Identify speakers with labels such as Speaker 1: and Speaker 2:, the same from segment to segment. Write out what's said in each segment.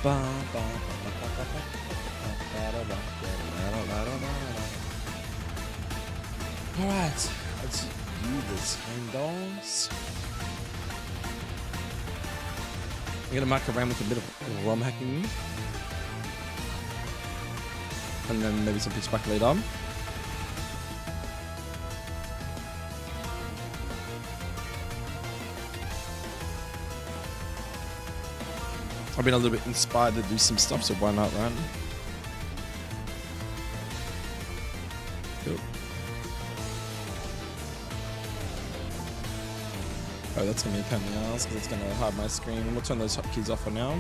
Speaker 1: Alright, let's do this, dolls. I'm gonna muck around with a bit of ROM hacking. And then maybe some pitch back later. I've been a little bit inspired to do some stuff, so why not, right? Cool. Oh, that's gonna be a pain in the ass because it's gonna hide my screen. We'll turn those hotkeys off for now.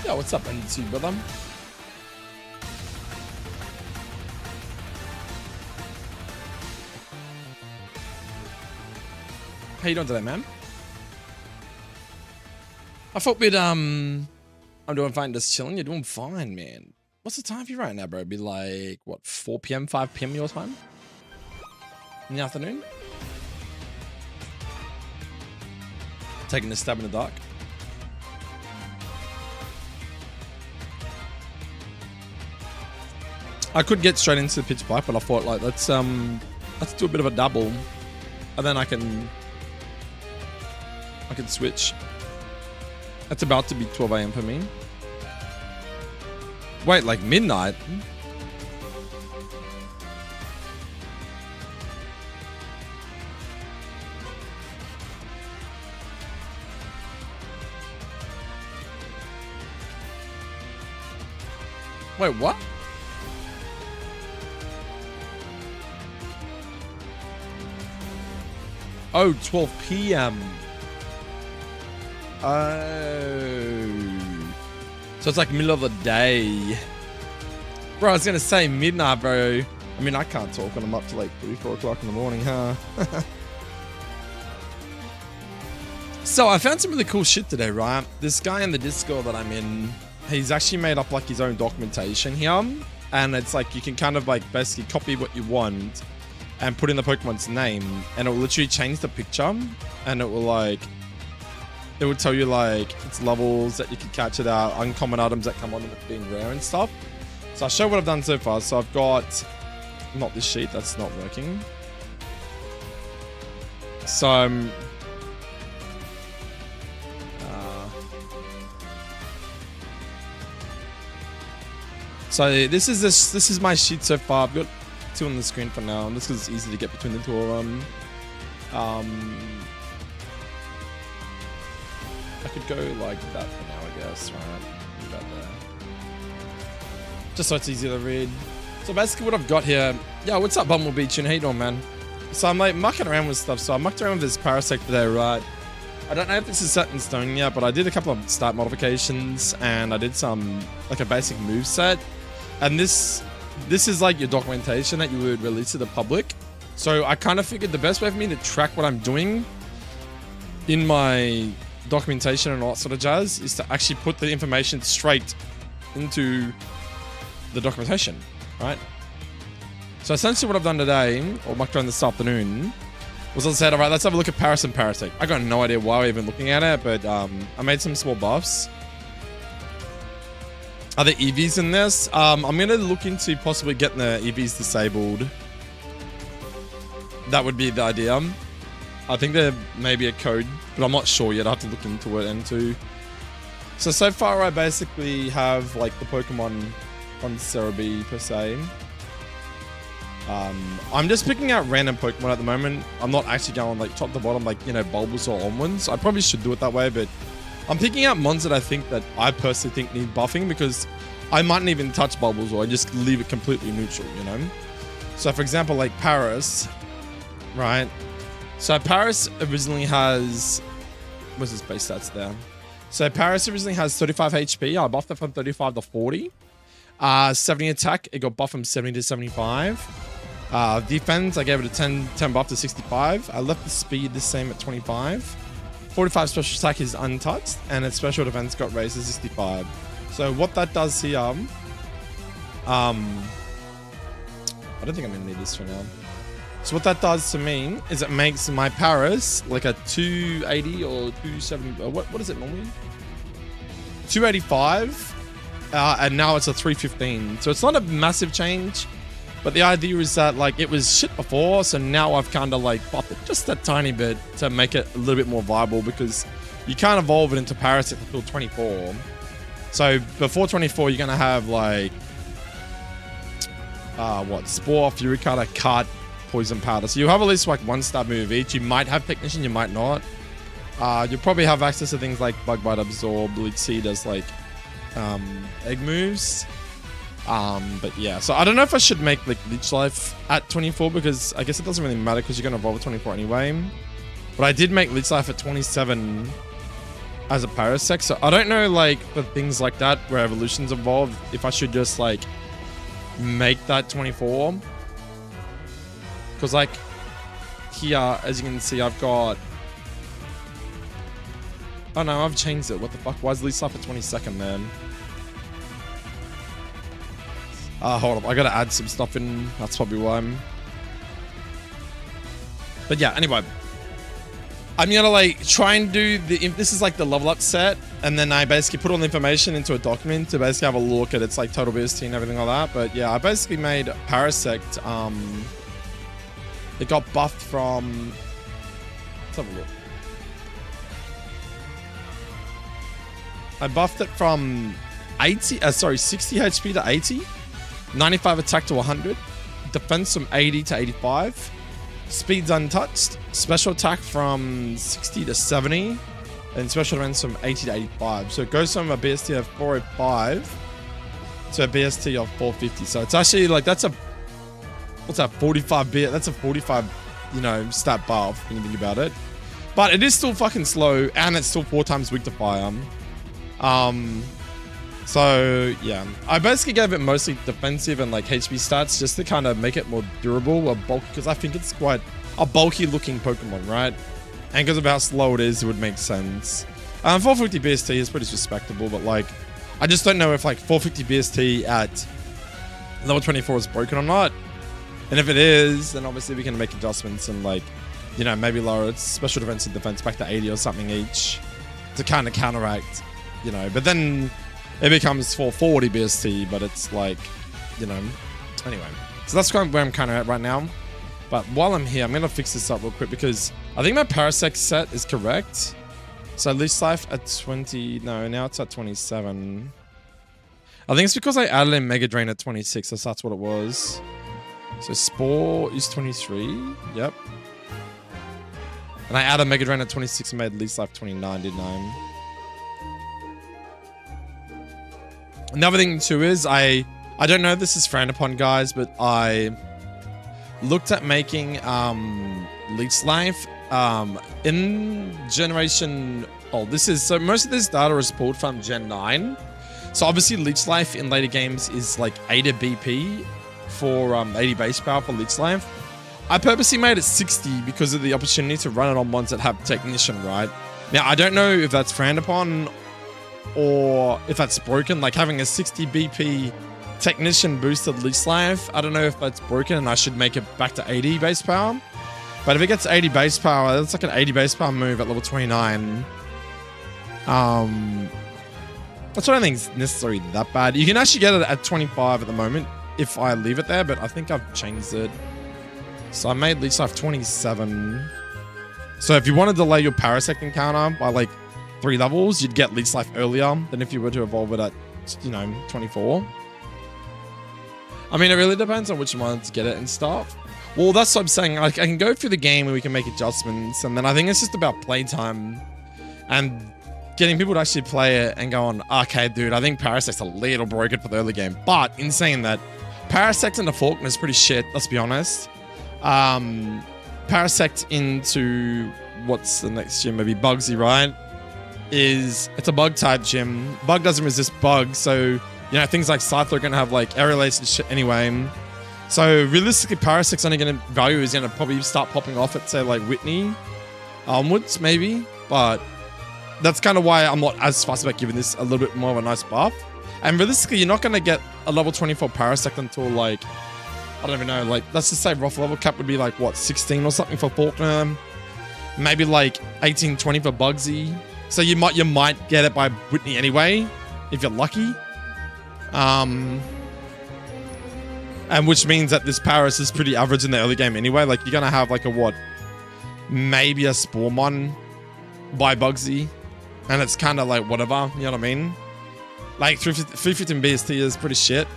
Speaker 1: Yeah, what's up, NC brother? How you doing today, man? I thought we'd I'm doing fine, just chilling. You're doing fine, man. What's the time for you right now, bro? It'd be like what, 4 p.m., 5 p.m. your time in the afternoon? Taking a stab in the dark. I could get straight into the pitch black, but I thought like let's do a bit of a double, and then I can switch. It's about to be 12 a.m. for me. Wait, like midnight? Wait, what? Oh, 12 p.m. Oh. So it's like middle of the day. Bro, I was gonna say midnight, bro. I mean, I can't talk when I'm up to like 3, 4 o'clock in the morning, huh? So I found some really cool shit today, right? This guy in the Discord that I'm in, he's actually made up like his own documentation here. And it's like you can kind of like basically copy what you want and put in the Pokemon's name, and it will literally change the picture, and it will like, it will tell you like its levels that you can catch it out, uncommon items that come on with being rare and stuff. So I'll show what I've done so far. So I've got, not this sheet, that's not working. So this is my sheet so far. I've got 2 on the screen for now, and this is easy to get between the 2 of them. I could go like that for now, I guess, right? About there. Just so it's easier to read. So basically what I've got here, yeah, what's up, Bumblebee Chin? How you doing, man? So I'm like mucking around with stuff. So I mucked around with this Parasect today, right? I don't know if this is set in stone yet, but I did a couple of start modifications, and I did some like a basic move set. And this is like your documentation that you would release to the public. So I kind of figured the best way for me to track what I'm doing in my documentation and all that sort of jazz is to actually put the information straight into the documentation, right? So essentially what I've done today, or mucked around this afternoon, was I said, all right, let's have a look at Paris and Parasect. I got no idea why we're even looking at it, but I made some small buffs. Are there EVs in this? I'm going to look into possibly getting the EVs disabled. That would be the idea. I think there may be a code, but I'm not sure yet. I have to look into it and to. So far I basically have like the Pokemon on Cerebi per se. I'm just picking out random Pokemon at the moment. I'm not actually going like top to bottom, like, you know, Bulbasaur onwards. I probably should do it that way, but I'm picking out mons that I think that I personally think need buffing, because I mightn't even touch Bulbasaur and just leave it completely neutral, you know? So for example, like Paris, right? So Paris originally has, what's his base stats there? So Paris originally has 35 HP. I buffed it from 35 to 40. 70 attack, it got buffed from 70 to 75. Defense, I gave it a 10 buff to 65. I left the speed the same at 25. 45 special attack is untouched, and its special defense got raised to 65. So what that does here, I don't think I'm gonna need this for now. So what that does to me is it makes my Paris like a 280 or 270. What is it normally? 285, and now it's a 315. So it's not a massive change, but the idea is that like it was shit before, so now I've kind of like buffed it just a tiny bit to make it a little bit more viable, because you can't evolve it into Parasect until 24. So before 24, you're gonna have like Spore, Fury Cutter, Cut, Poison Powder. So you have at least like 1-star move each. You might have Technician, you might not. You'll probably have access to things like Bug Bite, Absorb, Leech Seed as like egg moves. But yeah, so I don't know if I should make like Leech Life at 24, because I guess it doesn't really matter because you're gonna evolve at 24 anyway. But I did make Leech Life at 27 as a Parasect, so I don't know like for things like that where evolutions evolve, if I should just like make that 24. Because like here, as you can see, I've got... Oh no, I've changed it. What the fuck? Why is Leech Life at 22nd, man? Hold up. I gotta add some stuff in. That's probably why I'm... But yeah, anyway. I'm gonna like try and do the... If this is like the level up set, and then I basically put all the information into a document to basically have a look at its like total BST and everything like that. But yeah, I basically made Parasect. It got buffed from... Let's have a look. I buffed it from 60 HP to 80, 95 attack to 100, defense from 80 to 85, speed's untouched, special attack from 60 to 70, and special defense from 80 to 85. So it goes from a BST of 405 to a BST of 450. So it's actually like, that's a... What's that? 45 bit. That's a 45, you know, stat buff when you think about it. But it is still fucking slow, and it's still 4 times weak to fire. So yeah, I basically gave it mostly defensive and like HP stats just to kind of make it more durable or bulky, because I think it's quite a bulky looking Pokemon, right? And because of how slow it is, it would make sense. 450 BST is pretty respectable, but like, I just don't know if like 450 BST at level 24 is broken or not. And if it is, then obviously we can make adjustments and like, you know, maybe lower its special defense and defense back to 80 or something each to kind of counteract, you know. But then it becomes 440 BST, but it's like, you know, anyway. So that's kind of where I'm kind of at right now. But while I'm here, I'm going to fix this up real quick because I think my Parasect set is correct. So Leech Life at 20, no, now it's at 27. I think it's because I added in Mega Drain at 26, so that's what it was. So Spore is 23. Yep. And I added Mega Drain at 26 and made Leech Life 29, didn't I? Another thing too is I don't know if this is frowned upon, guys, but I looked at making Leech Life in Generation... Oh, this is... So most of this data is pulled from Gen 9. So obviously Leech Life in later games is like 80 BP for 80 base power for Leech Life. I purposely made it 60 because of the opportunity to run it on ones that have Technician, right? Now, I don't know if that's frowned upon or if that's broken. Like having a 60 BP Technician boosted Leech Life, I don't know if that's broken and I should make it back to 80 base power. But if it gets 80 base power, that's like an 80 base power move at level 29. Which I don't think is necessarily that bad. You can actually get it at 25 at the moment if I leave it there, but I think I've changed it. So I made Leech Life 27. So if you want to delay your Parasect encounter by like 3 levels, you'd get Leech Life earlier than if you were to evolve it at, you know, 24. I mean, it really depends on which one to get it and stuff. Well, that's what I'm saying. Like, I can go through the game and we can make adjustments, and then I think it's just about playtime and getting people to actually play it and go on, okay, dude, I think Parasect's a little broken for the early game. But in saying that, Parasect into Falkner is pretty shit, let's be honest. Parasect into what's the next gym? Maybe Bugsy, right? It's a bug type gym. Bug doesn't resist bugs, so you know things like Scyther are gonna have like air related shit anyway. So realistically, Parasect's only gonna value is gonna probably start popping off at say like Whitney onwards, maybe. but that's kind of why I'm not as fussed about giving this a little bit more of a nice buff. And realistically, you're not going to get a level 24 Parasect until like, I don't even know, like, let's just say rough level cap would be like, what, 16 or something for Faulkner? Maybe like 18, 20 for Bugsy. So you might get it by Whitney anyway, if you're lucky. And which means that this Paras is pretty average in the early game anyway. Like, you're going to have like a what? Maybe a Sporemon by Bugsy. And it's kind of like whatever, you know what I mean? Like 315 BST is pretty shit.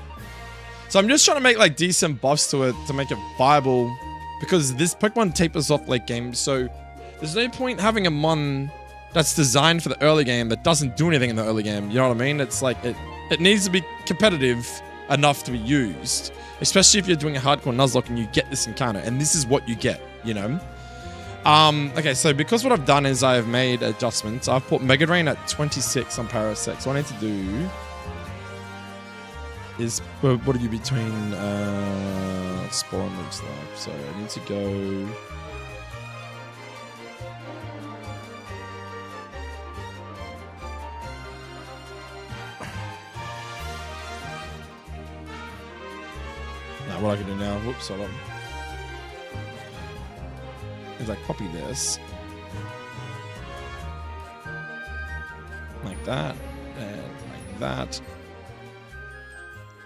Speaker 1: So I'm just trying to make like decent buffs to it to make it viable, because this Pokemon tapers off late game. So there's no point having a Mon that's designed for the early game that doesn't do anything in the early game. You know what I mean? It's like it needs to be competitive enough to be used, especially if you're doing a hardcore Nuzlocke and you get this encounter, and this is what you get, you know? Okay, so because what I've done is I've made adjustments. I've put Mega Drain at 26 on Parasect. So what I need to do is, what are you between Spore and nuzlocke? So I need to go. Now what I can do now, whoops, hold on. Is I copy this like that and like that.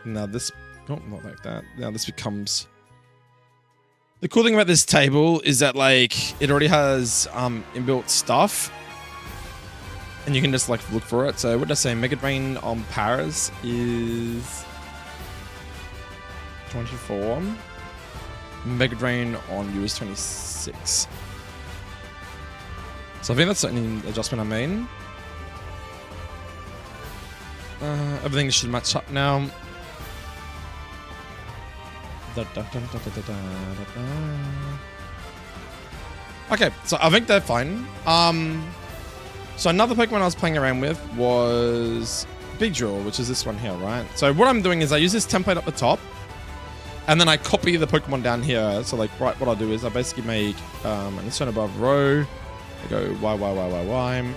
Speaker 1: Now this, oh, not like that. Now this becomes. The cool thing about this table is that like it already has inbuilt stuff, and you can just like look for it. So what did I say? Mega Drain on Paras is 24. Mega Drain on you is 26. So I think that's the only adjustment I made. Everything should match up now. Okay, so I think they're fine. So another Pokemon I was playing around with was Big Drill, which is this one here, right? So what I'm doing is I use this template up the top, and then I copy the Pokemon down here. So like, right, what I'll do is I basically make an insert above row. I go Y.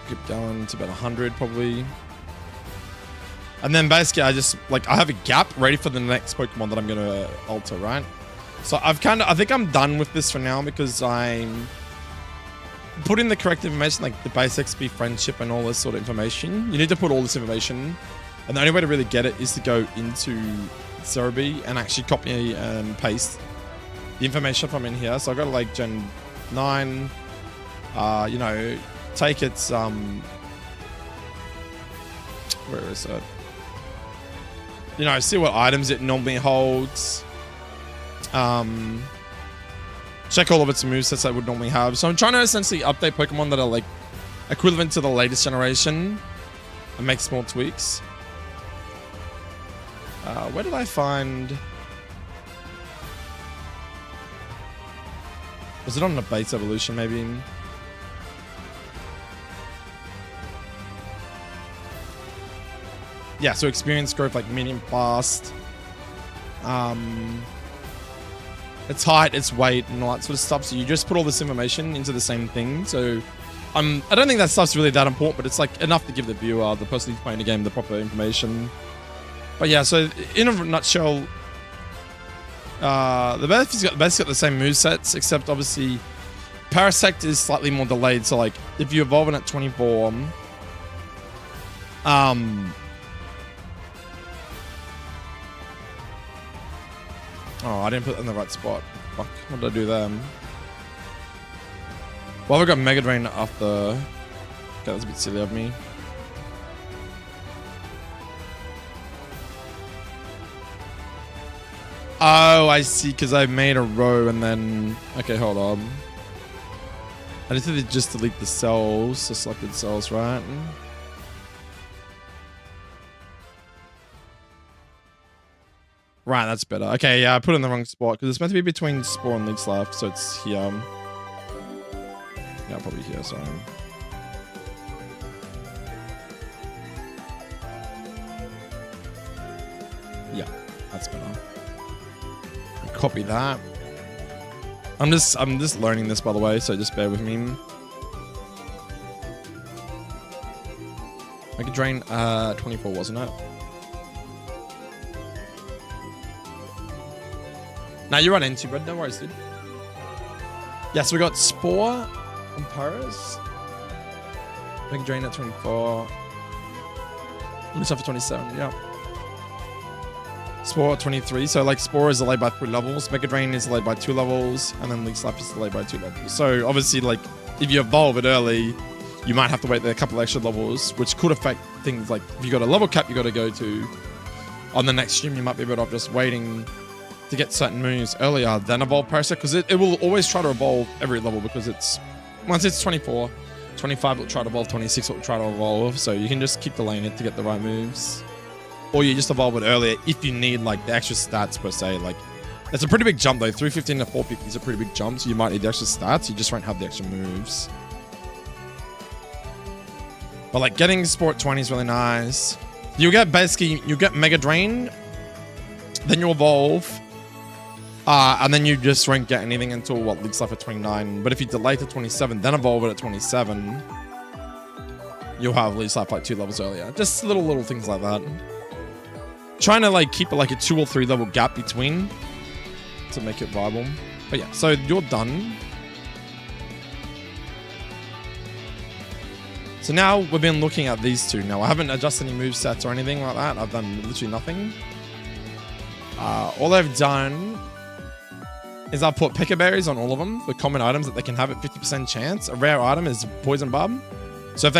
Speaker 1: Keep going to about 100 probably. And then basically I just, like, I have a gap ready for the next Pokemon that I'm going to alter, right? So I think I'm done with this for now, because I'm putting the correct information, like the base XP friendship and all this sort of information. You need to put all this information, and the only way to really get it is to go into Cerebi and actually copy and paste the information from in here. So I got to like Gen 9, you know, take its, where is it? You know, see what items it normally holds. Check all of its movesets that it would normally have. So I'm trying to essentially update Pokemon that are like equivalent to the latest generation and make small tweaks. Where did I find? Was it on the base evolution maybe? Yeah, so experience growth like medium fast. Its height, its weight, and all that sort of stuff. So you just put all this information into the same thing. So I don't think that stuff's really that important, but it's like enough to give the viewer, the person who's playing the game, the proper information. But yeah, so in a nutshell, the basically got the same movesets, except obviously Parasect is slightly more delayed. So like if you evolve it at 24, oh, I didn't put it in the right spot. Fuck, what did I do there? Well, we got Mega Drain after. Okay, that's a bit silly of me. Oh, I see, because I made a row and then... Okay, hold on. I need to just delete the cells, the selected cells, right? Right, that's better. Okay, yeah, I put it in the wrong spot, because it's meant to be between Spore and Leech Life, so it's here. Yeah, probably here, sorry. Yeah, that's better. Copy that. I'm just learning this, by the way, so just bear with me. Mega Drain 24, wasn't it? Nah, you run into, bro. No worries, dude. Yeah, so we got Spore and Paras. Mega Drain at 24. Looks for 27, yeah. Spore at 23. So, like, Spore is delayed by 3 levels. Mega Drain is delayed by 2 levels. And then Leak Slap is delayed by 2 levels. So, obviously, like, if you evolve it early, you might have to wait there a couple extra levels, which could affect things like if you got a level cap you got to go to on the next stream, you might be better off just waiting to get certain moves earlier than evolve Parasect, because it will always try to evolve every level, because it's once it's 24, 25 will try to evolve, 26 will try to evolve, so you can just keep delaying it to get the right moves, or you just evolve it earlier if you need like the extra stats per se. Like, it's a pretty big jump though. 315 to 450 is a pretty big jump, so you might need the extra stats, you just won't have the extra moves. But like getting Sport 20 is really nice. You get Mega Drain, then you evolve, and then you just won't get anything until what, Leaks Life at 29. But if you delay to 27, then evolve it at 27, you'll have Leaks Life like 2 levels earlier. Just little things like that. Trying to like keep like a 2 or 3 level gap between to make it viable. But yeah, so you're done. So now we've been looking at these two. Now I haven't adjusted any movesets or anything like that. I've done literally nothing. All I've done is I've put Pekka Berries on all of them for common items that they can have at 50% chance. A rare item is Poison Barb. So if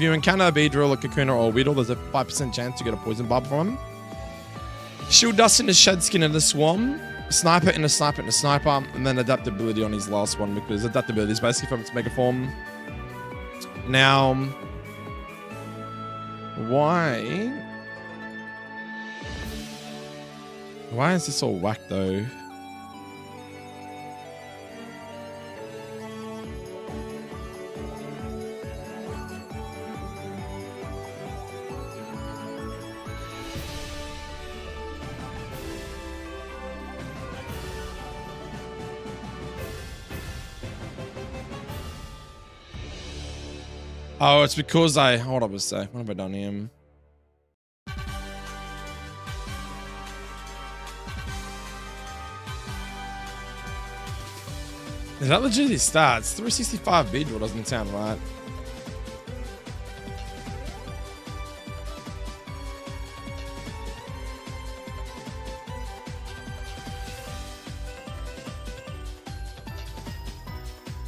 Speaker 1: you encounter a Beedrill, a Kakuna, or a Weedle, there's a 5% chance to get a Poison Barb from them. Shield Dust into Shed Skin into Swarm. Sniper into Sniper into Sniper. And then Adaptability on his last one, because Adaptability is basically from its Mega Form. Now, why is this all whack though? Oh, it's because hold up a sec. What have I done here? Is that legitimately stats? 365 Beedrill doesn't sound right.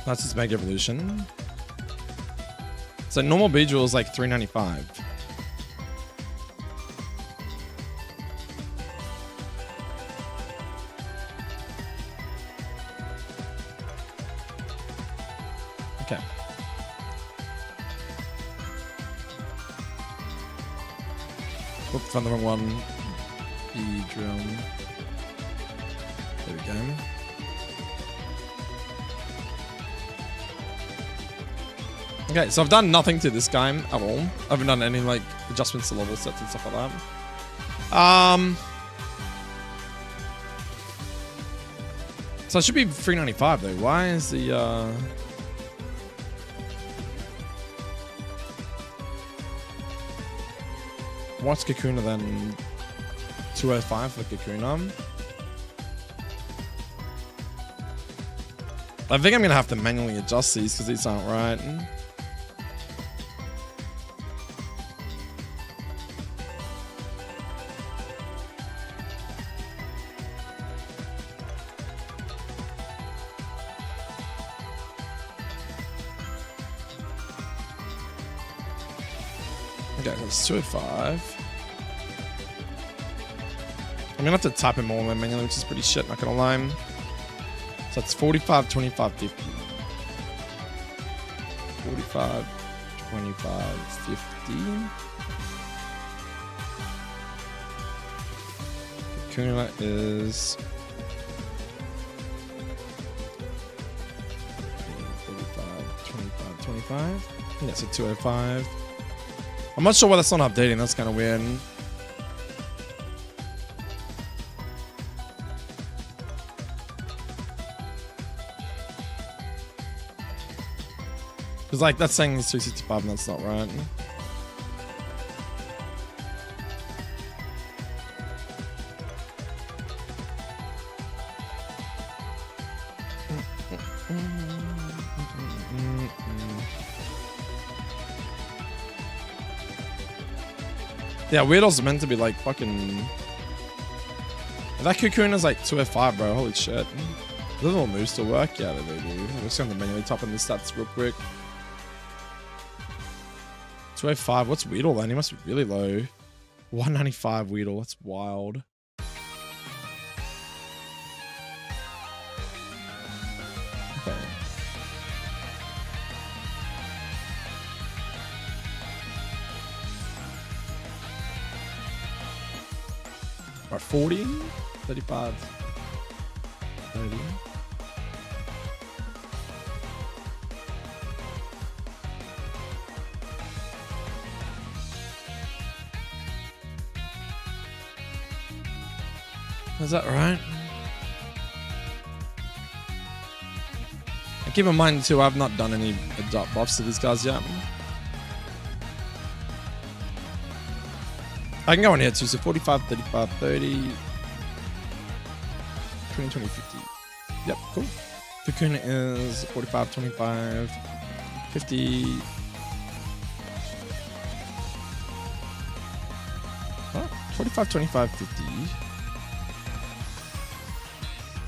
Speaker 1: That's just Mega Evolution. So normal Beedrill is like 395. Okay. Oop, found the wrong one. Beedrill. There we go. Okay, so I've done nothing to this game at all. I haven't done any like adjustments to level sets and stuff like that. So it should be 395 though. Why is the what's Kakuna then? 205 for Kakuna. I think I'm gonna have to manually adjust these because these aren't right. Okay, that's 205. I'm gonna have to type in more on my manually, which is pretty shit, not gonna lie. So that's 45, 25, 50. 45, 25, 50. Kakuna is 45, 25, 25. Yeah, so 205. I'm not sure why that's not updating. That's kind of weird. Because like that's saying it's 265 and that's not right. Yeah, Weirdo's meant to be like fucking... That Cocoon is like 205, bro. Holy shit. Does all moves still work? Yeah, they do. I'm just going to manually top in the stats real quick. 205. What's Weedle then? He must be really low. 195 Weedle. That's wild. Okay. Alright, 40, 35, 30. Is that right? And keep in mind too, I've not done any adopt buffs to these guys yet. I can go on here too, so 45, 35, 30, 20, 20, 50. Yep, cool. Cocoon is 45, 25, 50. Oh, 45, 25, 50.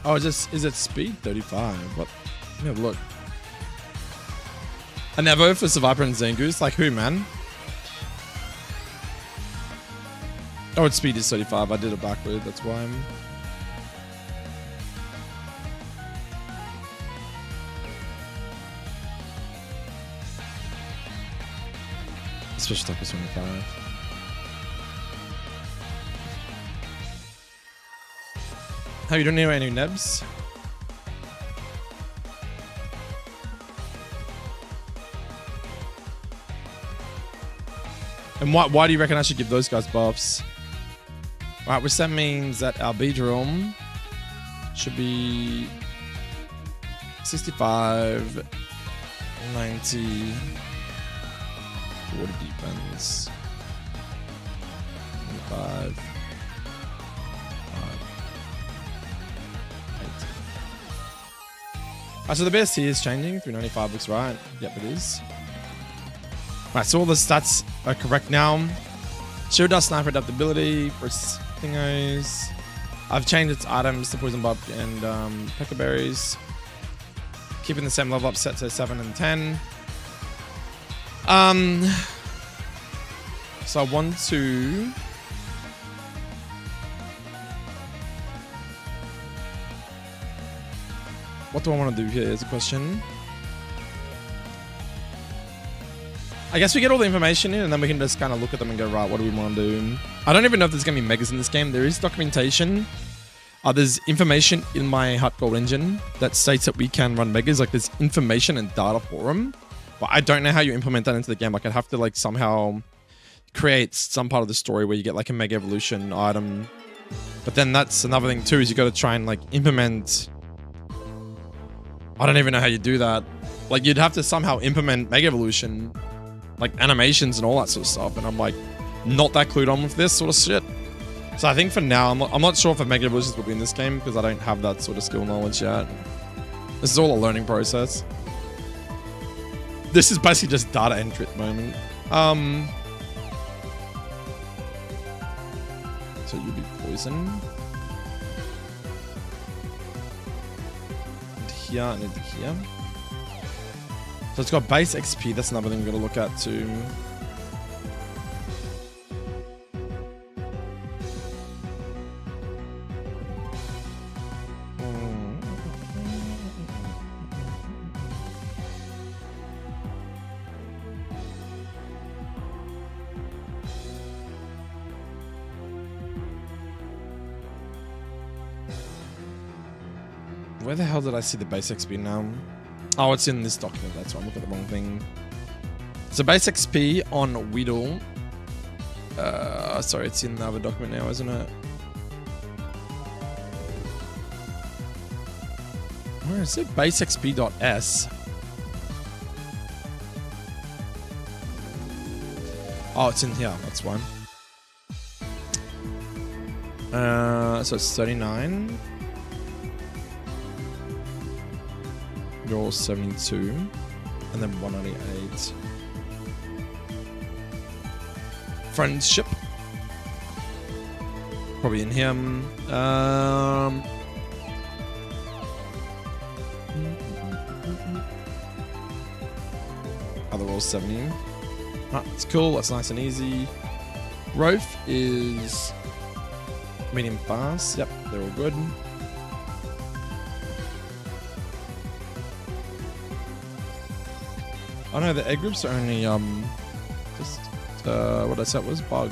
Speaker 1: Oh, is it speed 35? What? Let me have a look. A Nevo for Survivor and Zangoose? Like who, man? Oh, its speed is 35. I did it backward. That's why I'm... Special attack is 25. How you doing anyway, any nebs? And why do you reckon I should give those guys buffs? Right, which that means that our beach realm should be 65, 90, water defense, 25, 80. Alright, so the best here is changing. 395 looks right. Yep, it is. Right, so all the stats are correct now. Shield Dust, Sniper Adaptability, first thingos. I've changed its items to Poison Bob and Pecker Berries. Keeping the same level up set to 7 and 10. So I want to... What do I want to do here is a question. I guess we get all the information in and then we can just kind of look at them and go, right, what do we want to do? I don't even know if there's going to be megas in this game. There is documentation. There's information in my HeartGold engine that states that we can run megas. Like there's information and data for them. But I don't know how you implement that into the game. Like I'd have to like somehow create some part of the story where you get like a mega evolution item. But then that's another thing too, is you got to try and like implement... I don't even know how you do that. Like you'd have to somehow implement mega evolution, like animations and all that sort of stuff, and I'm like not that clued on with this sort of shit. So I think for now I'm not sure if a mega evolutions will be in this game because I don't have that sort of skill knowledge yet. This is all a learning process. This is basically just data entry at the moment. So you'll be poison. And here and into here. So it's got base XP, that's another thing we've got to look at too. Where the hell did I see the base XP now? Oh, it's in this document. That's why I'm looking at the wrong thing. So base XP on Weedle. Sorry, it's in the other document now, isn't it? Where is it? Base XP.s. Oh, it's in here. That's one. So it's 39. You're 72. And then 198. Friendship. Probably in him. Oh, they're all 70. Ah, it's cool. That's nice and easy. Growth is medium fast. Yep, they're all good. Oh no, the egg groups are only just what I said was bug.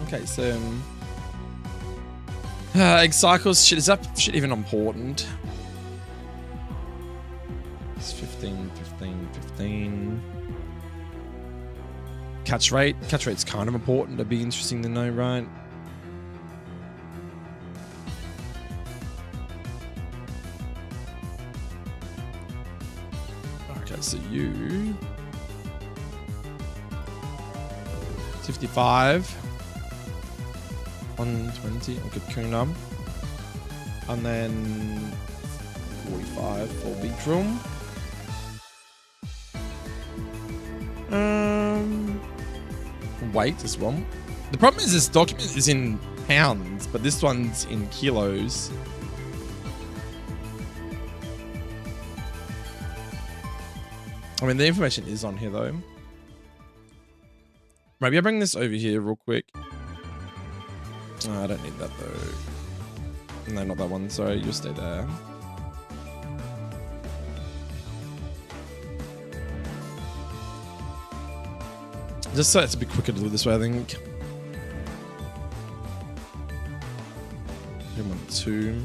Speaker 1: Okay, so egg cycles. Shit, is that shit even important? It's 15, 15, 15. Catch rate. Catch rate's kind of important. It'd be interesting to know, right? Okay, so you 55. 120 on Kakuna. And then 45 for Beedrill. Weight as well. The problem is this document is in pounds, but this one's in kilos. I mean, the information is on here though. Maybe I bring this over here real quick. Oh, I don't need that though. No, not that one. Sorry, you stay there. Just so it's a bit quicker to do this way, I think. 1, 2.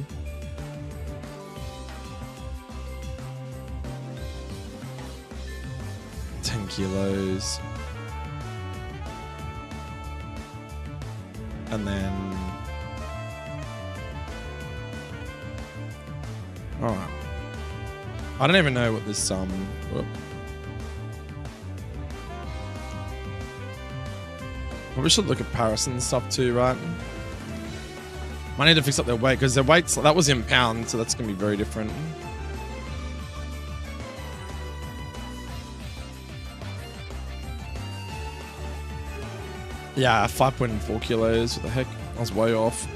Speaker 1: Kilos. And then alright. I don't even know what this whoop. Probably should look at comparison stuff too, right? Might need to fix up their weight because their weights that was in pounds, so that's gonna be very different. Yeah, 5.4 kilos. What the heck? I was way off.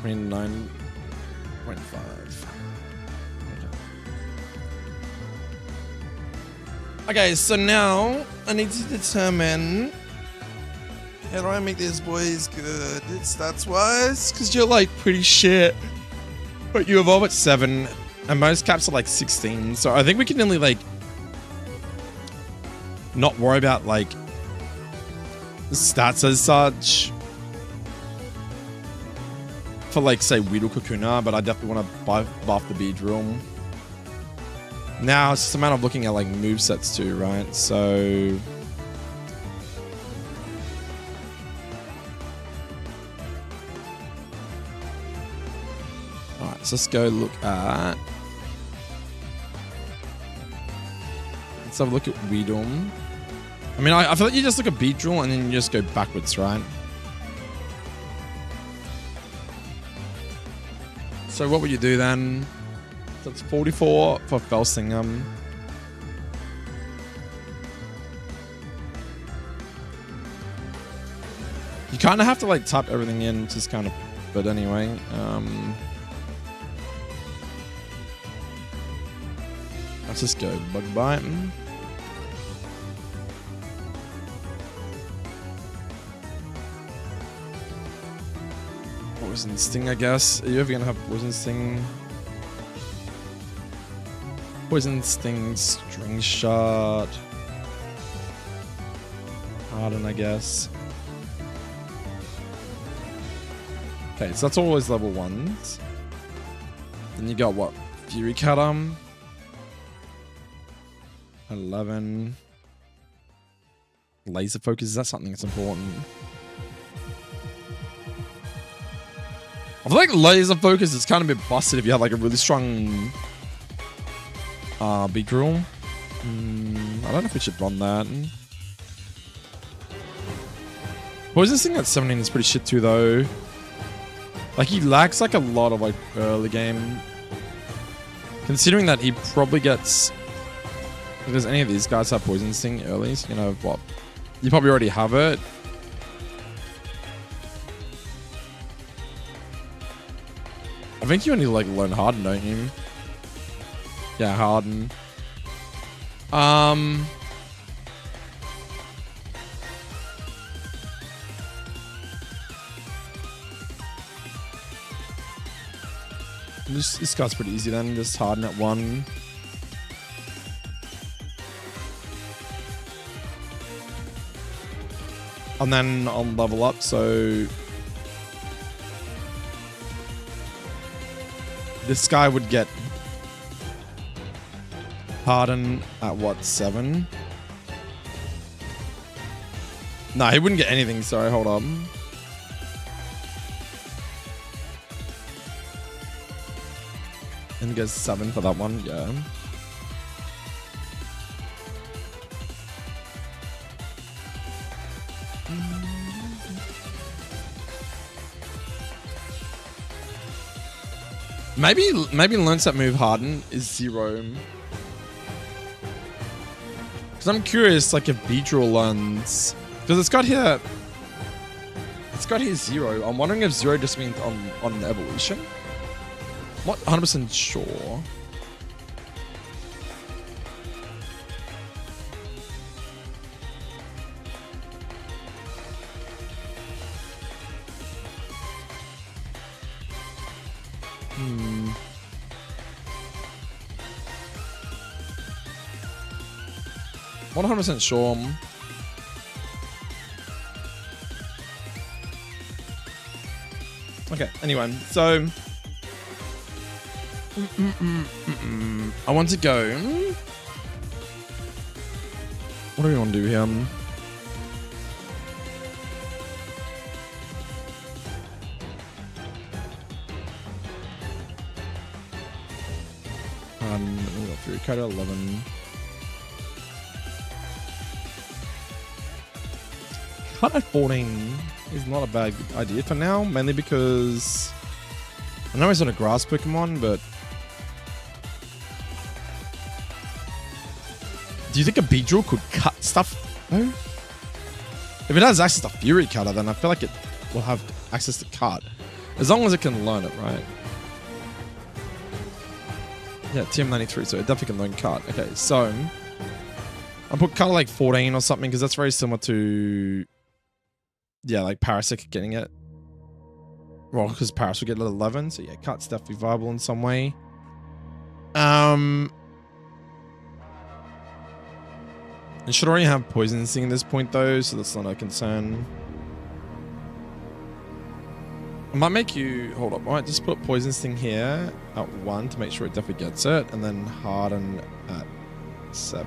Speaker 1: I mean, 9.5. Okay, so now I need to determine how do I make these boys good stats wise? Because you're like pretty shit, but you evolve at 7. And most caps are like 16, so I think we can only like not worry about like stats as such for like say Weedle Kakuna, but I definitely want to buff the Beedrill. Now it's just a matter of looking at like movesets too, right? So alright, so let's go look at Let's have a look at Weedle. I mean, I feel like you just look at Beedrill and then you just go backwards, right? So what would you do then? So it's 44 for Felstingham. You kind of have to like type everything in, which is kind of, but anyway. Let's just go Bug Bite. Poison Sting, I guess. Are you ever gonna have Poison Sting? Poison Sting, String Shot. Harden, I guess. Okay, so that's always level 1s. Then you got what? Fury Cutter. 11. Laser Focus, is that something that's important? I feel like laser focus is kind of a bit busted if you have like a really strong beat drill. I don't know if we should run that. Poison Sting at 17 is pretty shit too though. Like he lacks like a lot of like early game. Considering that he probably gets, if there's any of these guys have Poison Sting early, so you know what? You probably already have it. I think you only like learn Harden, don't you? Yeah, Harden. This guy's pretty easy then, just Harden at 1. And then I'll level up, so this guy would get Harden at what, 7? No, he wouldn't get anything, sorry, hold on. And he gets 7 for that one, yeah. Maybe learns that move Harden is 0. Because I'm curious, like if Beedrill learns, because it's got here 0. I'm wondering if 0 just means on evolution. I'm not 100% sure. I'm not 100% sure. Okay, anyway, so I want to go. What do we want to do here? We'll go through code 11. Cut at 14 is not a bad idea for now, mainly because I know he's not a grass Pokemon, but do you think a Beedrill could cut stuff? No? If it has access to Fury Cutter, then I feel like it will have access to cut. As long as it can learn it, right? Yeah, TM93, so it definitely can learn cut. Okay, so I'll put cut like 14 or something, because that's very similar to, yeah, like Parasect getting it. Well, because Paras will get it at 11, so yeah, cut's definitely viable in some way. It should already have Poison Sting at this point though, so that's not a concern. I might make you, hold up, I might just put Poison Sting here at 1 to make sure it definitely gets it, and then Harden at 7.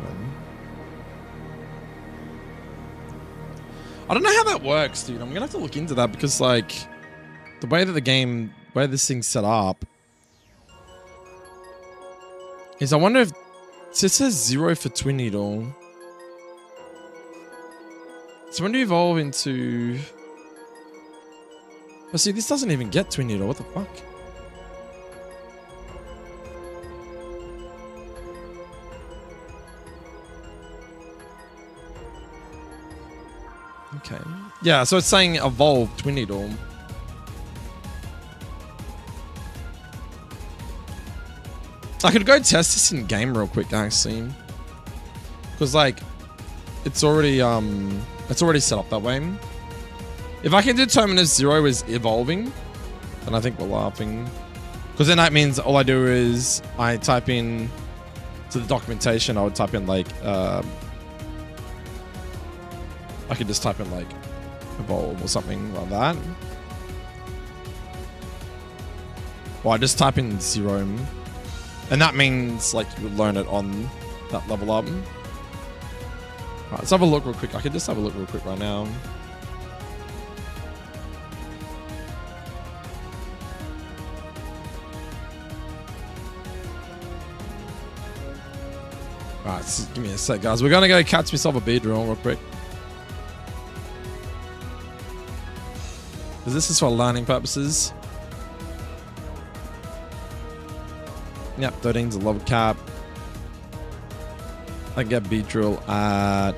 Speaker 1: I don't know how that works, dude. I'm gonna have to look into that because, like, the way that where this thing's set up is, I wonder if, so it says 0 for Twin Needle. So when do you evolve into, oh, see, this doesn't even get Twin Needle. What the fuck? Okay. Yeah, so it's saying evolve Twin Needle. I could go test this in game real quick, actually, because like it's already set up that way. If I can determine if 0 is evolving, then I think we're laughing, because then that means all I do is I type in to the documentation. I would type in like I could just type in like evolve or something like that. Well, I just type in 0, and that means like you would learn it on that level up. Alright, let's have a look real quick. I could just have a look real quick right now. Alright, so give me a sec, guys. We're gonna go catch myself a bead drill real quick. Because this is for learning purposes. Yep, 13's a level cap. I get bead drill at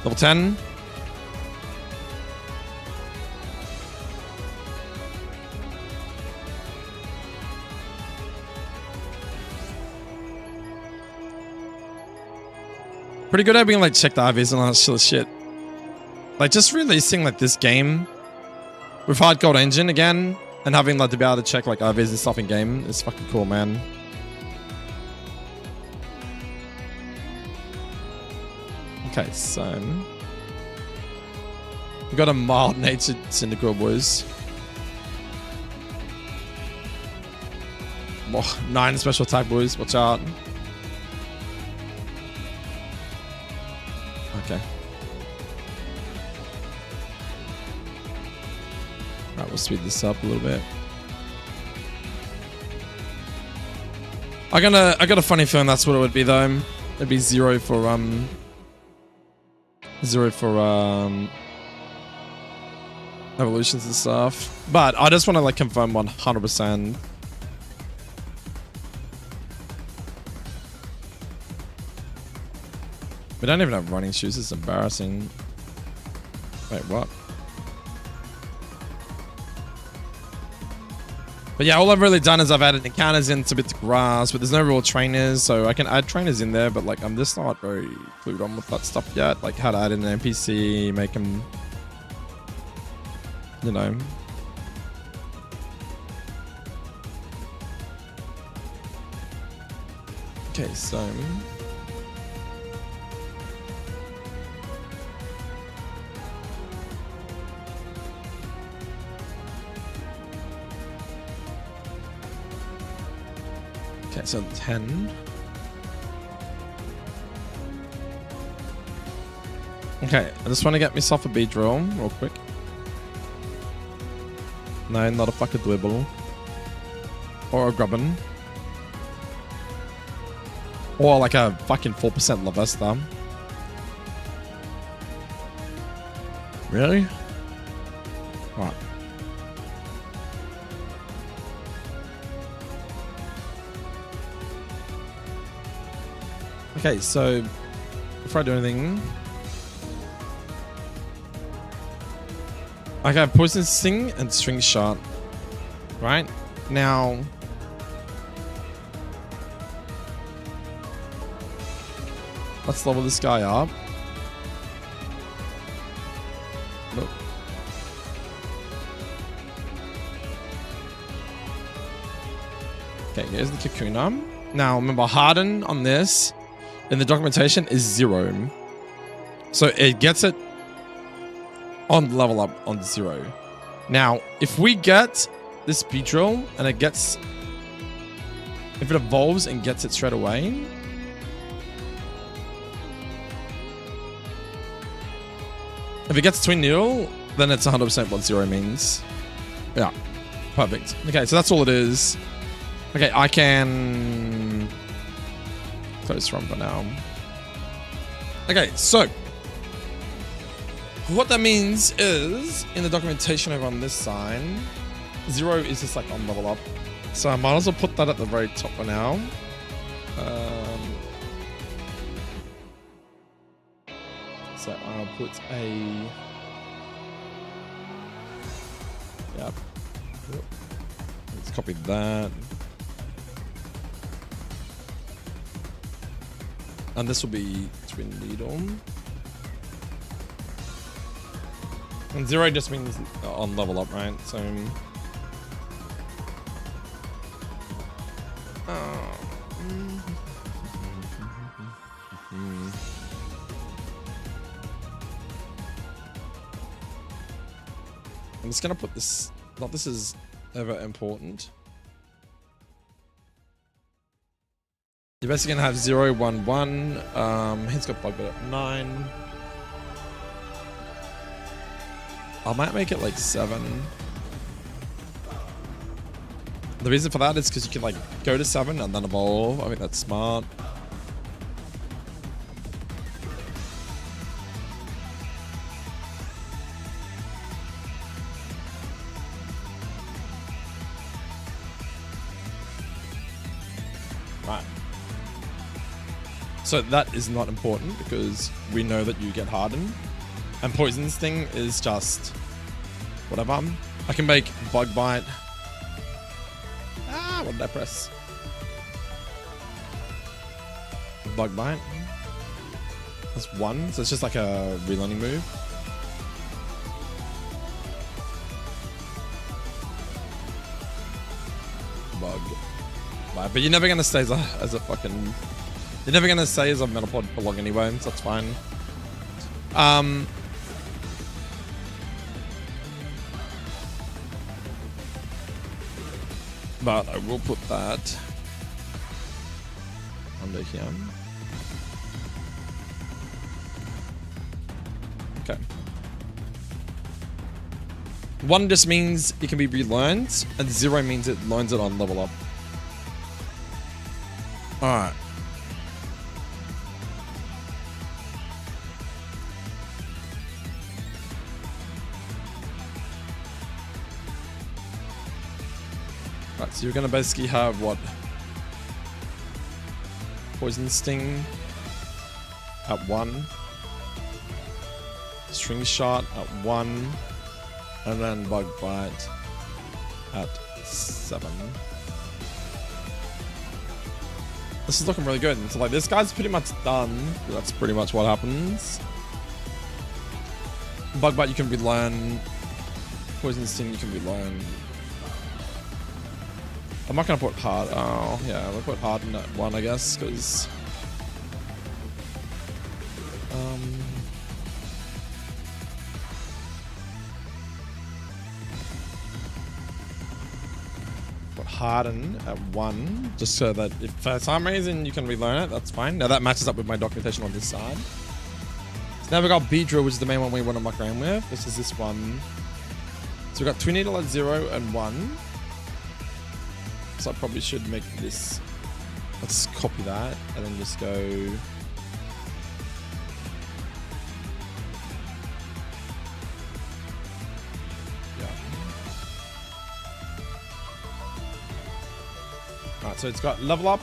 Speaker 1: level 10. Pretty good at being like check the IVs and all that sort of shit. Like just releasing like this game with HeartGold engine again and having like to be able to check like IVs and stuff in game is fucking cool, man. Okay, so we got a mild-natured Cyndaquil, boys. Oh, 9 special attack, boys. Watch out. Okay. Alright, we'll speed this up a little bit. I got a funny feeling that's what it would be though. It'd be 0 for evolutions and stuff. But I just want to like confirm 100%. We don't even have running shoes. It's embarrassing. Wait, what? But yeah, all I've really done is I've added encounters into a bit of grass, but there's no real trainers, so I can add trainers in there, but like I'm just not very clued on with that stuff yet. Like how to add in an NPC, make them, you know. Okay, so okay, so 10. Okay, I just want to get myself a bead drill real quick. No, not a fucking dribble. Or a grubbin. Or like a fucking 4% Lavesta. Really? Alright. Okay, so before I do anything, I got Poison Sting and String Shot. Right? Now, let's level this guy up. Nope. Okay, here's the Kakuna. Now, remember, Harden on this in the documentation is 0. So it gets it on level up on 0. Now, if we get this bead drill and it gets, if it evolves and gets it straight away, if it gets twin needle, then it's 100% what 0 means. Yeah, perfect. Okay, so that's all it is. Okay, I can close from for now. Okay, so what that means is in the documentation over on this side, 0 is just like on level up. So I might as well put that at the very top for now. So I'll put a, yep. Let's copy that. And this will be twin needle. And 0 just means on level up, right? So I'm just gonna put this, not this is ever important. You're basically gonna have 0, 1, 1. He's got bug bit at 9. I might make it like 7. The reason for that is because you can like go to 7 and then evolve. I think that's smart. Right. So that is not important because we know that you get hardened. And Poison Sting is just whatever. I can make Bug Bite. Ah, what did I press? Bug Bite. That's 1, so it's just like a relearning move. Bug Bite. But you're never gonna stay as a fucking. You're never gonna stay as a Metapod for long anyway, so that's fine. But I will put that under here. Okay. 1 just means it can be relearned, and 0 means it learns it on level up. Alright. Right, so you're gonna basically have what? Poison Sting at 1. String Shot at 1. And then Bug Bite at 7. This is looking really good. So like this guy's pretty much done. That's pretty much what happens. Bug Bite you can relearn. Poison Sting you can relearn. I'm not gonna put hard. Oh yeah, we'll put hard in at 1, I guess, because put harden at 1, just so that if for some reason you can relearn it, that's fine. Now that matches up with my documentation on this side. So now we got Beedrill, which is the main one we want to muck around with. This is this one. So we got Twin Needle at 0 and 1. So I probably should make this. Let's copy that and then just go. Yeah. Alright, so it's got level up.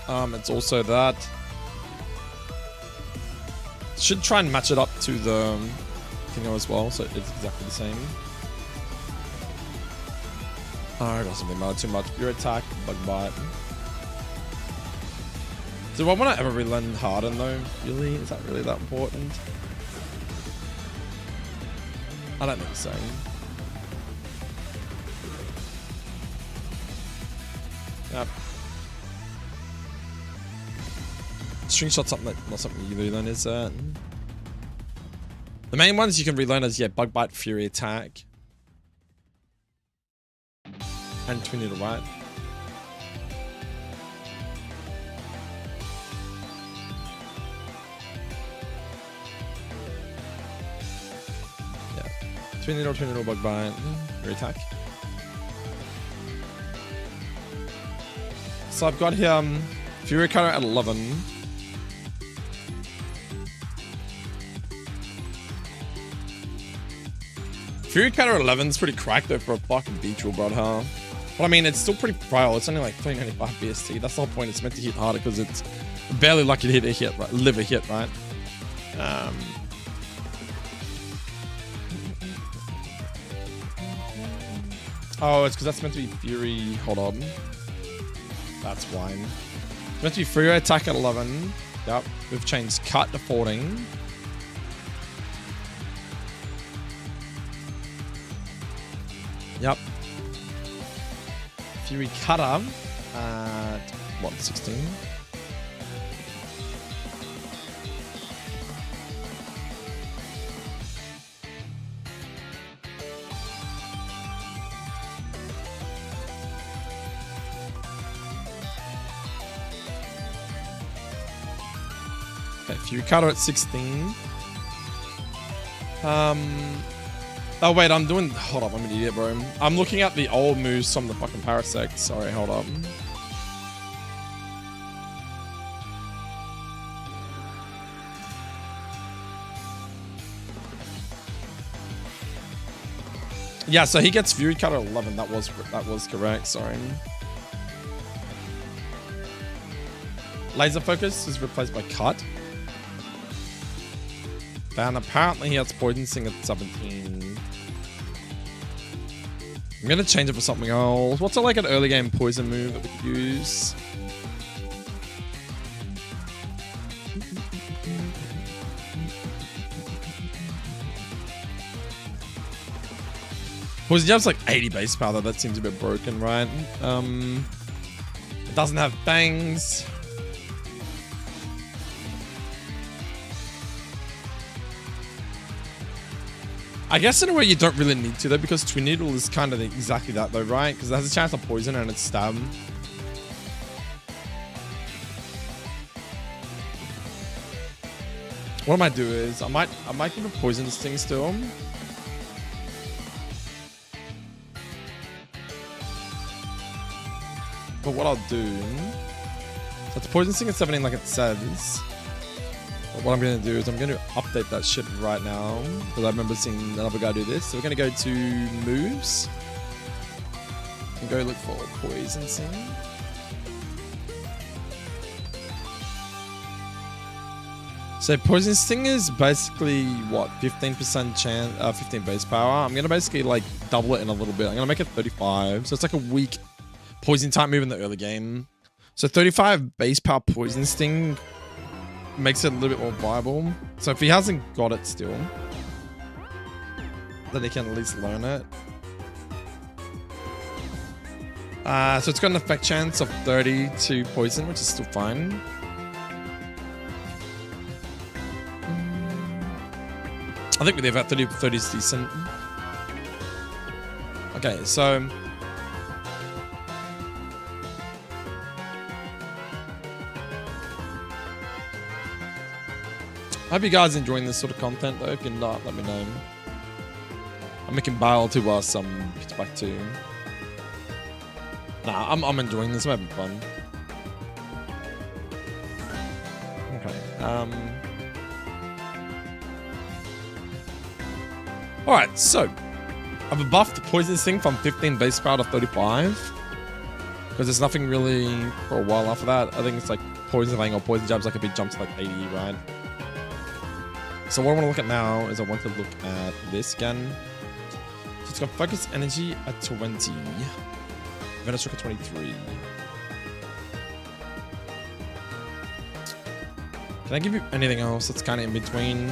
Speaker 1: It's also that. Should try and match it up to the Kingo as well, so it's exactly the same. Oh, I got something about too much. Pure Attack, Bug Bite. Do I want to ever relearn Harden though? Really? Is that really that important? I don't think so. Yep. String Shot's something that, not something you relearn, is it? The main ones you can relearn is, yeah, Bug Bite, Fury Attack. And Twin Needle, right? Yeah. Twin Needle, Bug Bite, Fury Attack. So I've got here Fury Cutter at 11. Fury Cutter at 11 is pretty cracked though for a fucking Beedrill, bro, huh? But I mean, it's still pretty frail. It's only like 395 BST. That's the whole point. It's meant to hit harder because it's barely lucky to hit a hit, right? Live a hit, right? Oh, it's because that's meant to be Fury. Hold on. That's why. It's meant to be Fury Attack at 11. Yep. We've changed Cut to 14. Yep. Fury Cutter at what, 16? Okay, Fury Cutter at 16. Oh wait, I'm doing. Hold up, I'm an idiot, bro. I'm looking at the old moves from the fucking Parasect. Sorry, hold up. Yeah, so he gets Fury Cut at 11. That was correct. Sorry. Laser Focus is replaced by Cut. And apparently he has Poison Sting at 17. I'm gonna change it for something else. What's like an early game poison move that we could use? Poison Jab's like 80 base power though. That seems a bit broken, right? It doesn't have bangs. I guess in a way you don't really need to though, because Twin Needle is kind of exactly that though, right? Because it has a chance of poison and it's stab. What I might do is I might give a poison sting still. But what I'll do, so it's poison sting at 17 like it says. But what I'm going to do is I'm going to update that shit right now, because I remember seeing another guy do this. So we're going to go to moves and go look for Poison Sting. So Poison Sting is basically what, 15% chance, 15 base power. I'm going to basically like double it in a little bit. I'm going to make it 35. So it's like a weak poison type move in the early game. So 35 base power Poison Sting makes it a little bit more viable. So if he hasn't got it still, then he can at least learn it. So it's got an effect chance of 30 to poison, which is still fine. I think we leave at 30 is decent. Okay, so I hope you guys are enjoying this sort of content though. If you're not, let me know. I'm making Bile to some Pitch Black 2. Nah, I'm enjoying this. I'm having fun. Okay. Alright, so I've buffed the Poison Sting from 15 base power to 35. Because there's nothing really for a while after that. I think it's like Poison Fang or Poison Jab's like a big jump to like 80, right? So what I want to look at now is I want to look at this again. So it's got Focus Energy at 20. Venoshock at 23. Can I give you anything else that's kind of in between?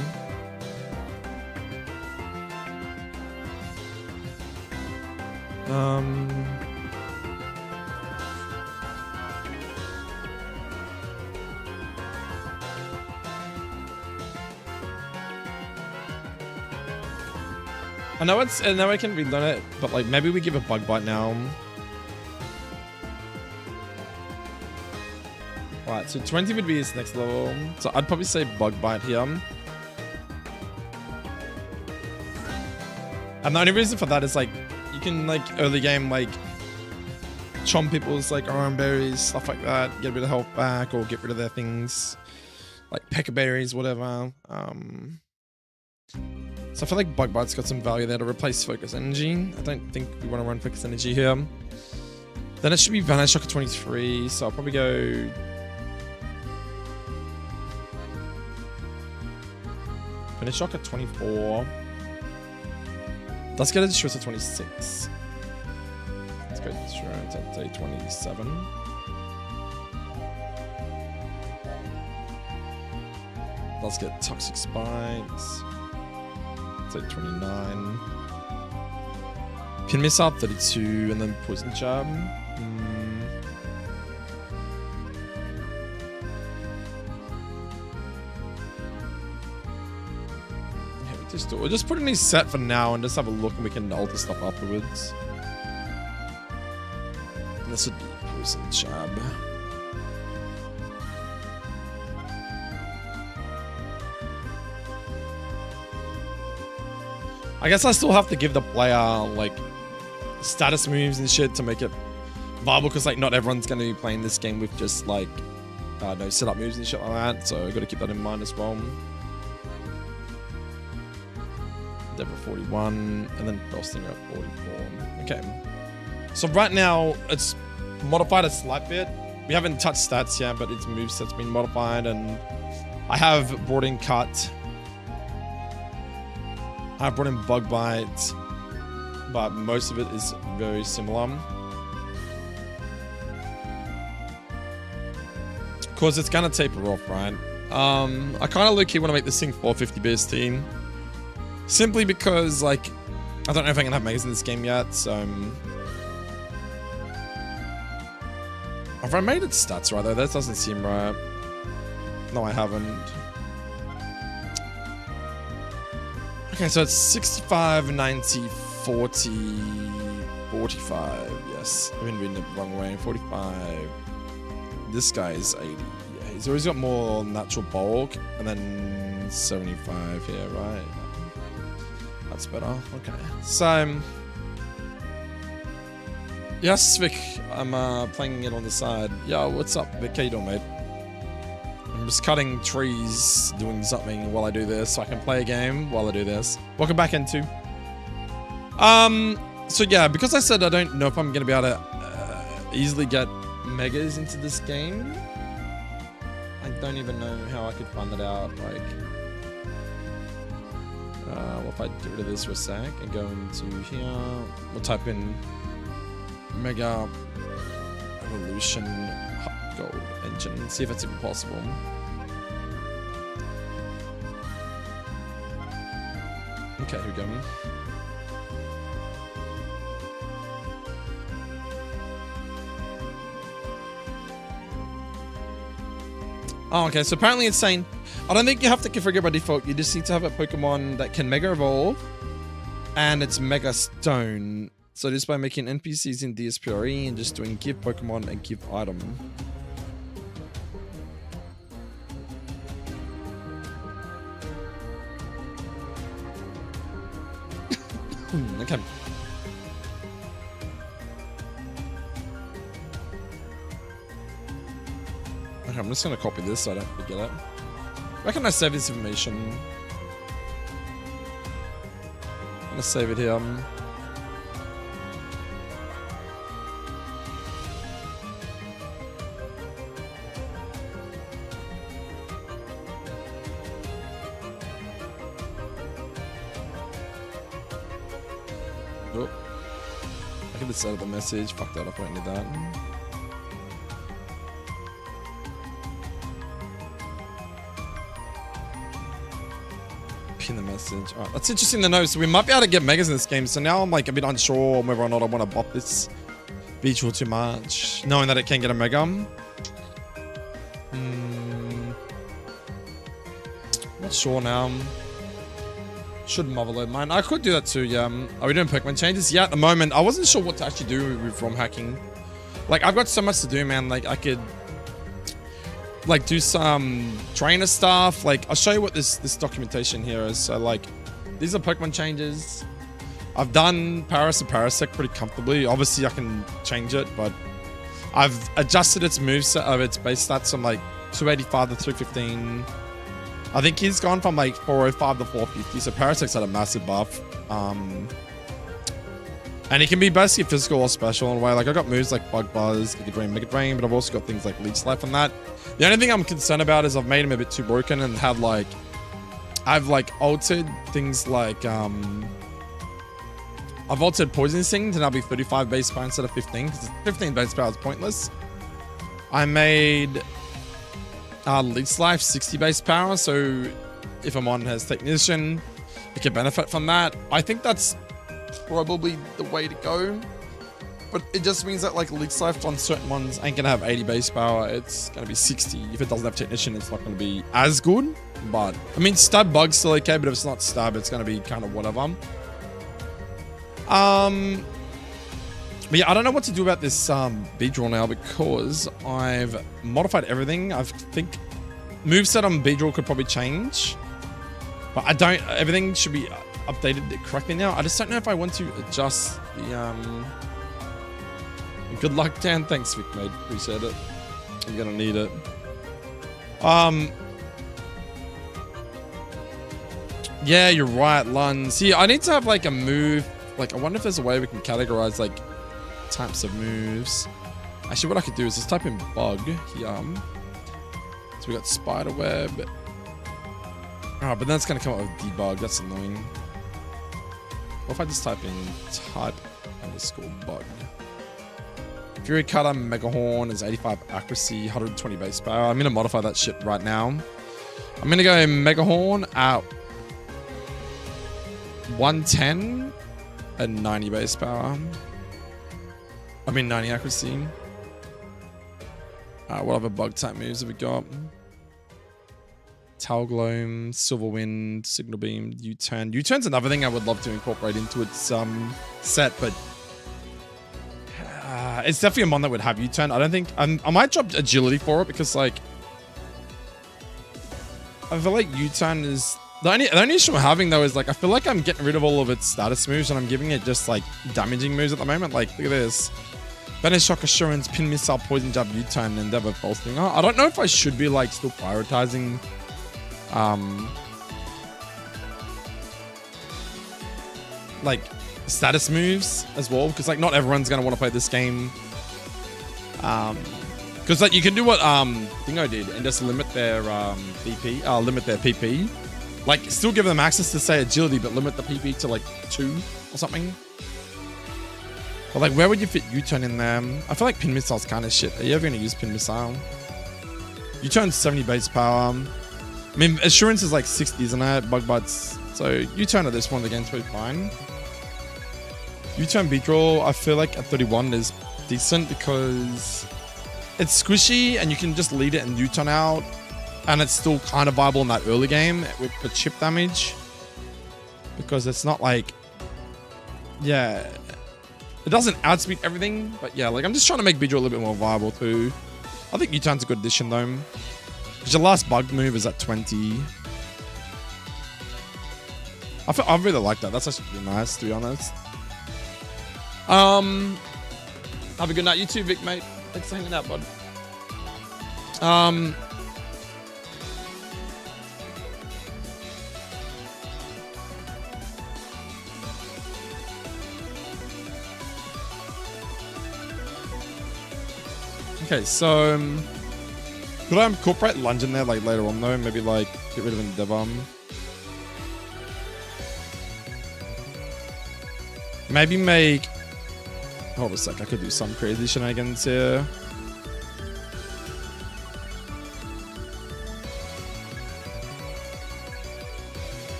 Speaker 1: I know I can relearn it, but like maybe we give a Bug Bite now. Alright, so 20 would be his next level. So I'd probably say Bug Bite here. And the only reason for that is like you can like early game like chomp people's like arm berries, stuff like that, get a bit of health back or get rid of their things like pecker berries, whatever. So I feel like Bug Bite's got some value there to replace Focus Energy. I don't think we want to run Focus Energy here. Then it should be Venoshock at 23, so I'll probably go Venoshock at 24. Let's get a Destroy at 26. Let's go Destroy at say 27. Let's get Toxic Spikes. Say 29. Pin Missile 32, and then Poison Jab. Yeah, we'll just put in his set for now and just have a look, and we can alter stuff afterwards. And this would be Poison Jab. I guess I still have to give the player like status moves and shit to make it viable, because like not everyone's going to be playing this game with just like no setup moves and shit like that. So I got to keep that in mind as well. Devil 41 and then Frosting at 44. Okay. So right now it's modified a slight bit. We haven't touched stats yet, but its moveset's been modified, and I have brought in Cut. I've brought in Bug Bite, but most of it is very similar. Because it's gonna taper off, right? I kind of low-key want to make this thing 450 BST. Simply because, like, I don't know if I can have megas in this game yet, so... Have I made its stats right though? That doesn't seem right. No, I haven't. Okay, so it's 65, 90, 40, 45. Yes, I've been reading it the wrong way. 45. This guy is 80. Yeah, he's always got more natural bulk, and then 75 here, right? That's better. Okay, so yes, Vic, I'm playing it on the side. Yo, what's up, Vic? How you doing, mate? I'm just cutting trees, doing something while I do this, so I can play a game while I do this. Welcome back into. So yeah, because I said I don't know if I'm gonna be able to easily get megas into this game, I don't even know how I could find that out. Like, what if I get rid of this for a sec and go into here? We'll type in Mega Evolution HeartGold engine and see if it's even possible. Okay, here we go. Oh, okay, so apparently it's saying, I don't think you have to configure by default, you just need to have a Pokemon that can Mega Evolve, and it's Mega Stone. So just by making NPCs in DSPRE and just doing give Pokemon and give item. Okay. Okay, I'm just gonna copy this so I don't forget it. I reckon I save this information. I'm gonna save it here. Oh. I could have set up the message. Fuck that, I don't need that. Pin the message. Alright, that's interesting to know. So we might be able to get megas in this game. So now I'm like a bit unsure whether or not I want to bop this visual too much, knowing that it can get a mega. Not sure now. Should motherload mine. I could do that too, yeah. Are we doing Pokemon changes? Yeah, at the moment, I wasn't sure what to actually do with ROM hacking. Like, I've got so much to do, man. Like, I could, like, do some trainer stuff. Like, I'll show you what this documentation here is. So, like, these are Pokemon changes. I've done Paris and Parasect pretty comfortably. Obviously, I can change it, but I've adjusted its moveset of its base stats from, like, 285 to 315. I think he's gone from like 405 to 450, so Parasect's had a massive buff. And he can be basically physical or special in a way. Like, I got moves like Bug Buzz, Mega Drain, but I've also got things like Leech Life on that. The only thing I'm concerned about is I've made him a bit too broken and had like, I've like altered things like, I've altered Poison Sting to now be 35 base power instead of 15, because 15 base power is pointless. I made Leech Life 60 base power, so if a mon has Technician, it can benefit from that. I think that's probably the way to go, but it just means that like Leech Life on certain ones ain't gonna have 80 base power. It's gonna be 60. If it doesn't have Technician, it's not gonna be as good. But I mean, Stab Bug's still okay, but if it's not Stab, it's gonna be kind of whatever. But yeah, I don't know what to do about this Beedrill now, because I've modified everything. I think moveset on Beedrill could probably change, but I don't. Everything should be updated it correctly now. I just don't know if I want to adjust the Good luck, Dan. Thanks, Vic, mate. Appreciate it. I'm gonna need it. Yeah, you're right, Lun. See, I need to have like a move. Like, I wonder if there's a way we can categorize like types of moves. Actually, what I could do is just type in bug here. So we got spider web. Oh, but then it's gonna come up with debug. That's annoying. What if I just type in type _ bug? Fury Cutter Mega Horn is 85 accuracy, 120 base power. I'm gonna modify that shit right now. I'm gonna go Mega Horn at 110 and 90 base power. 90 accuracy. What other bug type moves have we got? Tail Gloam, Silver Wind, Signal Beam, U-Turn. U-Turn's another thing I would love to incorporate into its set, but it's definitely a mon that would have U-Turn. I don't think I might drop agility for it because like I feel like U-Turn is the only issue I'm having though is like I feel like I'm getting rid of all of its status moves and I'm giving it just like damaging moves at the moment. Like look at this. Banish Shock Assurance, Pin Missile, Poison Jab, U-Turn, Endeavor, False Stinger. I don't know if I should be like still prioritizing like status moves as well, because like not everyone's gonna want to play this game, because like you can do what Dingo did and just limit their limit their PP, like still give them access to say agility but limit the PP to like 2 or something. But like where would you fit U-Turn in there? I feel like Pin Missile's kind of shit. Are you ever gonna use Pin Missile? U-Turn's 70 base power. I mean, Assurance is like 60, isn't it? Bug Bites. So U-Turn at this point again is pretty fine. U-Turn beat roll, I feel like at 31 is decent because it's squishy and you can just lead it and U-Turn out, and it's still kind of viable in that early game with the chip damage, because it's not like, yeah, it doesn't outspeed everything, but yeah, like I'm just trying to make beat roll a little bit more viable too. I think U-Turn's a good addition though, because your last bug move is at 20. I really like that. That's actually really nice, to be honest. Have a good night. You too, Vic, mate. Thanks for hanging out, bud. Okay, so could I incorporate lunge in there like later on though? Maybe like get rid of Endeavor. Maybe make, hold a sec, I could do some crazy shenanigans here.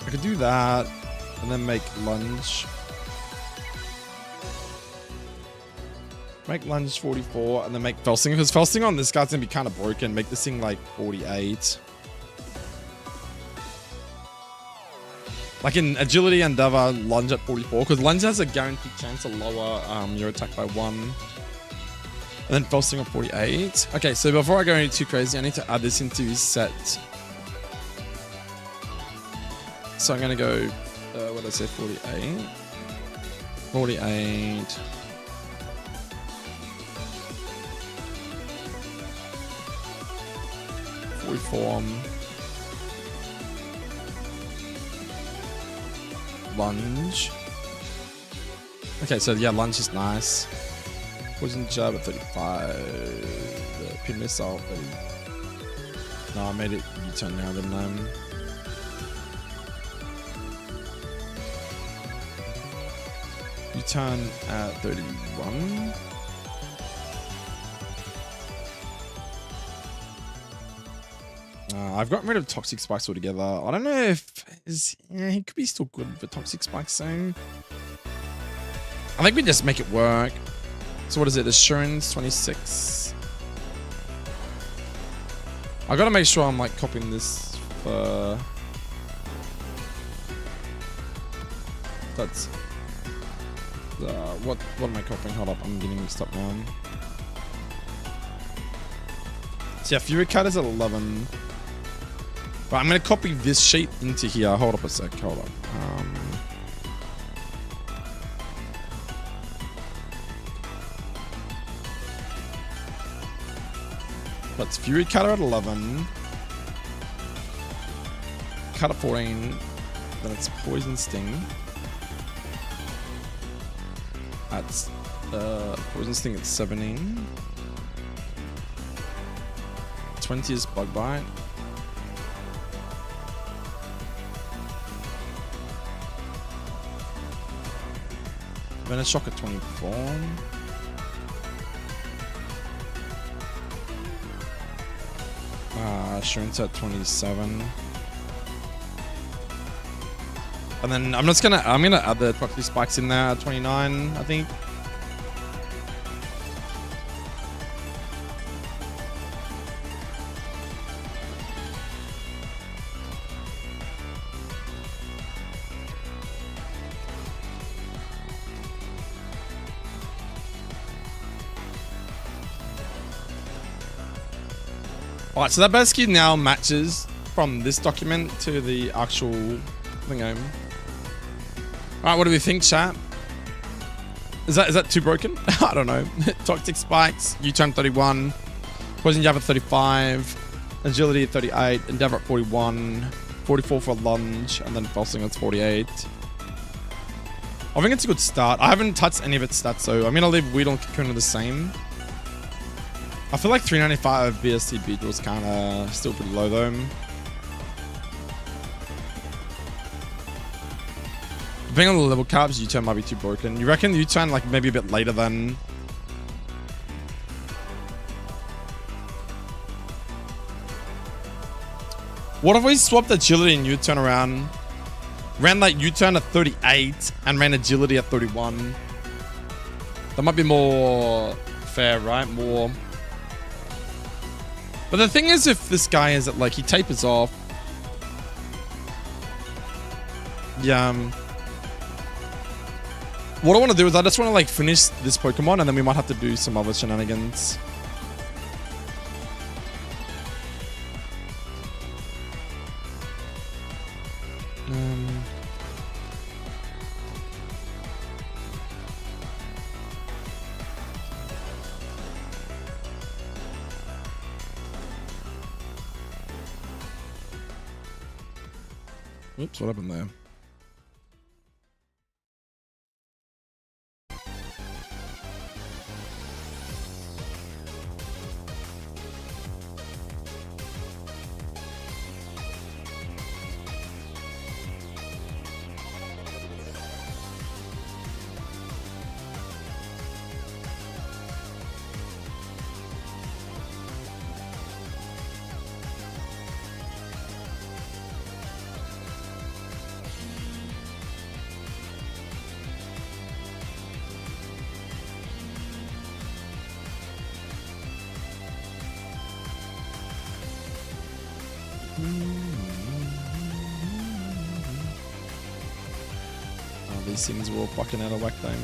Speaker 1: I could do that and then make lunge. Make lunge 44 and then make Fell Stinger, because Fell Stinger on this guy's gonna be kind of broken. Make this thing like 48. Like in agility and Endeavor, lunge at 44, because lunge has a guaranteed chance to lower your attack by 1. And then Fell Stinger 48. Okay, so before I go any too crazy, I need to add this into his set. So I'm gonna go, what did I say, 48? 48. Reform. Lunge. Okay, so yeah, lunge is nice. Poison Jab at 35. Pin Missile 30. No, I made it U-Turn now, didn't I? U-Turn at 31. I've gotten rid of Toxic Spikes altogether. I don't know if he could be still good for Toxic Spikes soon. I think we just make it work. So what is it? Assurance 26. I gotta make sure I'm like copying this for. That's what am I copying? Hold up, I'm getting mixed up now. So yeah, Fury Cut is at 11. Right, I'm going to copy this sheet into here. Hold up a sec. Hold up. That's Fury Cutter at 11. Cut at 14. Then it's Poison Sting. That's Poison Sting at 17. 20 is Bug Bite. Venoshock at 24. Shrooms at 27. And then I'm gonna add the Toxic Spikes in there at 29, I think. Alright, so that basically now matches from this document to the actual thingome. Alright, what do we think, chat? Is that too broken? I don't know. Toxic Spikes, U-turn 31, Poison Jab at 35, Agility at 38, Endeavor at 41, 44 for Lunge, and then Pulsing at 48. I think it's a good start. I haven't touched any of its stats, so I'm gonna leave Weedle and Kakuna the same. I feel like 395 BSC Beetle is kind of still pretty low though. Depending on the level caps, U-turn might be too broken. You reckon U-turn like maybe a bit later than... What if we swapped Agility and U-turn around? Ran like U-turn at 38 and ran Agility at 31. That might be more fair, right? More... But the thing is, if this guy is at like, he tapers off. Yeah. What I want to do is I just want to like finish this Pokemon and then we might have to do some other shenanigans. Oops, what happened there? Oh, these things were all fucking out of whack time.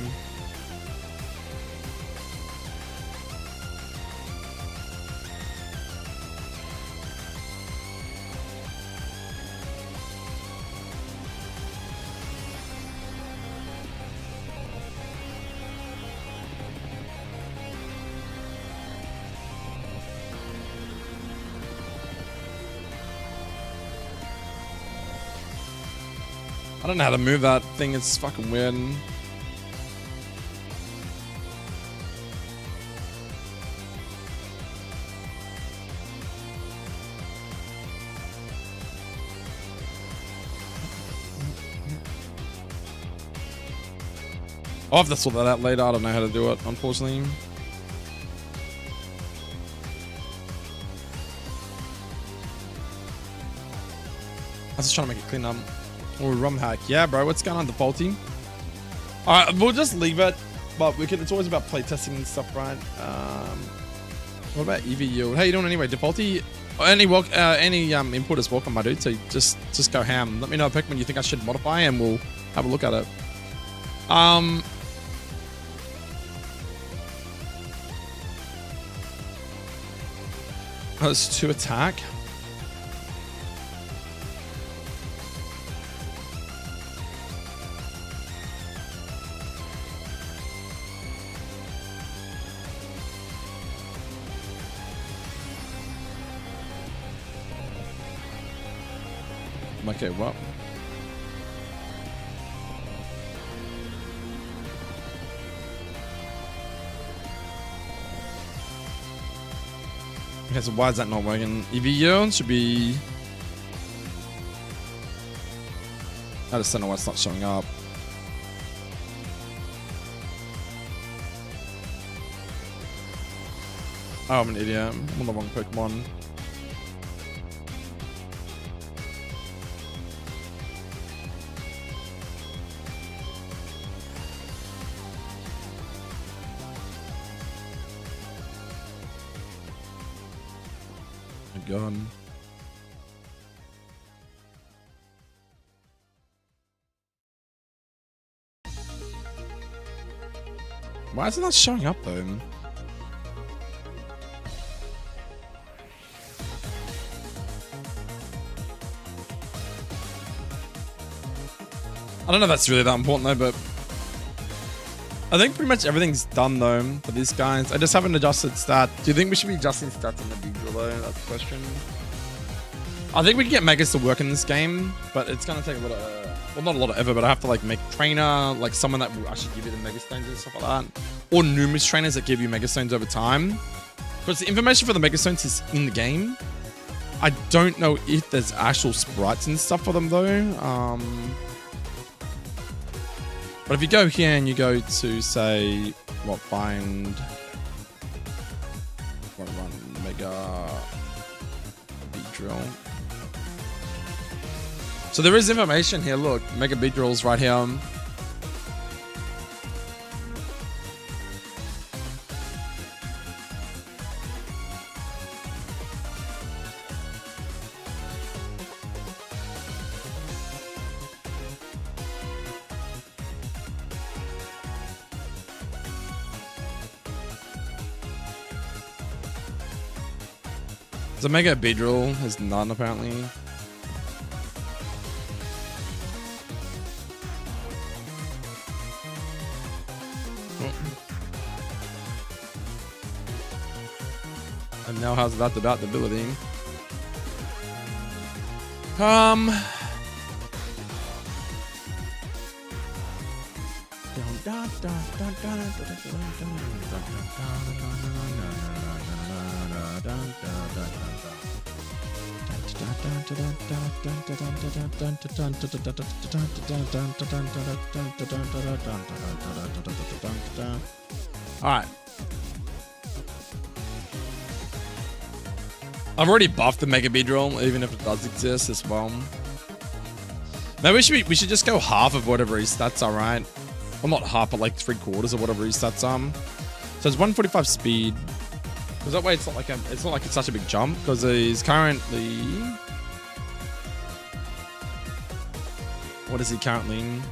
Speaker 1: I don't know how to move that thing, it's fucking weird. I'll have to sort that out later, I don't know how to do it, unfortunately. I was just trying to make it clean up. Or Romhack. Yeah, bro, what's going on, Defaulty? Alright, we'll just leave it. But we can, it's always about playtesting and stuff, right? What about EV yield? How you doing anyway, Defaulty? Any input is welcome, my dude. So just go ham. Let me know a Pikmin you think I should modify and we'll have a look at it. Oh, it's 2 attack. Okay, well. Okay, so why is that not working? EV yield should be... I just don't know why it's not showing up. Oh, I'm an idiot. I'm on the wrong Pokemon. God. Why is it not showing up though? I don't know if that's really that important though, but I think pretty much everything's done though for these guys. I just haven't adjusted stat. Do you think we should be adjusting stats on the big drill though? That's the question. I think we can get megas to work in this game, but it's gonna take a lot of, well, not a lot of effort, but I have to like make trainer, like someone that will actually give you the mega stones and stuff like that, or numerous trainers that give you mega stones over time. Because the information for the mega stones is in the game. I don't know if there's actual sprites and stuff for them though. But if you go here and you go to say, what, find, run mega beat drill. So there is information here. Look, mega beat drills right here. The mega Beedrill has none apparently. And now has that about the ability. All right. I've already buffed the Mega Beedrill, even if it does exist as well. Maybe we should just go half of whatever his stats are, right? Well, not half, but like 3/4 of whatever his stats are. So it's 145 speed. Because that way it's not like it's such a big jump. Because he's currently, what is he currently?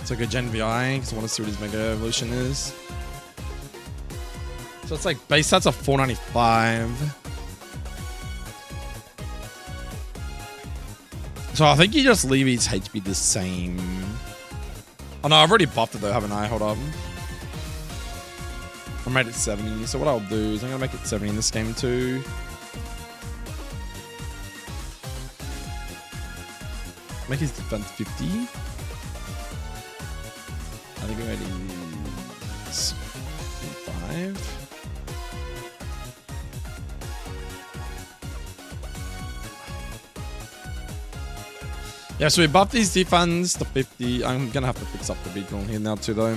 Speaker 1: So go Gen VI because I want to see what his Mega Evolution is. So it's like base stats are 495. So I think you just leave his HP the same. Oh no, I've already buffed it though, haven't I? Hold up. I made it 70. So what I'll do is I'm gonna make it 70 in this game too. Make his defense 50. I think I made it 5. Yeah, so we buffed these defense to 50. I'm gonna have to fix up the vehicle here now too though.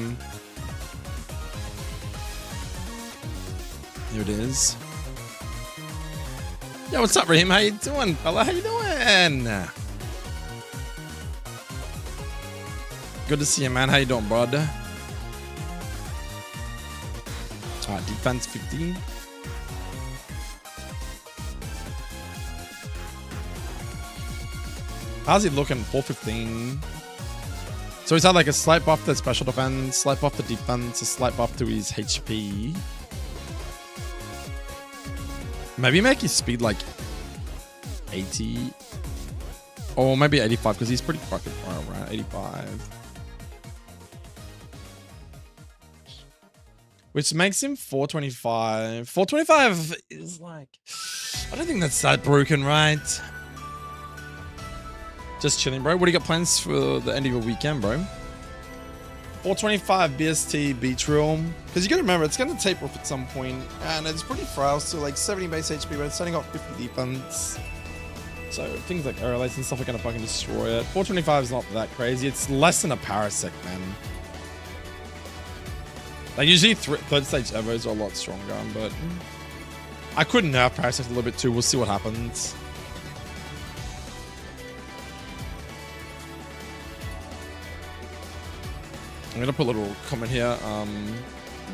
Speaker 1: Here it is. Yo, what's up, Raheem? How you doing, fella? How you doing? Good to see you, man. How you doing, bud? Alright, defense 50. How's he looking? 415. So So he's had like a slight buff to special defense, slight buff to defense, a slight buff to his HP. Maybe make his speed like 80. Or maybe 85 because he's pretty fucking far, right? 85. Which makes him 425. 425 is like... I don't think that's that broken, right? Just chilling, bro. What do you got plans for the end of your weekend, bro? 425 BST beach room. Because you gotta remember, it's gonna taper off at some point, and it's pretty frail, so like 70 base HP, but it's setting off 50 defense. So things like aerolates and stuff are gonna fucking destroy it. 425 is not that crazy. It's less than a parasect, man. Like usually third stage evos are a lot stronger, but I could nerf parasect a little bit too. We'll see what happens. I'm gonna put a little comment here.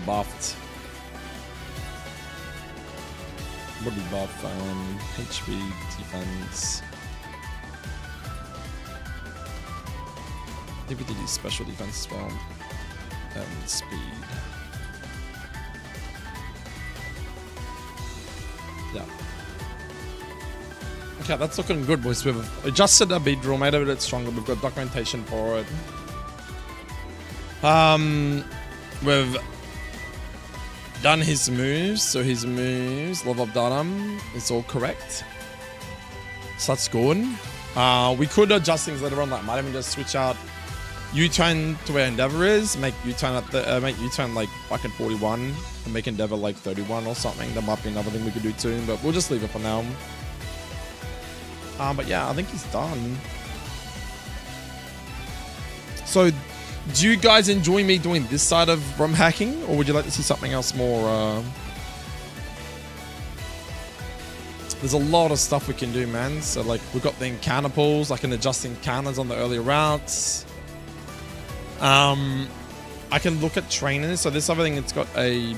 Speaker 1: Buffed. What do you buff? HP, defense. Maybe they do special defense as well. And speed. Yeah. Okay, that's looking good, boys. We've adjusted our beat drill, made it a bit stronger. We've got documentation for it. We've done his moves, so his moves, level up done, it's all correct. So that's good. We could adjust things later on, like might even just switch out U-turn to where Endeavor is, make U-turn at the make U-turn like fucking 41 and make Endeavor like 31 or something. That might be another thing we could do too, but we'll just leave it for now. But yeah, I think he's done. So do you guys enjoy me doing this side of ROM hacking, or would you like to see something else more? There's a lot of stuff we can do, man. So like we've got the encounter pools, I can adjust encounters on the earlier routes. I can look at trainers. So this other thing, it's got a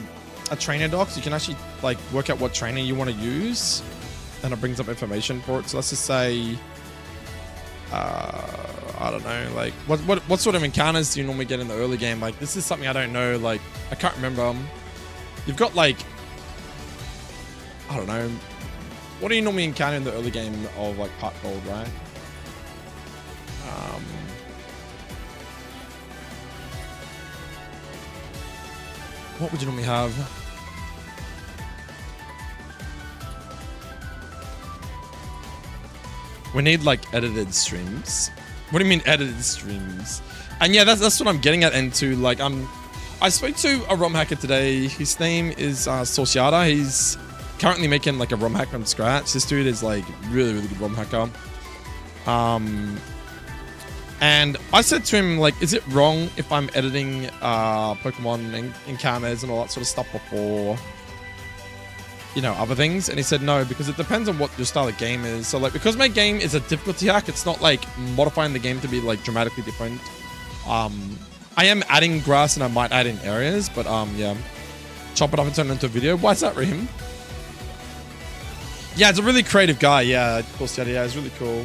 Speaker 1: trainer doc, so you can actually like work out what trainer you want to use, and it brings up information for it. So let's just say, I don't know, like what sort of encounters do you normally get in the early game? Like this is something I don't know. Like I can't remember. You've got like, I don't know, what do you normally encounter in the early game of like HeartGold, right? What would you normally have? We need like edited streams. What do you mean edited streams? And yeah, that's what I'm getting at into. Like I spoke to a ROM hacker today. His name is Sorciata. He's currently making like a ROM hack from scratch. This dude is like really, really good ROM hacker. And I said to him, like, is it wrong if I'm editing Pokemon encounters and all that sort of stuff before, you know, other things? And he said no, because it depends on what your style of game is. So like, because my game is a difficulty hack, it's not like modifying the game to be like dramatically different. I am adding grass and I might add in areas, but yeah, chop it up and turn it into a video. Why is that, Raheem? Yeah, it's a really creative guy. Yeah, of course, yeah, it's really cool.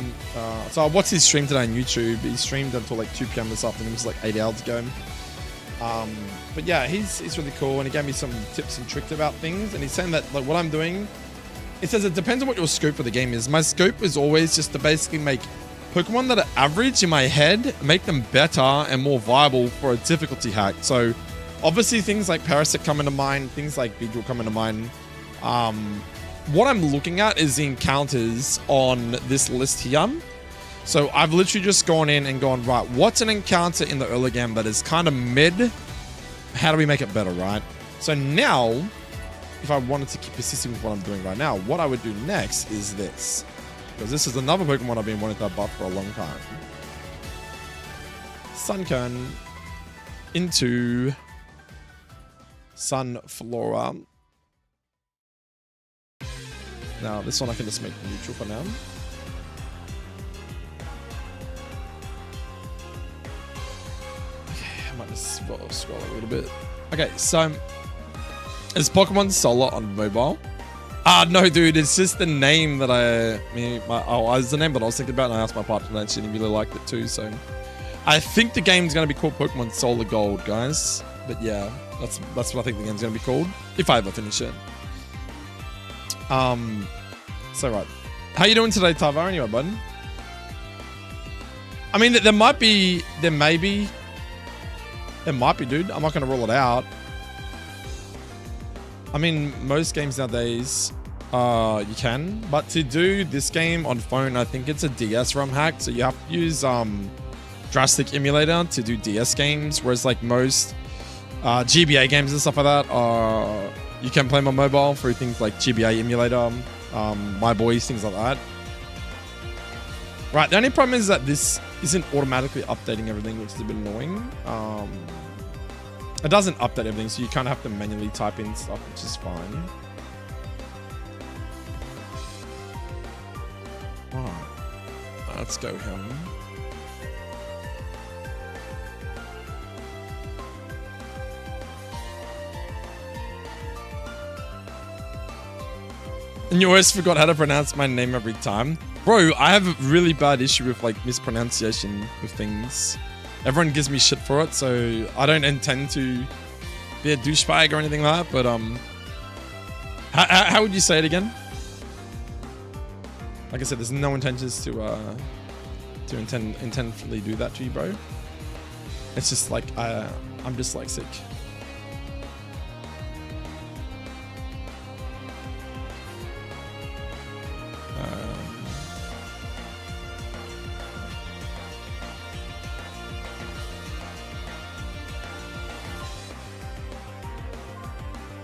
Speaker 1: So I watched his stream today on YouTube. He streamed until like 2 p.m. this afternoon. It was like 8 hours ago. But yeah, he's really cool, and he gave me some tips and tricks about things. And he's saying that like what I'm doing, it says it depends on what your scope for the game is. My scope is always just to basically make Pokemon that are average in my head, make them better and more viable for a difficulty hack. So obviously things like Parasect come into mind, things like Beedrill come into mind. What I'm looking at is the encounters on this list here. So I've literally just gone in and gone, right, what's an encounter in the early game that is kind of mid? How do we make it better, right? So now, if I wanted to keep persisting with what I'm doing right now, what I would do next is this. Because this is another Pokemon I've been wanting to buff for a long time. Sunkern into Sunflora. Now, this one I can just make neutral for now. Okay, I might just scroll a little bit. Okay, so is Pokemon Solar on mobile? No, dude, it's just the name that it's the name that I was thinking about, and I asked my partner and she really liked it too. So, I think the game's going to be called Pokemon Solar Gold, guys. But yeah, that's what I think the game's going to be called, if I ever finish it. So right. How you doing today, Tyvar? Anyway, bud? I mean, there might be, dude. I'm not going to rule it out. I mean, most games nowadays, you can. But to do this game on phone, I think it's a DS ROM hack. So you have to use Drastic Emulator to do DS games. Whereas like most GBA games and stuff like that, you can play them on mobile through things like GBA Emulator, My Boys, things like that. Right, the only problem is that this isn't automatically updating everything, which is a bit annoying. It doesn't update everything, so you kind of have to manually type in stuff, which is fine. Alright, let's go him. And you always forgot how to pronounce my name every time. Bro, I have a really bad issue with like mispronunciation with things. Everyone gives me shit for it, so I don't intend to be a douchebag or anything like that, but how would you say it again? Like I said, there's no intentions to intentionally do that to you, bro. It's just like I'm dyslexic.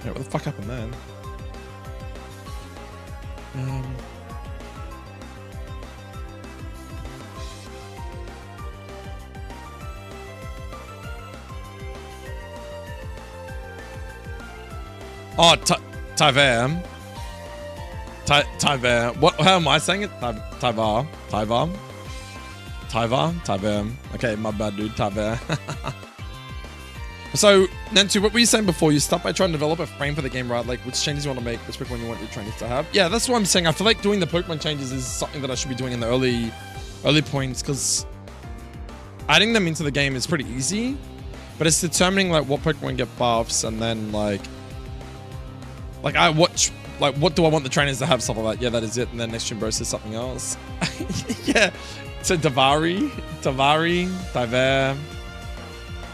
Speaker 1: Yeah, what the fuck happened there? Oh, Tyvar. Tyvar. What? How am I saying it? Tyvar. Okay, my bad, dude. Tyvar. So, Nantu, what were you saying before? You start by trying to develop a frame for the game, right? Like, which changes you want to make, which Pokemon you want your trainers to have. Yeah, that's what I'm saying. I feel like doing the Pokemon changes is something that I should be doing in the early points, because adding them into the game is pretty easy, but it's determining like what Pokemon get buffs, and then like what do I want the trainers to have, stuff like that. Yeah, that is it. And then next Bro says something else. Yeah, so Tyvar.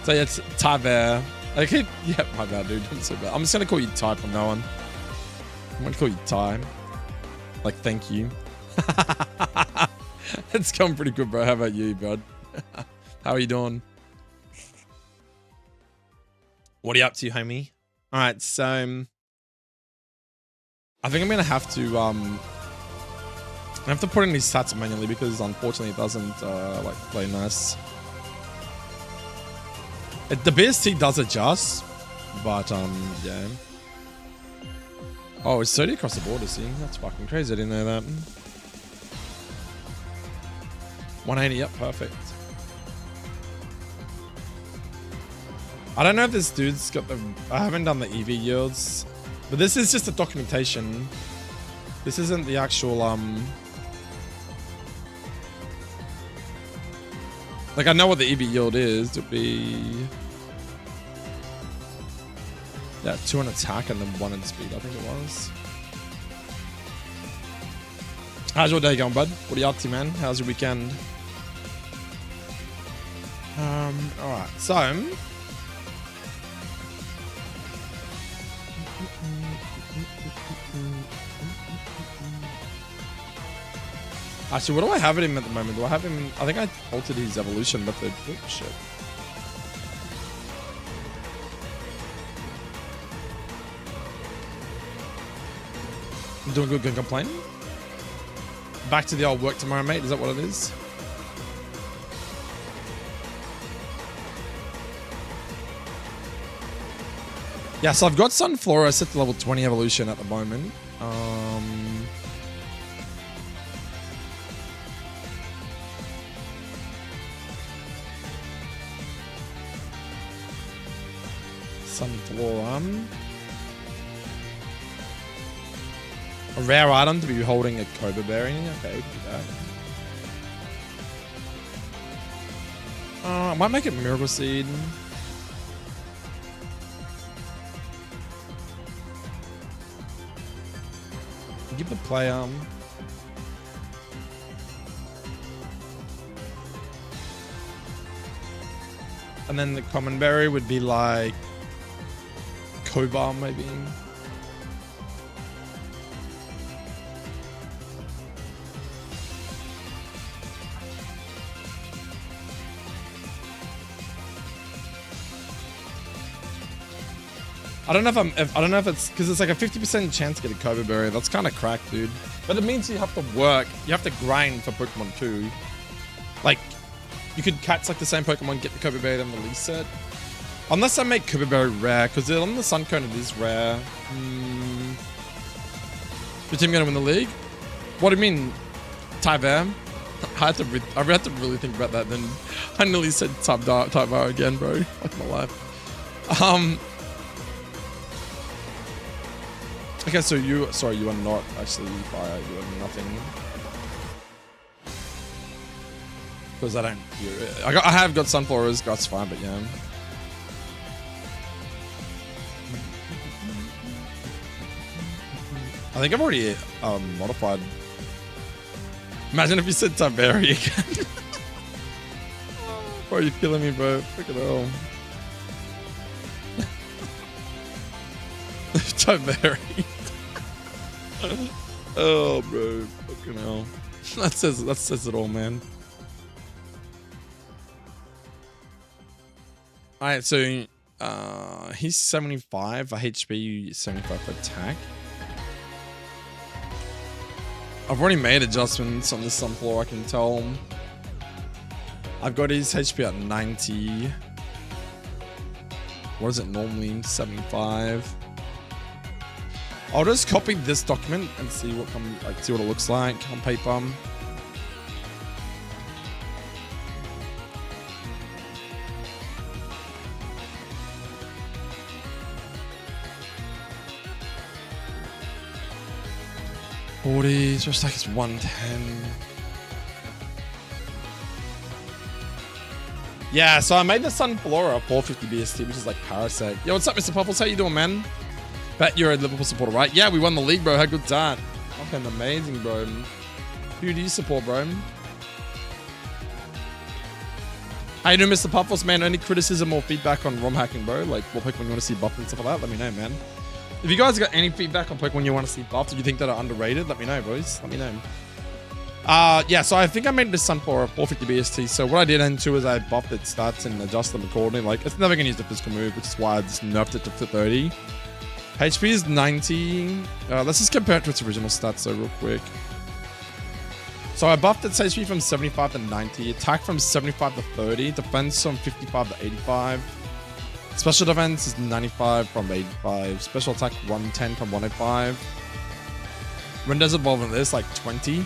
Speaker 1: So yeah, it's Tyvar. Okay, yeah, my bad, dude. I'm so bad. I'm just gonna call you Ty from now on. I'm gonna call you Ty. Like, thank you. It's going pretty good, bro. How about you, bud? How are you doing? What are you up to, homie? All right, so I think I'm gonna have to I have to put in these stats manually because unfortunately it doesn't like play nice. The BST does adjust, but yeah. Oh, it's 30 across the border, see? That's fucking crazy, I didn't know that. 180, yep, perfect. I don't know if this dude's got the... I haven't done the EV yields, but this is just a documentation. This isn't the actual, like, I know what the EV yield is. It'd be... yeah, 2 in attack and then 1 in speed, I think it was. How's your day going, bud? What are you up to, man? How's your weekend? Alright, so... actually, what do I have in him at the moment? Do I have him... I think I altered his evolution method. Oh, shit. I'm doing good, can't complain. Back to the old work tomorrow, mate. Is that what it is? Yeah, so I've got Sunflora set to level 20 evolution at the moment. Sunflora. A rare item to be holding a Cobra Berry. Okay, we can do I might make it Miracle Seed. Give the player. And then the common berry would be like Cobra maybe. I don't know if it's because it's like a 50% chance to get a Cobra berry. That's kind of cracked, dude. But it means you have to work. You have to grind for Pokemon too. Like, you could catch like the same Pokemon, get the Cobra berry, then release it. Unless I make Cobra berry rare, because on the Sun Cone it is rare. Your team gonna win the league? What do you mean, Tyvar? I had to really think about that. Then I nearly said Tyvar again, bro. Fuck my life. Okay, so you are not actually fire. You are nothing. Because I don't. I have got Sunflowers. That's fine, but yeah. I think I've already modified. Imagine if you said Tiberi again. Bro, you're killing me, bro. Look at hell. Tiberi. Oh, bro. Fucking hell. That says it all, man. Alright, so he's 75 for HP, 75 for attack. I've already made adjustments on this Sunflower, I can tell. I've got his HP at 90. What is it normally? 75. I'll just copy this document and see what it looks like on paper. Your stack is 110. Yeah, so I made the Sunflora 450 BST, which is like Parasect. Yo, what's up, Mr. Puffles? How you doing, man? Bet you're a Liverpool supporter, right? Yeah, we won the league, bro. How good's that? Fucking amazing, bro. Who do you support, bro? How you doing, Mr. Puffles, man? Any criticism or feedback on ROM hacking, bro? Like, what Pokemon you want to see buffed and stuff like that? Let me know, man. If you guys got any feedback on Pokemon you want to see buffed, or you think that are underrated, let me know, boys. Let me know. Yeah, so I think I made this Sunflower 450 BST. So what I did into is I buffed its stats and adjusted them accordingly. Like, it's never going to use the physical move, which is why I just nerfed it to 30. HP is 90. Let's just compare it to its original stats, so real quick. So I buffed its HP from 75 to 90. Attack from 75 to 30. Defense from 55 to 85. Special defense is 95 from 85. Special attack 110 from 105. When does evolve in this? Like 20.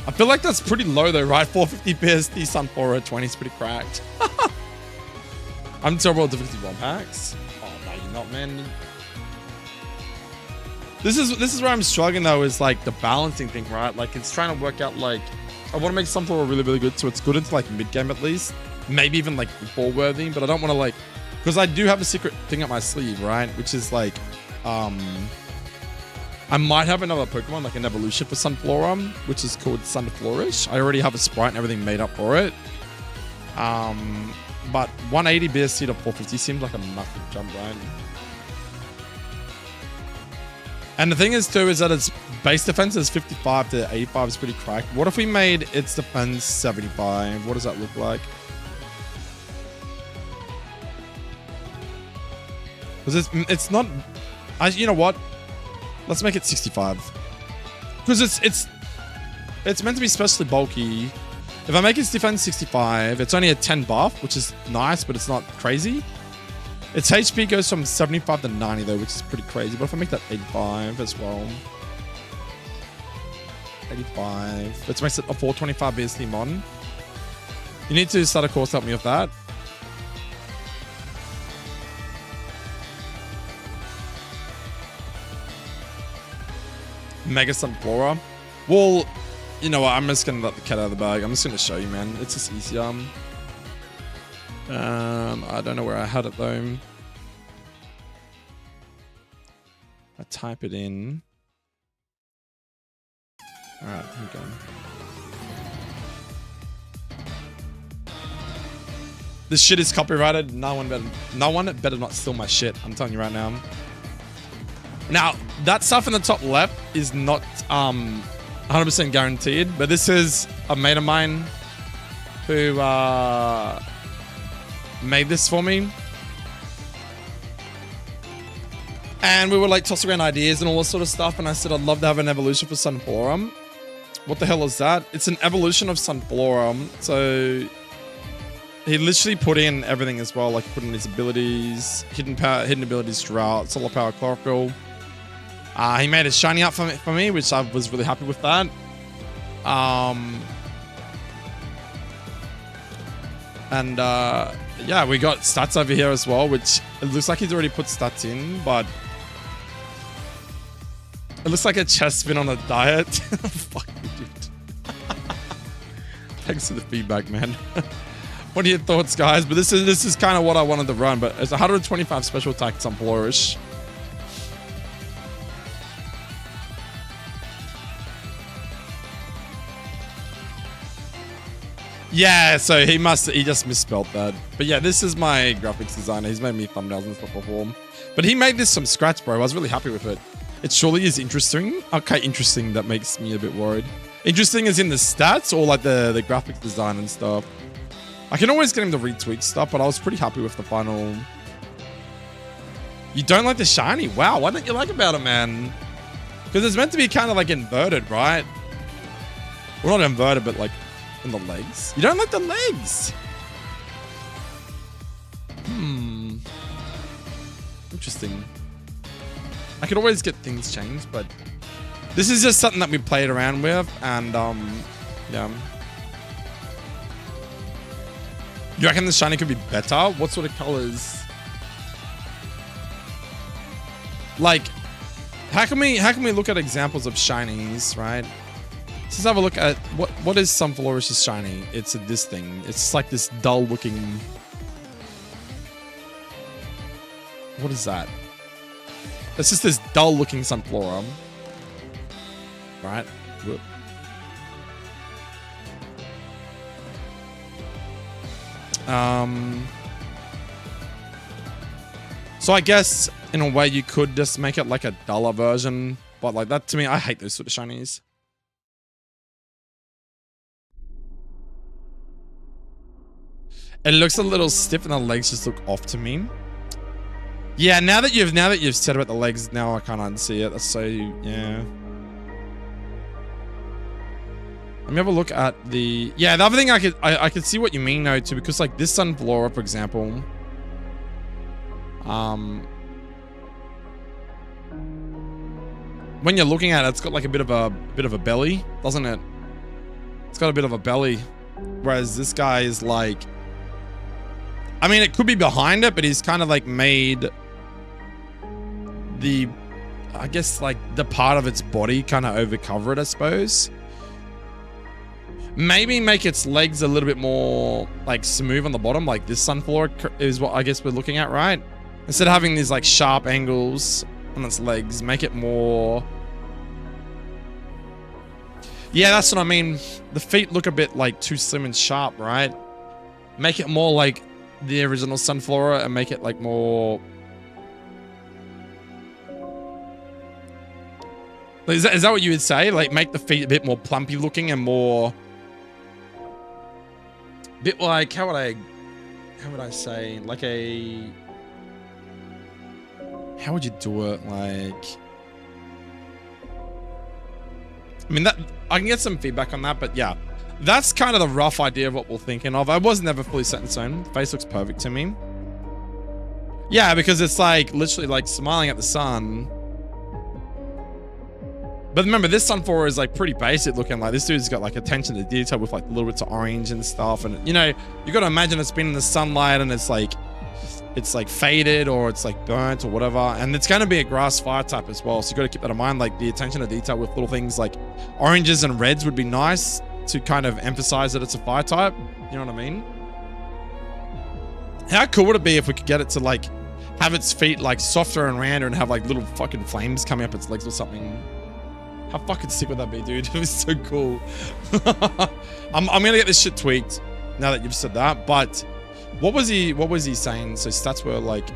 Speaker 1: I feel like that's pretty low though, right? 450 BST Sunflora 20 is pretty cracked. I'm terrible at difficulty ROM hacks. Oh no, you're not, man. This is where I'm struggling though, is like the balancing thing, right? Like it's trying to work out like I want to make Sunflora really, really good, so it's good into like mid game at least. Maybe even like ball worthy, but I don't want to like. Because I do have a secret thing up my sleeve, right? Which is like, I might have another Pokemon, like an evolution for Sunflora, which is called Sunflourish. I already have a sprite and everything made up for it. But 180 BSC to 450 seems like a massive jump, right? And the thing is too, is that its base defense is 55 to 85 is pretty cracked. What if we made its defense 75? What does that look like? Because it's not, you know what? Let's make it 65. Because it's meant to be specially bulky. If I make its defense 65, it's only a 10 buff, which is nice, but it's not crazy. Its HP goes from 75 to 90 though, which is pretty crazy. But if I make that 85 as well, 85. Let's make it a 425 BSD mon. You need to start a course to help me with that. Mega Sunflora. Well, you know what? I'm just gonna let the cat out of the bag. I'm just gonna show you, man. It's just easier. I don't know where I had it though. I type it in. All right, here we go. This shit is copyrighted. No one better not steal my shit. I'm telling you right now. Now, that stuff in the top left is not 100% guaranteed, but this is a mate of mine who made this for me. And we were like tossing around ideas and all this sort of stuff, and I said I'd love to have an evolution for Sunflora. What the hell is that? It's an evolution of Sunflora. So he literally put in everything as well, like he put in his abilities, hidden abilities, drought, solar power, chlorophyll. He made a shiny up for me, which I was really happy with that. Yeah, we got stats over here as well, which it looks like he's already put stats in, but it looks like a chest spin on a diet. Fuck you, dude. Thanks for the feedback, man. What are your thoughts, guys? But this is kind of what I wanted to run, but it's 125 special attack, some flourish. Yeah, so he just misspelled that. But yeah, this is my graphics designer. He's made me thumbnails and stuff before. But he made this from scratch, bro. I was really happy with it. It surely is interesting. Okay, interesting. That makes me a bit worried. Interesting as in the stats or like the graphics design and stuff. I can always get him to retweak stuff, but I was pretty happy with the final. You don't like the shiny? Wow, what don't you like about it, man? Because it's meant to be kind of like inverted, right? Well, not inverted, but like in the legs. You don't like the legs? Interesting. I could always get things changed, but this is just something that we played around with, and yeah. You reckon the shiny could be better? What sort of colors? Like, how can we look at examples of shinies, right? Let's have a look at what is Sunflora's shiny. It's this thing. It's like this dull looking. What is that? It's just this dull looking Sunflora. Right? Whoop. So I guess in a way you could just make it like a duller version, but like that to me, I hate those sort of shinies. It looks a little stiff and the legs just look off to me. Yeah, now that you've said about the legs, now I can't unsee it. That's so, yeah. Let me have a look at the... Yeah, the other thing I could see what you mean though too, because like this Sunflora, for example, when you're looking at it, it's got like a bit of a belly, doesn't it? It's got a bit of a belly, whereas this guy is like, I mean, it could be behind it, but he's kind of like made the, I guess like the part of its body kind of overcover it, I suppose. Maybe make its legs a little bit more like smooth on the bottom, like this Sunflora is what I guess we're looking at, right? Instead of having these like sharp angles on its legs, make it more... Yeah, that's what I mean. The feet look a bit like too slim and sharp, right? Make it more like the original Sunflora and make it like more... Is that what you would say? Like make the feet a bit more plumpy looking and more... Bit like, how would I say, like a... How would you do it? Like... I mean, that I can get some feedback on that, but yeah. That's kind of the rough idea of what we're thinking of. I was never fully set in stone. The face looks perfect to me. Yeah, because it's like, literally like smiling at the sun. But remember, this Sunflora is like pretty basic looking. Like this dude's got like attention to detail with like little bits of orange and stuff. And you know, you got to imagine it's been in the sunlight and it's like faded or it's like burnt or whatever. And it's going to be a grass fire type as well. So you got to keep that in mind. Like the attention to detail with little things like oranges and reds would be nice to kind of emphasize that it's a fire type. You know what I mean? How cool would it be if we could get it to like have its feet like softer and rounder and have like little fucking flames coming up its legs or something? How fucking sick would that be, dude? It was so cool. I'm gonna get this shit tweaked now that you've said that. But what was he saying? So stats were like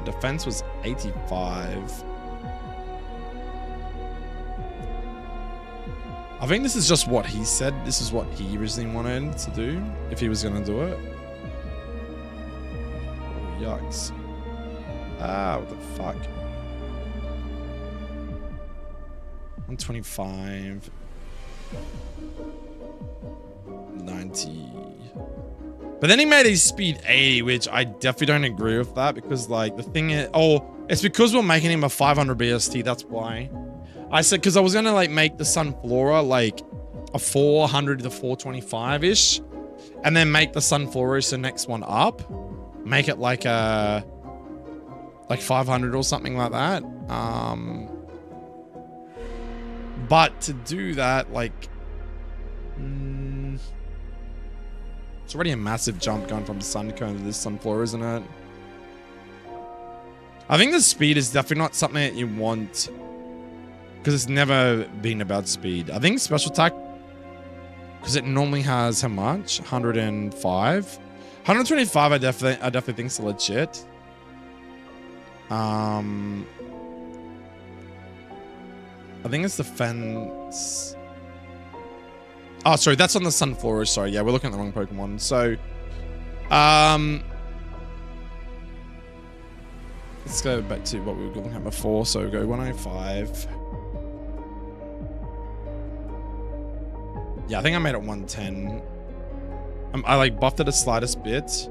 Speaker 1: defense was 85. I think this is just what he said. This is what he originally wanted to do if he was gonna do it. Oh, yucks. What the fuck? 125. 90. But then he made his speed 80, which I definitely don't agree with that because like the thing is, oh, it's because we're making him a 500 BST. That's why. I said, because I was going to like make the Sunflora like a 400 to 425-ish and then make the Sunflora the next one up. Make it like a, like 500 or something like that. But to do that, like, it's already a massive jump going from Suncone to this Sunflora, isn't it? I think the speed is definitely not something that you want because it's never been about speed. I think special attack, because it normally has how much? 105, 125. I definitely think is legit. I think it's defense. Oh, sorry, that's on the Sunflora. Sorry, yeah, we're looking at the wrong Pokemon. So, let's go back to what we were looking at before. So go 105. Yeah, I think I made it 110. I like buffed it the slightest bit,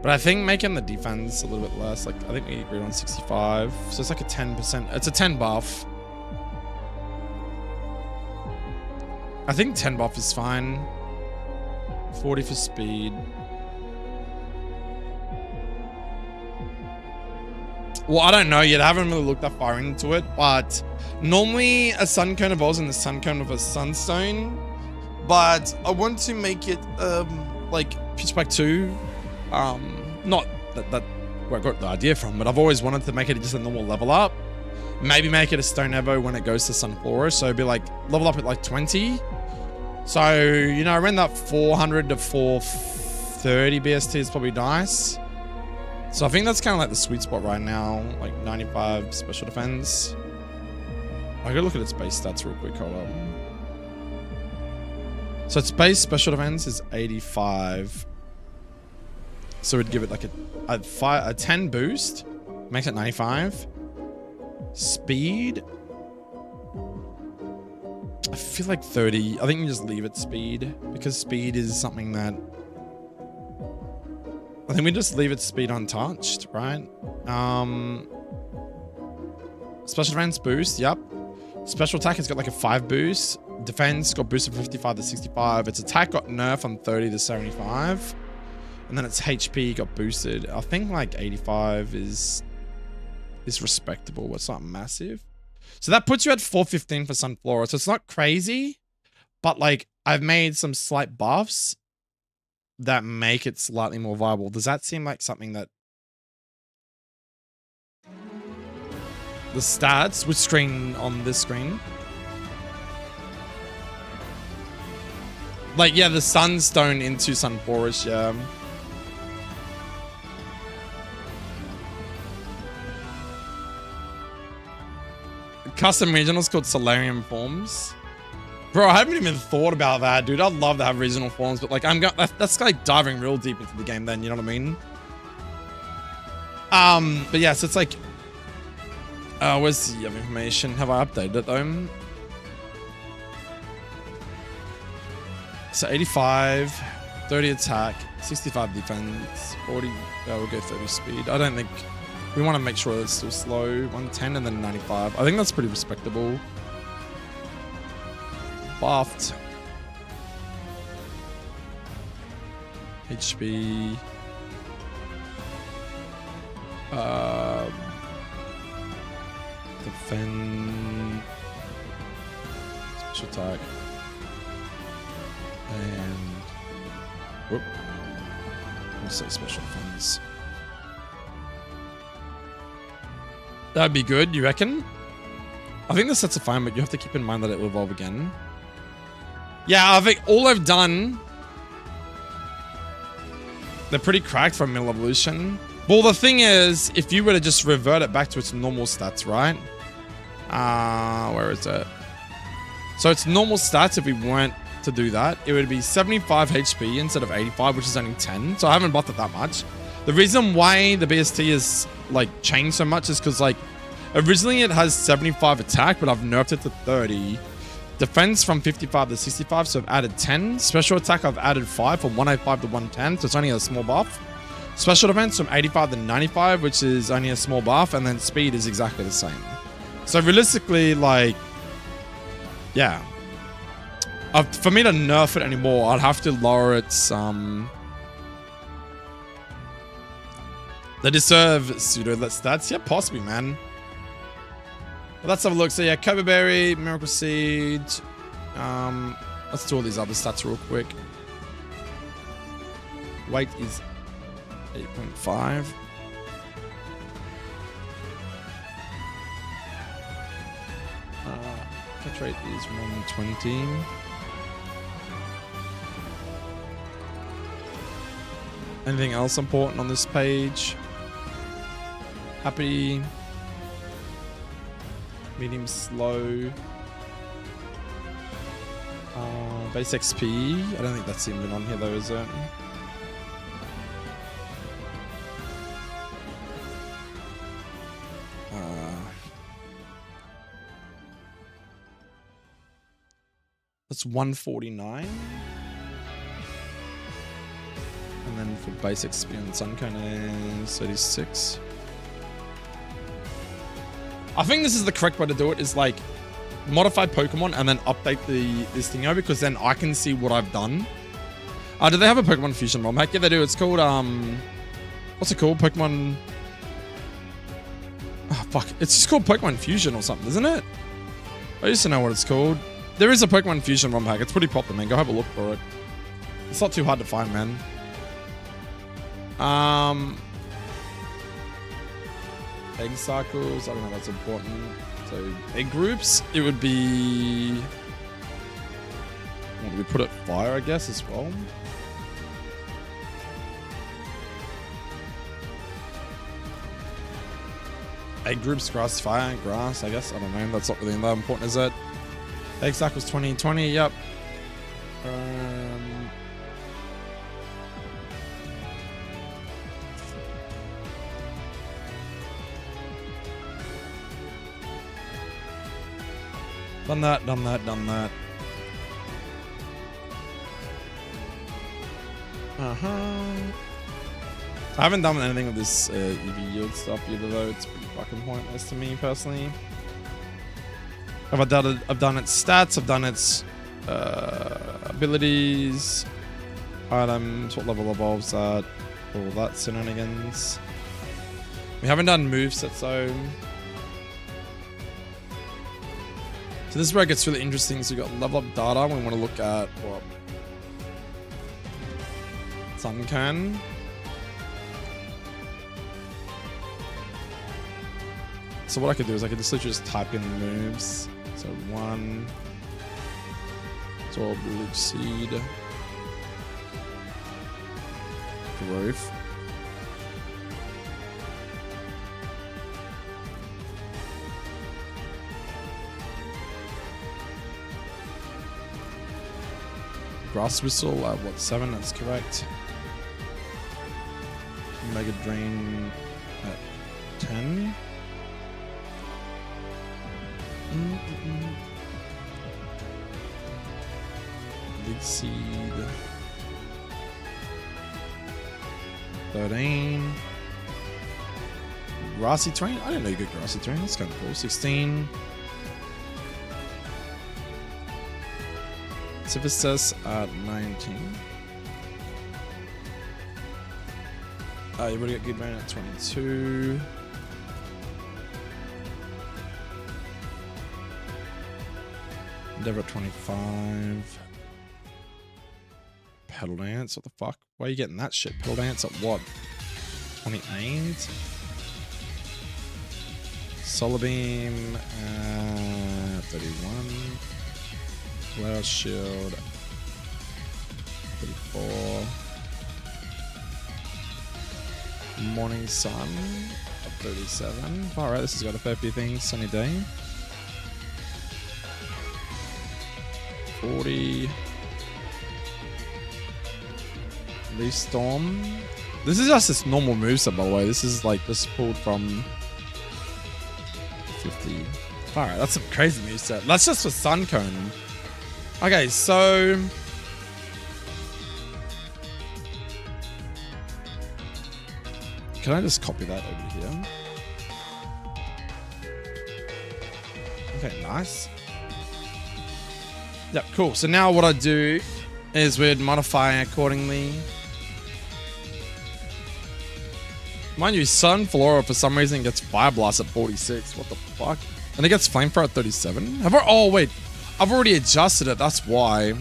Speaker 1: but I think making the defense a little bit less. Like I think we agreed on 65, so it's like a 10%. It's a 10 buff. I think 10 buff is fine. 40 for speed. Well, I don't know yet. I haven't really looked that far into it, but normally a Suncone evolves in the Suncone with a Sunstone, but I want to make it like Pitchback 2. Not that where I got the idea from, but I've always wanted to make it just a normal level up. Maybe make it a Stone Evo when it goes to Sunflora, so it'd be like level up at like 20. So, you know, around that 400 to 430 BST is probably nice. So I think that's kind of like the sweet spot right now, like 95 special defense. I gotta look at its base stats real quick, hold up. So its base special defense is 85. So we'd give it like a 10 boost, makes it 95. Speed, I feel like 30. I think you just leave it speed because speed is something that I think we just leave it speed untouched, right? Special defense boost, yep. Special attack has got like a 5 boost. Defense got boosted from 55 to 65. Its attack got nerfed from 30 to 75. And then its HP got boosted. I think like 85 is respectable. It's not massive. So that puts you at 415 for Sunflora. So it's not crazy, but like I've made some slight buffs that make it slightly more viable. Does that seem like something that the stats which screen on this screen? Like, yeah, the Sunstone into Sunflora, yeah. Custom regionals called Solarium forms. Bro, I haven't even thought about that, dude. I'd love to have regional forms, but like that's like diving real deep into the game then, you know what I mean? But yeah, so it's like where's the other information? Have I updated it though? So 85, 30 attack, 65 defense, 40, we'll go 30 speed. I don't think, we want to make sure it's still slow. 110 and then 95. I think that's pretty respectable. Buffed. HP. Defend. Special attack. And whoop. Also special defense. That'd be good, you reckon? I think the sets are fine, but you have to keep in mind that it will evolve again. Yeah, I think all I've done... They're pretty cracked for middle evolution. Well, the thing is, if you were to just revert it back to its normal stats, right? Where is it? So its normal stats, if we weren't to do that, it would be 75 HP instead of 85, which is only 10. So I haven't buffed it that much. The reason why the BST is like changed so much is because like originally it has 75 attack, but I've nerfed it to 30. Defense from 55 to 65, so I've added 10. Special attack, I've added 5 from 105 to 110, so it's only a small buff. Special defense from 85 to 95, which is only a small buff, and then speed is exactly the same. So realistically, like, yeah. For me to nerf it anymore, I'd have to lower its, They deserve pseudo stats. Yeah, possibly, man. Well, let's have a look. So yeah, Cobra Berry, Miracle Seed. Let's do all these other stats real quick. Weight is 8.5. Catch rate is 120. Anything else important on this page? Happy. Medium slow. Base XP. I don't think that's even on here though, is it? That's 149. And then for base XP on Suncone is 36. I think this is the correct way to do it, is like modify Pokemon and then update this thing over, because then I can see what I've done. Do they have a Pokemon Fusion ROM hack? Yeah, they do. It's called, what's it called? Pokemon... Oh, fuck. It's just called Pokemon Fusion or something, isn't it? I used to know what it's called. There is a Pokemon Fusion ROM hack. It's pretty popular, man. Go have a look for it. It's not too hard to find, man. Egg cycles, I don't know if that's important. So egg groups, it would be... Well, we put it fire, I guess, as well. Egg groups, grass, fire, grass, I guess. I don't know. That's not really that important, is it? Egg cycles 2020, yep. Done that, done that, done that. I haven't done anything with this EV yield stuff either, though. It's pretty fucking pointless to me, personally. I've done its stats, I've done its abilities, items, what level evolves at, all that shenanigans. We haven't done movesets, though. So this is where it gets really interesting. So we've got level up data. We want to look at what? Suncone. So what I could do is I could just literally just type in moves. So 1. Absorb, Leech Seed. Growth. Grass Whistle at what, 7? That's correct. Mega Drain at 10. Big Seed 13. Grassy Terrain? I didn't know you could Grassy Terrain. That's kind of cool. 16. Civitas at 19. You've already got Good Brain at 22. Endeavor at 25. Petal Dance. What the fuck? Why are you getting that shit? Petal Dance at what? 28? Solar Beam at 31. Cloud Shield 34. Morning Sun at 37. Alright, this has got a fair few things. Sunny day. 40. Leaf Storm. This is just this normal moveset, by the way. This is like just pulled from 50. Alright, that's some crazy moveset. That's just for Sun Cone. Okay, so can I just copy that over here? Okay, nice. Yep, cool. So now what I do is we'd modify accordingly. Mind you, Sunflora for some reason gets Fire Blast at 46. What the fuck? And it gets Flamethrower at 37? Oh wait, I've already adjusted it, that's why.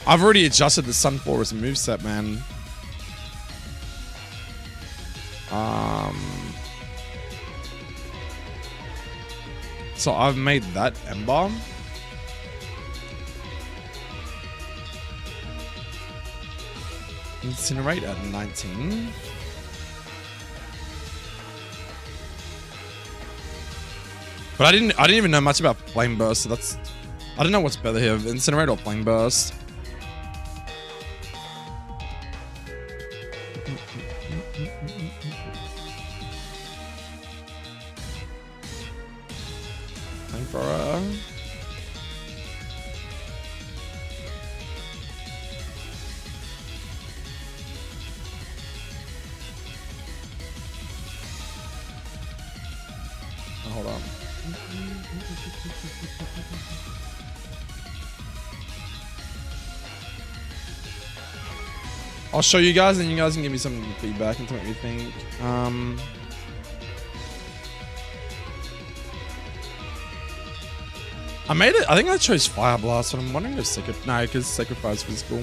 Speaker 1: I've already adjusted the Sunflora's moveset, man. So I've made that Ember. Incinerate at 19. But I didn't even know much about Flame Burst, so that's, I don't know what's better here, Incinerate or Flame Burst. Flamethrower. Oh, hold on. I'll show you guys and you guys can give me some feedback and tell me what you think. I made it. I think I chose Fire Blast, but I'm wondering if no, because Sacrifice was cool.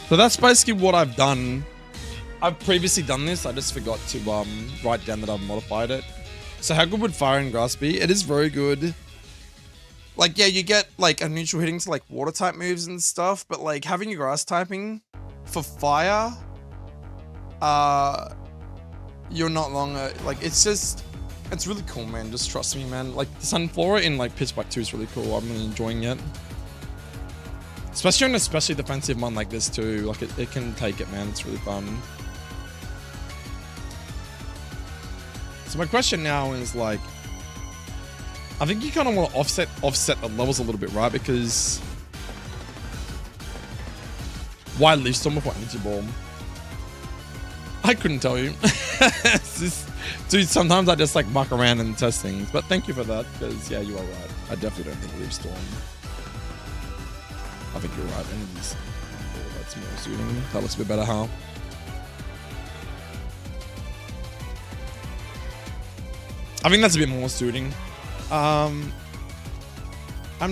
Speaker 1: So that's basically what I've done. I've previously done this. I just forgot to write down that I've modified it. So how good would Fire and Grass be? It is very good. Like, yeah, you get like a neutral hitting to like water type moves and stuff, but like having your grass typing for fire, you're not longer, like, it's really cool, man. Just trust me, man. Like the Sunflora in like Pitch Black 2 is really cool. I'm really enjoying it. Especially on an especially defensive one like this too. Like it can take it, man. It's really fun. So my question now is like, I think you kind of want to offset the levels a little bit, right? Because why Leaf Storm before Energy Ball? I couldn't tell you. Dude, sometimes I just like muck around and test things. But thank you for that, because yeah, you are right. I definitely don't think Leaf Storm. I think you're right. Energy Ball, that's more suiting. That looks a bit better, huh? I think that's a bit more suiting. I'm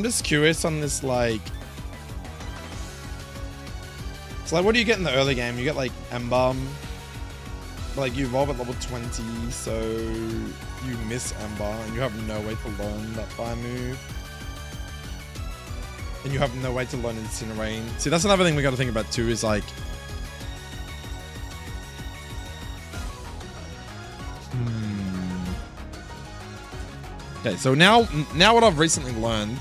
Speaker 1: just curious on this, like, so like, what do you get in the early game? You get like Ember, like you evolve at level 20, so you miss Ember and you have no way to learn that fire move. And you have no way to learn Incinerate. See, that's another thing we got to think about too, is like, okay, so now what I've recently learned,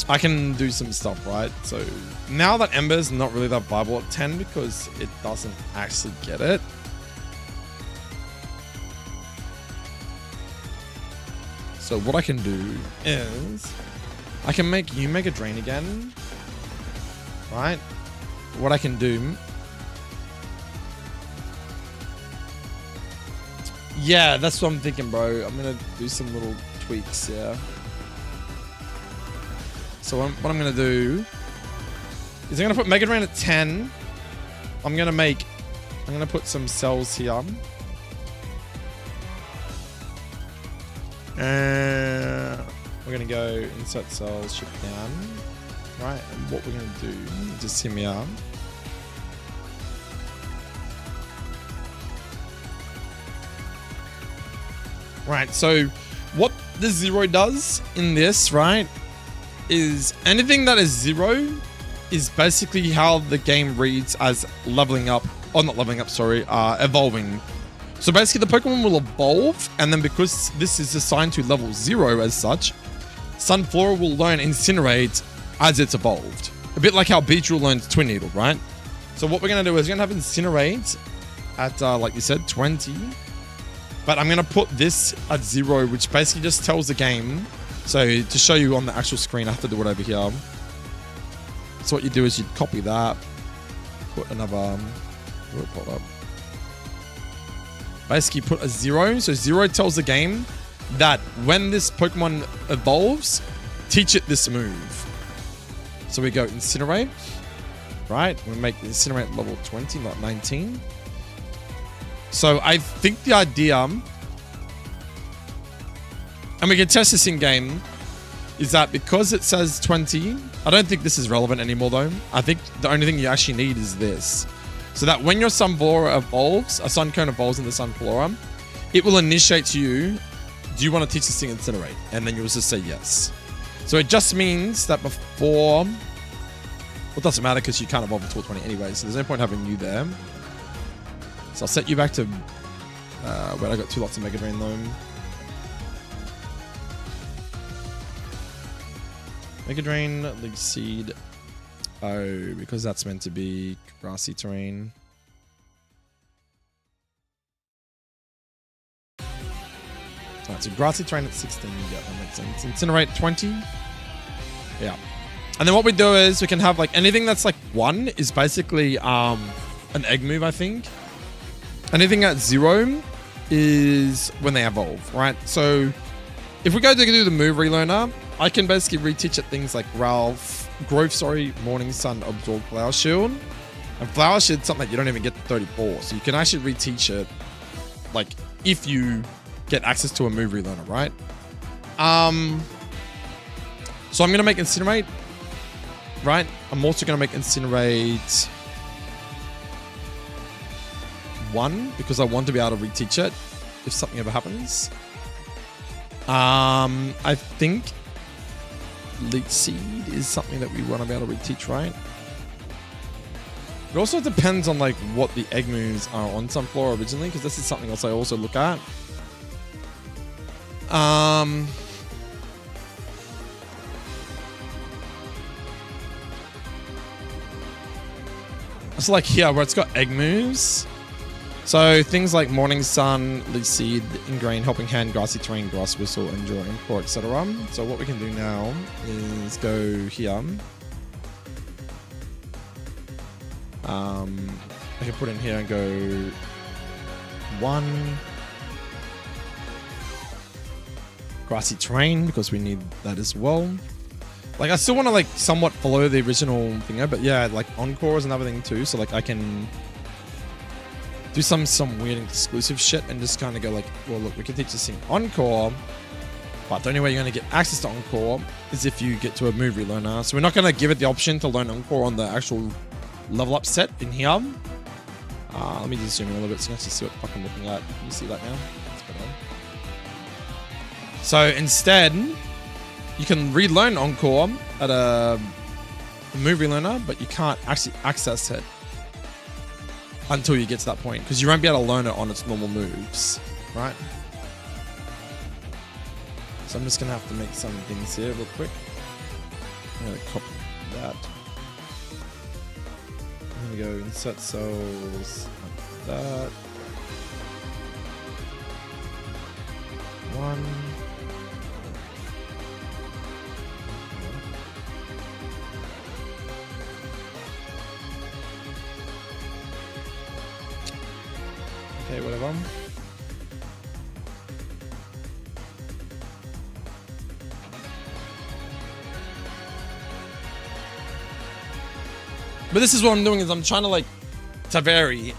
Speaker 1: I can do some stuff, right? So now that Ember's not really that viable at 10 because it doesn't actually get it. So what I can do is I can make you Mega Drain again, right? What I can do, yeah, that's what I'm thinking, bro. I'm gonna do some little tweaks, yeah. So what I'm going to do is I'm going to put Mega Drain at 10. I'm going to put some cells here. We're going to go insert cells, shift down. Right, and what we're going to do, just hear me out. Right, so what the 0 does in this, right, is anything that is 0 is basically how the game reads as leveling up, or not leveling up, sorry, evolving. So basically the Pokemon will evolve, and then because this is assigned to level 0 as such, Sunflora will learn Incinerate as it's evolved. A bit like how Beedrill learns Twin Needle, right? So what we're going to do is we're going to have Incinerate at, like you said, 20. But I'm going to put this at 0, which basically just tells the game. So to show you on the actual screen, I have to do it over here. So what you do is you copy that. Put another... Hold up. Basically put a 0. So 0 tells the game that when this Pokemon evolves, teach it this move. So we go Incinerate. Right? We make Incinerate level 20, not 19. So I think the idea, and we can test this in game, is that because it says 20, I don't think this is relevant anymore though. I think the only thing you actually need is this. So that when your Sunflora evolves, a Suncone evolves in the Sunflora, it will initiate to you, do you want to teach this thing Incinerate? And then you'll just say yes. So it just means that before, well, it doesn't matter because you can't evolve until 20 anyway, so there's no point having you there. So I'll set you back to where I got 2 lots of Mega Drain though. Mega Drain, Leaf Seed. Oh, because that's meant to be grassy terrain. Alright, so grassy terrain at 16. Yeah, that makes sense. Incinerate 20. Yeah. And then what we do is we can have like anything that's like 1 is basically an egg move, I think. Anything at 0 is when they evolve, right? So if we go to do the move relearner, I can basically reteach it things like Morning Sun, Absorb, Flower Shield. And Flower Shield is something that you don't even get to 34. So you can actually reteach it like if you get access to a move relearner, right? So I'm going to make Incinerate, right? I'm also going to make Incinerate 1 because I want to be able to reteach it if something ever happens. I think Leech Seed is something that we want to be able to reteach, right? It also depends on like what the egg moves are on Sunflora originally, because this is something else I also look at. It's like here where it's got egg moves. So things like Morning Sun, Leaf Seed, Ingrain, Helping Hand, Grassy Terrain, Grass Whistle, Endure, Encore, etc. So what we can do now is go here. I can put in here and go 1. Grassy Terrain because we need that as well. Like I still want to like somewhat follow the original thing, but yeah, like Encore is another thing too. So like I can do some weird exclusive shit and just kind of go like, well, look, we can teach this thing Encore, but the only way you're going to get access to Encore is if you get to a move relearner. So we're not going to give it the option to learn Encore on the actual level up set in here. Let me just zoom in a little bit so you can actually see what the fuck I'm looking at. Can you see that now? That's better. So instead, you can relearn Encore at a move relearner, but you can't actually access it until you get to that point, because you won't be able to learn it on its normal moves, right? So I'm just going to have to make some things here real quick. I'm going to copy that. I'm going to go insert cells like that. 1. Okay, whatever. But this is what I'm doing is I'm trying to like Taveri.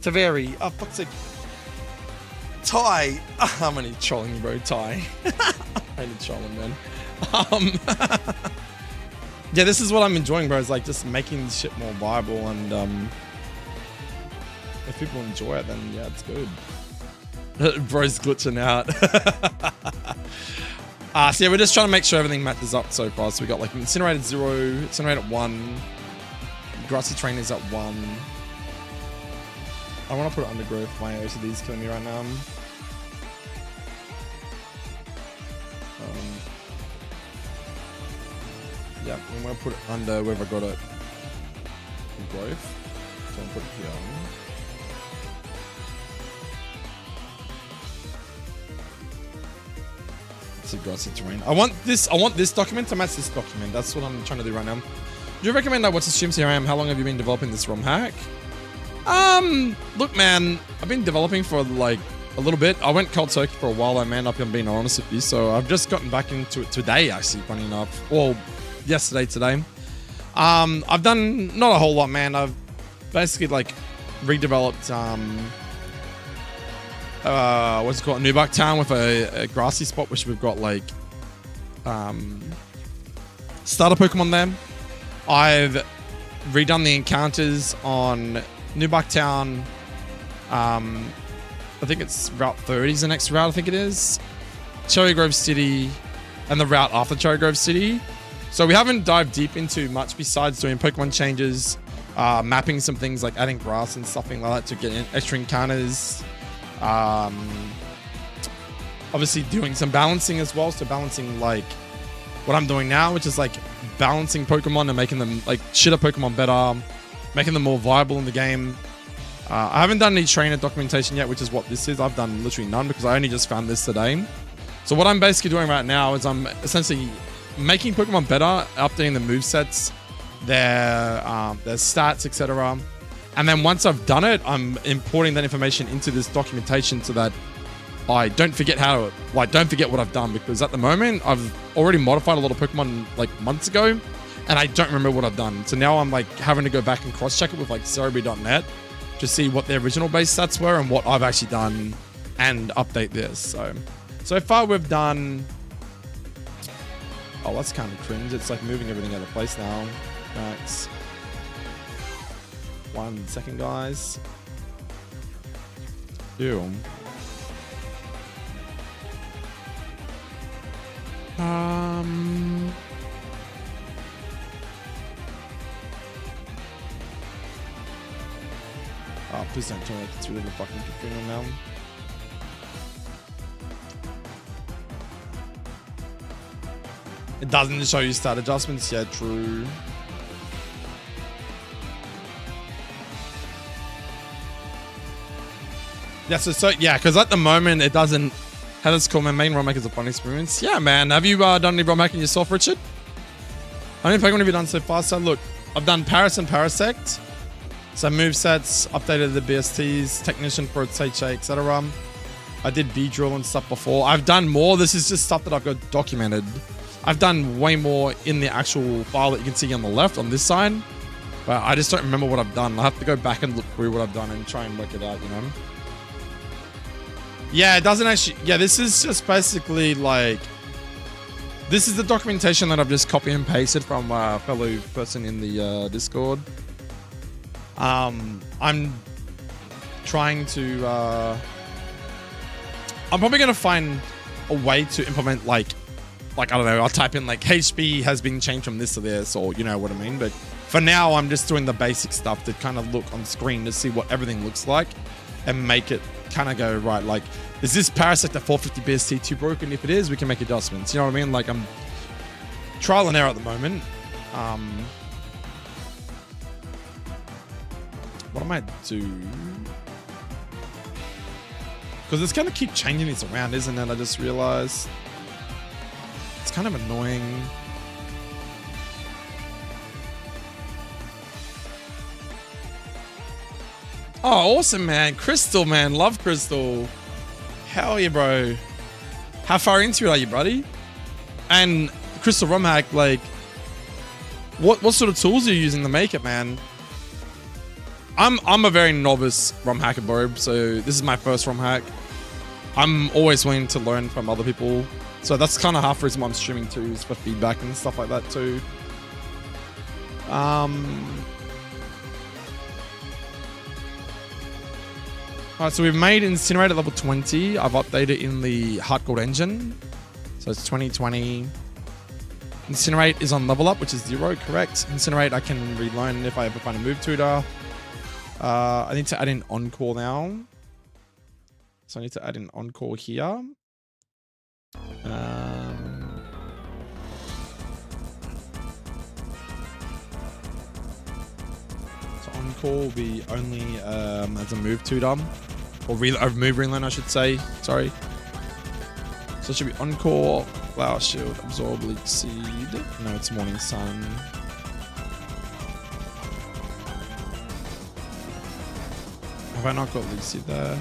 Speaker 1: Taveri. Oh, fuck's sake. Ty. I'm only trolling you, bro. Ty. I ain't trolling, man. Yeah, this is what I'm enjoying, bro. It's like just making this shit more viable, and if people enjoy it, then yeah, it's good. Bro's glitching out. So yeah, we're just trying to make sure everything matches up so far. So we got like incinerated 0, incinerated 1, grassy train is at 1. I want to put it undergrowth. My OCD's killing me right now. Yeah, I'm gonna put it under wherever I got it. Growth. So I'm gonna put it here. It's a grassy terrain. I want this document to match this document. That's what I'm trying to do right now. Do you recommend I watch the streams here I am? How long have you been developing this ROM hack? Look, man, I've been developing for like a little bit. I went cold turkey for a while, I man, up and being honest with you. So I've just gotten back into it today, actually, funny enough. Well, today. I've done not a whole lot, man. I've basically like redeveloped what's it called, Nuzlocke town with a grassy spot, which we've got like starter Pokemon there. I've redone the encounters on Nuzlocke town. I think it's Route 30 is the next route, I think it is. Cherry Grove City and the route after Cherry Grove City. So we haven't dived deep into much besides doing Pokemon changes, mapping some things like adding grass and stuff like that to get extra encounters. Obviously doing some balancing as well. So balancing like what I'm doing now, which is like balancing Pokemon and making them like shitter Pokemon better, making them more viable in the game. I haven't done any trainer documentation yet, which is what this is. I've done literally none because I only just found this today. So what I'm basically doing right now is I'm essentially making Pokemon better, updating the movesets, their stats, etc. And then once I've done it, I'm importing that information into this documentation so that I don't forget don't forget what I've done, because at the moment I've already modified a lot of Pokemon like months ago and I don't remember what I've done. So now I'm like having to go back and cross-check it with like Cerebi.net to see what the original base stats were and what I've actually done and update this. So far we've done... Oh, that's kind of cringe. It's like moving everything out of place now. Max. 1 second, guys. Ew. Oh, please don't tell me it's really the fucking Katrina now. It doesn't show you stat adjustments. Yeah, true. Yeah, so yeah, because at the moment it doesn't. How does it call my main ROMhack is a fun experience? Yeah, man. Have you done any ROMhacking yourself, Richard? How many Pokemon have you done so far? So look, I've done Paris and Parasect. So movesets, updated the BSTs, Technician for its HA, etc. I did B-Drill and stuff before. I've done more. This is just stuff that I've got documented. I've done way more in the actual file that you can see on the left on this side. But I just don't remember what I've done. I have to go back and look through what I've done and try and work it out, you know? Yeah, it doesn't actually... Yeah, this is just basically like... This is the documentation that I've just copy and pasted from a fellow person in the Discord. I'm trying to... I'm probably going to find a way to implement like, I don't know, I'll type in like HB has been changed from this to this, or you know what I mean? But for now, I'm just doing the basic stuff to kind of look on screen to see what everything looks like and make it kind of go right. Like, is this Parasect at 450 BST too broken? If it is, we can make adjustments. You know what I mean? Like, I'm trial and error at the moment. What I might do... Because it's going to keep changing these around, isn't it? I just realized. It's kind of annoying. Oh, awesome, man. Crystal, man. Love Crystal. Hell yeah, bro. How far into it are you, buddy? And Crystal ROMhack, like... What sort of tools are you using to make it, man? I'm a very novice ROM hacker, bro. So this is my first ROM hack. I'm always willing to learn from other people. So that's kind of half the reason why I'm streaming too, is for feedback and stuff like that too. Alright, so we've made Incinerate at level 20. I've updated in the HeartGold engine. So it's 2020. Incinerate is on level up, which is 0, correct. Incinerate I can relearn if I ever find a move tutor. I need to add in Encore now. So I need to add in Encore here. So Encore will be only as a move tutor. Or move relearn, I should say. Sorry. So it should be Encore, Flower Shield, Absorb, Leech Seed. No, it's Morning Sun. Have I not got Leech Seed there?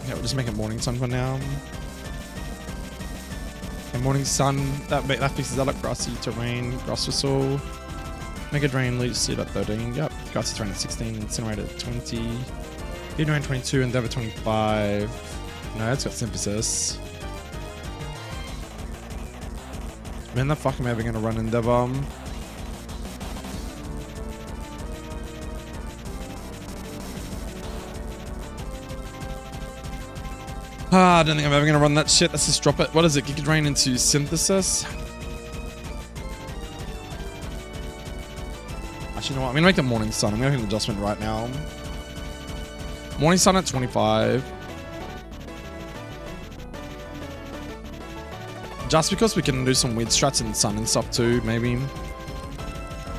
Speaker 1: Okay, we'll just make it Morning Sun for now. Okay, Morning Sun, that fixes that up. Grassy Terrain, Grass Whistle. Mega Drain, Leech Seed at 13. Yep. Grassy Terrain at 16. Incinerate at 20. Heat 22, Endeavor 25. No, it's got Synthesis. When the fuck am I ever gonna run Endeavor? I don't think I'm ever gonna run that shit. Let's just drop it. What is it? Giga Drain into Synthesis? Actually, you know what? I'm gonna make the Morning Sun. I'm gonna make an adjustment right now. Morning Sun at 25. Just because we can do some weird strats in Sun and stuff too, maybe. You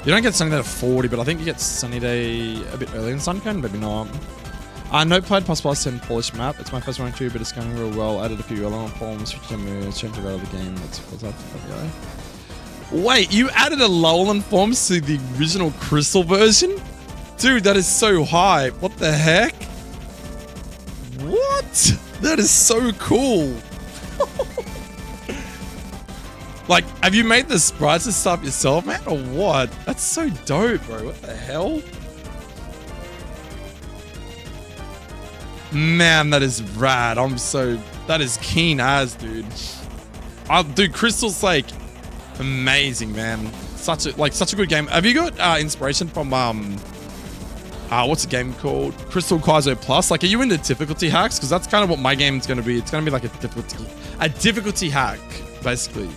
Speaker 1: don't get Sunny Day at 40, but I think you get Sunny Day a bit early in Suncone, maybe not. Notepad + and Polish map. It's my first one too, but it's going real well. Added a few element forms, switched to moves, changed the route of the game. What's up? Okay. Wait, you added a Lowland forms to the original Crystal version? Dude, that is so hype. What the heck? What? That is so cool. Like, have you made the sprites and stuff yourself, man, or what? That's so dope, bro. What the hell? Man, that is rad. That is keen as, dude. Dude, Crystal's like amazing, man. Such a good game. Have you got inspiration from what's the game called? Crystal Kaizo Plus. Like, are you into difficulty hacks? Because that's kind of what my game's gonna be. It's gonna be like a difficulty hack, basically.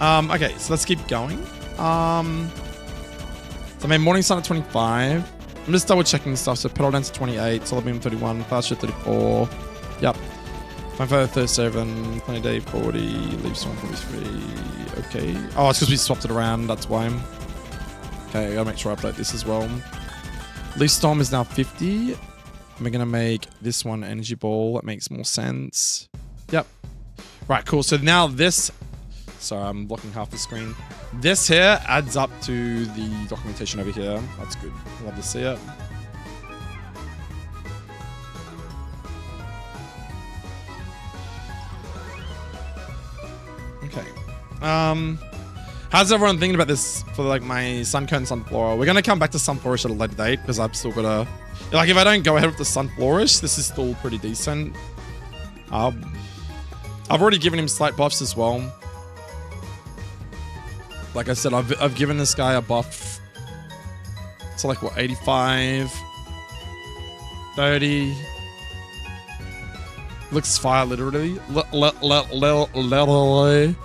Speaker 1: Okay, so let's keep going. So I made Morning Sun at 25. I'm just double checking stuff. So Pedal Dance at 28, Solar Beam 31, Fast Shift 34. Yep. Fire 37, Planet Day 40, Leaf Storm 43. Okay. Oh, it's because we swapped it around. That's why. Okay, I gotta make sure I update this as well. Leaf Storm is now 50. We're gonna make this one Energy Ball. That makes more sense. Yep. Right, cool. So now this. Sorry, I'm blocking half the screen. This here adds up to the documentation over here. That's good. Love to see it. Okay. How's everyone thinking about this for like my Suncone Sunflora? We're gonna come back to Sunflourish at a later date because I've still gotta, like, if I don't go ahead with the Sunflourish, this is still pretty decent. I've already given him slight buffs as well. Like I said, I've given this guy a buff. So like what, 85, 30. Looks fire, literally. Literally.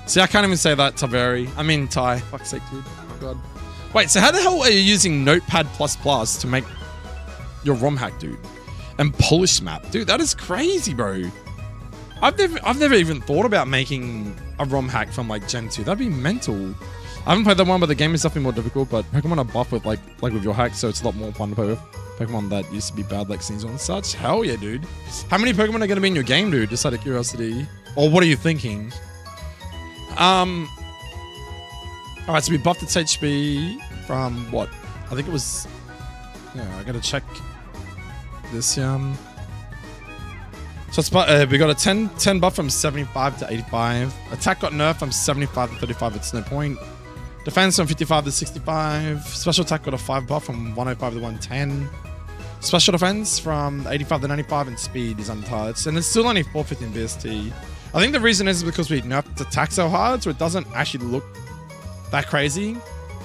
Speaker 1: See, I can't even say that, Taveri. I mean, Ty. Fuck's sake, dude. Oh, God. Wait, so how the hell are you using Notepad++ to make your ROM hack, dude? And Polish map. Dude, that is crazy, bro. I've never even thought about making a ROM hack from like Gen 2. That'd be mental. I haven't played that one, but the game is definitely more difficult. But Pokemon are buff with like with your hack, so it's a lot more fun to play with Pokemon that used to be bad, like Sneasel and such. Hell yeah, dude. How many Pokemon are going to be in your game, dude? Just out of curiosity. Or what are you thinking? Alright, so we buffed its HP from what? I think it was... Yeah, I gotta check this. So it's, we got a 10 buff from 75 to 85. Attack got nerfed from 75 to 35. It's no point. Defense from 55 to 65. Special attack got a 5 buff from 105 to 110. Special defense from 85 to 95, and speed is untouched. And it's still only 450 in BST. I think the reason is because we nerfed its attack so hard, so it doesn't actually look that crazy.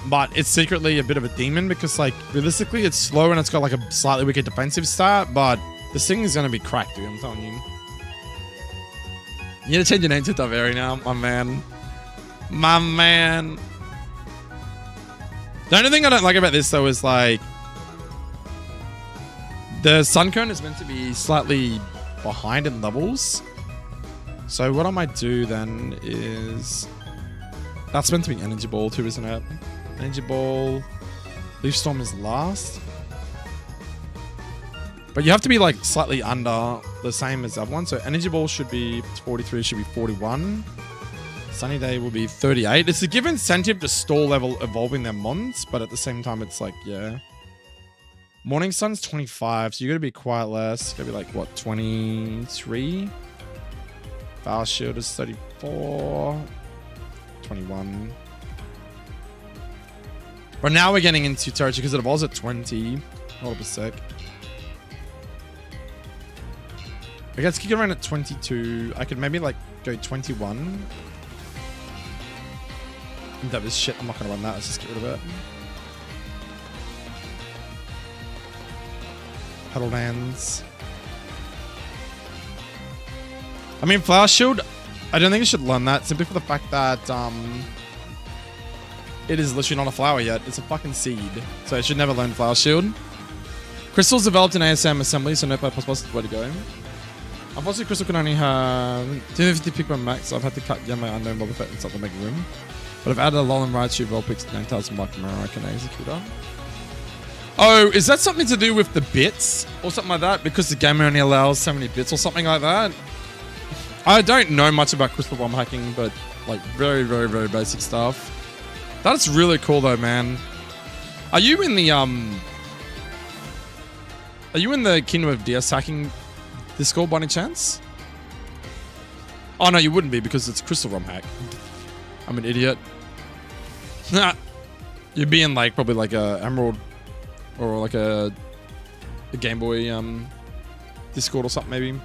Speaker 1: But it's secretly a bit of a demon because, like, realistically, it's slow and it's got like a slightly weaker defensive stat, but this thing is going to be cracked, dude, I'm telling you. You need to change your name to Taveri now, my man. My man. The only thing I don't like about this, though, is, like, the sun cone is meant to be slightly behind in levels. So what I might do then is... That's meant to be Energy Ball too, isn't it? Energy Ball. Leaf Storm is last. But you have to be like slightly under the same as everyone. So Energy Ball should be 43, should be 41. Sunny Day will be 38. It's a give incentive to stall level evolving their mons, but at the same time it's like, yeah. Morning Sun's 25, so you gotta be quite less. You gotta be like, what, 23? Foul Shield is 34. 21. But now we're getting into territory because it evolves at 20. Hold up a sec. I guess kick it around at 22. I could maybe like go 21. That was shit. I'm not gonna run that. Let's just get rid of it. Pedal lands. I mean, Flower Shield, I don't think you should learn that simply for the fact that it is literally not a flower yet. It's a fucking seed. So it should never learn Flower Shield. Crystals developed in ASM assembly, so no possible way to go. Unfortunately, Crystal can only have 250 Pikmin max, so I've had to cut down my unknown Boba Fett and start to make room. But I've added a Lol and Raichu Vulpix 9000 mark from American Executor. Oh, is that something to do with the bits or something like that? Because the game only allows so many bits or something like that? I don't know much about crystal ROM hacking, but like very, very, very basic stuff. That's really cool though, man. Are you in the Kingdom of DS hacking Discord by any chance? Oh no, you wouldn't be because it's crystal ROM hack. I'm an idiot. You'd be in like probably like a Emerald or like a Game Boy Discord or something maybe.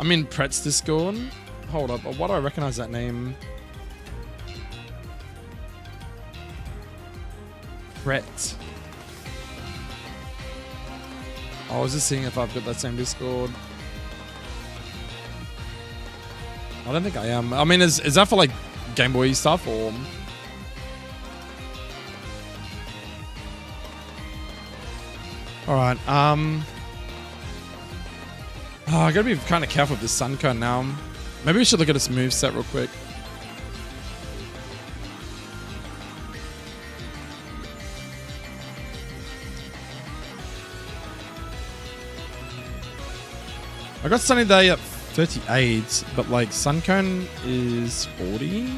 Speaker 1: I'm in Pret's Discord. Hold up, why do I recognize that name? Pret. I was just seeing if I've got that same Discord. I don't think I am. I mean, is that for like Game Boy stuff or? All right. I gotta be kind of careful with this sun cone now. Maybe we should look at its moveset real quick. I got Sunny Day at 38, but like Sun Cone is 40.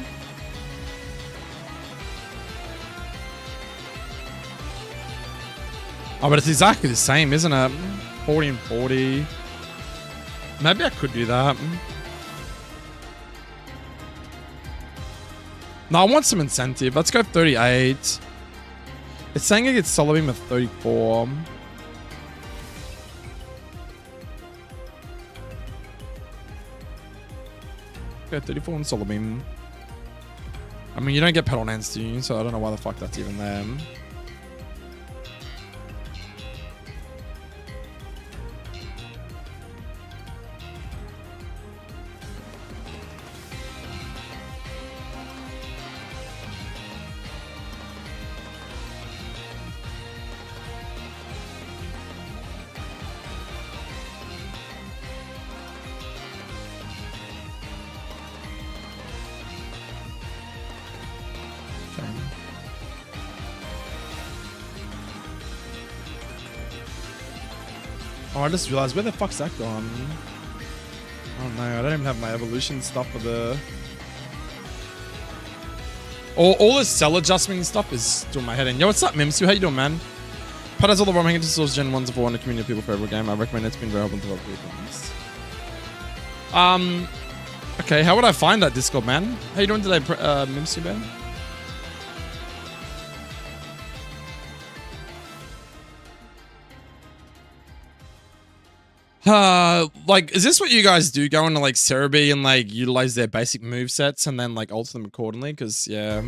Speaker 1: Oh, but it's exactly the same, isn't it? 40 and 40. Maybe I could do that. No, I want some incentive. Let's go 38. It's saying it gets Solar Beam at 34. Okay, 34 and Solar Beam. I mean, you don't get Pedal Lands, do you? So I don't know why the fuck that's even there. Oh, I just realized, where the fuck's that gone? Oh no, I don't even have my evolution stuff for the... All this cell adjustment stuff is doing my head in. Yo, what's up, Mimsu? How you doing, man? Put has all the ROMhacking source Gen 1s for one community of people for every game. I recommend it's been very helpful to other people. Okay, how would I find that Discord, man? How you doing today, Mimsy Ben? Like, is this what you guys do? Go into like Cerebi and like utilize their basic move sets and then like alter them accordingly? Because yeah,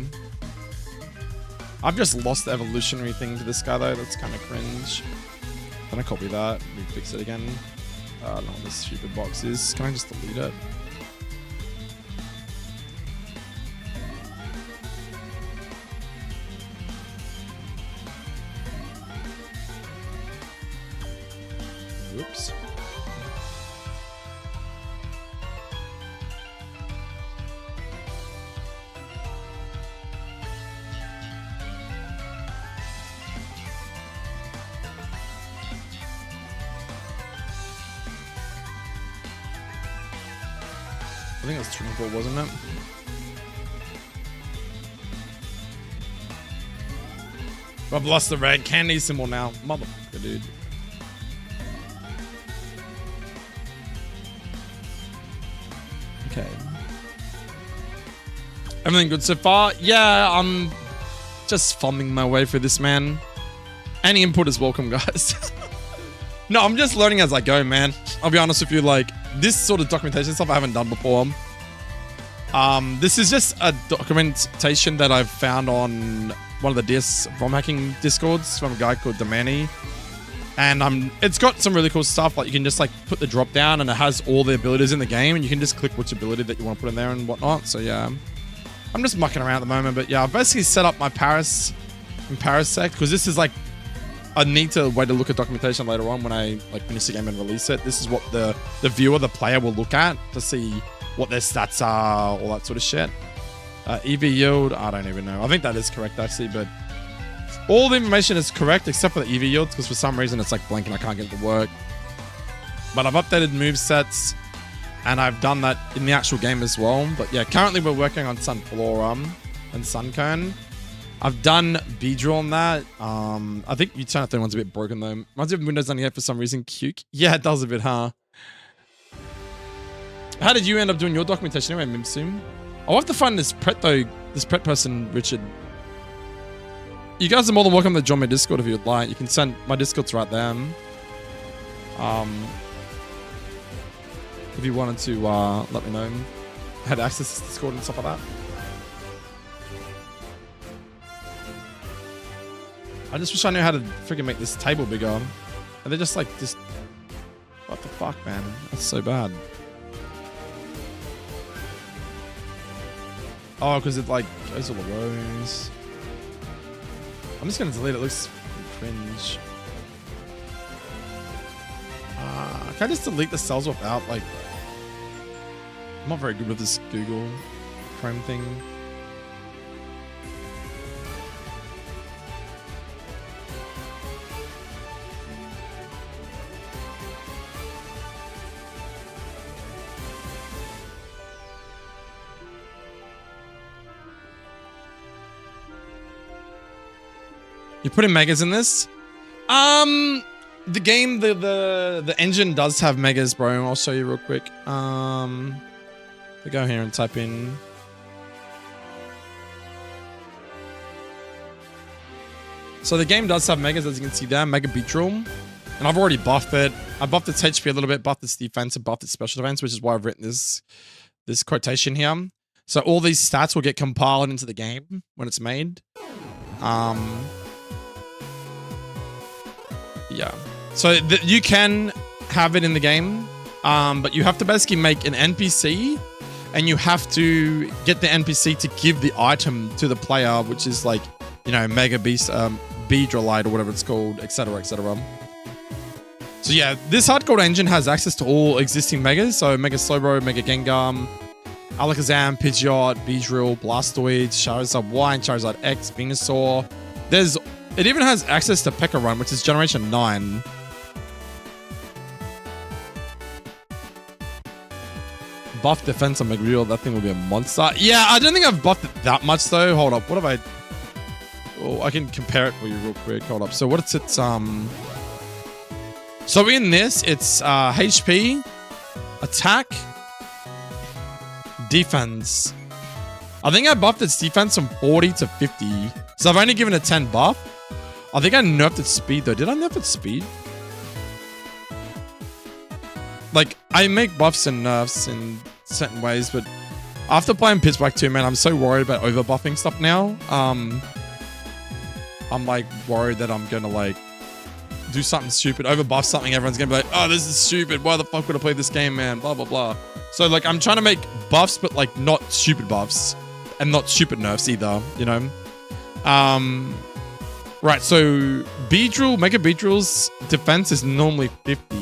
Speaker 1: I've just lost the evolutionary thing to this guy though. That's kind of cringe. Can I copy that? Refix it again. I don't know what this stupid box is. Can I just delete it? Oops. I think it was 24, wasn't it? I've lost the red candy symbol now. Motherfucker, dude. Okay. Everything good so far? Yeah, I'm just fumbling my way through this, man. Any input is welcome, guys. No, I'm just learning as I go, man. I'll be honest with you, like, this sort of documentation stuff I haven't done before. This is just a documentation that I've found on one of the DS ROMhacking discords from a guy called Damani. And it's got some really cool stuff. Like you can just like put the drop down and it has all the abilities in the game and you can just click which ability that you want to put in there and whatnot. So yeah, I'm just mucking around at the moment. But yeah, I've basically set up my Paris in Parasect because this is like a neater way to look at documentation later on when I like finish the game and release it. This is what the viewer, the player will look at to see what their stats are, all that sort of shit. EV yield, I don't even know. I think that is correct actually, but all the information is correct except for the EV yield because for some reason it's like blank and I can't get it to work. But I've updated move sets and I've done that in the actual game as well. But yeah, currently we're working on Sunflora and Suncone. I've done Beedrill on that. I think Utana 31's a bit broken though. Reminds me of Windows 98 for some reason. Cuke. Yeah, it does a bit, huh? How did you end up doing your documentation anyway, Mimsum? I'll have to find this Pret though. This Pret person, Richard. You guys are more than welcome to join my Discord if you'd like. You can send my Discord's right there. If you wanted to let me know. I had access to Discord and stuff like that. I just wish I knew how to freaking make this table bigger. And they're just like this. What the fuck, man? That's so bad. Oh, because it like goes all the rows. I'm just gonna delete it. It looks cringe. Can I just delete the cells without like? I'm not very good with this Google Chrome thing. You putting megas in this? The game, the engine does have megas, bro. I'll show you real quick. So go here and type in. So the game does have megas, as you can see there, Mega Beedrill. And I've already buffed it. I buffed its HP a little bit, buffed its defense, and buffed its special defense, which is why I've written this quotation here. So all these stats will get compiled into the game when it's made. Yeah, so you can have it in the game, but you have to basically make an NPC and you have to get the NPC to give the item to the player, which is like, you know, Mega Beast, Beedrillite or whatever it's called, etc, etc. So yeah, this HeartGold engine has access to all existing Megas, so Mega Slowbro, Mega Gengar, Alakazam, Pidgeot, Beedrill, Blastoise, Charizard Y, and Charizard X, Venusaur. It even has access to P.E.K.K.A Run, which is Generation 9. Buff defense on McReal, that thing will be a monster. Yeah, I don't think I've buffed it that much though. Hold up, what Oh, I can compare it for you real quick. Hold up. So what it's so in this, it's HP, attack, defense. I think I buffed its defense from 40 to 50. So I've only given it 10 buff. I think I nerfed its speed though. Did I nerf its speed? Like, I make buffs and nerfs in certain ways, but after playing Pitch Black 2, man, I'm so worried about over buffing stuff now. I'm like worried that I'm gonna like do something stupid, over buff something. Everyone's gonna be like, oh, this is stupid. Why the fuck would I play this game, man? Blah, blah, blah. So like, I'm trying to make buffs, but like not stupid buffs and not stupid nerfs either, you know? Right, so Beedrill, Mega Beedrill's defense is normally 50.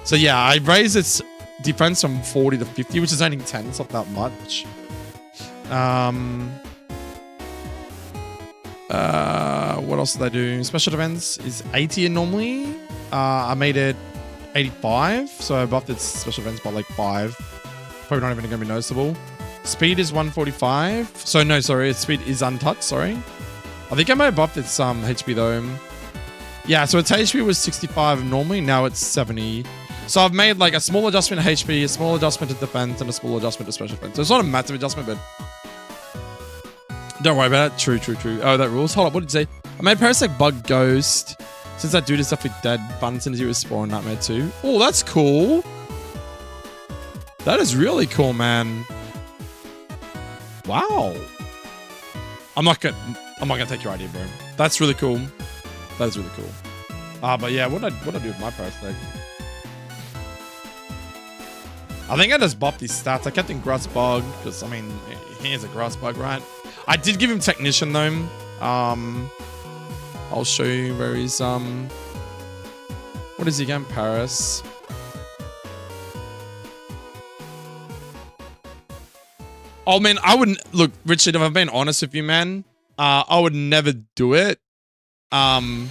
Speaker 1: So yeah, I raised its defense from 40 to 50, which is only 10. It's not that much. What else did I do? Special defense is 80 normally. I made it 85, so I buffed its special defense by like 5. Probably not even going to be noticeable. Speed is 145. So no, sorry, its speed is untouched, sorry. I think I may have buffed its HP though. Yeah, so its HP was 65 normally, now it's 70. So I've made like a small adjustment to HP, a small adjustment to defense, and a small adjustment to special defense. So it's not a massive adjustment, but don't worry about it. True, true, true. Oh, that rules. Hold up, what did you say? I made Parasect Bug Ghost. Since that dude is definitely dead, Fun Synergy was Spawn Nightmare 2. Oh, that's cool. That is really cool, man. Wow. I'm not gonna take your idea, bro. That's really cool. That is really cool. But yeah, what did I do with my Parasect? I think I just buffed his stats. I kept in Grass Bug because I mean he is a Grass Bug, right? I did give him Technician though. I'll show you where he's what is he again? Paris. Oh man, I wouldn't look, Richard, if I've been honest with you, man, I would never do it. And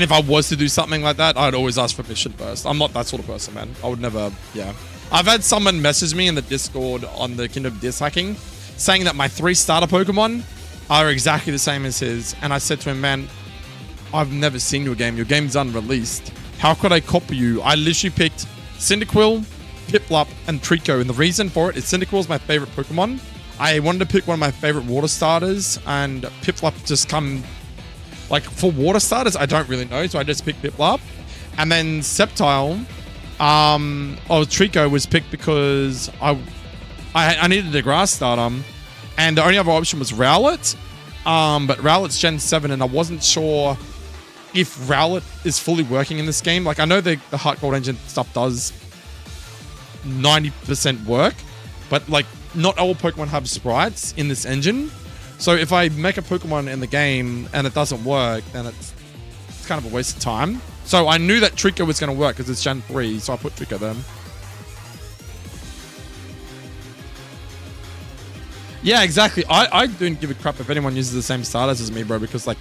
Speaker 1: if I was to do something like that, I'd always ask for permission first. I'm not that sort of person, man. I would never, yeah. I've had someone message me in the Discord on the Kingdom Disc Hacking saying that my 3 starter Pokemon are exactly the same as his. And I said to him, man, I've never seen your game. Your game's unreleased. How could I copy you? I literally picked Cyndaquil, Piplup, and Trico. And the reason for it is Cyndaquil is my favorite Pokemon. I wanted to pick one of my favorite water starters, and Piplup just come... Like, for water starters, I don't really know, so I just picked Piplup. And then Sceptile, Trico was picked because I needed a grass starter, and the only other option was Rowlet. But Rowlet's Gen 7, and I wasn't sure if Rowlet is fully working in this game. Like, I know the HeartGold engine stuff does 90% work, but, like, not all Pokemon have sprites in this engine. So if I make a Pokemon in the game and it doesn't work, then it's kind of a waste of time. So I knew that Trico was going to work because it's Gen 3, so I put Trico there. Yeah, exactly. I don't give a crap if anyone uses the same starters as me, bro, because like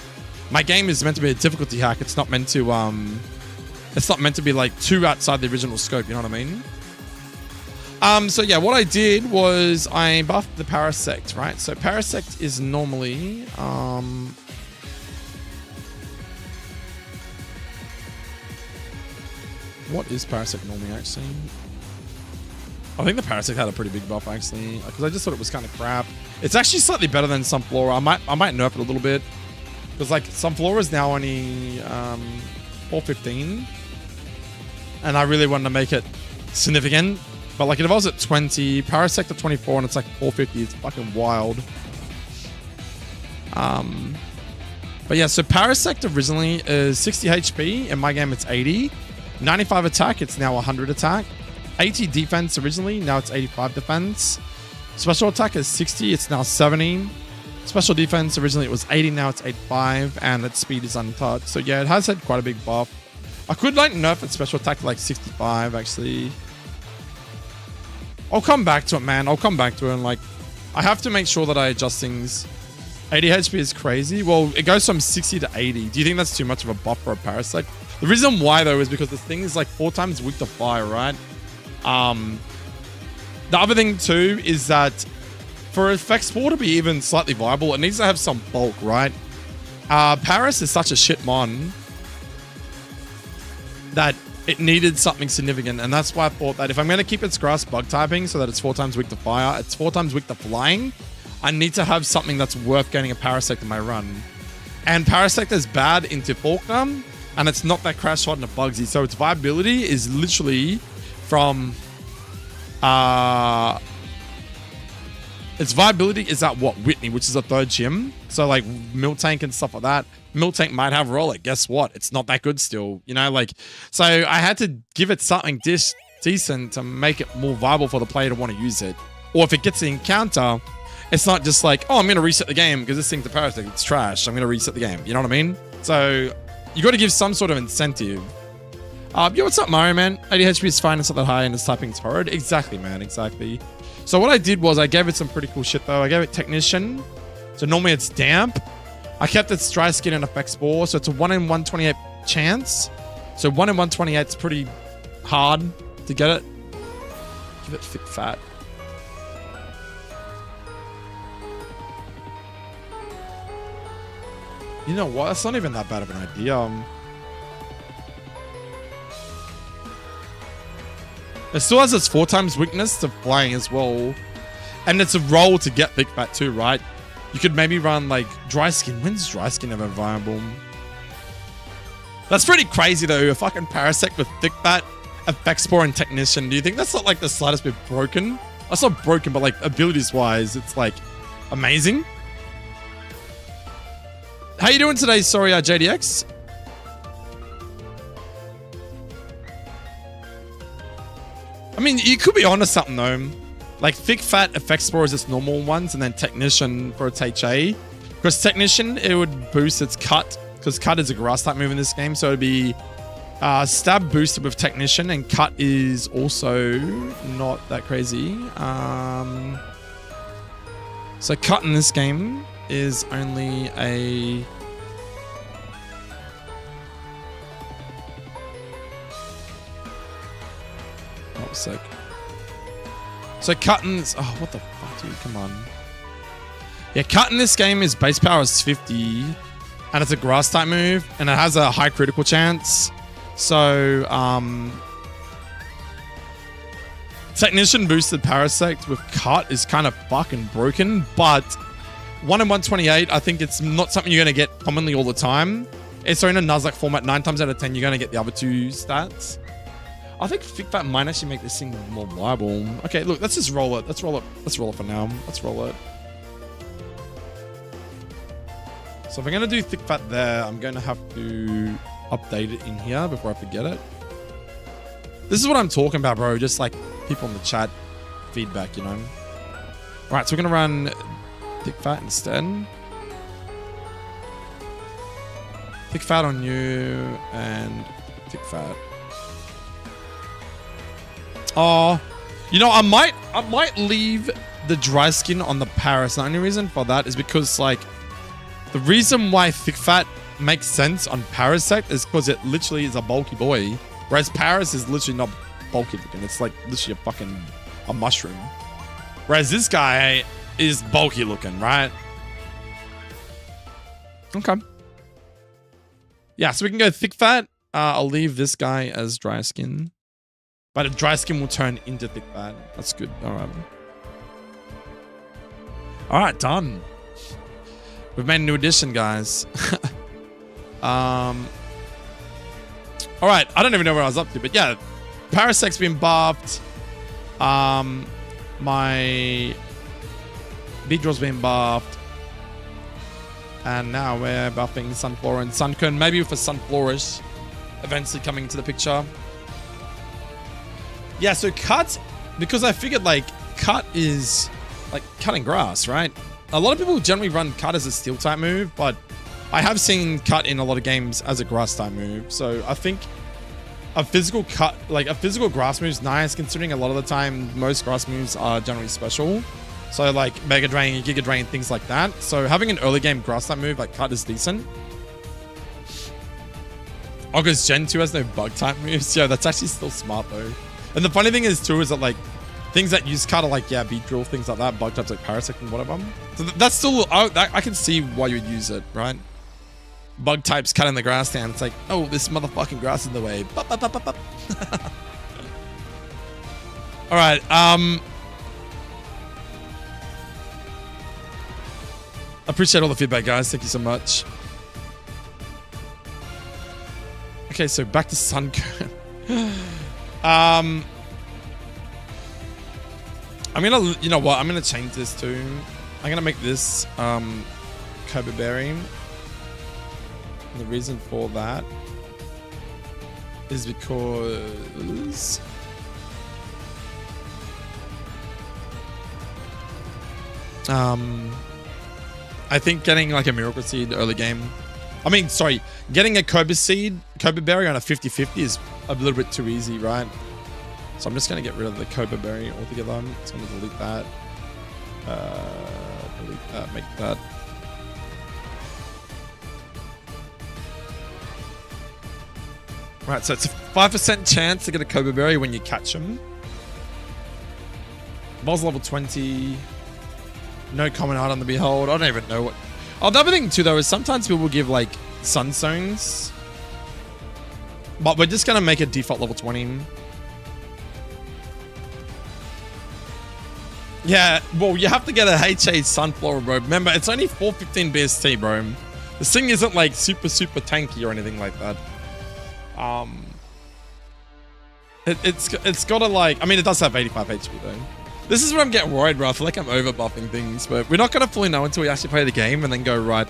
Speaker 1: my game is meant to be a difficulty hack. It's not meant to be like too outside the original scope, you know what I mean? So yeah, what I did was I buffed the Parasect, right? So Parasect is normally, what is Parasect normally actually? I think the Parasect had a pretty big buff actually, because I just thought it was kind of crap. It's actually slightly better than Sunflora. I might nerf it a little bit, because like Sunflora is now only 415, and I really wanted to make it significant. But like if I was at 20, Parasect at 24, and it's like 450, it's fucking wild. But yeah, so Parasect originally is 60 HP. In my game, it's 80. 95 attack, it's now 100 attack. 80 defense originally, now it's 85 defense. Special attack is 60, it's now 70. Special defense, originally it was 80, now it's 85. And its speed is untouched. So yeah, it has had quite a big buff. I could like nerf its special attack to like 65 actually. I'll come back to it, man. I'll come back to it. And like, I have to make sure that I adjust things. 80 HP is crazy. Well, it goes from 60 to 80. Do you think that's too much of a buff for a Parasect? The reason why, though, is because this thing is like 4 times weak to fire, right? The other thing, too, is that for effect spore to be even slightly viable, it needs to have some bulk, right? Paris is such a shit mon that it needed something significant, and that's why I thought that if I'm going to keep its grass bug typing so that it's 4 times weak to fire, it's 4 times weak to flying, I need to have something that's worth getting a Parasect in my run. And Parasect is bad into Faulkner, and it's not that crash shot into Bugsy, so its viability is literally from... its viability is at what? Whitney, which is a 3rd gym. So like Miltank and stuff like that. Miltank might have Roller. Guess what? It's not that good still. You know, like, so I had to give it something decent to make it more viable for the player to want to use it. Or if it gets the encounter, it's not just like, oh, I'm going to reset the game because this thing's a Parasect. It's trash. I'm going to reset the game. You know what I mean? So you got to give some sort of incentive. Yo, what's up, Mario, man? 80 HP is fine. It's not that high and it's typing's horrid. Exactly, man. Exactly. So what I did was I gave it some pretty cool shit, though. I gave it Technician. So normally it's damp. I kept its dry skin and effect spore. So it's a 1 in 128 chance. So 1 in 128 is pretty hard to get it. Give it thick fat. You know what? That's not even that bad of an idea. It still has its 4 times weakness to flying as well. And it's a roll to get thick fat too, right? You could maybe run like dry skin. When's dry skin ever viable? That's pretty crazy though. A fucking Parasect with thick fat, effect spore, and Technician. Do you think that's not like the slightest bit broken? That's not broken, but like abilities wise, it's like amazing. How you doing today? Sorry, JDX. I mean, you could be onto something though. Like thick fat effect spore is its normal ones, and then Technician for its HA. Because Technician, it would boost its cut, because cut is a grass type move in this game, so it'd be stab boosted with Technician, and cut is also not that crazy. So cut in this game is only a... Oh, sick. So cut in this... Oh, what the fuck, dude? Come on. Yeah, cut in this game is base power is 50, and it's a grass type move, and it has a high critical chance. So, Technician boosted Parasect with cut is kind of fucking broken, but 1 in 128, I think it's not something you're going to get commonly all the time. It's in a nuzlocke format. 9 times out of 10, you're going to get the other 2 stats. I think thick fat might actually make this thing more viable. Okay, look, let's just roll it. Let's roll it. Let's roll it for now. Let's roll it. So if I'm going to do thick fat there, I'm going to have to update it in here before I forget it. This is what I'm talking about, bro. Just like people in the chat feedback, you know. All right, so we're going to run thick fat instead. Thick fat on you and thick fat. Oh, you know, I might leave the dry skin on the Paris. The only reason for that is because, like, the reason why thick fat makes sense on Parasect is because it literally is a bulky boy, whereas Paris is literally not bulky looking. It's like literally a mushroom. Whereas this guy is bulky looking, right? Okay. Yeah, so we can go thick fat. I'll leave this guy as dry skin. But a dry skin will turn into thick fat. That's good. All right. All right, done. We've made a new addition, guys. All right. I don't even know where I was up to, but yeah, Parasect's been buffed. My Beedrill's been buffed. And now we're buffing Sunflora and Sunkern. Maybe with a Sunflorish eventually coming into the picture. Yeah, so cut, because I figured like cut is like cutting grass, right? A lot of people generally run cut as a steel type move, but I have seen cut in a lot of games as a grass type move. So I think a physical cut, like a physical grass move is nice, considering a lot of the time most grass moves are generally special. So like Mega Drain, Giga Drain, things like that. So having an early game grass type move like cut is decent. Oh, because Gen 2 has no bug type moves. Yeah, that's actually still smart though. And the funny thing is too, is that like things that use kind of like, yeah, beat drill, things like that, bug types like parasect and whatever. So that's still, I can see why you would use it, right? Bug types cutting the grass down. It's like, oh, this motherfucking grass is in the way. Bup, bup, bup, bup, bup. All right. Appreciate all the feedback, guys. Thank you so much. Okay, so back to Sunkern. I'm gonna, you know what? I'm gonna change this too. I'm gonna make this Cobra Berry. And the reason for that is because I think getting like a Miracle Seed early game. I mean, sorry, getting a Cobra Berry on a 50-50 is a little bit too easy, right? So I'm just going to get rid of the Cobra Berry altogether. I'm just going to delete that. Delete that, make that. Right, so it's a 5% chance to get a Cobra Berry when you catch them. Boss level 20. No common art on the Behold. I don't even know what... Oh, the other thing too, though, is sometimes people give, like, Sunstones. But we're just going to make it default level 20. Yeah, well, you have to get a HA Sunflower, bro. Remember, it's only 415 BST, bro. This thing isn't, like, super tanky or anything like that. It's got to, like... I mean, it does have 85 HP, though. This is where I'm getting worried, bro. I feel like I'm over buffing things, but we're not going to fully know until we actually play the game and then go, right,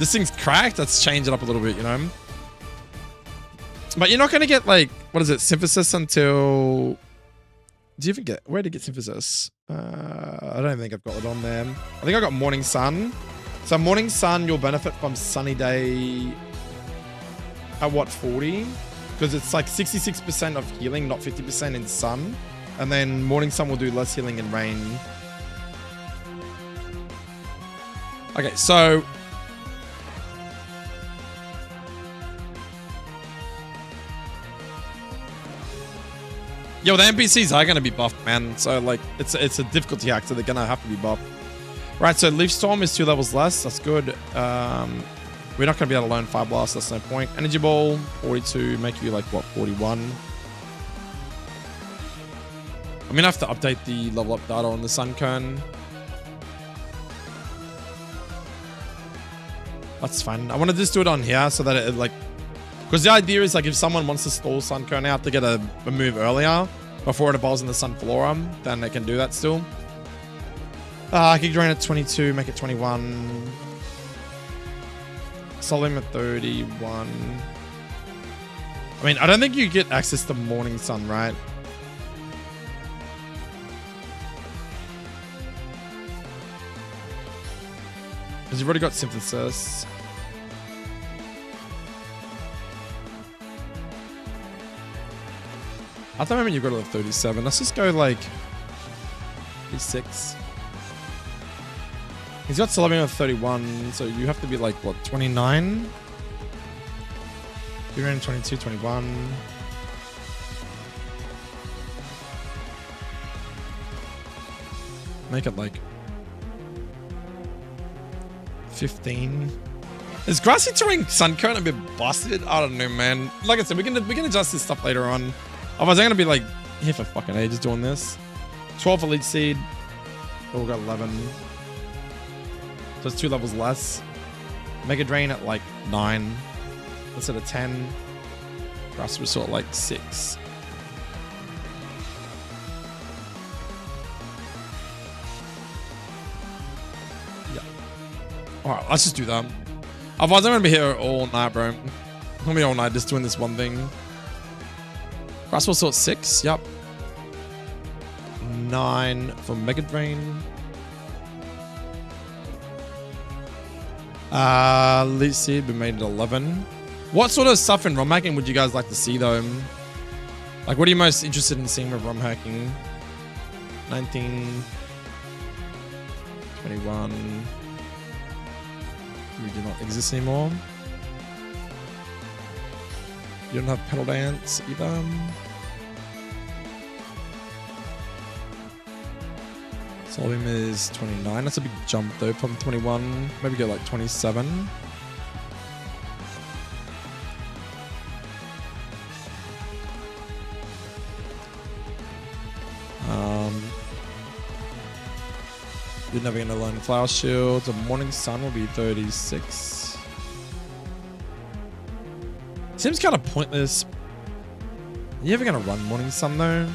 Speaker 1: this thing's cracked. Let's change it up a little bit, you know? But you're not going to get, like, what is it, Synthesis until... Do you even get... Where to get Synthesis? I don't think I've got it on there. I think I got Morning Sun. So Morning Sun, you'll benefit from Sunny Day at what, 40? Because it's like 66% of healing, not 50% in Sun. And then Morning Sun will do less healing in rain. Okay, so... Yo, the NPCs are going to be buffed, man. So, like, it's a difficulty hack, so they're going to have to be buffed. Right, so Leaf Storm is 2 levels less. That's good. We're not going to be able to learn Fire Blast. That's no point. Energy Ball, 42. Make you, like, what, 41? I'm going to have to update the level up data on the Sunkern. That's fine. I want to just do it on here so that it, like... Because the idea is, like, if someone wants to stall Sunkern out to get a move earlier, before it evolves in the Sunflora, then they can do that still. I could drain at 22, make it 21. Solim at 31. I mean, I don't think you get access to Morning Sun, right? Because you've already got Synthesis. At the moment, you've got a 37. Let's just go like 36. He's got Solim with 31, so you have to be like, what, 29? You're in 22, 21. Make it like 15. Is Grassy Terrain Sunkern a bit busted? I don't know, man. Like I said, we can adjust this stuff later on. Otherwise, I'm going to be like here for fucking ages doing this. 12 Elite Seed. Oh, we got 11. So it's 2 levels less. Mega Drain at like 9. Instead of 10. Grass Resort like 6. Yeah. Alright, let's just do that. Otherwise, I'm going to be here all night, bro. I'm going to be all night just doing this one thing. Grasswell Sort 6, yep. 9 for Mega Drain. Elite Seed, we made it 11. What sort of stuff in ROMhacking would you guys like to see, though? Like, what are you most interested in seeing with ROMhacking? 19. 21. You do not exist anymore. You don't have Pedal Dance either. Solar Beam is 29. That's a big jump though from 21. Maybe go like 27. You're never gonna learn Flower Shield. The Morning Sun will be 36. Seems kind of pointless. Are you ever gonna run Morning Sun though?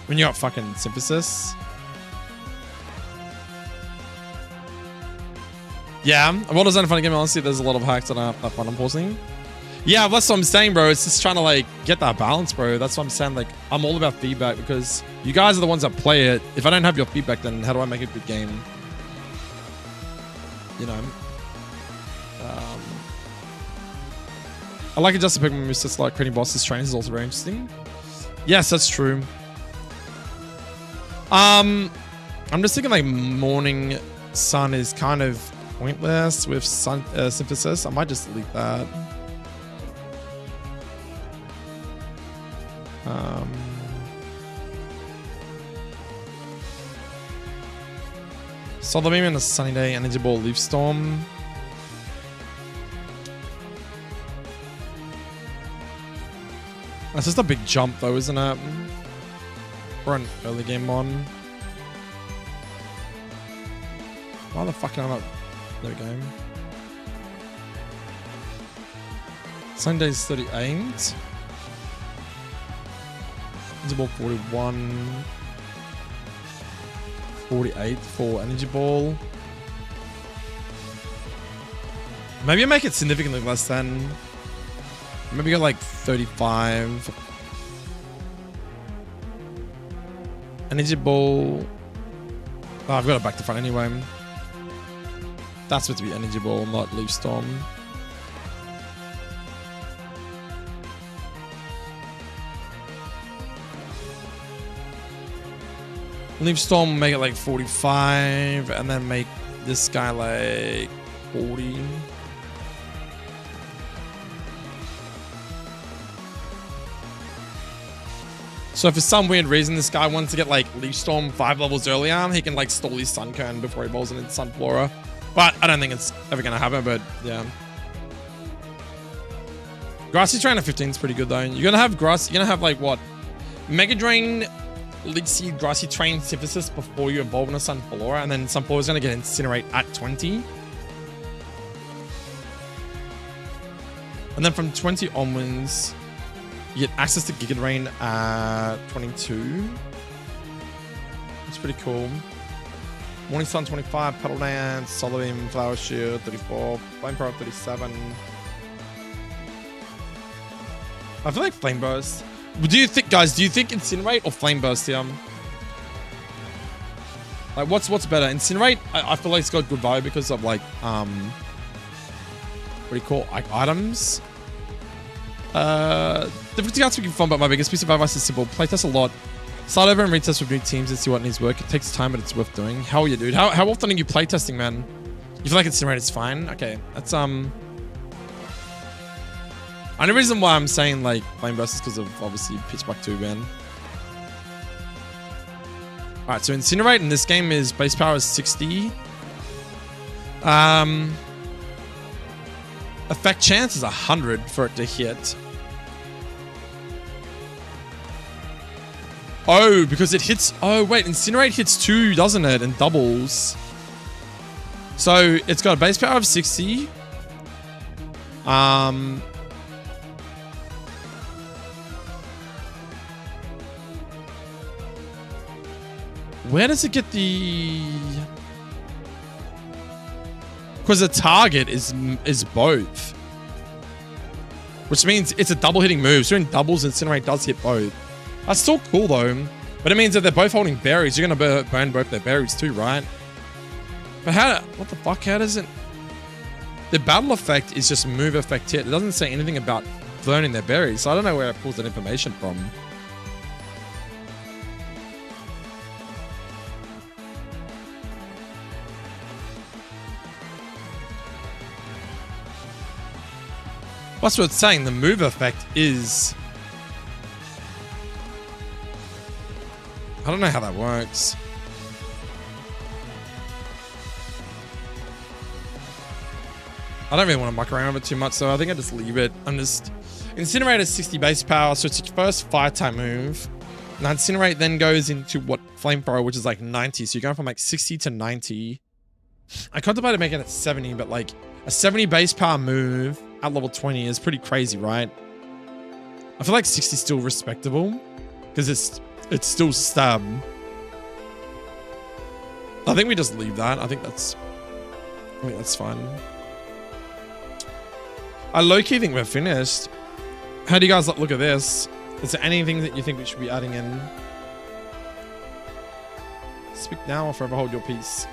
Speaker 1: When you got fucking Synthesis? Yeah, well, it's not a funny game. Honestly, there's a lot of hacks that aren't that fun, unfortunately. Yeah, that's what I'm saying, bro. It's just trying to like get that balance, bro. That's what I'm saying. Like, I'm all about feedback because you guys are the ones that play it. If I don't have your feedback, then how do I make a good game? You know. I like adjusting Pokemon moves just like creating bosses. Trainers is also very interesting. Yes, that's true. I'm just thinking like Morning Sun is kind of pointless with Synthesis. I might just delete that. Solar Beam on a sunny day, Energy Ball, Leaf Storm. That's just a big jump though, isn't it? For an early game on. Why the fuck am I not? There we go. Sunny day is 38. Energy Ball 41. 48 for Energy Ball. Maybe I make it significantly less than. Maybe go like 35. Energy Ball. Oh, I've got it back to front anyway. That's meant to be Energy Ball, not Leaf Storm. Leaf Storm, make it like 45, and then make this guy like 40. So for some weird reason, this guy wants to get like Leaf Storm 5 levels earlier, he can like stall his Sunkern before he rolls into Sunflora. But I don't think it's ever going to happen, but yeah. Grassy Trainer 15 is pretty good though. You're going to have Grass, you're going to have like what? Mega Drain, Leech Grassy Train Synthesis before you evolve into Sunflora, and then Sunflora is going to get Incinerate at 20. And then from 20 onwards, you get access to Giga Drain at 22. That's pretty cool. Morning Sun 25, Petal Dance, Solar Beam, Flower Shield 34, Flame Power 37. I feel like Flame Burst. Do you think, guys, do you think Incinerate or Flame Burst here? Like, what's better? Incinerate, I feel like it's got good value because of like, what do you call, like, items? Different cards we can fun, but my biggest piece of advice is simple. Playtest a lot. Start over and retest with new teams and see what needs work. It takes time, but it's worth doing. Hell yeah, dude. How often are you playtesting, man? You feel like Incinerate is fine? Okay, that's, only reason why I'm saying, like, Flame Burst is because of, obviously, Pitch Black 2, man. Alright, so Incinerate in this game is base power is 60. Effect chance is 100 for it to hit. Oh, because it hits... Oh, wait. Incinerate hits 2, doesn't it? And doubles. So, it's got a base power of 60. Where does it get the... Because the target is both. Which means it's a double hitting move. So in doubles, Incinerate does hit both. That's still cool though. But it means that they're both holding berries. You're going to burn both their berries too, right? But how... What the fuck? How does it... The battle effect is just move effect hit. It doesn't say anything about burning their berries. So I don't know where it pulls that information from. That's what it's saying. The move effect is... I don't know how that works. I don't really want to muck around with it too much, so I think I just leave it. I'm just... Incinerate is 60 base power, so it's your first fire type move. Now Incinerate then goes into what Flamethrower, which is like 90. So you're going from like 60 to 90. I contemplated making it 70, but like a 70 base power move at level 20 is pretty crazy, right? I feel like 60 is still respectable because it's still stab. I think we just leave that. I think that's fine. I low-key think we're finished. How do you guys look at this? Is there anything that you think we should be adding in? Speak now or forever hold your peace.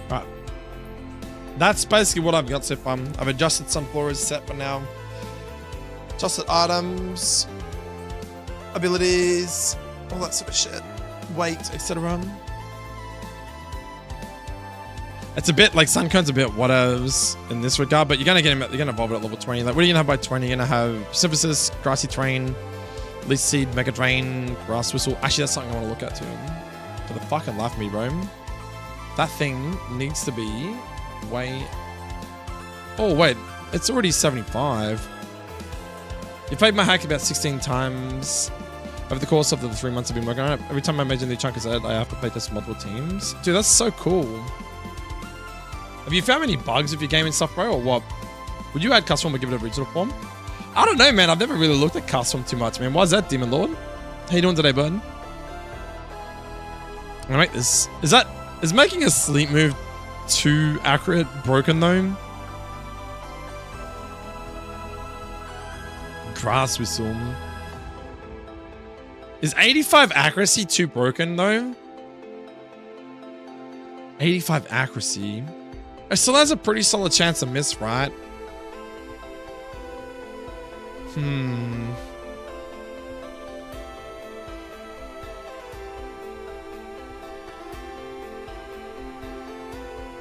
Speaker 1: Right. That's basically what I've got so far. I've adjusted some floors set for now. Adjusted items, abilities, all that sort of shit. Weight, etc. It's a bit like Suncone's a bit whatevs in this regard, but you're gonna evolve it at level 20. Like, what are you gonna have by 20? You're gonna have Synthesis, Grassy Terrain, Leaf Seed, Mega Drain, Grass Whistle. Actually, that's something I want to look at too. For the fucking life of me, bro. That thing needs to be way. Oh wait, it's already 75. You played my hack about 16 times over the course of the 3 months I've been working on it. Every time I imagine the chunk is added, I have to play test multiple teams. Dude, that's so cool. Have you found any bugs with your game and stuff, bro, or what? Would you add custom or give it a original form? I don't know, man. I've never really looked at custom too much, man. Why is that, Demon Lord? How you doing today, bud? I'm gonna make this. Is making a sleep move too accurate broken though? Grass Whistle. Is 85 accuracy too broken though? 85 accuracy. It still has a pretty solid chance to miss, right?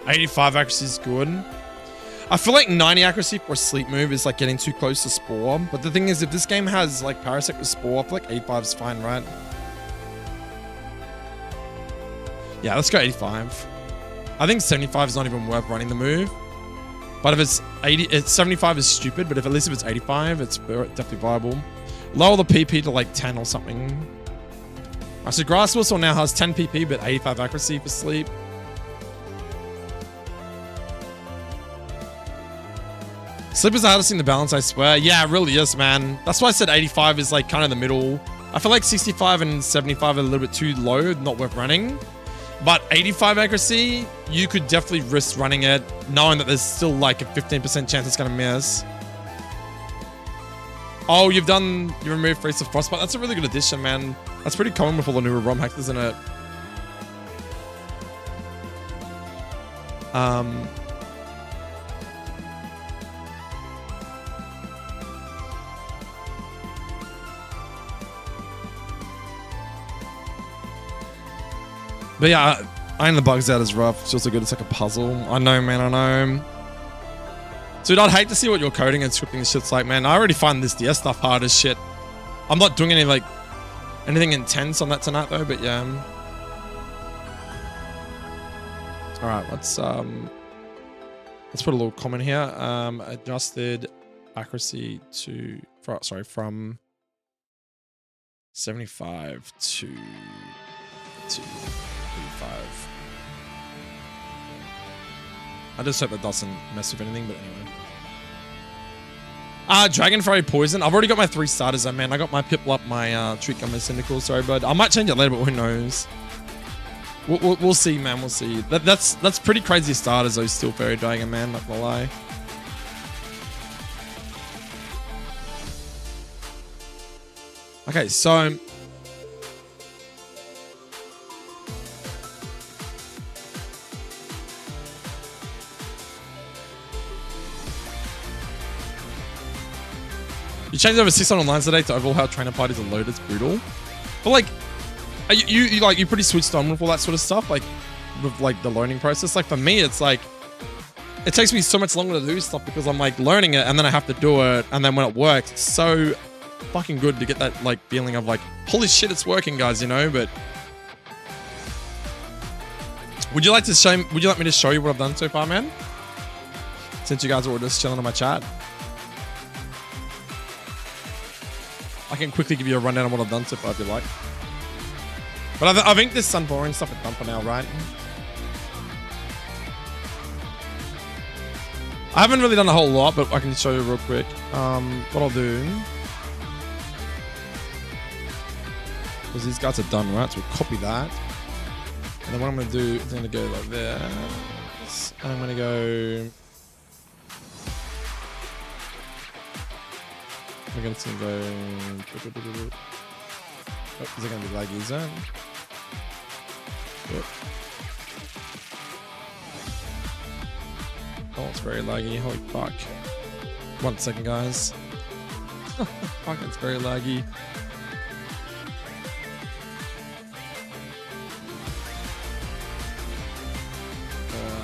Speaker 1: 85 accuracy is good. I feel like 90 accuracy for a sleep move is like getting too close to Spore. But the thing is, if this game has like Parasect with Spore, I feel like 85 is fine, right? Yeah, let's go 85. I think 75 is not even worth running the move. But if it's 75 is stupid, but if at least if it's 85, it's definitely viable. Lower the PP to like 10 or something. Alright, so Grass Whistle now has 10 PP, but 85 accuracy for sleep. Sleep is the hardest thing to balance, I swear. Yeah, it really is, man. That's why I said 85 is like kind of the middle. I feel like 65 and 75 are a little bit too low, not worth running. But 85 accuracy, you could definitely risk running it, knowing that there's still like a 15% chance it's gonna miss. Oh, you removed Freeze of Frostbite. That's a really good addition, man. That's pretty common with all the newer ROM hacks, isn't it? But yeah, ironing the bugs out is rough. It's also good. It's like a puzzle. I know, man. I know. Dude, I'd hate to see what your coding and scripting shit's like, man. I already find this DS stuff hard as shit. I'm not doing anything intense on that tonight though, but yeah. All right, let's put a little comment here. Adjusted accuracy from 75 to 85. I just hope that doesn't mess with anything, but anyway. Dragon Fairy Poison. I've already got my 3 starters though, man. I got my Piplup, my Treat Gum, and Cyndaquil. Sorry, bud. I might change it later, but who knows? We'll see, man. We'll see. That's pretty crazy starters though, still Fairy Dragon, man. Not gonna lie. Okay, so you changed over 600 lines today to overall how trainer parties are loaded. It's brutal. But like, are you pretty switched on with all that sort of stuff? Like, with like the learning process. Like for me, it's like, it takes me so much longer to do stuff because I'm like learning it and then I have to do it, and then when it works, it's so fucking good to get that like feeling of like, holy shit, it's working, guys, you know. But would you like me to show you what I've done so far, man? Since you guys were just chilling on my chat, I can quickly give you a rundown of what I've done so far if you like. But I think this sun boring stuff is done for now, right? I haven't really done a whole lot, but I can show you real quick. What I'll do, because these guys are done, right? So we'll copy that. And then what I'm going to do is I'm going to go like this. And I'm going to go... We're going to go... Oh, is it going to be laggy zone? Yep. Oh, it's very laggy. Holy fuck. 1 second, guys. Fuck, it's very laggy.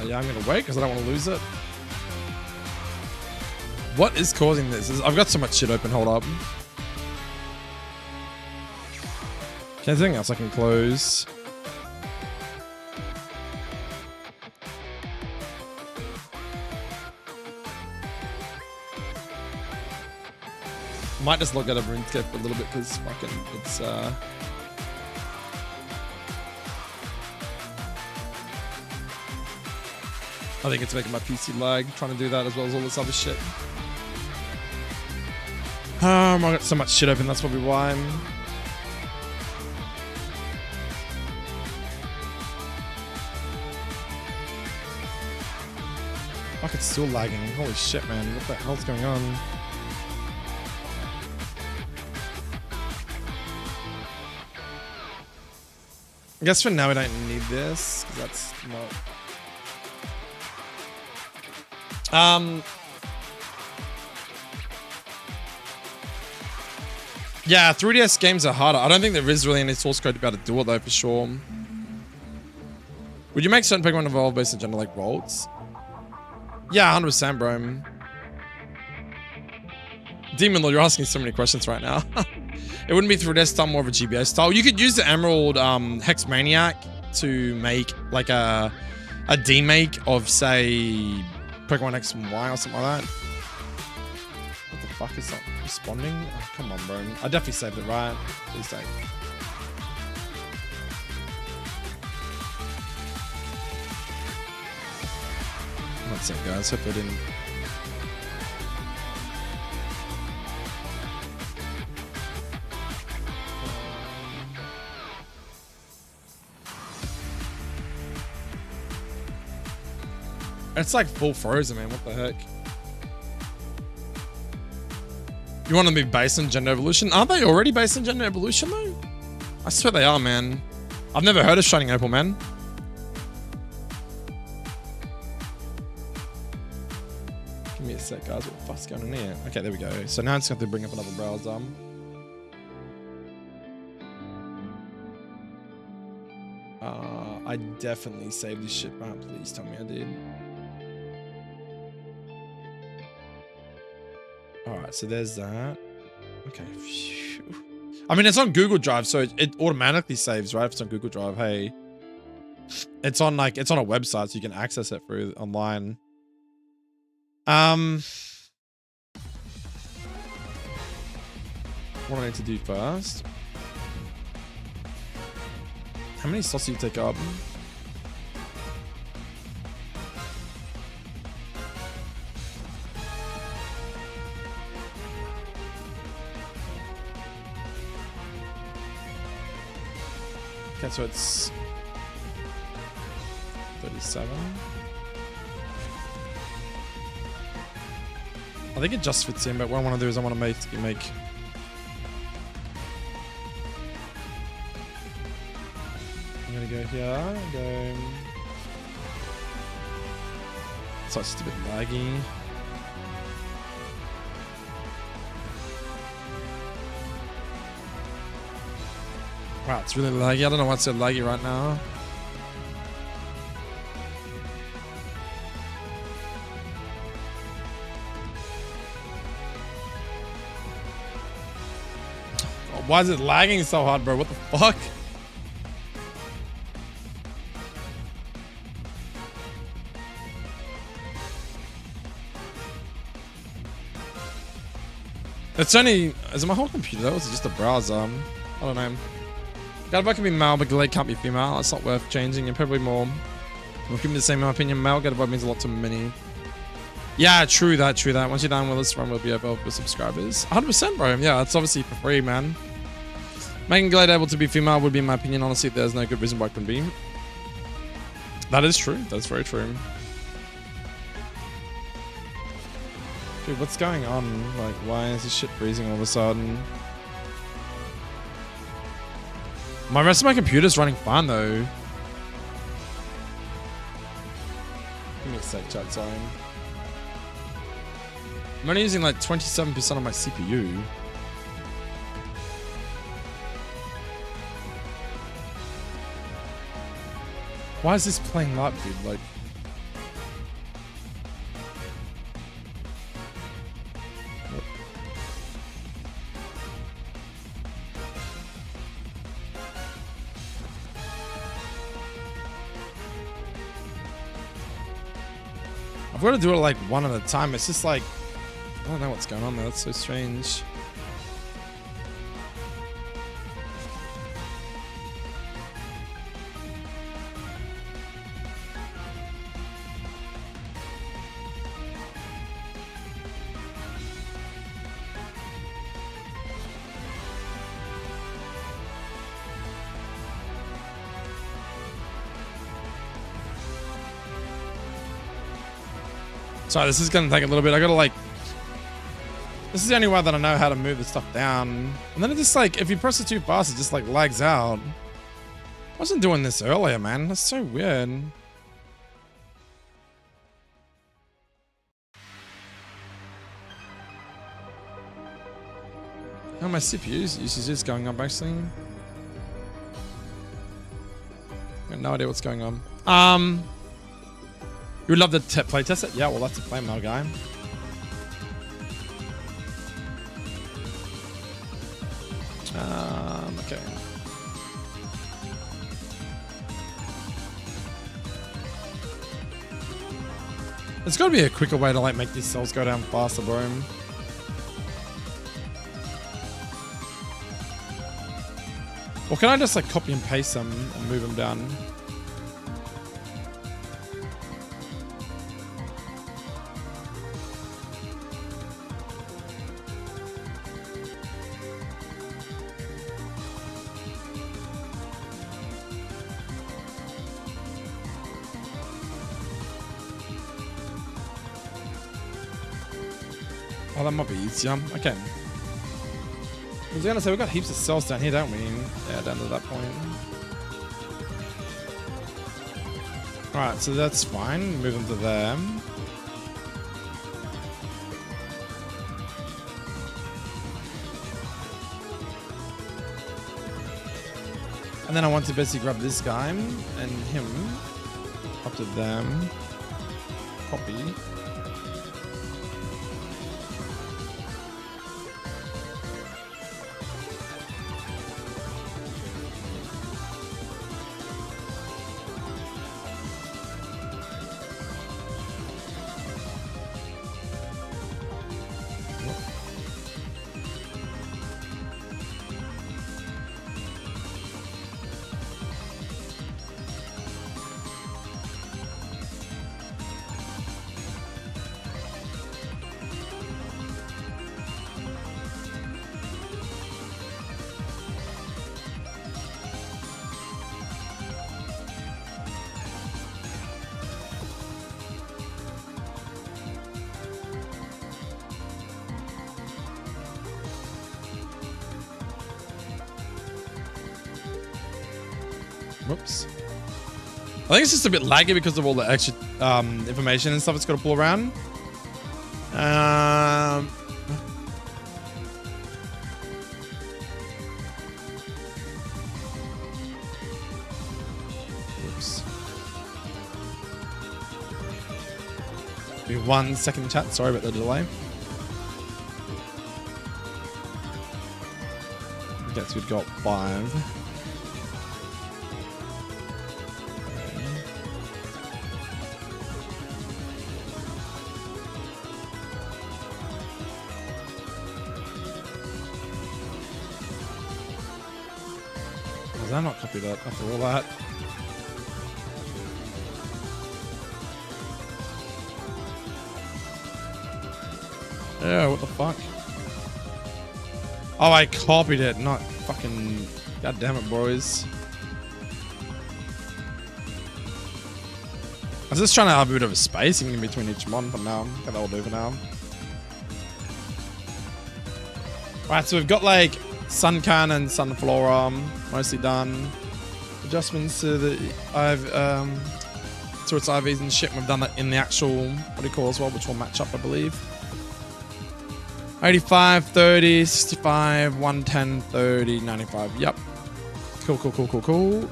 Speaker 1: Yeah, I'm going to wait because I don't want to lose it. What is causing this? I've got so much shit open. Hold up. Okay, anything else I can close? Might just log out of RuneScape for a little bit because fucking it's I think it's making my PC lag trying to do that as well as all this other shit. I got so much shit open, that's probably why. Fuck, it's still lagging. Holy shit, man. What the hell's going on? I guess for now we don't need this, because that's not... Yeah, 3DS games are harder. I don't think there is really any source code to be able to do it though, for sure. Would you make certain Pokemon evolve based on gender like rolls? Yeah, 100%, bro. Demon Lord, you're asking so many questions right now. It wouldn't be 3DS style, more of a GBA style. You could use the Emerald Hex Maniac to make like a demake of, say, Pokemon X and Y or something like that. What the fuck is that responding? Oh, come on, bro. I definitely saved it right. Please don't. That's it, guys. Hope I didn't. It's like full frozen, man. What the heck? You want to be based on gender evolution? Aren't they already based on gender evolution, though? I swear they are, man. I've never heard of Shining Opal, man. Give me a sec, guys. What the fuck's going on here? Okay, there we go. So now I just have to bring up another browser. I definitely saved this shit, man. Please tell me I did. Alright, so there's that. Okay. I mean, it's on Google Drive, so it automatically saves, right? If it's on Google Drive, hey. It's on a website, so you can access it through online. What do I need to do first? How many slots do you take up? Okay, so it's 37. I think it just fits in, but what I want to do is I want to make I'm gonna go here, go. So it's just a bit laggy. Wow, it's really laggy. I don't know what's so laggy right now. Why is it lagging so hard, bro? What the fuck? It's only... Is it my whole computer? Or is it just a browser? I don't know. Gadabot can be male, but Glade can't be female. It's not worth changing. And probably more... We'll keep me the same in my opinion. Male Gadabot means a lot to many. Yeah, true that, true that. Once you're done with this run, we'll be over with subscribers. 100%, bro. Yeah, it's obviously for free, man. Making Glade able to be female would be my opinion. Honestly, there's no good reason why it couldn't be. That is true. That's very true. Dude, what's going on? Like, why is this shit freezing all of a sudden? My rest of my computer's running fine, though. Give me a sec, chat, sorry. I'm only using like 27% of my CPU. Why is this playing live, dude? Like... I've got to do it like one at a time. It's just like, I don't know what's going on there. That's so strange. Sorry, this is gonna take a little bit. I gotta like... This is the only way that I know how to move the stuff down. And then it just like, if you press it too fast, it just like lags out. I wasn't doing this earlier, man. That's so weird. How my CPU's usage is going up actually. I have no idea what's going on. You would love to play test it? Yeah, well, that's a play mail guy. Okay. There's got to be a quicker way to like make these cells go down faster, bro. Or can I just like copy and paste them and move them down? Oh, that might be easier. Okay. I was gonna say, we've got heaps of cells down here, don't we? Yeah, down to that point. Alright, so that's fine. Move them to there. And then I want to basically grab this guy and him up to them. Copy. Whoops. I think it's just a bit laggy because of all the extra information and stuff it's got to pull around. Whoops. Give me 1 second, chat. Sorry about the delay. Yes, we've got 5. Does that not copy that after all that? Yeah, what the fuck? Oh, I copied it, not fucking... God damn it, boys. I was just trying to have a bit of a spacing in between each one for now. Got that all do for now. Right, so we've got like Suncan and Sunflora mostly done. Adjustments to the to its IVs and shit. We've done that in the actual, what do you call as well, which will match up, I believe. 85, 30, 65, 110, 30, 95. Yep. Cool, cool, cool, cool, cool.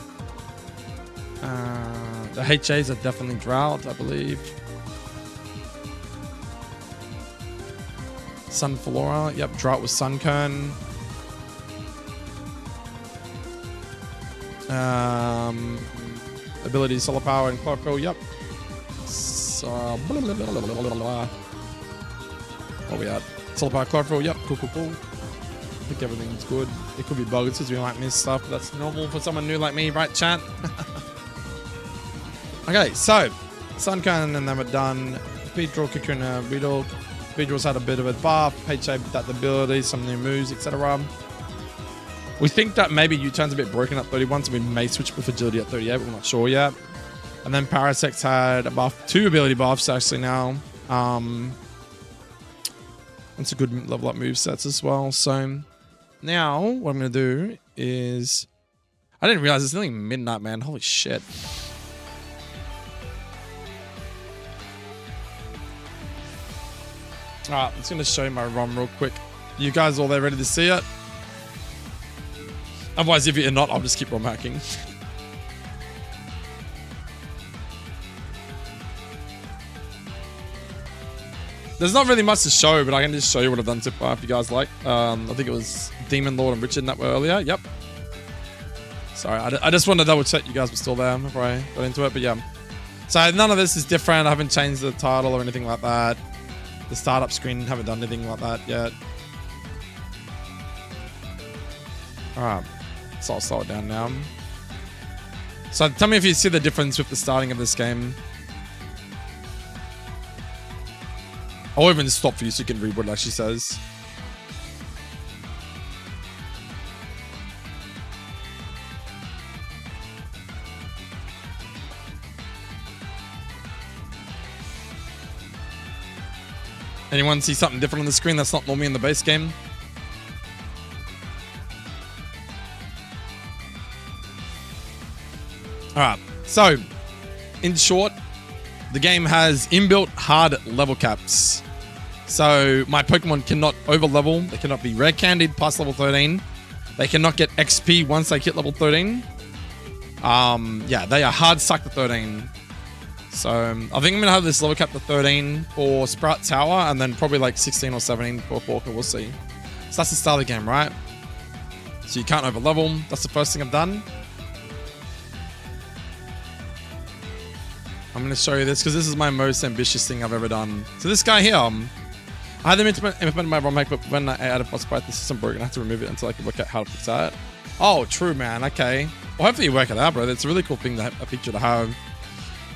Speaker 1: The HAs are definitely drought, I believe. Sunflora. Yep, drought with Sunkern. Ability, solar power, and chlorophyll. Yep. So, what we at? Solar power, chlorophyll. Yep. Cool, cool, cool. I think everything's good. It could be bugs because we might miss stuff. But that's normal for someone new like me, right, chat? Okay, so Sunkern and then we're done. Beedrill, Kakuna, Beedrill. Beedrill's had a bit of a buff. HA, that ability, some new moves, etc. We think that maybe U-turn's a bit broken at 31, so we may switch with agility at 38, but we're not sure yet. And then Parasec's had a buff, 2 ability buffs actually now. It's a good level up move sets as well. So now what I'm going to do is... I didn't realize it's nearly midnight, man. Holy shit. Alright, I'm just going to show you my ROM real quick. You guys all there ready to see it? Otherwise, if you're not, I'll just keep ROM hacking. There's not really much to show, but I can just show you what I've done so far if you guys like. I think it was Demon Lord and Richard that were earlier. Yep. Sorry, I just wanted to double check you guys were still there before I got into it, but yeah. So none of this is different. I haven't changed the title or anything like that. The startup screen, haven't done anything like that yet. Alright, so I'll slow it down now. So tell me if you see the difference with the starting of this game. I'll even stop for you so you can read what it actually says. Anyone see something different on the screen that's not normally in the base game? Alright, so in short, the game has inbuilt hard level caps. So my Pokemon cannot over level, they cannot be rare candied past level 13. They cannot get XP once they hit level 13. Yeah, they are hard stuck to 13. So I think I'm going to have this level cap to 13 for Sprout Tower and then probably like 16 or 17 for Forker, we'll see. So that's the start of the game, right? So you can't over level. That's the first thing I've done. I'm going to show you this because this is my most ambitious thing I've ever done. So this guy here, I had them implement my ROMhack, but when I added Frostbite, the system broke and I had to remove it until I could work out how to fix that. Oh, true, man. Okay. Well, hopefully you work it out, bro. It's a really cool thing, a feature to have.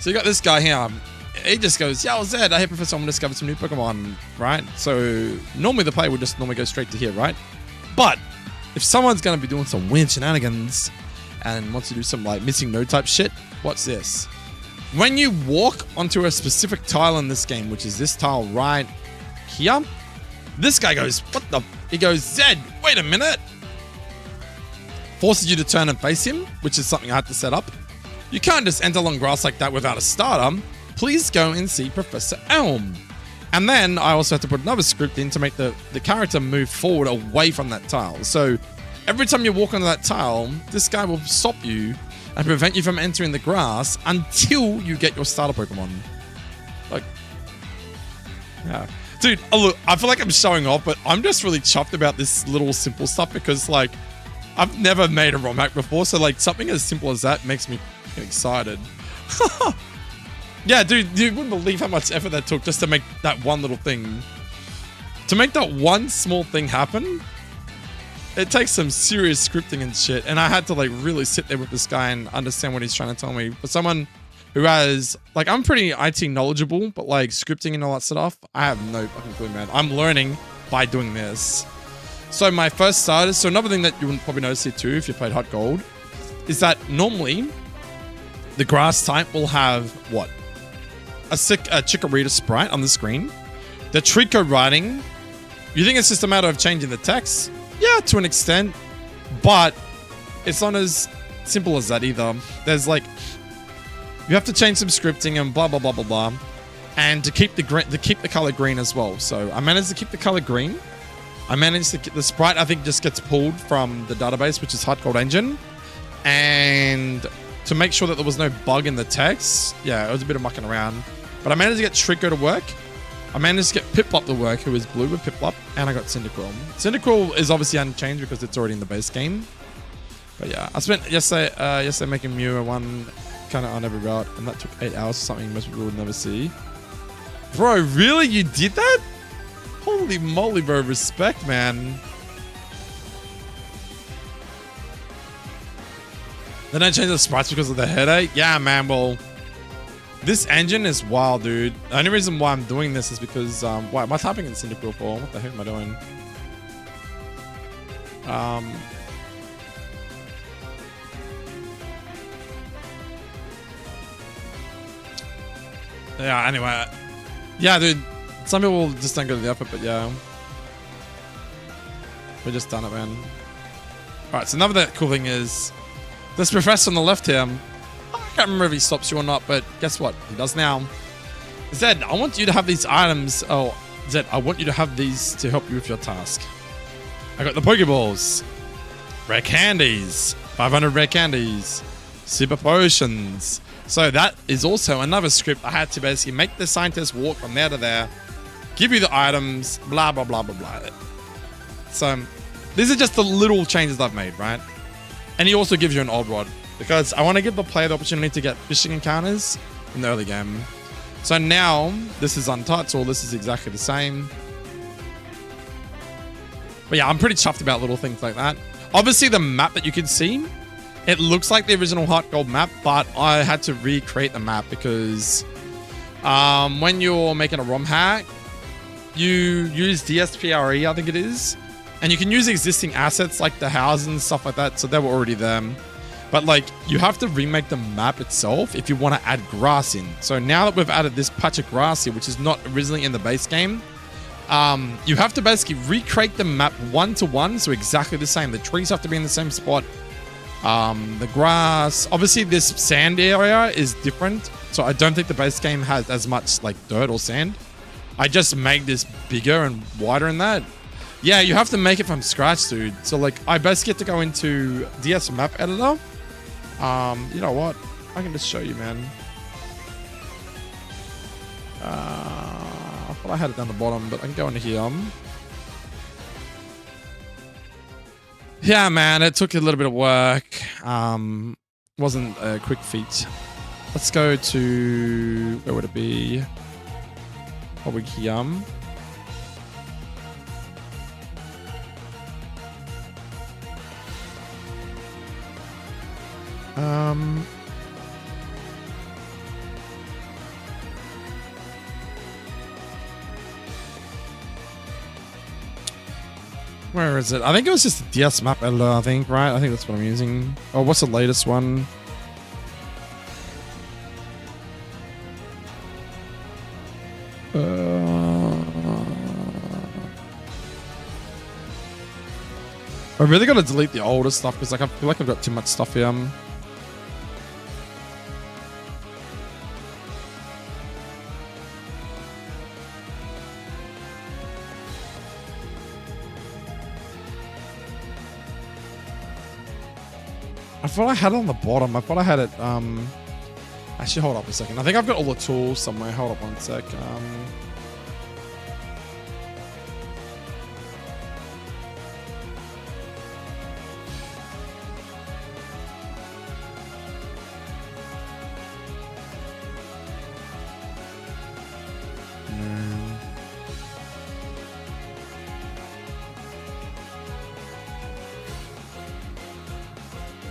Speaker 1: So you got this guy here. He just goes, yo, Zed, I hear Professor Omen discovered some new Pokemon, right? So normally the player would just normally go straight to here, right? But if someone's going to be doing some weird shenanigans and wants to do some like missing node type shit, what's this? When you walk onto a specific tile in this game, which is this tile right here, this guy goes, what the? He goes, Zed, wait a minute. Forces you to turn and face him, which is something I had to set up. You can't just enter long grass like that without a starter. Please go and see Professor Elm. And then I also have to put another script in to make the character move forward away from that tile. So every time you walk onto that tile, this guy will stop you and prevent you from entering the grass until you get your starter Pokemon. Like, yeah. Dude, look, I feel like I'm showing off, but I'm just really chuffed about this little simple stuff because, like, I've never made a ROM hack before, so like something as simple as that makes me excited. Yeah, dude, you wouldn't believe how much effort that took just to make that one little thing. To make that one small thing happen, it takes some serious scripting and shit. And I had to like really sit there with this guy and understand what he's trying to tell me. For someone who has, like, I'm pretty IT knowledgeable, but like scripting and all that stuff, I have no fucking clue, man. I'm learning by doing this. So my first starters, so another thing that you would probably notice here too, if you played HeartGold, is that normally the grass type will have what? A Chikorita sprite on the screen. The Trico writing, you think it's just a matter of changing the text? Yeah, to an extent, but it's not as simple as that either. There's like, you have to change some scripting and blah, blah, blah, blah, blah. And to keep the color green as well. So I managed to keep the color green. I managed to get the sprite, I think, just gets pulled from the database, which is HeartGold engine. And to make sure that there was no bug in the text, yeah, it was a bit of mucking around. But I managed to get Trico to work. I managed to get Piplup to work, who is blue with Piplup, and I got Cyndaquil. Cyndaquil is obviously unchanged because it's already in the base game. But yeah, I spent yesterday making Mew one kind of on every route, and that took 8 hours or something most people would never see. Bro, really? You did that? Holy moly, bro. Respect, man. Then I changed the sprites because of the headache? Yeah, man, well, this engine is wild, dude. The only reason why I'm doing this is because, why am I typing in Cyndaquil for? What the heck am I doing? Yeah, anyway. Yeah, dude. Some people just don't go to the effort, but yeah. We just done it, man. Alright, so another cool thing is this professor on the left here. I can't remember if he stops you or not, but guess what? He does now. Zed, I want you to have these items. Oh, Zed, I want you to have these to help you with your task. I got the Pokeballs, rare candies, 500 rare candies, super potions. So that is also another script I had to basically make the scientists walk from there to there, give you the items, blah, blah, blah, blah, blah. So these are just the little changes I've made, right? And he also gives you an old rod because I want to give the player the opportunity to get fishing encounters in the early game. So now this is untouched, or this is exactly the same. But yeah, I'm pretty chuffed about little things like that. Obviously, the map that you can see, it looks like the original HeartGold map, but I had to recreate the map because when you're making a ROM hack, you use DSPRE, I think it is, and you can use existing assets like the houses and stuff like that, so they were already there. But like, you have to remake the map itself if you want to add grass in. So now that we've added this patch of grass here, which is not originally in the base game, you have to basically recreate the map one-to-one, so exactly the same. The trees have to be in the same spot. The grass, obviously this sand area is different, so I don't think the base game has as much like dirt or sand. I just made this bigger and wider in that. Yeah, you have to make it from scratch, dude. So like, I basically get to go into DS map editor. You know what? I can just show you, man. I thought I had it down the bottom, but I can go into here. Yeah, man, it took a little bit of work. Wasn't a quick feat. Let's go to, where would it be? Probably here. Where is it? I think it was just the DS map editor, I think, right? I think that's what I'm using. Oh, what's the latest one? I really got to delete the older stuff because like, I feel like I've got too much stuff here. I thought I had it on the bottom. I thought I had it. Actually, hold up a second. I think I've got all the tools somewhere. Hold up one sec.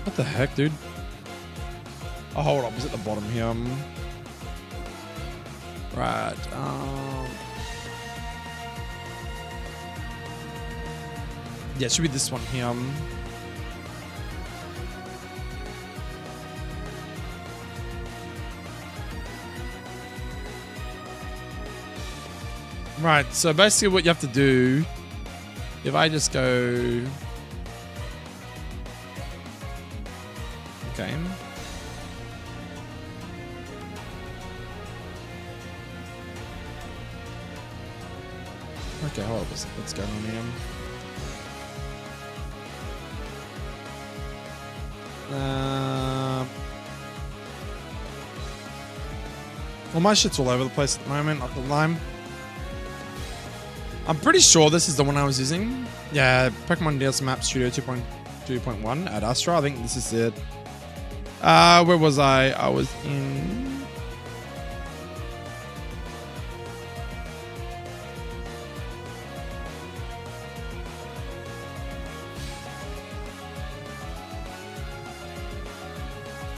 Speaker 1: What the heck, dude? Oh, hold on. Was at the bottom here? Right. Yeah, it should be this one here. Right, so basically what you have to do, if I just go... Okay. Okay, hold on. What's going on here? Well, my shit's all over the place at the moment, like the lime. I'm pretty sure this is the one I was using. Yeah, Pokemon DS Map Studio 2.2.1 at Astra. I think this is it. Where was I? I was in...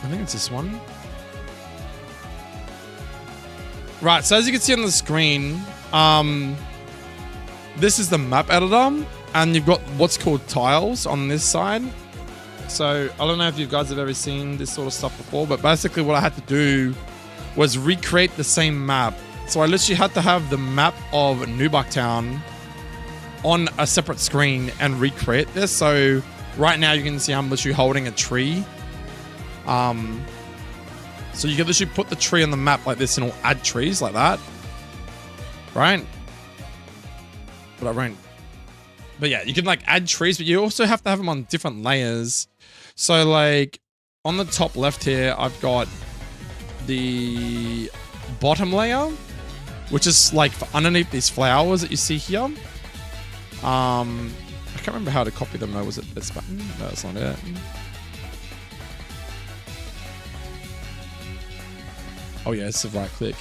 Speaker 1: I think it's this one. Right, so as you can see on the screen, this is the map editor, and you've got what's called tiles on this side. So I don't know if you guys have ever seen this sort of stuff before, but basically what I had to do was recreate the same map. So I literally had to have the map of Nuzlocke Town on a separate screen and recreate this. So right now you can see I'm literally holding a tree. So you can literally put the tree on the map like this and it'll add trees like that. Right? But yeah, you can like add trees, but you also have to have them on different layers. So like on the top left here, I've got the bottom layer, which is like for underneath these flowers that you see here. I can't remember how to copy them though. Was it this button? No, that's not it. Oh yeah, it's the right click.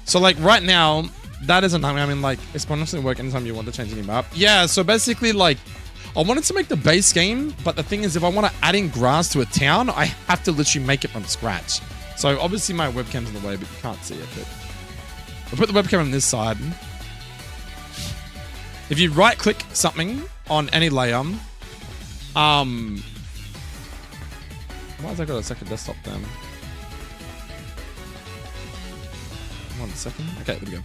Speaker 1: So like right now, that isn't, I mean, like, it's honestly work anytime you want to change any map. Yeah, so basically, like, I wanted to make the base game, but the thing is, if I want to add in grass to a town, I have to literally make it from scratch. So obviously my webcam's in the way, but you can't see it. But I'll put the webcam on this side. If you right-click something on any layer, why has I got a second desktop then? 1 second. Okay, there we go.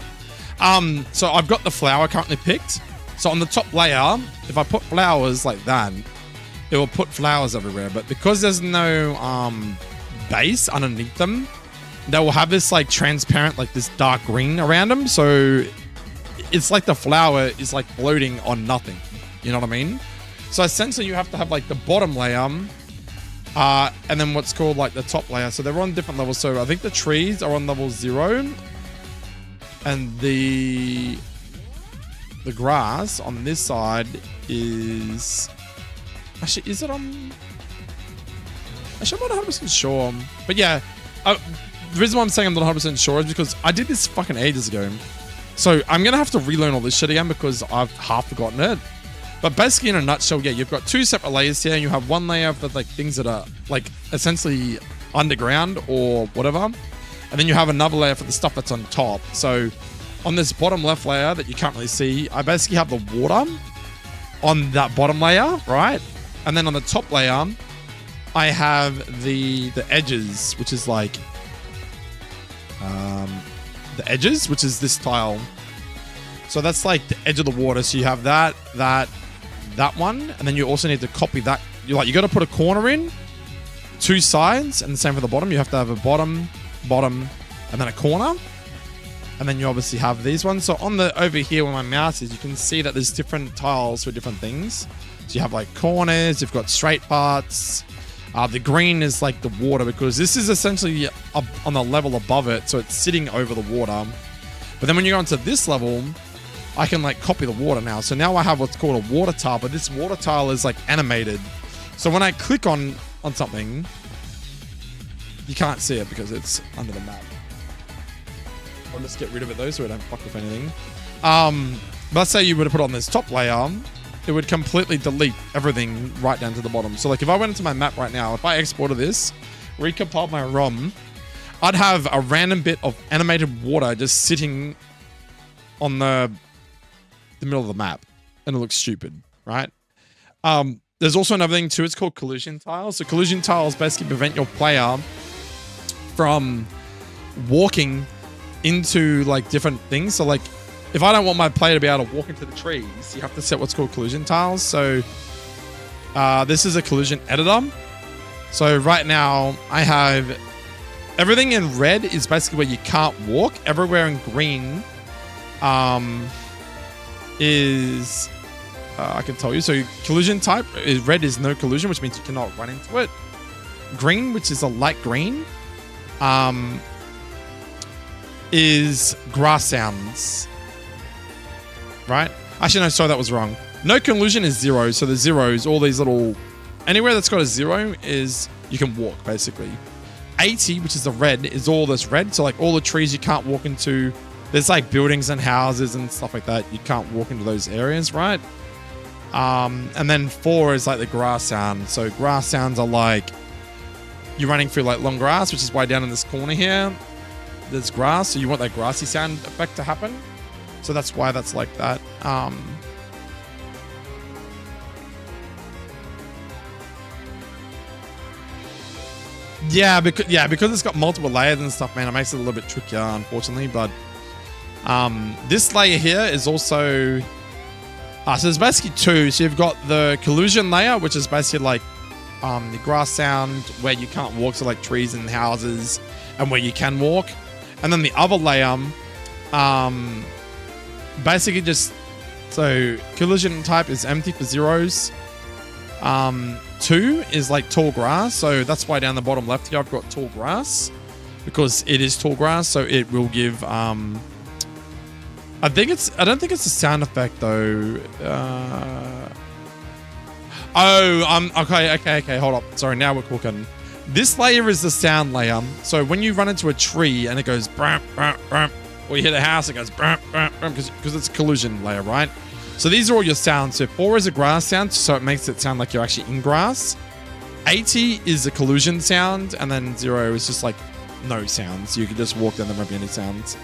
Speaker 1: So I've got the flower currently picked. So on the top layer, if I put flowers like that, it will put flowers everywhere. But because there's no base underneath them, they will have this like transparent, like this dark green around them. So it's like the flower is like floating on nothing. You know what I mean? So essentially you have to have like the bottom layer and then what's called like the top layer. So they're on different levels. So I think the trees are on level 0. And the grass on this side is... Actually, is it on... Actually, I'm not 100% sure. But yeah, the reason why I'm saying I'm not 100% sure is because I did this fucking ages ago. So I'm going to have to relearn all this shit again because I've half forgotten it. But basically, in a nutshell, yeah, you've got 2 separate layers here. And you have one layer for like things that are like essentially underground or whatever. And then you have another layer for the stuff that's on top. So on this bottom left layer that you can't really see, I basically have the water on that bottom layer, right? And then on the top layer, I have the edges, which is like the edges, which is this tile. So that's like the edge of the water. So you have that one, and then you also need to copy that. You got to put a corner in, 2 sides, and the same for the bottom. You have to have a bottom, and then a corner. And then you obviously have these ones. So on the over here where my mouse is, you can see that there's different tiles for different things. So you have like corners, you've got straight parts. The green is like the water because this is essentially up on the level above it. So it's sitting over the water. But then when you go into this level, I can like copy the water now. So now I have what's called a water tile, but this water tile is like animated. So when I click on something, you can't see it because it's under the map. I'll just get rid of it though so we don't fuck with anything. Let's say you were to put on this top layer it would completely delete everything right down to the bottom. So like if I went into my map right now, if I exported this, recompiled my ROM, I'd have a random bit of animated water just sitting on the middle of the map, and it looks stupid, right? There's also another thing too, it's called collision tiles. So collision tiles basically prevent your player from walking into like different things. So like if I don't want my player to be able to walk into the trees, you have to set what's called collision tiles. So this is a collision editor. So right now I have everything in red is basically where you can't walk. Everywhere in green is I can tell you. So collision type is red is no collision, which means you cannot run into it. Green, which is a light green, is grass sounds. Right? Actually, no, sorry, that was wrong. No collision is 0. So the zeros, all these little, anywhere that's got a 0 is you can walk basically. 80, which is the red, is all this red. So like all the trees you can't walk into. There's like buildings and houses and stuff like that. You can't walk into those areas, right? And then 4 is like the grass sound. So grass sounds are like you're running through like long grass, which is why down in this corner here, there's grass. So you want that grassy sound effect to happen. So that's why that's like that. Yeah, because it's got multiple layers and stuff, man, it makes it a little bit trickier, unfortunately. But this layer here is also so there's basically 2. So you've got the collision layer, which is basically like the grass sound where you can't walk, so like trees and houses, and where you can walk. And then the other layer, basically just, so collision type is empty for zeros. 2 is like tall grass, so that's why down the bottom left here I've got tall grass, because it is tall grass, so it will give I don't think it's a sound effect though. Okay, hold up, sorry, now we're cooking. This layer is the sound layer, so when you run into a tree and it goes bram, bram, bram, or you hit a house, it goes bram, bram, bram, because it's a collision layer, right? So these are all your sounds. So 4 is a grass sound, so it makes it sound like you're actually in grass. 80 is a collision sound, and then 0 is just like no sounds. You can just walk down, there won't be any sounds.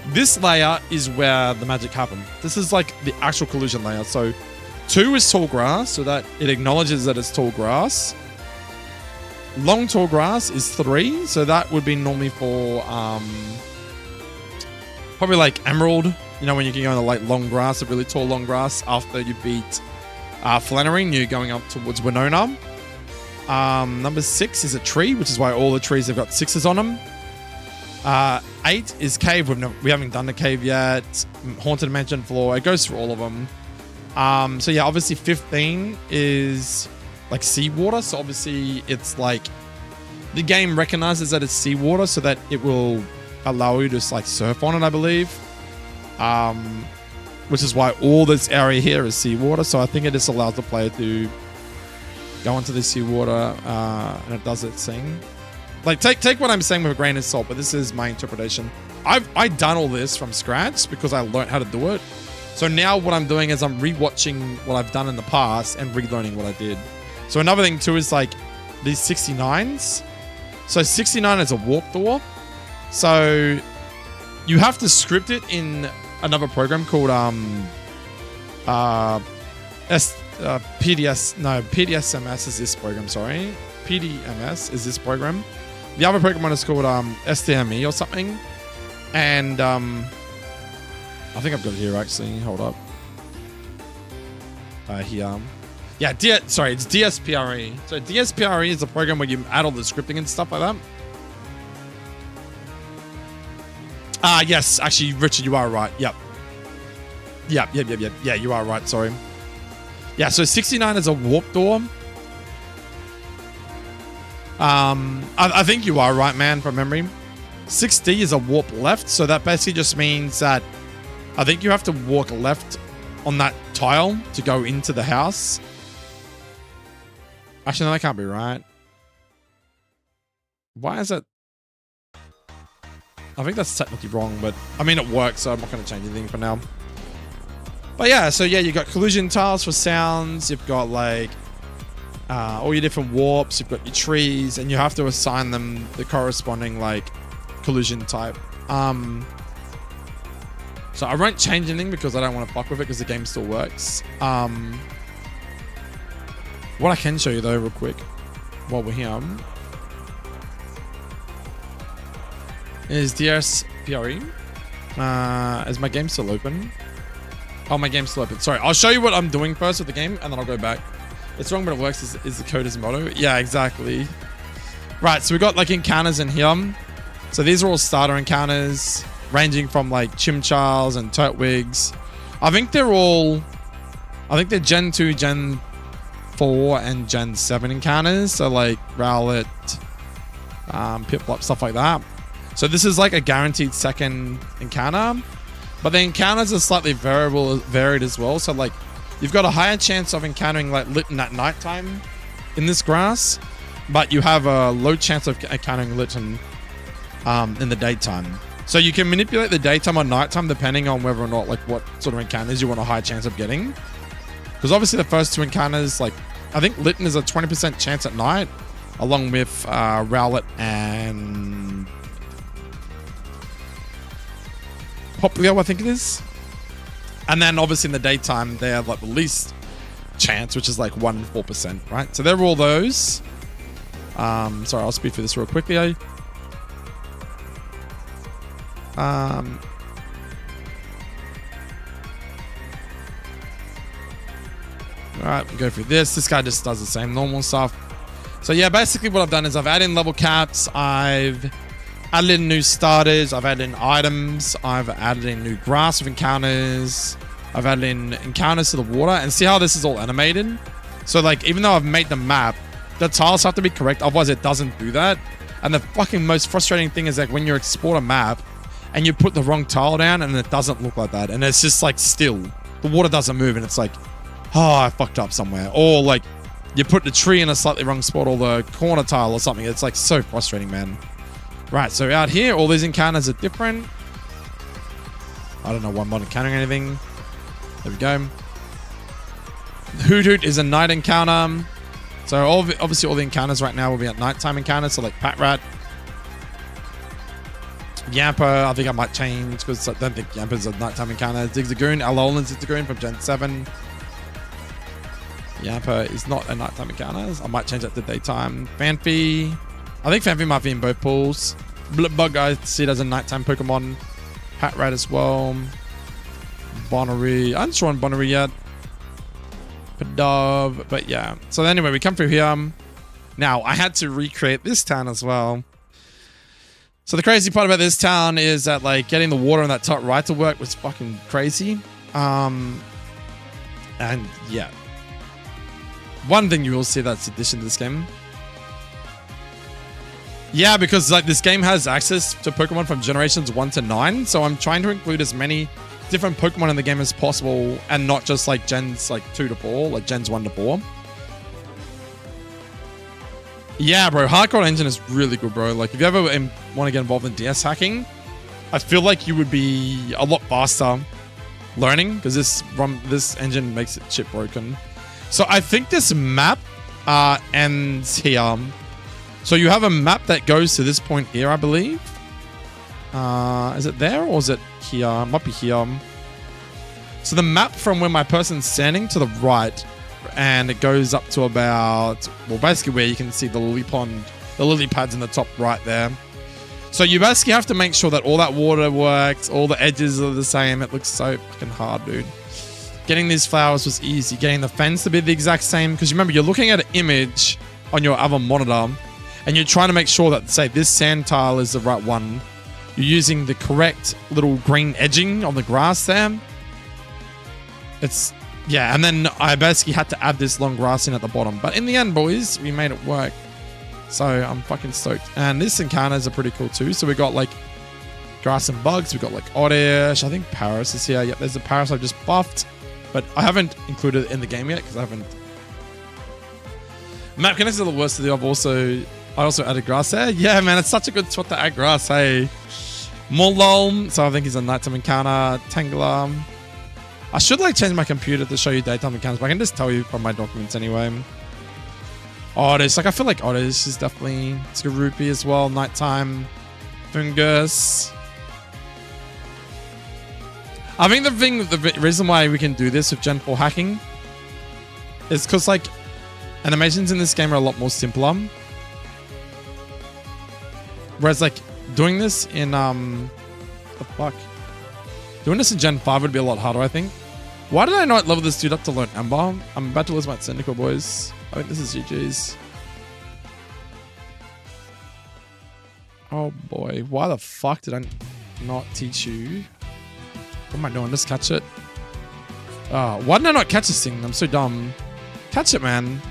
Speaker 1: This layer is where the magic happens. This is like the actual collision layer. So 2 is tall grass, so that it acknowledges that it's tall grass. Long tall grass is 3, so that would be normally for probably like emerald. You know, when you can go into like long grass, a really tall long grass after you beat Flannery, you're going up towards Winona. Number 6 is a tree, which is why all the trees have got 6s on them. 8 is cave. We haven't done the cave yet. Haunted mansion floor. It goes through all of them. So yeah, obviously 15 is like seawater. So obviously it's like the game recognizes that it's seawater, so that it will allow you to like surf on it, I believe. Which is why all this area here is seawater. So I think it just allows the player to go into the seawater, and it does its thing. Like take what I'm saying with a grain of salt, but this is my interpretation. I've done all this from scratch because I learned how to do it. So now what I'm doing is I'm rewatching what I've done in the past and relearning what I did. So another thing too is like these 69s. So 69 is a warp door. So you have to script it in another program called PDSMS is this program, sorry. PDMS is this program. The other program is called STME or something. And I think I've got it here actually. Hold up. Here. Yeah, it's DSPRE. So DSPRE is a program where you add all the scripting and stuff like that. Yes, actually, Richard, you are right. Yep. Yeah, you are right. Sorry. Yeah, so 69 is a warp door. I think you are right, man, from memory. 6D is a warp left, so that basically just means that I think you have to walk left on that tile to go into the house. Actually, no, that can't be right. Why is it? I think that's technically wrong, but I mean, it works, so I'm not going to change anything for now. But yeah, so yeah, you've got collision tiles for sounds. You've got like all your different warps. You've got your trees, and you have to assign them the corresponding like collision type. So I won't change anything because I don't want to fuck with it because the game still works. What I can show you though real quick while we're here is DSPRE. Is my game still open? Oh, my game's still open. Sorry, I'll show you what I'm doing first with the game and then I'll go back. It's wrong, but it works. Is the code is motto? Yeah, exactly. Right, so we got like encounters in here. So these are all starter encounters ranging from like Chimchars and Turtwigs. I think they're Gen 2, Gen 4, and Gen 7 encounters. So like Rowlet, Piplup, stuff like that. So this is like a guaranteed second encounter. But the encounters are slightly varied as well. So like you've got a higher chance of encountering like Litten at nighttime in this grass, but you have a low chance of encountering Litten in the daytime. So you can manipulate the daytime or nighttime depending on whether or not like what sort of encounters you want a high chance of getting. Because obviously the first two encounters, like I think Litten is a 20% chance at night, along with Rowlet and Poplio, I think it is. And then obviously in the daytime, they have like the least chance, which is like 1 in 4%, right? So they're all those. Sorry, I'll speed through this real quickly. All right, we'll go through this. This guy just does the same normal stuff. So yeah, basically what I've done is I've added in level caps. I've added in new starters. I've added in items. I've added in new grass with encounters. I've added in encounters to the water. And see how this is all animated? So like, even though I've made the map, the tiles have to be correct. Otherwise it doesn't do that. And the fucking most frustrating thing is like when you export a map and you put the wrong tile down and it doesn't look like that. And it's just like still. The water doesn't move and it's like, oh, I fucked up somewhere. Or like you put the tree in a slightly wrong spot or the corner tile or something. It's like so frustrating, man. Right, so out here, all these encounters are different. I don't know why I'm not encountering anything. There we go. Hoot Hoot is a night encounter. So obviously all the encounters right now will be at nighttime encounters. So like Patrat. Yamper, I think I might change because I don't think Yamper's a nighttime encounter. Zigzagoon, Alolan's Zigzagoon from Gen 7. Yamper is not a nighttime encounter. I might change that to daytime. Fanfi. I think Fanfi might be in both pools. Blipbug, I see it as a nighttime Pokemon. Patrat as well. Bonnery. I haven't shown Bonnery yet. Padov. But yeah. So anyway, we come through here. Now, I had to recreate this town as well. So the crazy part about this town is that like getting the water on that top right to work was fucking crazy. And yeah. One thing you will see that's addition to this game. Yeah, because like this game has access to Pokemon from generations 1 to 9. So I'm trying to include as many different Pokemon in the game as possible and not just like gens like 2 to 4, like gens 1 to 4. Yeah, bro, HeartGold engine is really good, bro. Like if you ever want to get involved in DS hacking, I feel like you would be a lot faster learning because this engine makes it shit broken. So I think this map ends here. So you have a map that goes to this point here, I believe. Is it there or is it here? It might be here. So the map from where my person's standing to the right, and it goes up to about, well, basically where you can see the lily pond, the lily pads in the top right there. So you basically have to make sure that all that water works, all the edges are the same. It looks so fucking hard, dude. Getting these flowers was easy. Getting the fence to be the exact same, because remember, you're looking at an image on your other monitor, and you're trying to make sure that, say, this sand tile is the right one. You're using the correct little green edging on the grass there. It's, yeah, and then I basically had to add this long grass in at the bottom. But in the end, boys, we made it work. So I'm fucking stoked. And this encounters are pretty cool too. So we got like grass and bugs. We got like Oddish. I think Paris is here. Yep, there's the Paris I've just buffed. But I haven't included it in the game yet because I haven't. Map connects are the worst of the I also added grass there. Yeah, man, it's such a good spot to add grass. Hey, Mololm. So I think he's a nighttime encounter. Tangela. I should like change my computer to show you daytime accounts, but I can just tell you from my documents anyway. Otis, like I feel like Otis is definitely, it's a rupee as well. Nighttime, fungus. I think the reason why we can do this with Gen 4 hacking is because like animations in this game are a lot more simpler. Whereas like doing this in the fuck? Doing this in Gen 5 would be a lot harder, I think. Why did I not level this dude up to learn Ember? I'm about to lose my Cynical, boys. I think this is GG's. Oh boy, why the fuck did I not teach you? What am I doing? Just catch it. Oh, why did I not catch this thing? I'm so dumb. Catch it, man.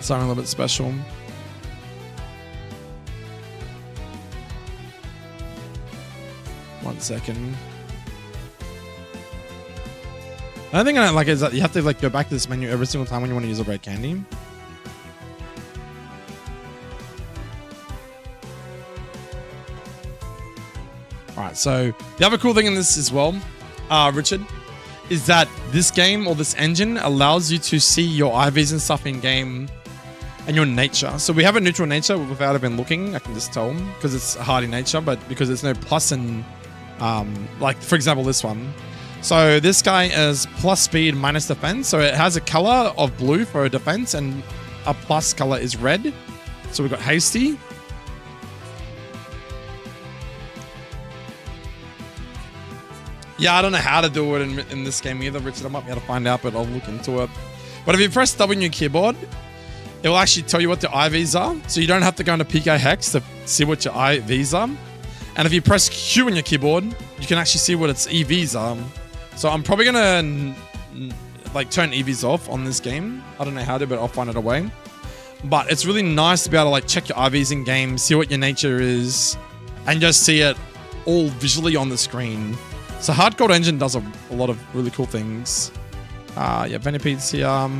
Speaker 1: Something a little bit special. One second. The only thing I don't like is that you have to like go back to this menu every single time when you want to use a red candy. Alright, so the other cool thing in this as well, Richard, is that this game or this engine allows you to see your IVs and stuff in game and your nature. So we have a neutral nature without even looking. I can just tell them because it's a hardy nature, but because there's no plus in, like for example, this one. So this guy is plus speed minus defense. So it has a color of blue for defense and a plus color is red. So we've got hasty. Yeah, I don't know how to do it in this game either, Richard. I might be able to find out, but I'll look into it. But if you press W on your keyboard, it will actually tell you what the IVs are. So you don't have to go into PK Hex to see what your IVs are. And if you press Q on your keyboard, you can actually see what its EVs are. So I'm probably going to like turn EVs off on this game. I don't know how to, but I'll find it a way. But it's really nice to be able to like check your IVs in game, see what your nature is, and just see it all visually on the screen. So HeartGold engine does a lot of really cool things. Yeah, Venipede's here. I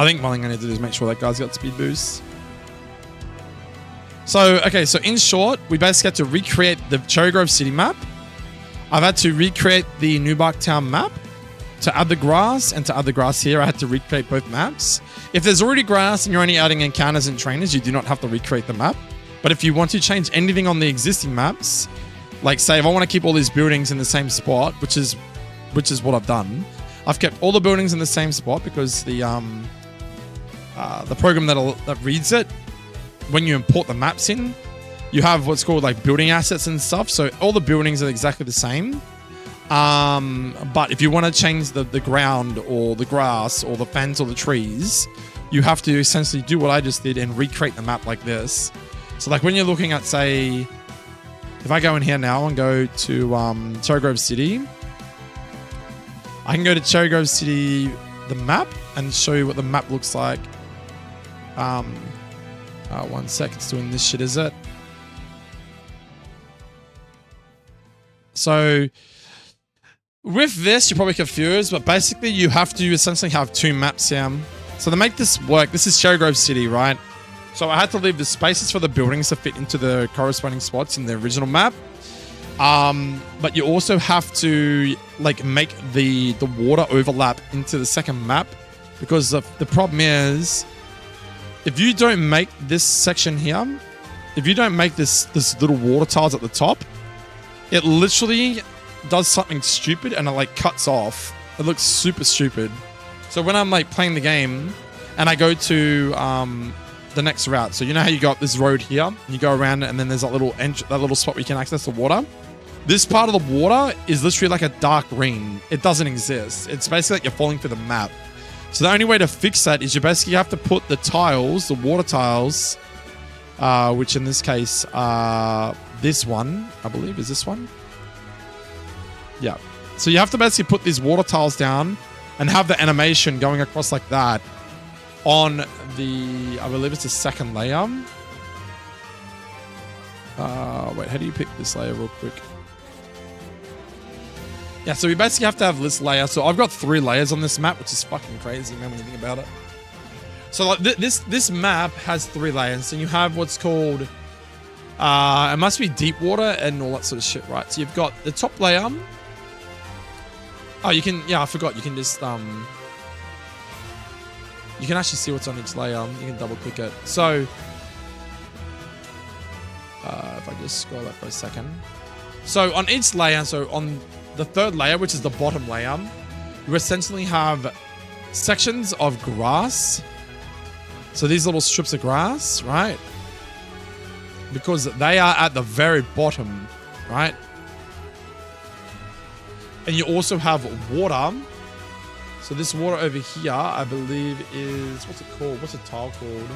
Speaker 1: think one thing I need to do is make sure that guy's got speed boost. So, okay, so in short, we basically had to recreate the Cherry Grove City map. I've had to recreate the Newbark Town map. To add the grass and to add the grass here, I had to recreate both maps. If there's already grass and you're only adding encounters and trainers, you do not have to recreate the map. But if you want to change anything on the existing maps, like say if I want to keep all these buildings in the same spot, which is what I've done. I've kept all the buildings in the same spot because the program that reads it, when you import the maps in, you have what's called like building assets and stuff. So all the buildings are exactly the same. But if you want to change the ground or the grass or the fence or the trees, you have to essentially do what I just did and recreate the map like this. So like when you're looking at, say, if I go in here now and go to Cherry Grove City, I can go to Cherry Grove City, the map, and show you what the map looks like. 1 sec, it's doing this shit, is it? So with this, you're probably confused, but basically you have to essentially have two maps here. So to make this work, this is Cherry Grove City, right? So I had to leave the spaces for the buildings to fit into the corresponding spots in the original map. But you also have to like make the water overlap into the second map, because the problem is if you don't make this section here, if you don't make this little water tiles at the top, it literally does something stupid and it like cuts off. It looks super stupid. So when I'm like playing the game and I go to the next route, so you know how you got this road here and you go around and then there's that little spot where you can access the water. This part of the water is literally like a dark green. It doesn't exist. It's basically like you're falling through the map. So the only way to fix that is you basically have to put the tiles, the water tiles, which in this case this one, I believe, is this one. Yeah. So you have to basically put these water tiles down and have the animation going across like that on the, I believe it's the second layer. Wait, how do you pick this layer real quick? Yeah, so we basically have to have this layer. So I've got 3 layers on this map, which is fucking crazy, man, when you think about it. So like this map has 3 layers. So you have what's called It must be deep water and all that sort of shit, right? So you've got the top layer. Oh, you can, yeah, I forgot. You can just, you can actually see what's on each layer. You can double click it. So, if I just scroll up for a second. So on each layer, so on the third layer, which is the bottom layer, you essentially have sections of grass. So these little strips of grass, right? Because they are at the very bottom, right? And you also have water. So this water over here, I believe is, what's it called? What's a tile called?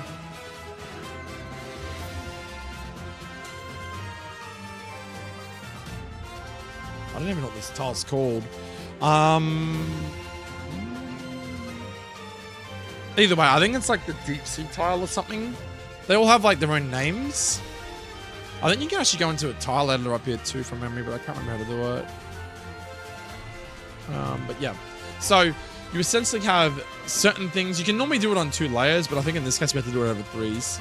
Speaker 1: I don't even know what this tile's called. Either way, I think it's like the deep sea tile or something. They all have like their own names. I think you can actually go into a tile editor up here too from memory, but I can't remember how to do it. But yeah. So you essentially have certain things. You can normally do it on 2 layers, but I think in this case we have to do it over 3s.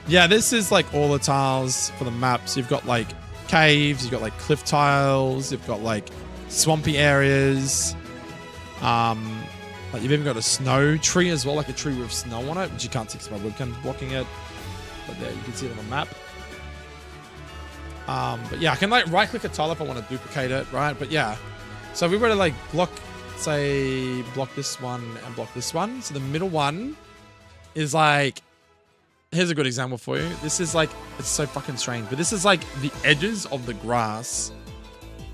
Speaker 1: Yeah, this is like all the tiles for the map. So you've got like caves, you've got like cliff tiles, you've got like swampy areas. Like you've even got a snow tree as well, like a tree with snow on it, which you can't see because my webcam's blocking it. But there, you can see it on the map. But yeah, I can like right click a tile if I want to duplicate it, right? But yeah, so if we were to like block, say, block this one and block this one. So the middle one is like, here's a good example for you. This is like, it's so fucking strange, but this is like the edges of the grass.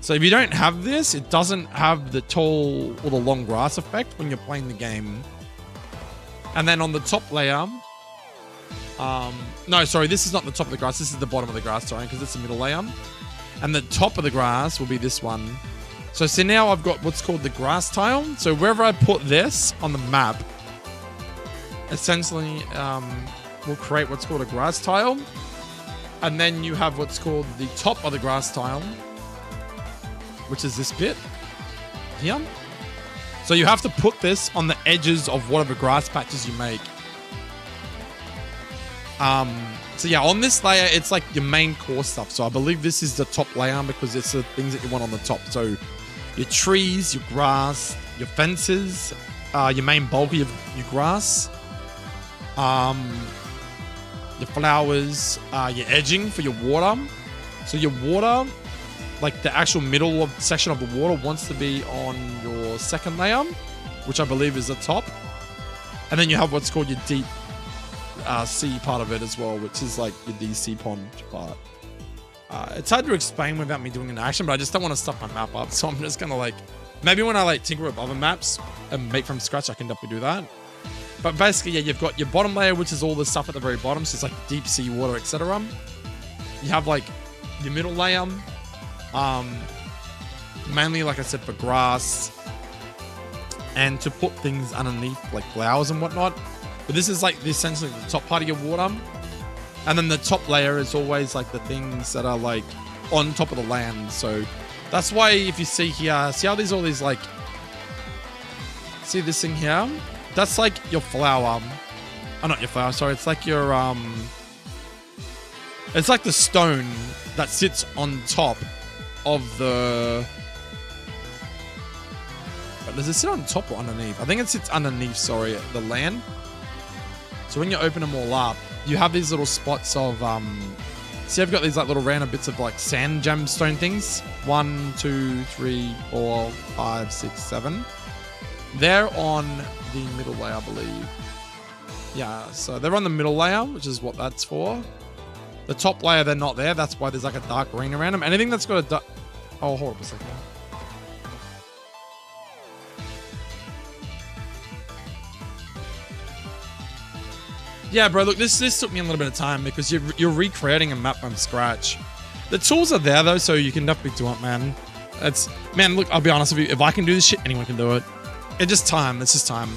Speaker 1: So if you don't have this, it doesn't have the tall or the long grass effect when you're playing the game. And then on the top layer, no, sorry, this is not the top of the grass. This is the bottom of the grass, sorry, because it's the middle layer. And the top of the grass will be this one. So see, now I've got what's called the grass tile. So wherever I put this on the map, essentially will create what's called a grass tile. And then you have what's called the top of the grass tile, which is this bit here. So you have to put this on the edges of whatever grass patches you make. So yeah, on this layer, it's like your main core stuff. So I believe this is the top layer because it's the things that you want on the top. So your trees, your grass, your fences, your main bulk of your grass, your flowers, your edging for your water. So your water, like the actual middle of section of the water wants to be on your second layer, which I believe is the top. And then you have what's called your deep sea part of it as well, which is like your DC pond part. It's hard to explain without me doing an action, but I just don't want to stuff my map up. So I'm just gonna like, maybe when I like tinker with other maps and make from scratch, I can definitely do that. But basically, yeah, you've got your bottom layer, which is all the stuff at the very bottom. So it's like deep sea water, etc. You have like your middle layer, mainly, like I said, for grass and to put things underneath like flowers and whatnot. But this is like essentially the top part of your water. And then the top layer is always like the things that are like on top of the land. So that's why if you see here, see how there's all these like, see this thing here? That's like your flower. Oh, not your flower, sorry. It's like your, it's like the stone that sits on top of the, does it sit on top or underneath? I think it sits underneath, sorry, the land. So when you open them all up, you have these little spots of, see, I've got these like little random bits of like sand gemstone things. 1, 2, 3, 4, 5, 6, 7. They're on the middle layer, I believe. Yeah, so they're on the middle layer, which is what that's for. The top layer, they're not there. That's why there's like a dark green around them. Anything that's got a dark... Oh, hold up a second. Yeah, bro, look, this took me a little bit of time because you're recreating a map from scratch. The tools are there, though, so you can definitely do it, man. Man, look, I'll be honest with you. If I can do this shit, anyone can do it. It's just time. It's just time.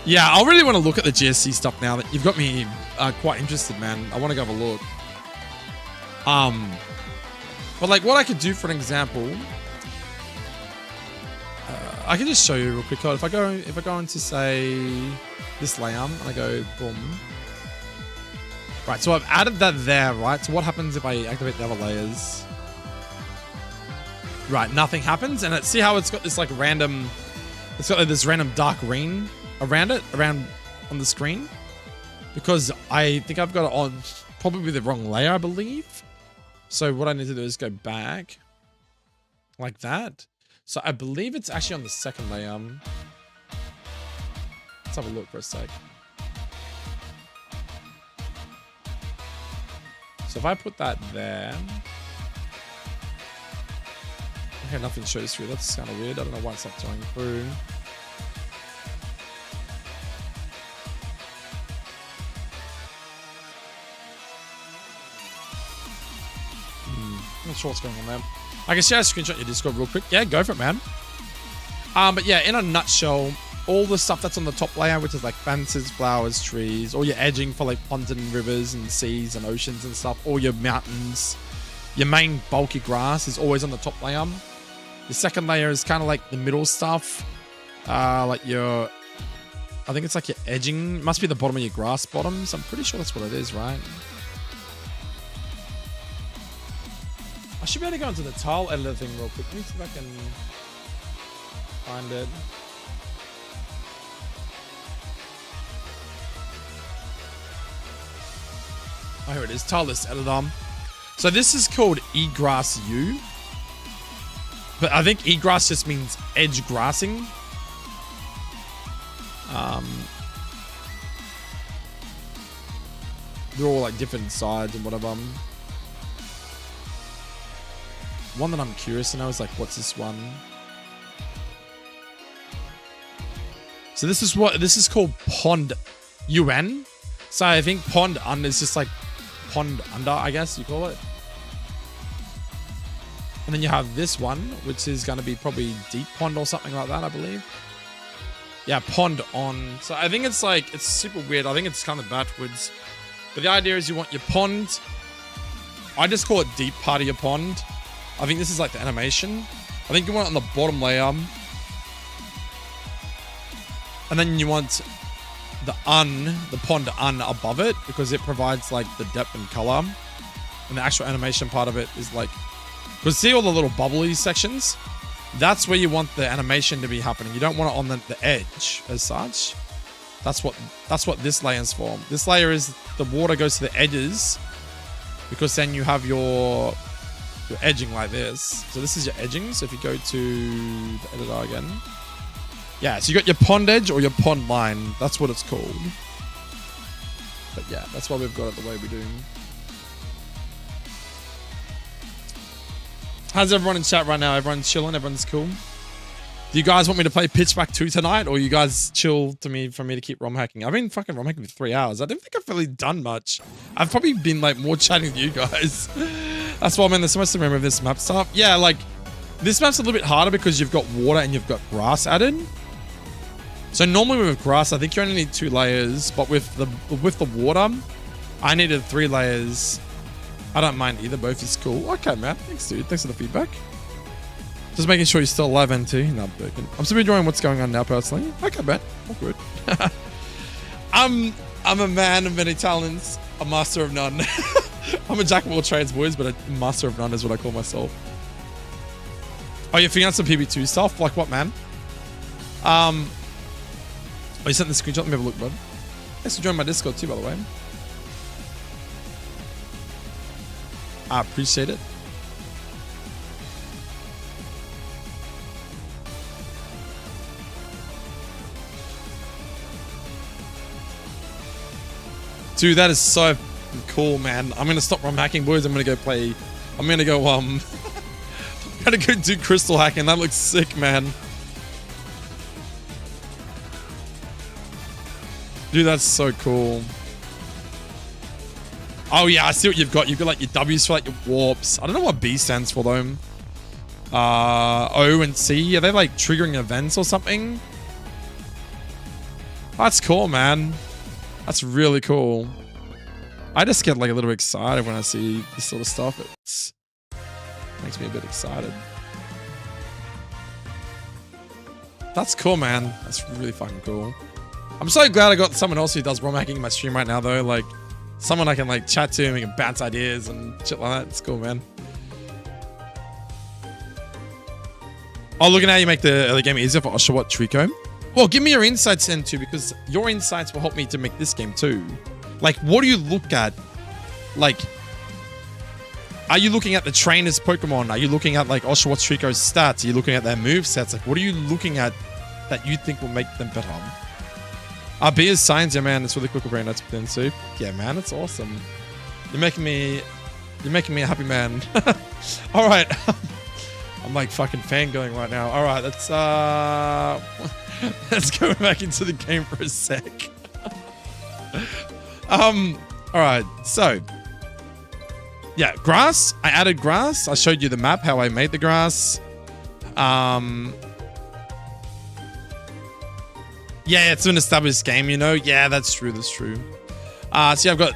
Speaker 1: Yeah, I really want to look at the GSC stuff now that you've got me quite interested, man. I want to go have a look. But like what I could do for an example, I can just show you real quick. If I go into say, this layer, and I go boom. Right, so I've added that there, right? So what happens if I activate the other layers? Right, nothing happens, and see how it's got this like random, it's got like this random dark green around it, around on the screen, because I think I've got it on probably the wrong layer, I believe. So what I need to do is go back like that. So I believe it's actually on the second layer. Let's have a look for a sec. So if I put that there, okay, nothing shows through. That's kind of weird. I don't know why it's not showing through. Not sure what's going on there. I can share a screenshot your Discord real quick. Yeah, go for it, man. But yeah, in a nutshell, all the stuff that's on the top layer, which is like fences, flowers, trees, all your edging for like ponds and rivers and seas and oceans and stuff, all your mountains, your main bulky grass is always on the top layer. The second layer is kind of like the middle stuff, like your, I think it's like your edging, must be the bottom of your grass bottoms. I'm pretty sure that's what it is, right? I should be able to go into the tile editor thing real quick. Let me see if I can find it. Oh, here it is, tile list editor. So this is called egrass U. But I think egrass just means edge grassing. They're all like different sides and whatever. One that I'm curious to know is like, what's this one? So this is called pond UN. So I think pond under is just like pond under, I guess you call it. And then you have this one, which is going to be probably deep pond or something like that, I believe. Yeah, pond on. So I think it's like, it's super weird. I think it's kind of backwards. But the idea is you want your pond. I just call it deep part of your pond. I think this is like the animation. I think you want it on the bottom layer. And then you want the pond above it, because it provides like the depth and color. And the actual animation part of it is like, because see all the little bubbly sections? That's where you want the animation to be happening. You don't want it on the edge as such. That's what this layer is for. This layer is the water goes to the edges, because then you have your edging like this. So this is your edging. So if you go to the editor again. Yeah, so you got your pond edge or your pond line. That's what it's called. But yeah, that's why we've got it the way we do. How's everyone in chat right now? Everyone's chilling? Everyone's cool? Do you guys want me to play Pitchback 2 tonight, or you guys chill for me to keep ROM hacking? I've been fucking ROM hacking for 3 hours. I don't think I've really done much. I've probably been like more chatting with you guys. That's why, man, there's so much to remember of this map stuff. Yeah, like this map's a little bit harder because you've got water and you've got grass added. So normally with grass, I think you only need 2 layers, but with the water, I needed 3 layers. I don't mind either. Both is cool. Okay, man. Thanks, dude. Thanks for the feedback. Just making sure you're still alive, NT. No, I'm still enjoying what's going on now, personally. Okay, man. All good. I'm a man of many talents, a master of none. I'm a jack of all trades, boys, but a master of none is what I call myself. Oh, you're figuring out some PB2 stuff? Like what, man? Oh, you sent the screenshot? Let me have a look, bud. Thanks for joining my Discord too, by the way. I appreciate it. Dude, that is so cool, man. I'm gonna stop ROM hacking, boys. I'm gonna go play. I'm gonna go I'm gonna go do crystal hacking. That looks sick, man. Dude, that's so cool. Oh yeah, I see what you've got. You've got like your W's for like your warps. I don't know what B stands for though. O and C, are they like triggering events or something? That's cool, man. That's really cool. I just get like a little excited when I see this sort of stuff. It makes me a bit excited. That's cool, man. That's really fucking cool. I'm so glad I got someone else who does ROM hacking in my stream right now, though. Like, someone I can like chat to and we can bounce ideas and shit like that. It's cool, man. Oh, look at how you make the early game easier for Oshawott Trico. Well, give me your insights then too, because your insights will help me to make this game too. Like, what do you look at? Like, are you looking at the trainers' Pokemon? Are you looking at like Oshawott Trico's stats? Are you looking at their move sets? Like, what are you looking at that you think will make them better? Beer's science, yeah, man. It's really cool brain. That's been soup. Yeah, man, it's awesome. You're making me a happy man. All right. I'm like fucking fangirling right now. All right, let's go back into the game for a sec. All right, so yeah, grass. I added grass. I showed you the map, how I made the grass. Yeah, it's an established game, you know. Yeah, that's true. That's true. So yeah, I've got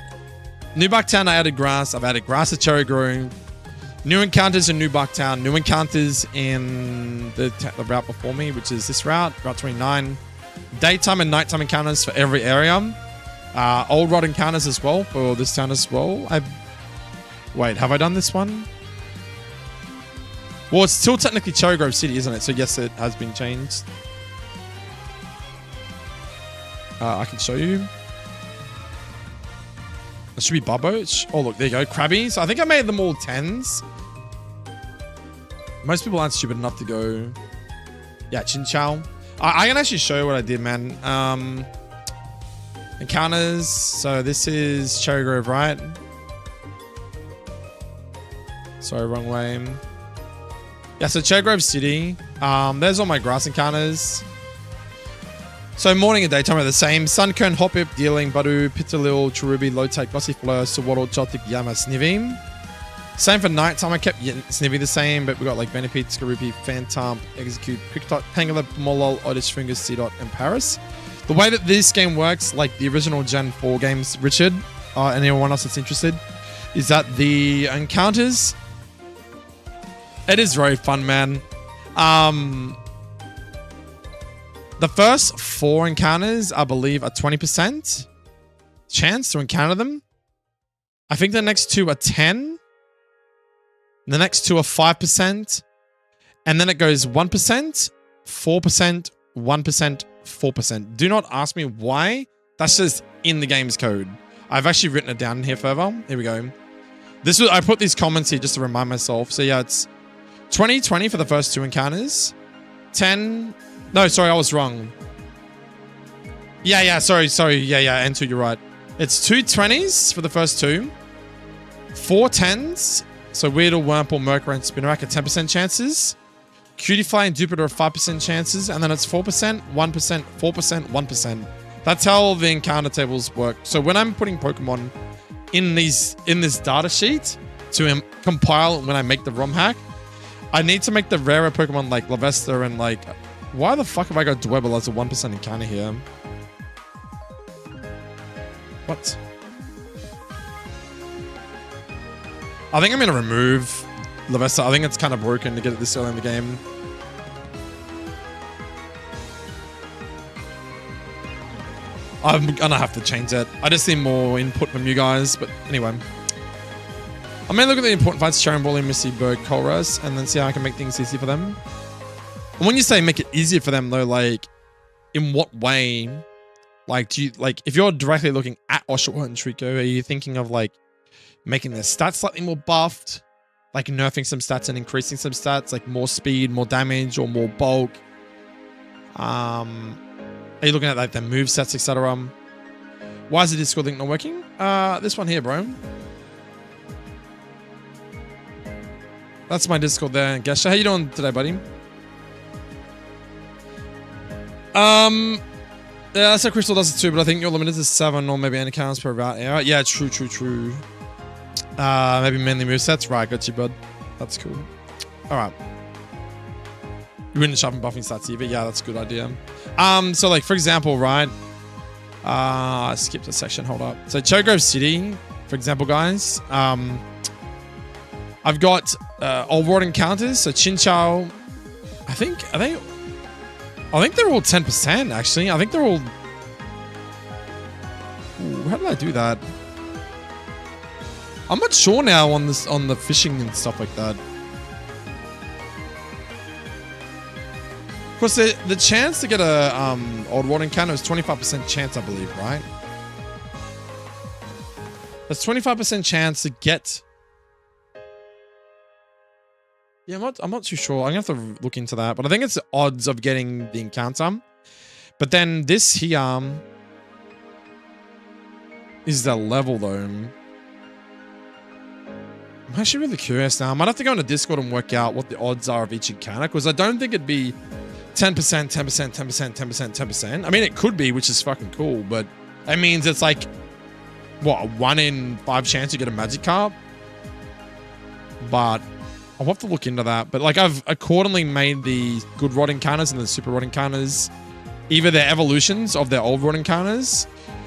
Speaker 1: New Bucktown. I added grass. I've added grass to Cherry Grove. New encounters in New Bucktown. New encounters in the route before me, which is this route, Route 29. Daytime and nighttime encounters for every area. Old Rod encounters as well for this town as well. Wait, have I done this one? Well, it's still technically Cherry Grove City, isn't it? So yes, it has been changed. I can show you. It should be Bubbo. Oh, look, there you go. Krabby. So I think I made them all 10s. Most people aren't stupid enough to go. Yeah, Chinchou. I can actually show you what I did, man. Encounters. So this is Cherry Grove, right? Sorry, wrong way. Yeah, so Cherry Grove City. There's all my grass encounters. So morning and daytime are the same. Sunkern, Hoppip, Dealing, Badu, Pitalil, Cherubi, Lotake, Gossifleur, Sawaddle, Chotic, Yama, Snivy. Same for nighttime. I kept Snivy the same, but we got like Benefit, Skarupi, Phantom, Execute, Quicktop, Pangolin, Molol, Otis, Fingers, C-Dot, and Paris. The way that this game works, like the original Gen 4 games, Richard, and anyone else that's interested, is that the encounters, it is very fun, man. The first 4 encounters, I believe, are 20% chance to encounter them. I think the next 2 are 10. The next 2 are 5%. And then it goes 1%, 4%, 1%, 4%. Do not ask me why. That's just in the game's code. I've actually written it down here further. Here we go. I put these comments here just to remind myself. So yeah, it's 20 for the first 2 encounters. 10... No, sorry, I was wrong. Yeah, sorry. Yeah, N2, you're right. It's 2 20s for the first 2. 4 10s. So Weedle, Wurmple, Mercury, and Spinarak are 10% chances. Cutiefly and Jupiter are 5% chances. And then it's 4%, 1%, 4%, 1%. That's how the encounter tables work. So when I'm putting Pokemon in this data sheet to compile when I make the ROM hack, I need to make the rarer Pokemon like Lavesta and like... Why the fuck have I got Dwebble as a 1% encounter here? What? I think I'm going to remove Lavesta. I think it's kind of broken to get it this early in the game. I'm going to have to change that. I just need more input from you guys. But anyway. I'm going to look at the important fights. Sharon Ball, Missy, Bird, Colress. And then see how I can make things easy for them. And when you say make it easier for them, though, like, in what way? Like, do you, like, if you're directly looking at Oshawott and Trico, are you thinking of, like, making their stats slightly more buffed? Like, nerfing some stats and increasing some stats? Like, more speed, more damage, or more bulk? Are you looking at, like, their movesets, etc.? Why is the Discord link not working? This one here, bro. That's my Discord there. Gesha, how you doing today, buddy? Yeah, that's how Crystal does it too, but I think you're limited to 7 or maybe any accounts per route. Yeah, true. Maybe mainly movesets. Right, got you, bud. That's cool. Alright. You wouldn't sharpen buffing stats either. Yeah, that's a good idea. So like, for example, right? I skipped a section, hold up. So Cherry Grove City, for example, guys. I've got Old World encounters, so Chinchou. I think they're all 10%, actually. I think they're all how did I do that? I'm not sure now on this, on the fishing and stuff like that. Of course, the chance to get a old world encounter is 25% chance, I believe, right? That's 25% chance to get. Yeah, I'm not too sure. I'm gonna have to look into that, but I think it's the odds of getting the encounter. But then this here is the level though. I'm actually really curious now. I might have to go into Discord and work out what the odds are of each encounter, because I don't think it'd be 10%, 10%, 10%, 10%, 10%. I mean, it could be, which is fucking cool, but it means it's like, what, a 1 in 5 chance you get a magic carp? But I'll have to look into that. But like, I've accordingly made the good rod encounters and the super rod encounters either their evolutions of their old rod encounters.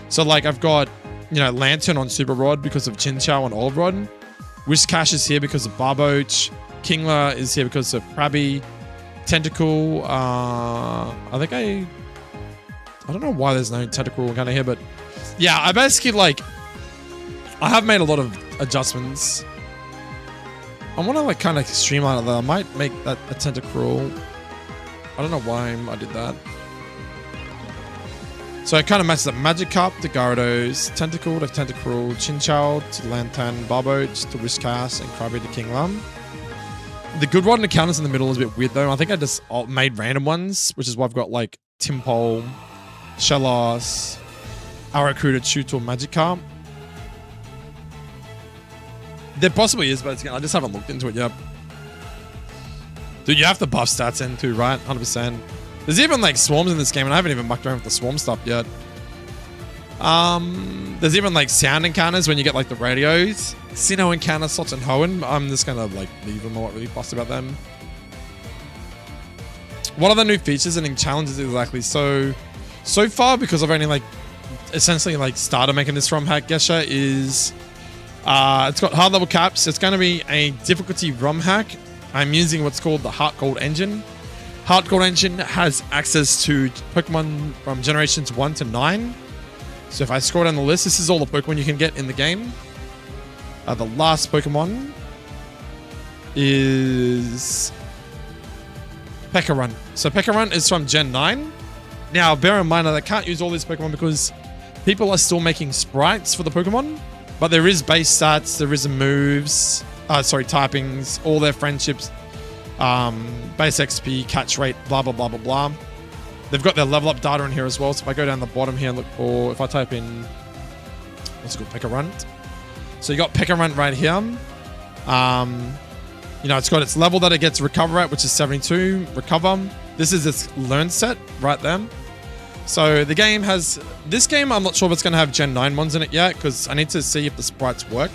Speaker 1: So like, I've got, you know, Lantern on super rod because of Chinchou on old rod. Whiscash is here because of Barboach. Kingler is here because of Krabby. Tentacle, I don't know why there's no Tentacle kind of here, but yeah, I basically like, I have made a lot of adjustments. I want to like kind of streamline it though. I might make that a Tentacruel. I don't know why I did that. So it kind of matches up Magikarp to Gyarados, Tentacle to Tentacruel, Chinchou to Lantern, Barboach to Whiscash, and Krabby to Kingler. The good rod encounters in the middle is a bit weird though. I think I just made random ones, which is why I've got like Timpole, Shellos, Arrokuda, Chewtle, Magikarp. There possibly is, but I just haven't looked into it yet. Dude, you have to buff stats in too, right? 100%. There's even like swarms in this game, and I haven't even mucked around with the swarm stuff yet. There's even like sound encounters when you get like the radios. Sinnoh encounter, Slots and Hoenn. I'm just gonna like leave them. I'm not really fussed about them. What are the new features and challenges exactly? So far, because I've only like essentially like started making this ROMhack Gesha, is it's got hard level caps. It's going to be a difficulty ROMhack. I'm using what's called the HeartGold engine. HeartGold engine has access to Pokemon from generations 1 to 9. So if I scroll down the list, this is all the Pokemon you can get in the game. The last Pokemon is Pekka. So Pekka is from Gen 9. Now, bear in mind that I can't use all these Pokemon because people are still making sprites for the Pokemon. But there is base stats, there is moves, typings, all their friendships, base XP, catch rate, blah, blah, blah, blah, blah. They've got their level up data in here as well. So if I go down the bottom here and look for, if I type in, what's it called, Pekka. So you got Pekka right here. You know, it's got its level that it gets recover at, which is 72. Recover. This is its learn set right there. So the game has, this game, I'm not sure if it's going to have Gen 9 ones in it yet, because I need to see if the sprites work.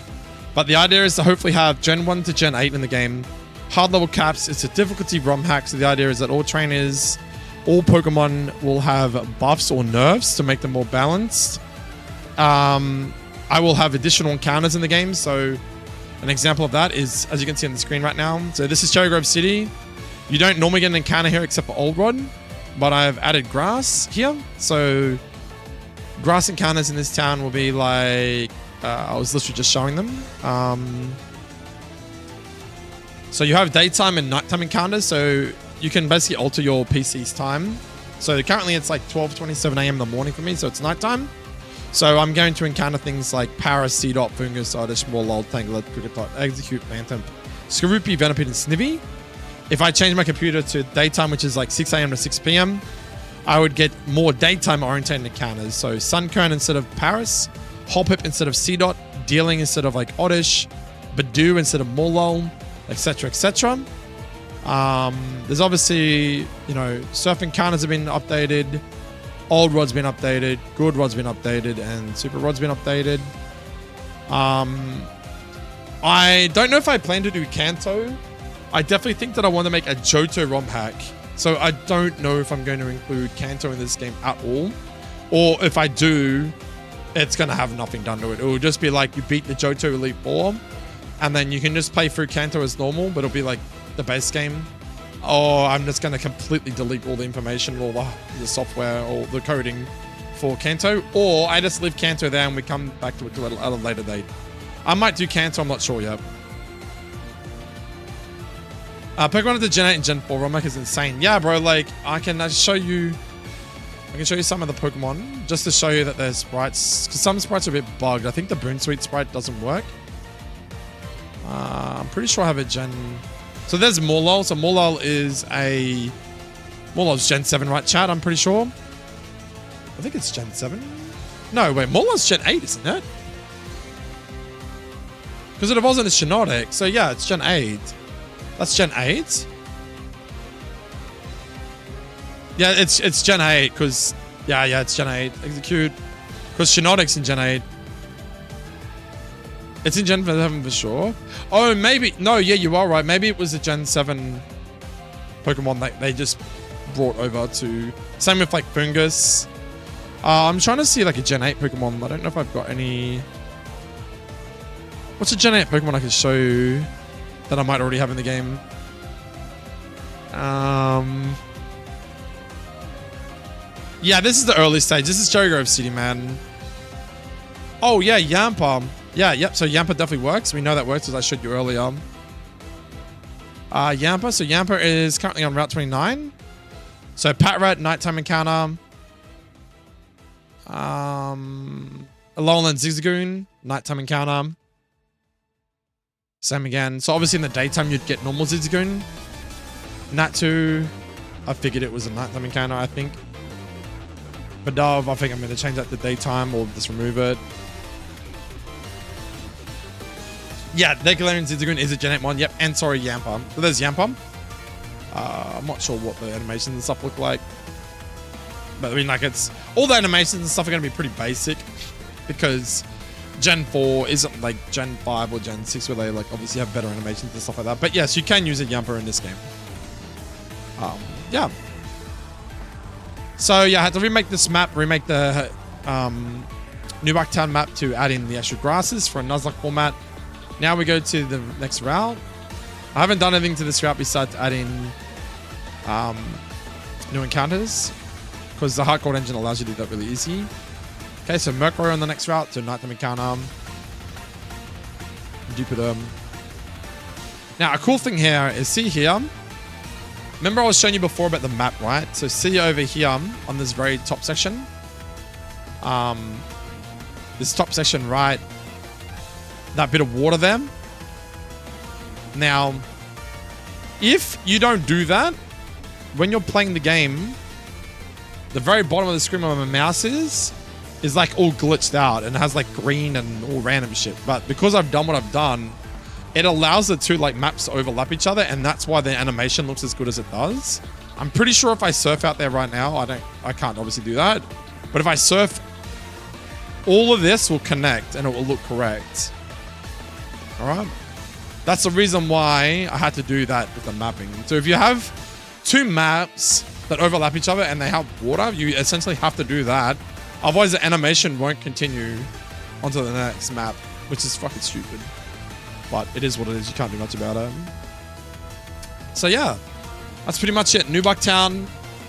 Speaker 1: But the idea is to hopefully have Gen 1 to Gen 8 in the game. Hard level caps. It's a difficulty ROMhack. So the idea is that all trainers, all Pokemon will have buffs or nerfs to make them more balanced. I will have additional encounters in the game. So an example of that is, as you can see on the screen right now. So this is Cherry Grove City. You don't normally get an encounter here except for Old Rod, but I've added grass here. So grass encounters in this town will be like, I was literally just showing them. So you have daytime and nighttime encounters. So you can basically alter your PC's time. So currently it's like 12:27 a.m. in the morning for me. So it's nighttime. So I'm going to encounter things like Paris, Seedot, Fungus, Oddish, Warlord, Tangler, Kricketot, Execute, Phantom, Skorupi, Venipede, and Snivy. If I change my computer to daytime, which is like 6 a.m. to 6 p.m., I would get more daytime-oriented encounters. So Sunkern instead of Paris, Hoppip instead of Seedot, Dealing instead of like Oddish, Badoo instead of Morlul, etc., etc. There's obviously, you know, Surf encounters have been updated, Old Rod's been updated, Good Rod's been updated, and Super Rod's been updated. I don't know if I plan to do Kanto. I definitely think that I want to make a Johto ROMhack. So I don't know if I'm going to include Kanto in this game at all. Or if I do, it's going to have nothing done to it. It will just be like you beat the Johto Elite Four, and then you can just play through Kanto as normal, but it'll be like the base game. Or I'm just going to completely delete all the information, all the software, all the coding for Kanto, or I just leave Kanto there and we come back to it at a later date. I might do Kanto, I'm not sure yet. Pokemon into Gen 8 and Gen 4 ROMhacking is insane. Yeah, bro, like, I can show you some of the Pokemon just to show you that there's sprites, because some sprites are a bit bugged. I think the Boon Sweet sprite doesn't work. I'm pretty sure I have a Gen... So there's Morlul. So Morlul is a... Morlul's Gen 7, right, chat? I'm pretty sure. I think it's Gen 7. No, wait, Morlul's Gen 8, isn't it? Because it evolves into Shiinotic. So yeah, it's Gen 8. That's Gen 8? Yeah, it's Gen 8, because... Yeah, it's Gen 8. Execute. Because Shiinotic's in Gen 8. It's in Gen 7 for sure. Oh, maybe... No, yeah, you are right. Maybe it was a Gen 7 Pokemon that they just brought over to... Same with, like, Fungus. I'm trying to see, like, a Gen 8 Pokemon. I don't know if I've got any... What's a Gen 8 Pokemon I can show you that I might already have in the game? Yeah, this is the early stage. This is Cherry Grove City, man. Oh, yeah, Yampa. Yeah, yep. So Yampa definitely works. We know that works, as I showed you earlier. Yampa. So Yampa is currently on Route 29. So Patrat, Nighttime Encounter. Alolan Zigzagoon, Nighttime Encounter. Same again. So obviously in the daytime, you'd get normal Zigzagoon. Natu, I figured it was a nighttime encounter, I think. Badov, I think I'm going to change that to daytime or just remove it. Yeah, Degalarian Zigzagoon is a Gen 8 mon. Yep, and sorry, Yampa. So there's Yampa. I'm not sure what the animations and stuff look like. But I mean, like, it's... All the animations and stuff are going to be pretty basic. Because Gen 4 isn't like Gen 5 or Gen 6 where they, like, obviously have better animations and stuff like that. But yes, you can use a Yampa in this game. Yeah. So yeah, I had to remake this map, remake the New Bucktown map to add in the extra grasses for a Nuzlocke format. Now we go to the next route. I haven't done anything to this route besides adding new encounters, because the HeartGold engine allows you to do that really easy. Okay, so Mercury on the next route to Nighttime Encounter. Jupiter. Now, a cool thing here is, see here. Remember I was showing you before about the map, right? So see over here on this very top section. This top section, right? That bit of water there. Now, if you don't do that, when you're playing the game, the very bottom of the screen where my mouse is like all glitched out and has like green and all random shit. But because I've done what I've done, it allows the two like maps to overlap each other, and that's why the animation looks as good as it does. I'm pretty sure if I surf out there right now, I can't obviously do that. But if I surf, all of this will connect and it will look correct. All right. That's the reason why I had to do that with the mapping. So if you have two maps that overlap each other and they have water, you essentially have to do that. Otherwise the animation won't continue onto the next map, which is fucking stupid. But it is what it is. You can't do much about it. So yeah, that's pretty much it. New Bucktown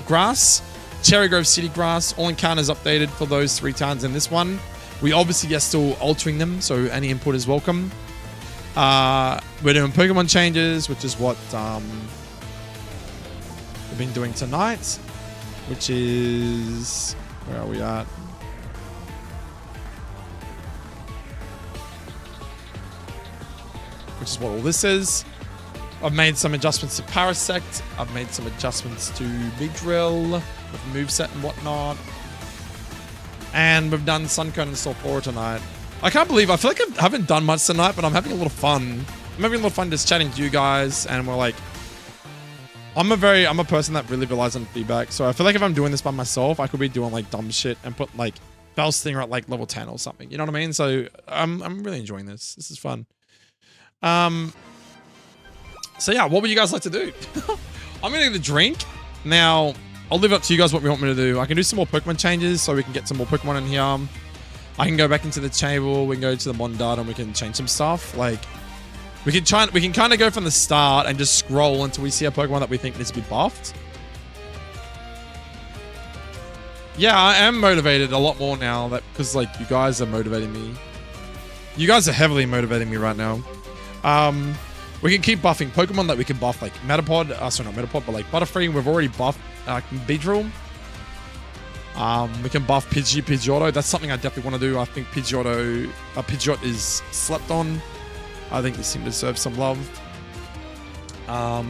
Speaker 1: grass, Cherry Grove City grass, all encounters updated for those 3 towns in this one. We obviously are still altering them, so any input is welcome. We're doing Pokemon changes, which is what we've been doing tonight, which is... Where are we at? Which is what all this is. I've made some adjustments to Parasect. I've made some adjustments to Beedrill with moveset and whatnot. And we've done Suncone and Sulfura tonight. I can't believe, I feel like I haven't done much tonight, but I'm having a lot of fun. I'm having a lot of fun just chatting to you guys, and we're like, I'm a person that really relies on feedback. So I feel like if I'm doing this by myself, I could be doing like dumb shit and put like Bell Stinger at like level 10 or something. You know what I mean? So I'm really enjoying this. This is fun. So yeah, what would you guys like to do? I'm gonna get a drink. Now, I'll leave it up to you guys what we want me to do. I can do some more Pokemon changes so we can get some more Pokemon in here. I can go back into the table, we can go to the Mon Data and we can change some stuff. Like, we can kind of go from the start and just scroll until we see a Pokemon that we think needs to be buffed. Yeah, I am motivated a lot more now because like you guys are motivating me. You guys are heavily motivating me right now. We can keep buffing Pokemon that we can buff, like Metapod. Sorry, not Metapod, but like Butterfree. We've already buffed Beedrill. We can buff Pidgeotto. That's something I definitely want to do. I think Pidgeot is slept on. I think they seem to deserve some love. I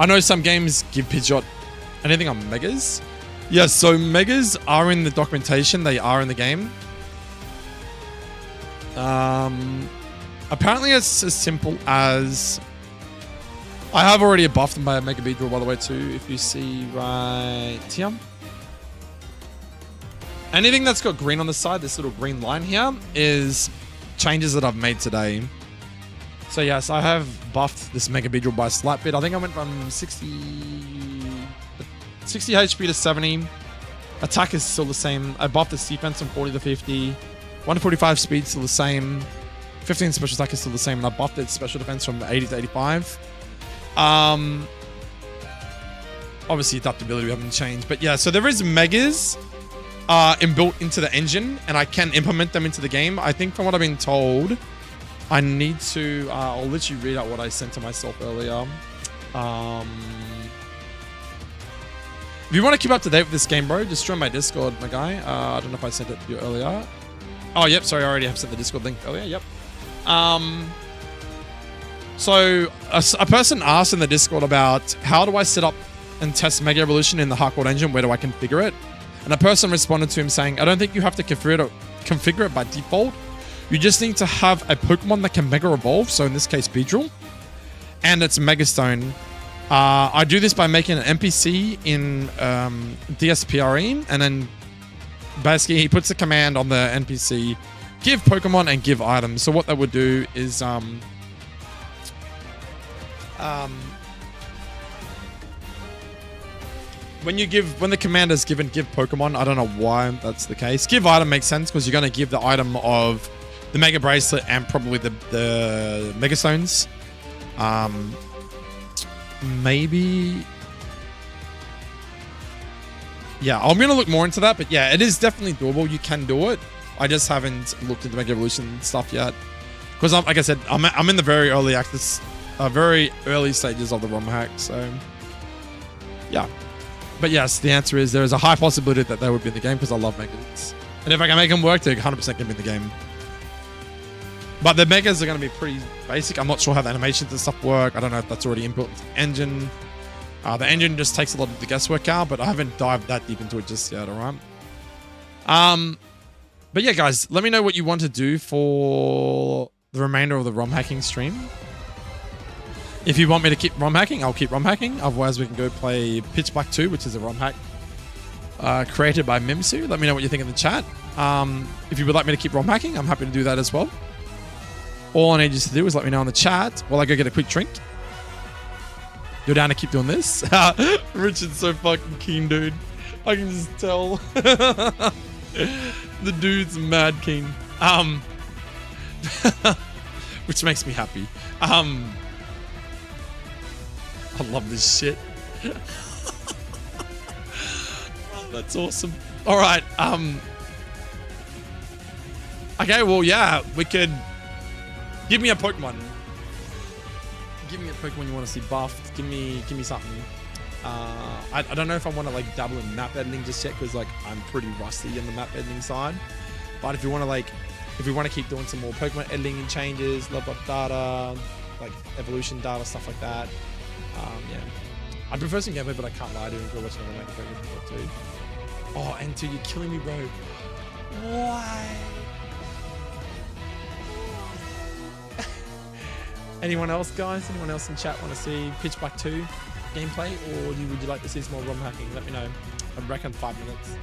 Speaker 1: know some games give Pidgeot anything on Megas. Yeah, so Megas are in the documentation. They are in the game. Apparently it's as simple as... I have already buffed them by a Mega Beedrill, by the way, too. If you see right here. Anything that's got green on the side, this little green line here, is changes that I've made today. So yes, I have buffed this Mega Beedrill by a slight bit. I think I went from 60 HP to 70. Attack is still the same. I buffed its defense from 40 to 50. 145 speed still the same. 15 special attack is still the same. And I buffed its special defense from 80 to 85. Obviously adaptability we haven't changed. But yeah, so there is Megas inbuilt into the engine. And I can implement them into the game. I think from what I've been told, I need to... I'll literally read out what I sent to myself earlier. If you want to keep up to date with this game, bro, just join my Discord, my guy. I don't know if I sent it to you earlier. Oh, yep. Sorry, I already have sent the Discord link earlier. Yep. So a person asked in the Discord about how do I set up and test Mega Evolution in the HeartGold engine? Where do I configure it? And a person responded to him saying, I don't think you have to configure it by default. You just need to have a Pokemon that can Mega Evolve. So in this case, Beedrill. And it's Mega Stone. I do this by making an NPC in DSPRE, and then basically he puts a command on the NPC, give Pokemon and give items. So what that would do is when the command is given give Pokemon, I don't know why that's the case. Give item makes sense because you're going to give the item of the Mega Bracelet and probably the Mega Stones. Maybe. Yeah, I'm going to look more into that. But yeah, it is definitely doable. You can do it. I just haven't looked into Mega Evolution stuff yet. Because, like I said, I'm in the very early stages of the ROM hack. So, yeah. But yes, the answer is there is a high possibility that they would be in the game because I love Megas. And if I can make them work, they're 100% going to be in the game. But the Megas are going to be pretty basic. I'm not sure how the animations and stuff work. I don't know if that's already inbuilt into the engine. The engine just takes a lot of the guesswork out, but I haven't dived that deep into it just yet, all right? But yeah, guys, let me know what you want to do for the remainder of the ROM hacking stream. If you want me to keep ROM hacking, I'll keep ROM hacking. Otherwise, we can go play Pitch Black 2, which is a ROM hack created by Mimsu. Let me know what you think in the chat. If you would like me to keep ROM hacking, I'm happy to do that as well. All I need you to do is let me know in the chat while I go get a quick drink. You're down to keep doing this? Richard's so fucking keen, dude. I can just tell. The dude's mad keen. Which makes me happy. I love this shit. Oh, that's awesome. All right. Okay, well, yeah, we could... Give me a Pokemon. Give me a Pokemon you want to see buffed. Give me something. I don't know if I want to like dabble in map editing just yet because like I'm pretty rusty on the map editing side. But if you want to if we want to keep doing some more Pokemon editing and changes, level up data, like evolution data, stuff like that. Yeah. I prefer some gameplay, but I can't lie to you and go watch another Pokemon too. Oh, and you're killing me, bro. Why? Anyone else, guys? Anyone else in chat want to see Pitch Black 2 gameplay? Or would you like to see some more ROM hacking? Let me know. I reckon 5 minutes.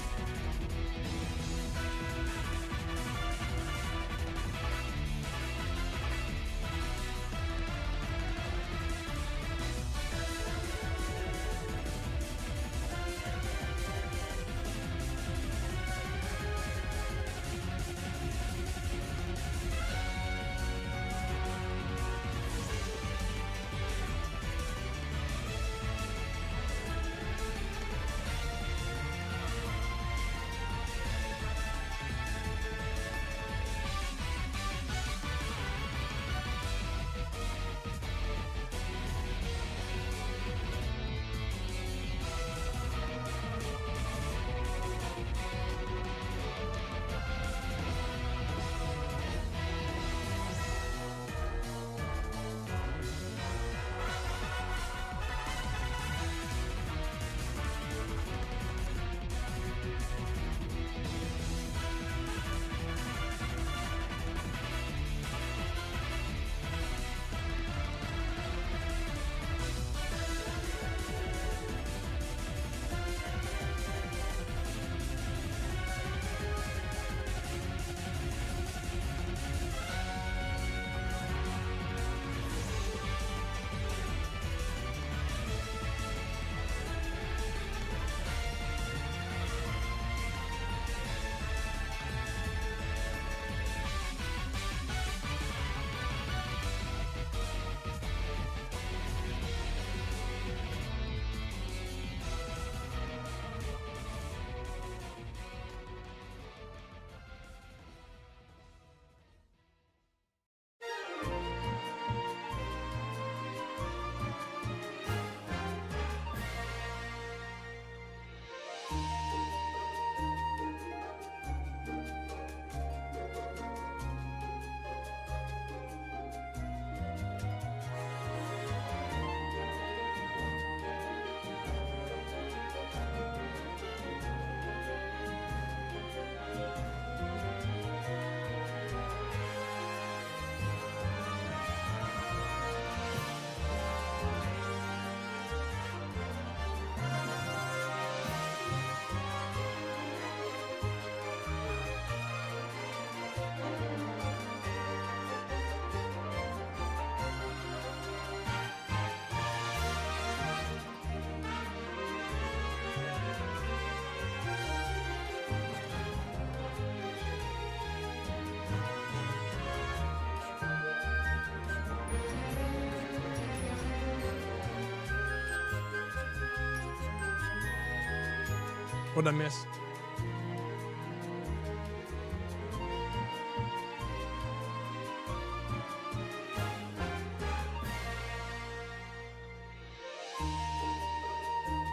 Speaker 1: What did I miss?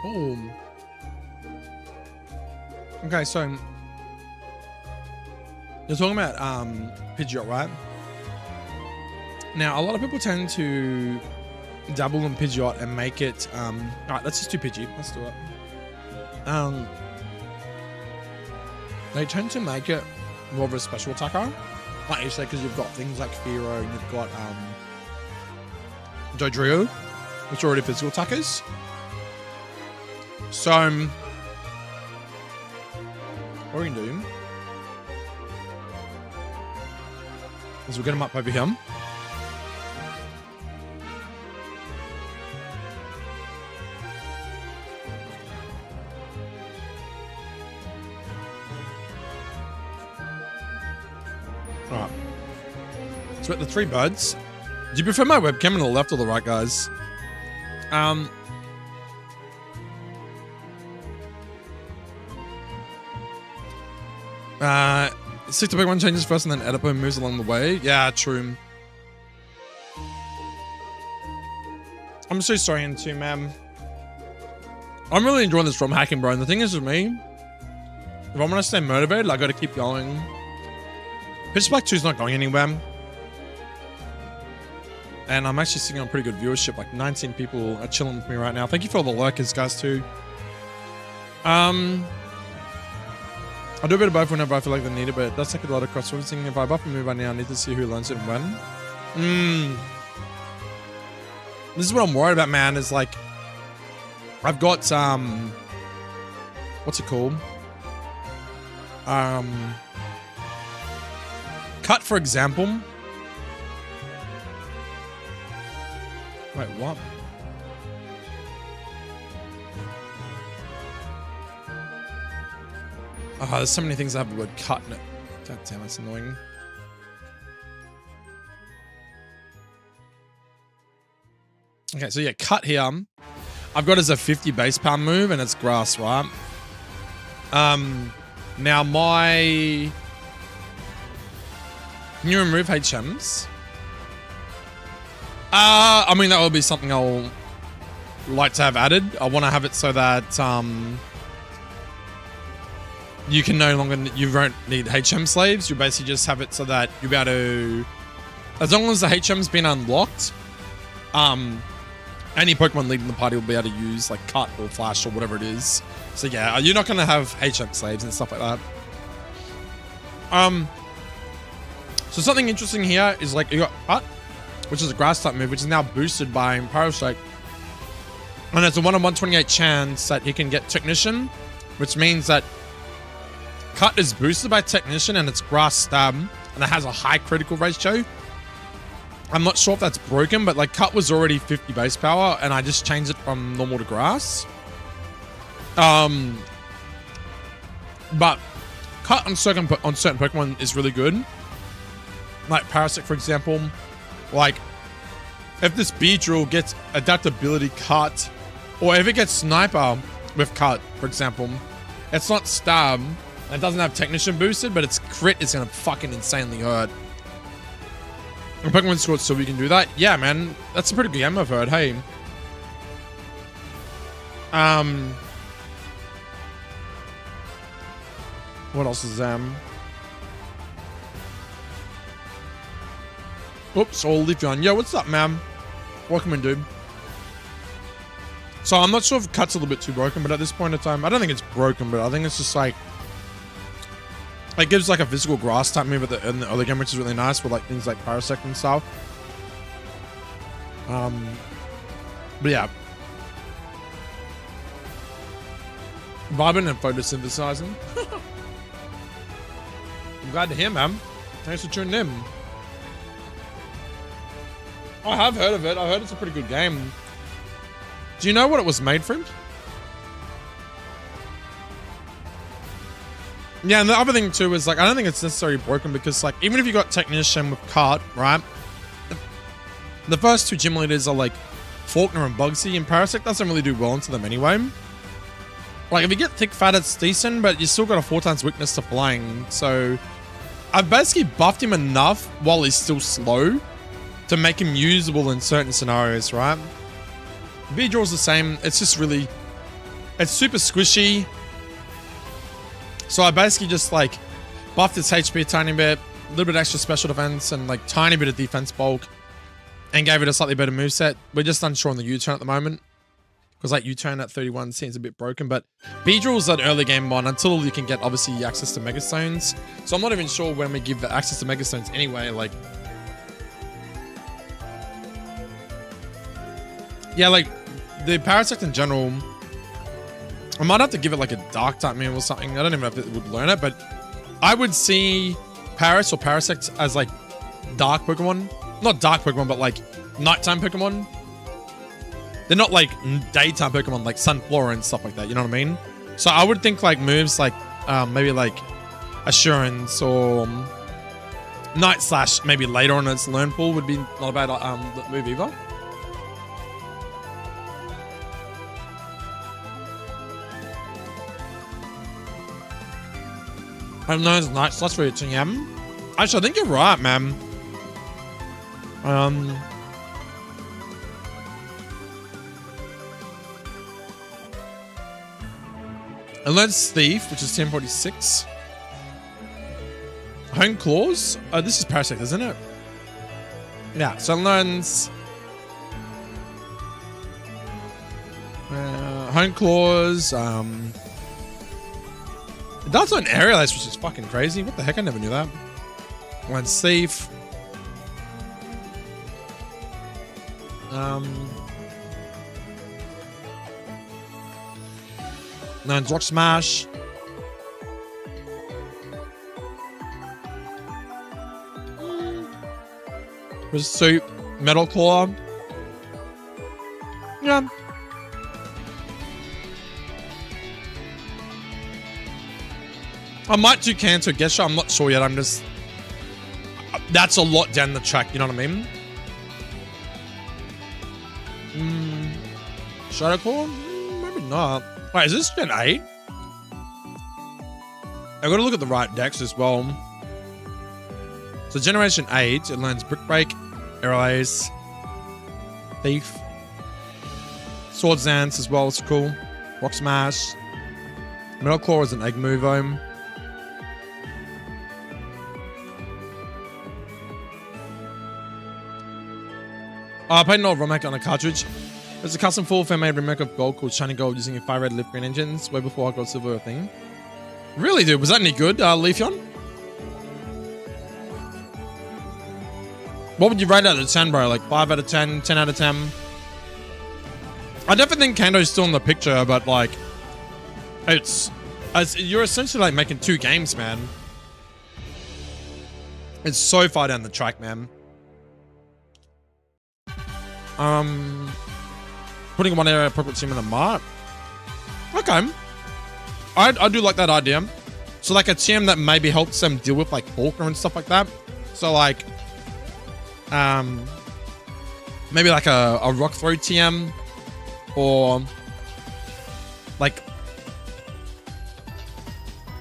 Speaker 1: Oh. Okay, so you're talking about Pidgeot, right? Now, a lot of people tend to dabble in Pidgeot and make it. All right, let's just do Pidgey. Let's do it. They tend to make it more of a special attacker, like you say, because you've got things like Fearow and you've got Dodrio, which are already physical attackers. So, what we can do is we'll get him up over here. Alright. So at the 3 birds. Do you prefer my webcam on the left or the right, guys? Stick to Pokemon changes first and then Edipo moves along the way. Yeah, true. I'm so sorry, N2, man. I'm really enjoying this ROMhacking, bro. And the thing is with me, if I want to stay motivated, I got to keep going. Pitch Black 2's not going anywhere. And I'm actually sitting on pretty good viewership. Like 19 people are chilling with me right now. Thank you for all the lurkers, guys, too. I do a bit of both whenever I feel like they need it, but it does take a lot of cross-referencing. If I buff a move right now, I need to see who learns it and when. This is what I'm worried about, man, is like, I've got, what's it called? Cut, for example. Wait, what? Oh, there's so many things that have the word cut in it. God damn, that's annoying. Okay, so yeah, cut here. I've got as a 50 base power move and it's grass, right? Now my... Can you remove HMs? I mean, that will be something I'll like to have added. I want to have it so that, you can no longer, you won't need HM slaves. You basically just have it so that you'll be able to, as long as the HM's been unlocked, any Pokemon leading the party will be able to use like cut or flash or whatever it is. So yeah, you're not going to have HM slaves and stuff like that. So something interesting here is like you got cut, which is a grass type move, which is now boosted by Parasite. And there's a 1 in 128 chance that he can get Technician, which means that Cut is boosted by Technician and it's grass stab, and it has a high critical ratio. I'm not sure if that's broken, but like Cut was already 50 base power and I just changed it from normal to grass. But Cut on certain Pokemon is really good. Like Parasect, for example. Like, if this Beedrill gets adaptability Cut, or if it gets Sniper with Cut, for example, it's not stab, and it doesn't have Technician boosted, but its crit is gonna fucking insanely hurt. And Pokemon Sword, so we can do that. Yeah, man, that's a pretty good game I've heard. Hey, what else is Oops, all Leafeon. Yo, what's up, man? Welcome in, dude. So I'm not sure if Cut's a little bit too broken, but at this point in time, I don't think it's broken, but I think it's just like, it gives like a physical grass type move in the other game, which is really nice for like things like Parasect and stuff. But yeah. Vibing and photosynthesizing. I'm glad to hear, man. Thanks for tuning in. I have heard of it. I heard it's a pretty good game. Do you know what it was made from? Yeah, and the other thing too is like, I don't think it's necessarily broken because like, even if you got Technician with Cart, right? The first two gym leaders are like Faulkner and Bugsy, and Parasect doesn't really do well into them anyway. Like, if you get thick fat, it's decent, but you still got a 4 times weakness to flying. So, I've basically buffed him enough while he's still slow to make him usable in certain scenarios, right? Beedrill's the same. It's just really... It's super squishy. So, I basically just, like, buffed its HP a tiny bit, a little bit extra special defense, and, like, tiny bit of defense bulk, and gave it a slightly better moveset. We're just unsure on the U-turn at the moment. Because like U-turn at 31 seems a bit broken, but Beedrill's an early game one until you can get obviously access to Megastones. So I'm not even sure when we give the access to Megastones anyway. Like, yeah, like the Parasect in general, I might have to give it like a dark type move or something. I don't even know if it would learn it, but I would see Paras or Parasect as like dark Pokemon. Not dark Pokemon, but like nighttime Pokemon. They're not like daytime Pokemon like Sunflora and stuff like that, you know what I mean? So I would think like moves like maybe like Assurance or Night Slash maybe later on in its learn pool would be not a bad move either. I don't know, it's Night Slash for your TM. Actually, I think you're right, man. It learns Thief, which is 1046. Hone Claws? Oh, this is Parasect, isn't it? Yeah, so it learns... Hone Claws, it does learn Aerial Ace, which is fucking crazy. What the heck? I never knew that. Learns Thief. Learns Rock Smash. Pursuit. Metal Claw. Yeah. I might do Canto Gesture. I'm not sure yet. I'm just... That's a lot down the track. You know what I mean? Shadow Claw? Maybe not. Wait, is this Gen 8? I gotta look at the right decks as well. So Generation 8, it learns Brick Break, Aerial Ace, Thief, Sword Dance as well, it's cool. Rock Smash. Metal Claw is an egg move home. I played an old Romhack on a cartridge. There's a custom full fan-made remake of Gold called Shiny Gold using a 5 red Leaf Green engines way before HeartGold Silver thing. Really, dude? Was that any good, Leafeon? What would you rate out of 10, bro? Like 5 out of 10, 10 out of 10? I definitely think Kando's still in the picture, but like, you're essentially like making 2 games, man. It's so far down the track, man. Putting one area appropriate team in a mart. Okay. I do like that idea. So like a TM that maybe helps them deal with like Falker and stuff like that. So like, maybe like a Rock Throw TM, or like,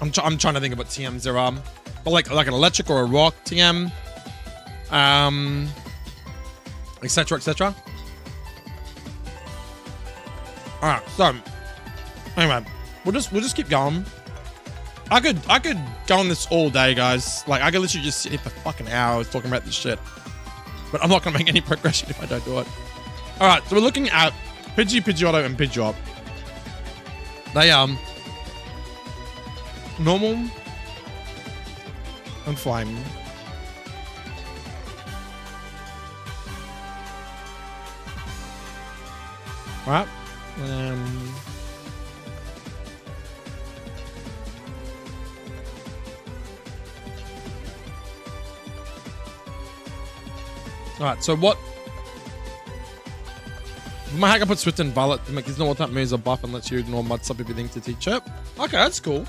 Speaker 1: I'm trying to think of what TMs there are, but like an Electric or a Rock TM, etc. etc. All right, so anyway, we'll just keep going. I could go on this all day, guys. Like I could literally just sit here for fucking hours talking about this shit, but I'm not gonna make any progression if I don't do it. All right, so we're looking at Pidgey, Pidgeotto, and Pidgeot. They normal and flame. All right. Alright, so what? My hacker put Swift and Violet to make his normal type moves a buff and lets you ignore mud sub everything to teach it. Okay, that's cool.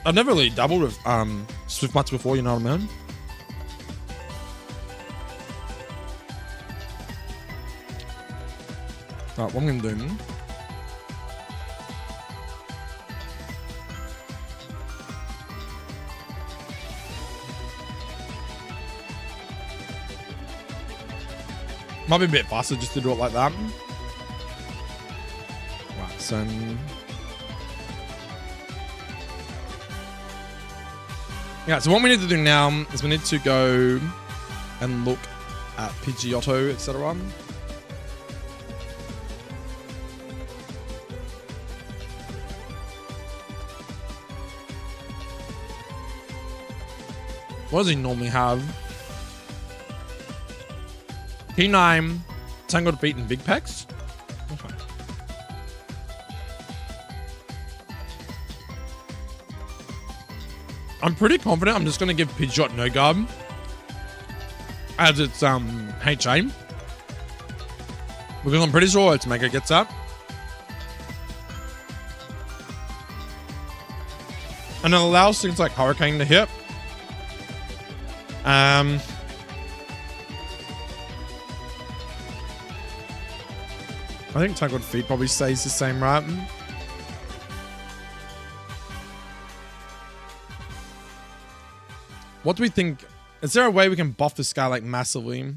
Speaker 1: I've never really dabbled with Swift much before, you know what I mean? Alright, what I'm gonna do. Might be a bit faster just to do it like that. Right, so yeah, so what we need to do now is we need to go and look at Pidgeotto, etc. What does he normally have? P9, Tangled Feet, and Big Pecs. Okay. I'm pretty confident I'm just going to give Pidgeot No Guard as its HA. Because I'm pretty sure its Mega gets that. And it allows things like Hurricane to hit. I think Tangled Feet probably stays the same, right? What do we think? Is there a way we can buff this guy like massively?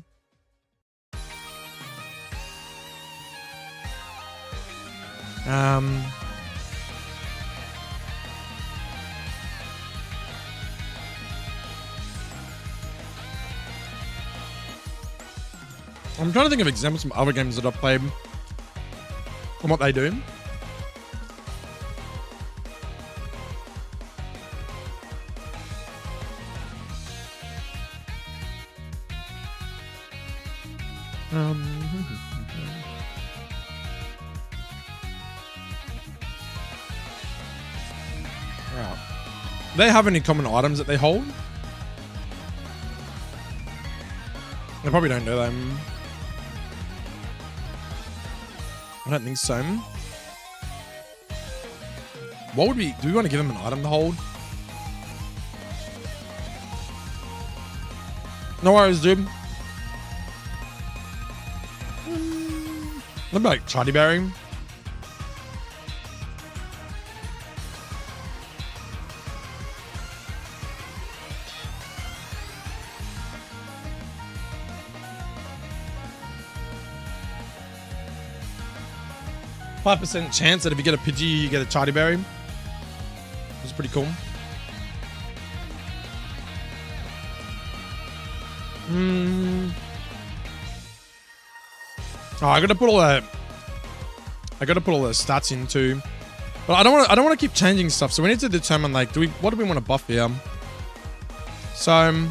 Speaker 1: I'm trying to think of examples from other games that I've played and what they do. Right. Do they have any common items that they hold? They probably don't do them. I don't think so. What would we... Do we want to give them an item to hold? No worries, dude. What about like Charty Berry? %5 chance that if you get a Pidgey, you get a Charty Berry. It's pretty cool. Oh, I gotta put all the stats in too. But I don't want to keep changing stuff. So we need to determine like, what do we want to buff here? So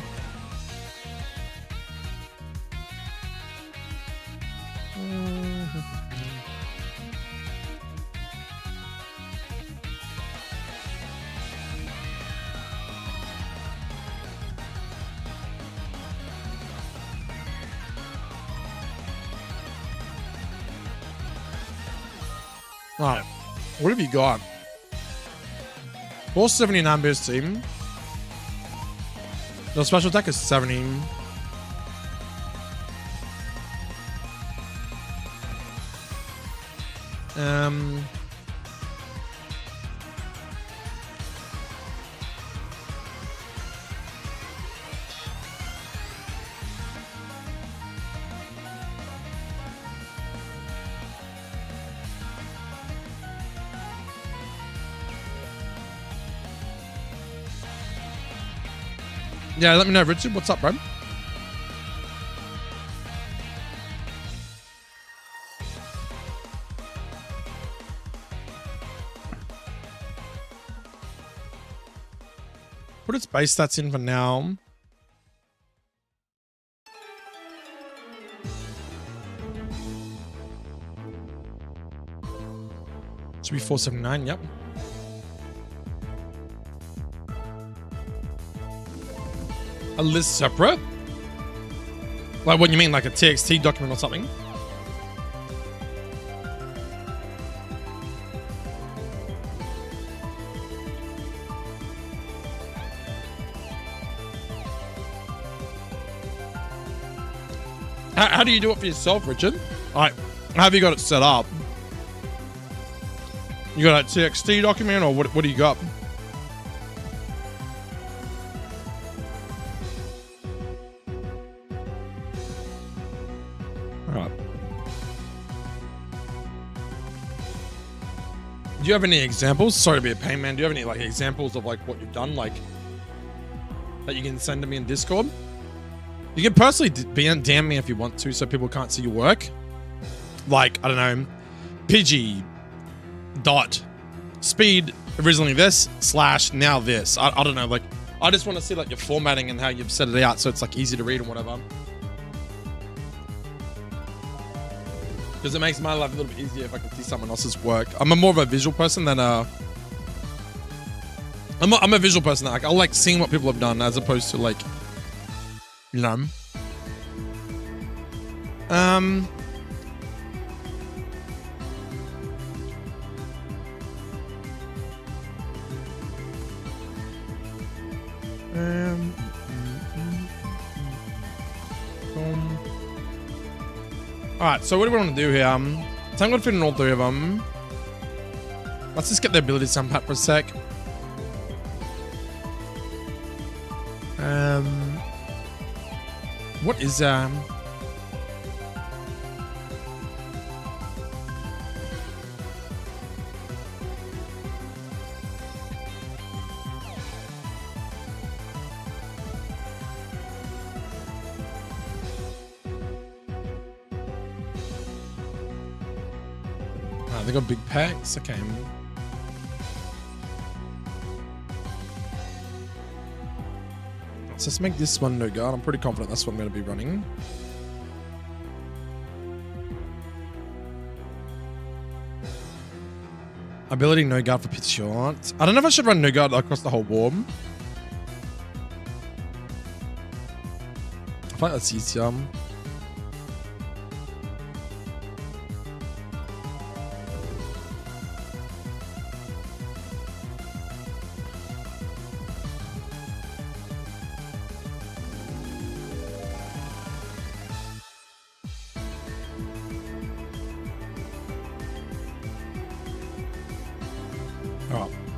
Speaker 1: right, what have you got? 479 boost team. The special attack is 70. Yeah, let me know, Richard. What's up, bro? Put its base stats in for now. Should be 479, yep. A list separate? Like what you mean, like a TXT document or something? How do you do it for yourself, Richard? All right, How have you got it set up? You got a TXT document, or what do you got? Alright. Do you have any examples? Sorry to be a pain, man. Do you have any like examples of like what you've done, like that you can send to me in Discord? You can personally DM me if you want to, so people can't see your work. Like, I don't know, Pidgey dot speed originally this / now this. I don't know, like I just want to see like your formatting and how you've set it out so it's like easy to read and whatever. Because it makes my life a little bit easier if I can see someone else's work. I'm more of a visual person than I'm a visual person that I like seeing what people have done as opposed to like, you know. Alright, so what do we want to do here? So I'm going to fit in all three of them. Let's just get the ability to unpack for a sec. What is they got big packs. Okay. So let's make this one no guard. I'm pretty confident that's what I'm going to be running. Ability no guard for pit shot. I don't know if I should run no guard across the whole board. I feel like that's easier.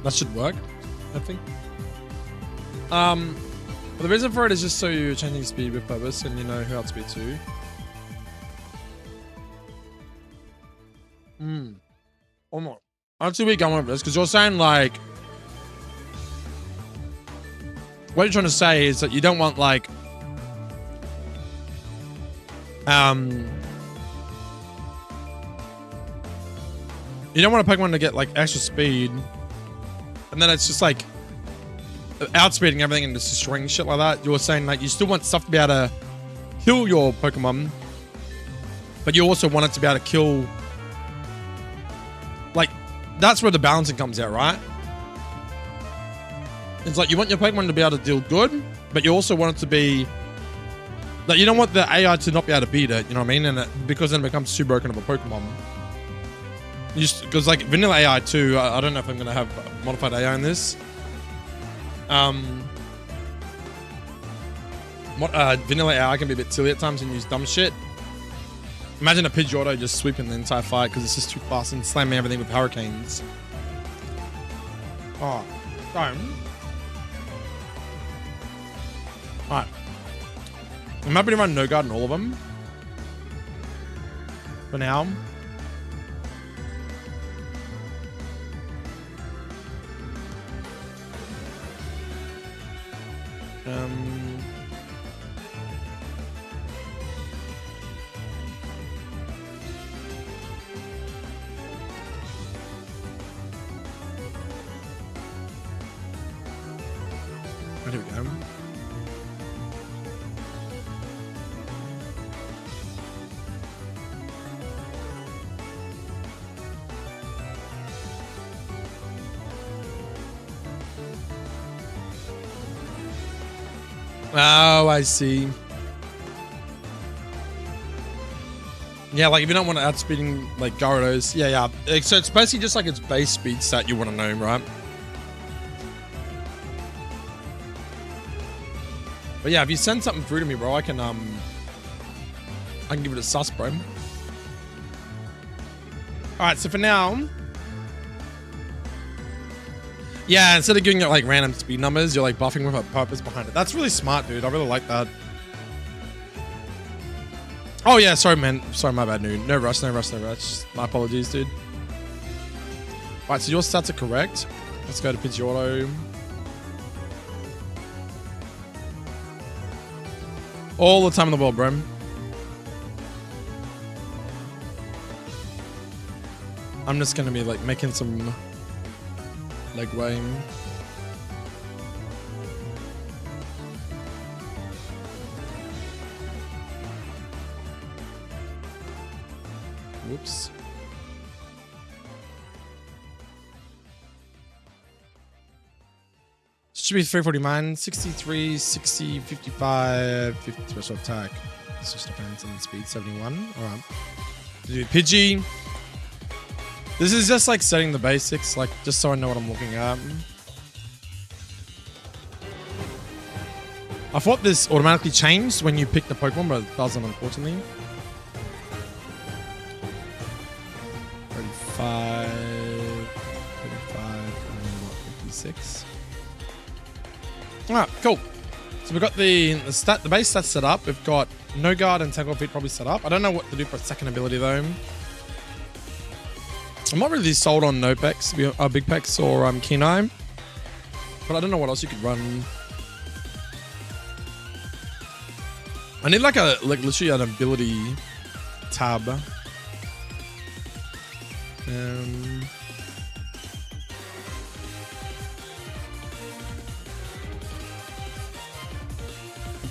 Speaker 1: That should work, I think. But the reason for it is just so you're changing speed with purpose and you know who outspeed to. Oh my. I'm too weak going with this because you're saying like, what you're trying to say is that you don't want like, you don't want a Pokemon to get like extra speed. And then it's just like outspeeding everything and just destroying shit like that. You're saying like you still want stuff to be able to kill your Pokemon, but you also want it to be able to kill. Like that's where the balancing comes out, right? It's like you want your Pokemon to be able to deal good, but you also want it to be like you don't want the AI to not be able to beat it. You know what I mean? And because then it becomes too broken of a Pokemon. Because like vanilla AI too, I don't know if I'm gonna have modified AI in this. Vanilla AI can be a bit silly at times and use dumb shit. Imagine a Pidgeotto just sweeping the entire fight because it's just too fast and slamming everything with hurricanes. Oh, don't. Alright. I'm happy to run no guard in all of them. For now. There we go. Oh, I see. Yeah, like if you don't want to outspeeding like Gyarados, yeah. So it's basically just like its base speed stat you want to know, right? But yeah, if you send something through to me, bro, I can give it a sus, bro. right, so for now, yeah, instead of giving it like random speed numbers, you're like buffing with a purpose behind it. That's really smart, dude. I really like that. Oh yeah, sorry, man. Sorry, my bad, dude. No rush, no rush, no rush. My apologies, dude. All right, so your stats are correct. Let's go to Pidgeotto. All the time in the world, bro. I'm just gonna be like making some legway. Whoops. Should be 349, 63, 60, 55, 50 special attack. It's just defense and speed 71. Alright. Do Pidgey. This is just like setting the basics, like just so I know what I'm looking at. I thought this automatically changed when you pick the Pokemon, but it doesn't, unfortunately. 35, 56. Alright, cool. So we've got the base stats set up. We've got No Guard and Tangle Feet probably set up. I don't know what to do for a second ability though. I'm not really sold on No Pex, Big Pex or Kenai. But I don't know what else you could run. I need like literally an ability tab. I'm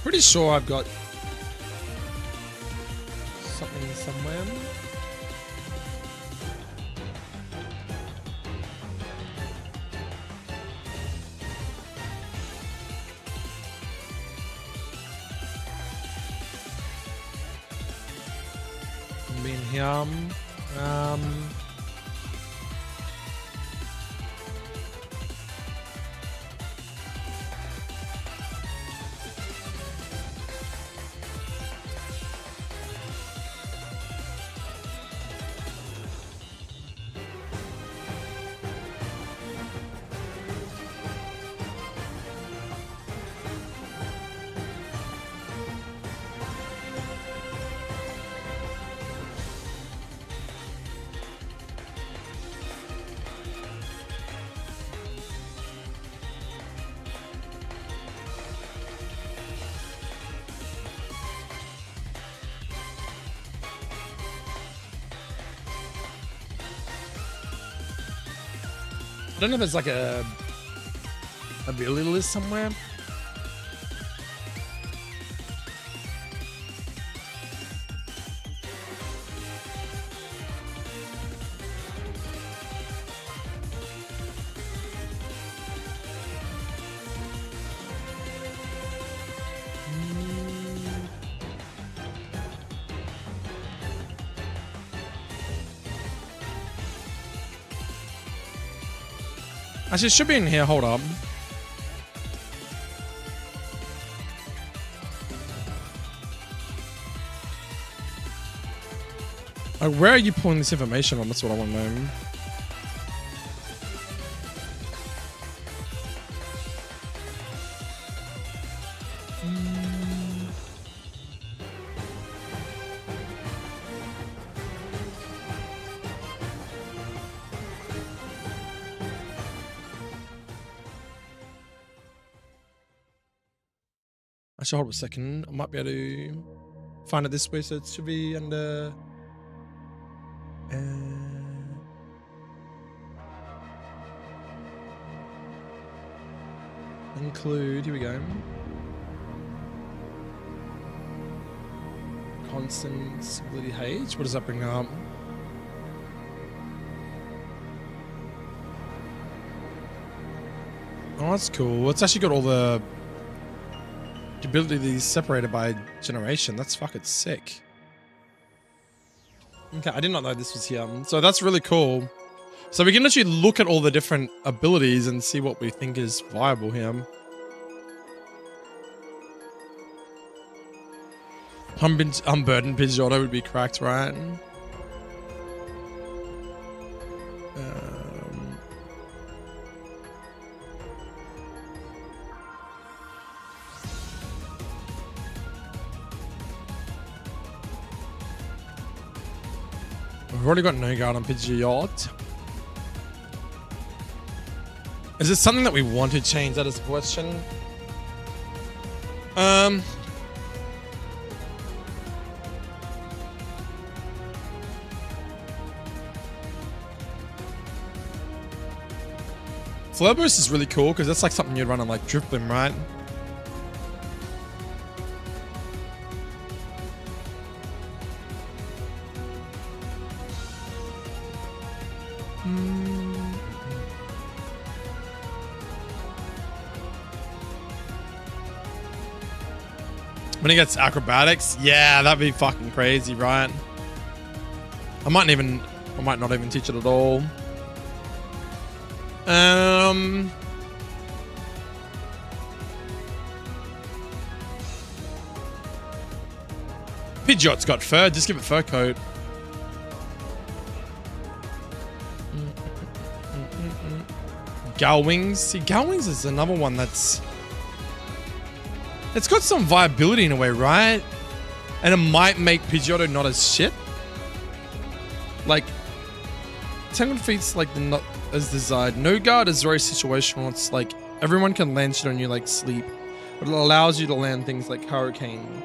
Speaker 1: pretty sure I've got something somewhere. Being here. I don't know if there's like a ability list somewhere. Actually, it should be in here. Hold up. Where are you pulling this information from? That's what I want to know. Actually, hold on a second. I might be able to find it this way, so it should be under... include, here we go. Constant stability H. What does that bring up? Oh, that's cool. It's actually got all the abilities separated by generation. That's fucking sick. Okay, I did not know this was here. So that's really cool. So we can actually look at all the different abilities and see what we think is viable here. Unburdened Pidgeotto would be cracked, right? We've already got no guard on Pidgeot. Is this something that we want to change? That is the question. Flare Burst is really cool because that's like something you'd run on like Drifblim, right? When he gets acrobatics, yeah, that'd be fucking crazy, right? I might not even teach it at all. Pidgeot's got fur, just give it fur coat. Galwings. See, Galwings is another one that's... It's got some viability in a way, right? And it might make Pidgeotto not as shit. Like, Tangled Feet's like the not as desired. No Guard is very situational. It's like everyone can land shit on you like Sleep, but it allows you to land things like Hurricane.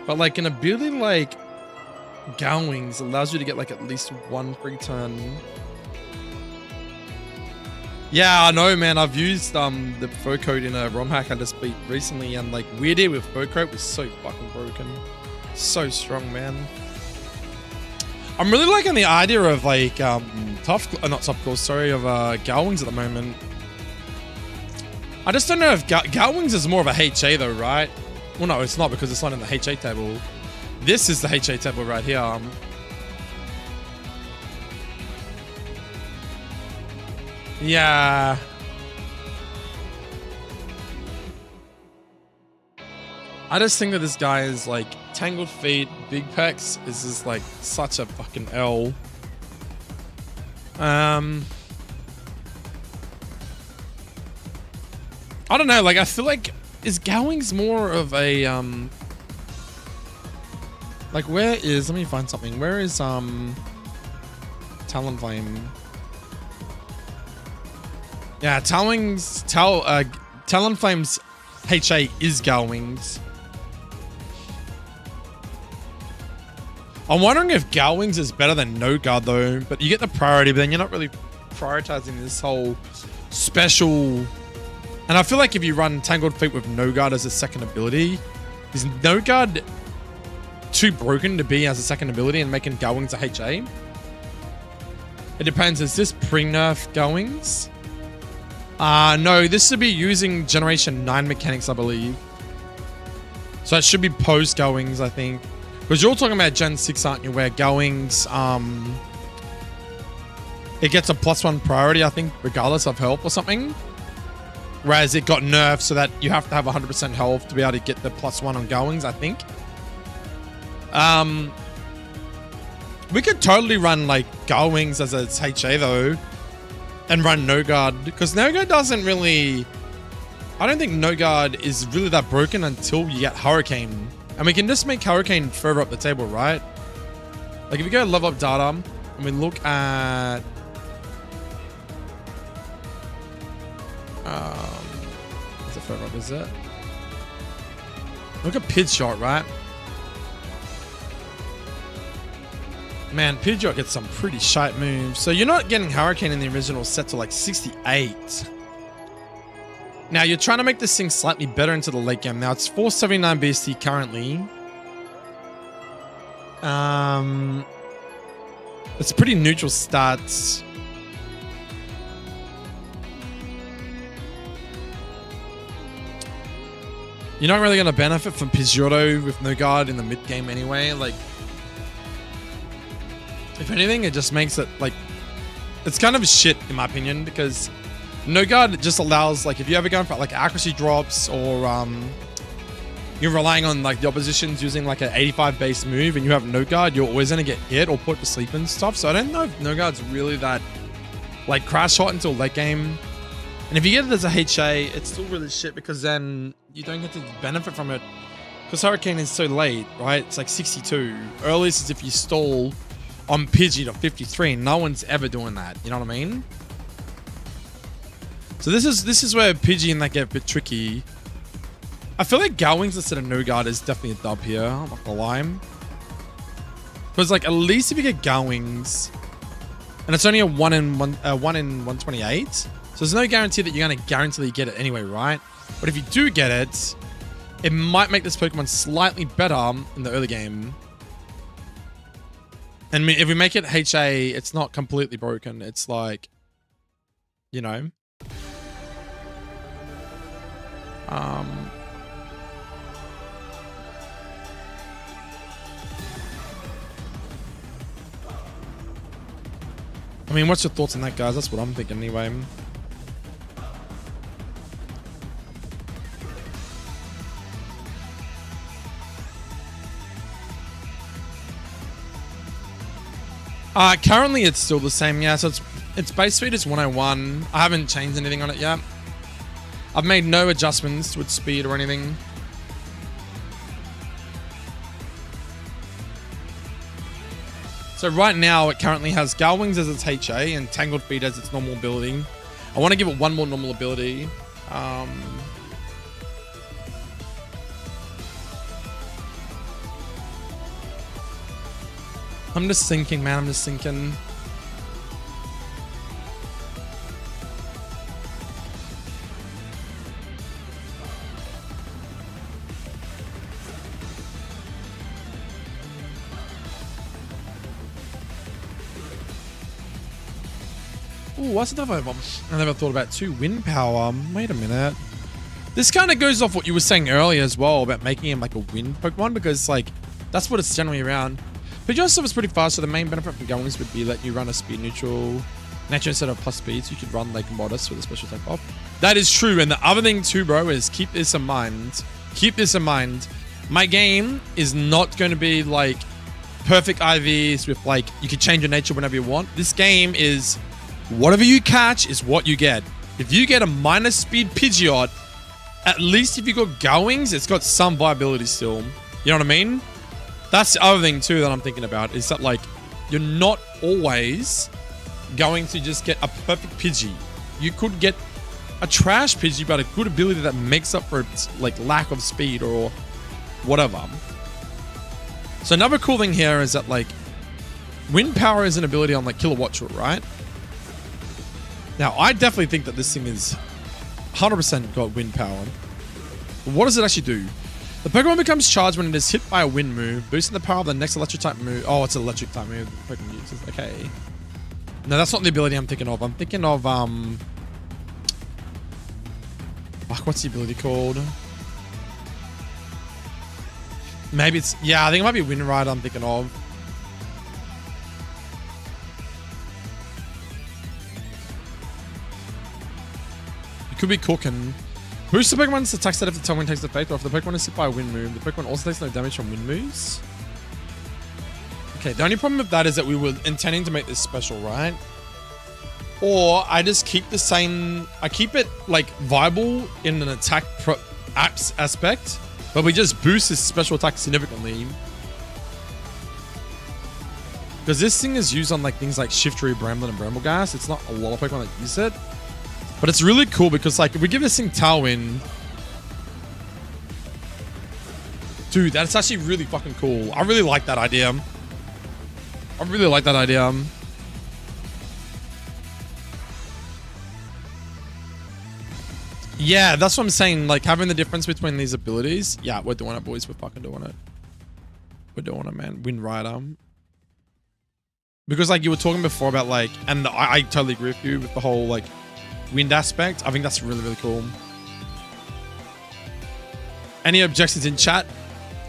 Speaker 1: But like an ability like Galwings allows you to get like at least one free turn. Yeah, I know, man. I've used the fur coat in a Romhack I just beat recently, and like Weird with fur coat was so fucking broken. So strong, man. I'm really liking the idea of like not Top Claws, sorry, of Galwings at the moment. I just don't know if Galwings is more of a HA though, right? Well, no, it's not because it's not in the HA table. This is the HA table right here. Yeah. I just think that this guy is like Tangled Feet, Big Pecs is just like such a fucking L. I don't know, like I feel like is Gowings more of a like where is, let me find something. Where is Talonflame? Yeah, Talonflame's HA is Galwings. I'm wondering if Galwings is better than No Guard though, but you get the priority, but then you're not really prioritizing this whole special. And I feel like if you run Tangled Feet with No Guard as a second ability, is No Guard too broken to be as a second ability and making Galwings a HA? It depends. Is this pre-nerf Galwings? No, this should be using Generation 9 mechanics, I believe. So it should be post Galwings, I think. Because you're all talking about Gen 6, aren't you? Where Galwings, it gets a +1 priority, I think, regardless of health or something. Whereas it got nerfed so that you have to have 100% health to be able to get the +1 on Galwings, I think. We could totally run like Galwings as its HA though. And run No Guard. Because No Guard doesn't really... I don't think No Guard is really that broken until you get Hurricane. And we can just make Hurricane further up the table, right? Like if you go level up data and we look at... is it further up, is it? Look at Pidgeot, right? Man, Pidgeot gets some pretty shite moves. So you're not getting Hurricane in the original set to like 68. Now you're trying to make this thing slightly better into the late game. Now it's 479 BST currently. It's pretty neutral stats. You're not really going to benefit from Pidgeotto with No Guard in the mid game anyway. Like, if anything, it just makes it like, it's kind of shit in my opinion, because No Guard just allows, like, if you're ever going for like accuracy drops or you're relying on like the opposition's using like an 85 base move and you have No Guard, you're always going to get hit or put to sleep and stuff. So I don't know if No Guard's really that like crash hot until late game. And if you get it as a HA, it's still really shit because then you don't get to benefit from it because Hurricane is so late, right? It's like 62. Earliest is if you stall on Pidgey to 53. No one's ever doing that. You know what I mean? So this is where Pidgey and that get a bit tricky. I feel like Gowings instead of No Guard is definitely a dub here. I'm not gonna lie. Because like at least if you get Gowings, and it's only a 1 in 128, so there's no guarantee that you're gonna guarantee get it anyway, right? But if you do get it, it might make this Pokemon slightly better in the early game. And if we make it HA, it's not completely broken. It's like, you know. I mean, what's your thoughts on that, guys? That's what I'm thinking anyway. Currently it's still the same, yeah. So its base speed is 101. I haven't changed anything on it yet. I've made no adjustments to its speed or anything. So right now it currently has Galwings as its HA and Tangled Feet as its normal ability. I want to give it one more normal ability. I'm just thinking, man. I'm just thinking. Ooh, what's another one? I never thought about too. Wind power. Wait a minute. This kind of goes off what you were saying earlier as well about making him like a wind Pokemon, because like that's what it's generally around. But your stuff is pretty fast, so the main benefit from Gowings would be let you run a speed neutral nature instead of plus speed, so you could run like modest with a special type off. That is true, and the other thing too, bro, is keep this in mind. Keep this in mind. My game is not going to be like perfect IVs with like you can change your nature whenever you want. This game is whatever you catch is what you get. If you get a minus speed Pidgeot, at least if you got Gowings, it's got some viability still. You know what I mean? That's the other thing too that I'm thinking about, is that like you're not always going to just get a perfect Pidgey. You could get a trash Pidgey, but a good ability that makes up for its like lack of speed or whatever. So another cool thing here is that like wind power is an ability on like Kilowatt, right? Now I definitely think that this thing is 100% got wind power. But what does it actually do? The Pokemon becomes charged when it is hit by a wind move, boosting the power of the next electric type move. Oh, it's an electric type move the Pokemon uses. Okay. No, that's not the ability I'm thinking of. I'm thinking of fuck, what's the ability called? Maybe it's, yeah, I think it might be Wind Rider I'm thinking of. It could be cooking. Boost the Pokemon's attack stat if the Tailwind takes effect, or if the Pokemon is hit by a wind move. The Pokemon also takes no damage from wind moves. Okay, the only problem with that is that we were intending to make this special, right? Or I just keep the same, I keep it like viable in an attack aspect, but we just boost this special attack significantly. Because this thing is used on like things like Shiftry, Bramblin, and Brambleghast. It's not a lot of Pokemon that use it. But it's really cool because like if we give this thing Tailwind, dude, that's actually really fucking cool. I really like that idea. I really like that idea. Yeah, that's what I'm saying. Like having the difference between these abilities. Yeah, we're doing it, boys. We're fucking doing it. We're doing it, man. Wind Rider. Because like you were talking before about like, and I totally agree with you with the whole like wind aspect. I think that's really, really cool. Any objections in chat?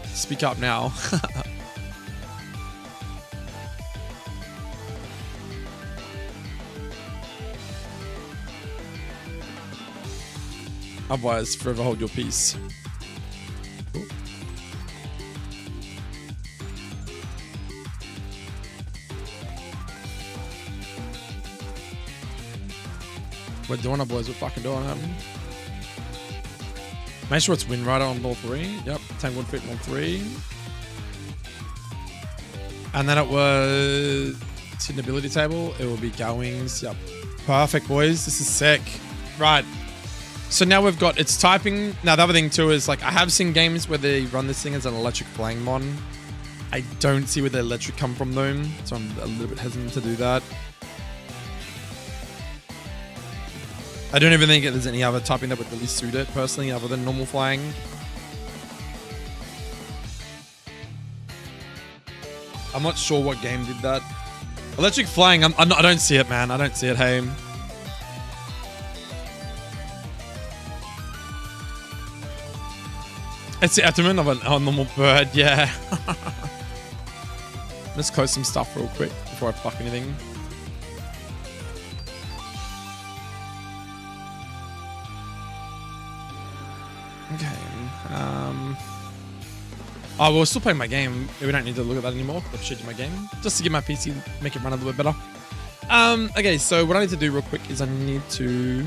Speaker 1: Speak up now. Otherwise, forever hold your peace. Cool. We're doing it, boys. We're fucking doing it. Make sure it's Wind Rider on all three. Yep. Tangled Fit on 3. And then it was hidden ability table. It will be goings. Yep. Perfect, boys. This is sick. Right. So now we've got, it's typing. Now the other thing too is like, I have seen games where they run this thing as an electric flying mon. I don't see where the electric come from though. So I'm a little bit hesitant to do that. I don't even think there's any other typing that would really suit it personally other than normal flying. I'm not sure what game did that. Electric flying, I don't see it, man. I don't see it, hey. It's the abdomen of a normal bird, yeah. Let's close some stuff real quick before I fuck anything. Okay. Oh, we're still playing my game. We don't need to look at that anymore. I've showed you my game. Just to get my PC, make it run a little bit better. Okay, so what I need to do real quick is I need to...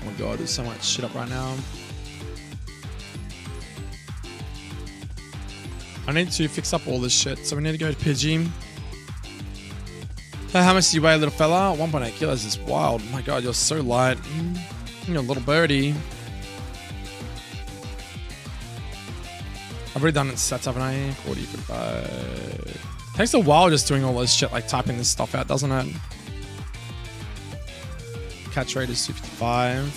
Speaker 1: Oh my god, there's so much shit up right now. I need to fix up all this shit. So we need to go to Pidgey. How much do you weigh, little fella? 1.8 kilos is wild. Oh my god, you're so light. You're a little birdie. I've already done it sets, haven't I? 40, 45. Takes a while just doing all this shit, like typing this stuff out, doesn't it? Catch rate is 55.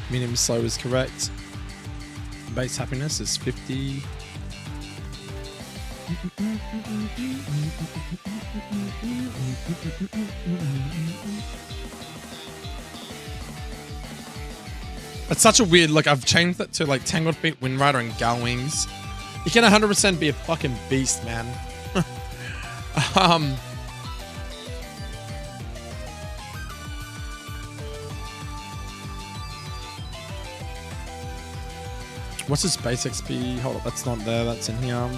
Speaker 1: Medium slow is correct. Base happiness is 50. It's such a weird look. I've changed it to like Tangled Feet, Wind Rider, and Gal Wings. You can 100% be a fucking beast, man. What's his base XP? Hold up, that's not there. That's in here.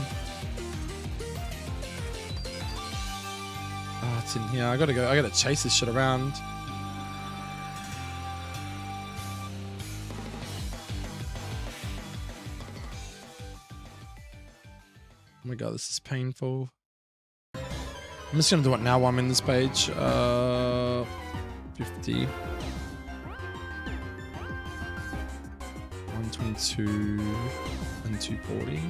Speaker 1: Oh, it's in here. I gotta go. I gotta chase this shit around. Oh my god, this is painful. I'm just gonna do it now while I'm in this page. 50. 122 and 240.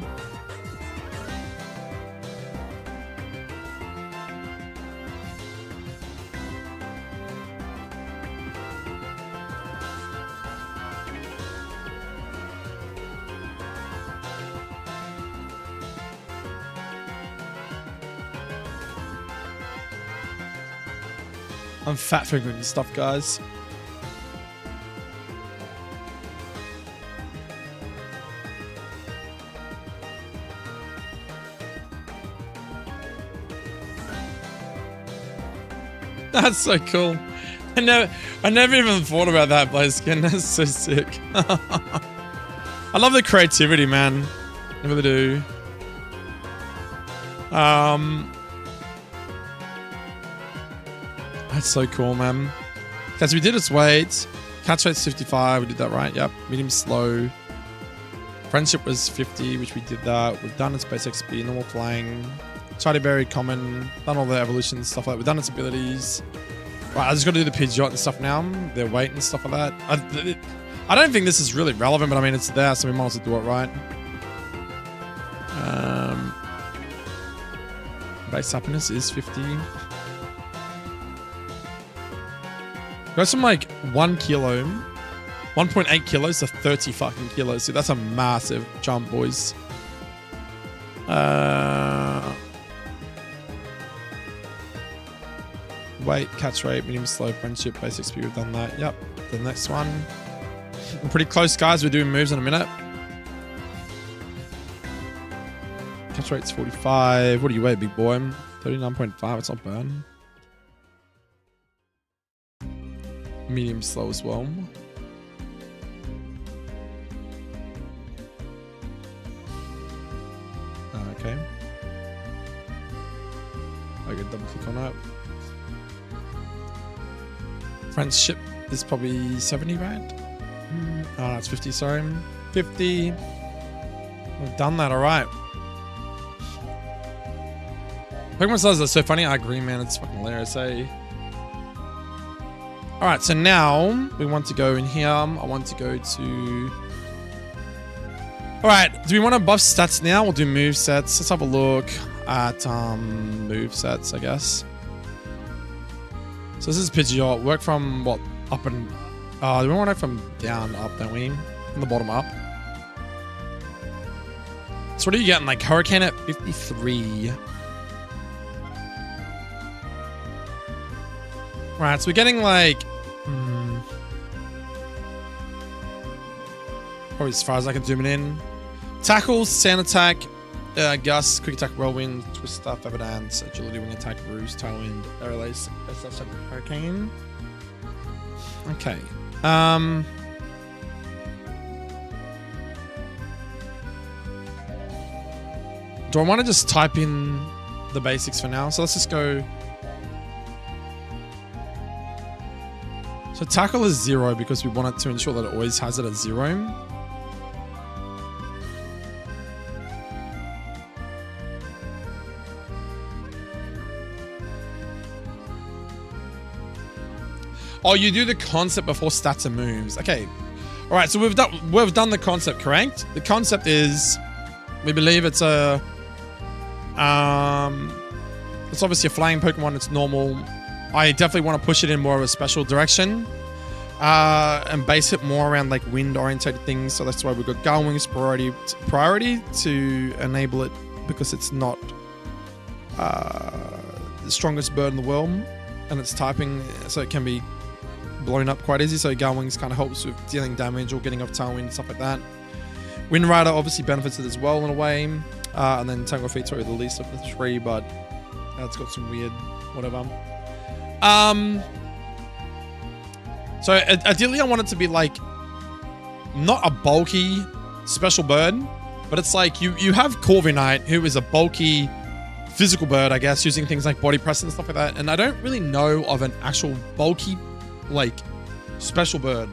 Speaker 1: I'm fat figuring this stuff, guys. That's so cool. I never even thought about that, Blazekin. That's so sick. I love the creativity, man. I really do. That's so cool, man. Because we did its weight. Catch rate's 55. We did that right. Yep. Medium slow. Friendship was 50, which we did that. We've done its base XP, normal flying. Charlie Berry, common. Done all the evolution stuff like that. We've done its abilities. Right, I just got to do the Pidgeot and stuff now. Their weight and stuff like that. I don't think this is really relevant, but I mean, it's there, so we might as well do it right. Base happiness is 50. Goes from like 1 kilo, 1.8 kilos to 30 fucking kilos. So that's a massive jump, boys. Weight, catch rate, medium slow, friendship, base XP, we've done that. Yep. The next one. I'm pretty close, guys. We're doing moves in a minute. Catch rate's 45. What do you weigh, big boy? 39.5. It's not bad. Medium slow as well. Okay. I can double click on that. Friendship is probably 70, right? Oh, no, it's 50, sorry. 50. We've done that, all right. Pokemon Stars are so funny. I agree, man. It's fucking hilarious, eh? All right, so now we want to go in here. I want to go to... All right, do we want to buff stats now? We'll do move sets. Let's have a look at move sets, I guess. So this is Pidgeot. Work from what? Up and... do we want to from down up, don't we? From the bottom up. So what are you getting? Like Hurricane at 53. Right, so we're getting like... probably as far as I can zoom it in. Tackles, Sand Attack, Gust, Quick Attack, Whirlwind, Twist Stuff, Feather Dance, Agility, Wing Attack, Roost, Tailwind, Air Lace, Hurricane. Okay. Do I want to just type in the basics for now? So let's just go... So tackle is 0 because we want it to ensure that it always has it at 0. Oh, you do the concept before stats and moves. Okay. All right, so we've done the concept, correct? The concept is, we believe it's a it's obviously a flying Pokemon. It's normal. I definitely want to push it in more of a special direction and base it more around like wind-oriented things. So that's why we've got Garwing's priority to enable it because it's not the strongest bird in the world and it's typing, so it can be blown up quite easy. So Garwing's kind of helps with dealing damage or getting off Tailwind, stuff like that. Wind Rider obviously benefits it as well in a way. And then Tangle Feet's probably the least of the three, but it's got some weird whatever. So ideally I want it to be like not a bulky special bird, but it's like you have Corviknight, who is a bulky physical bird, I guess, using things like body press and stuff like that. And I don't really know of an actual bulky like special bird,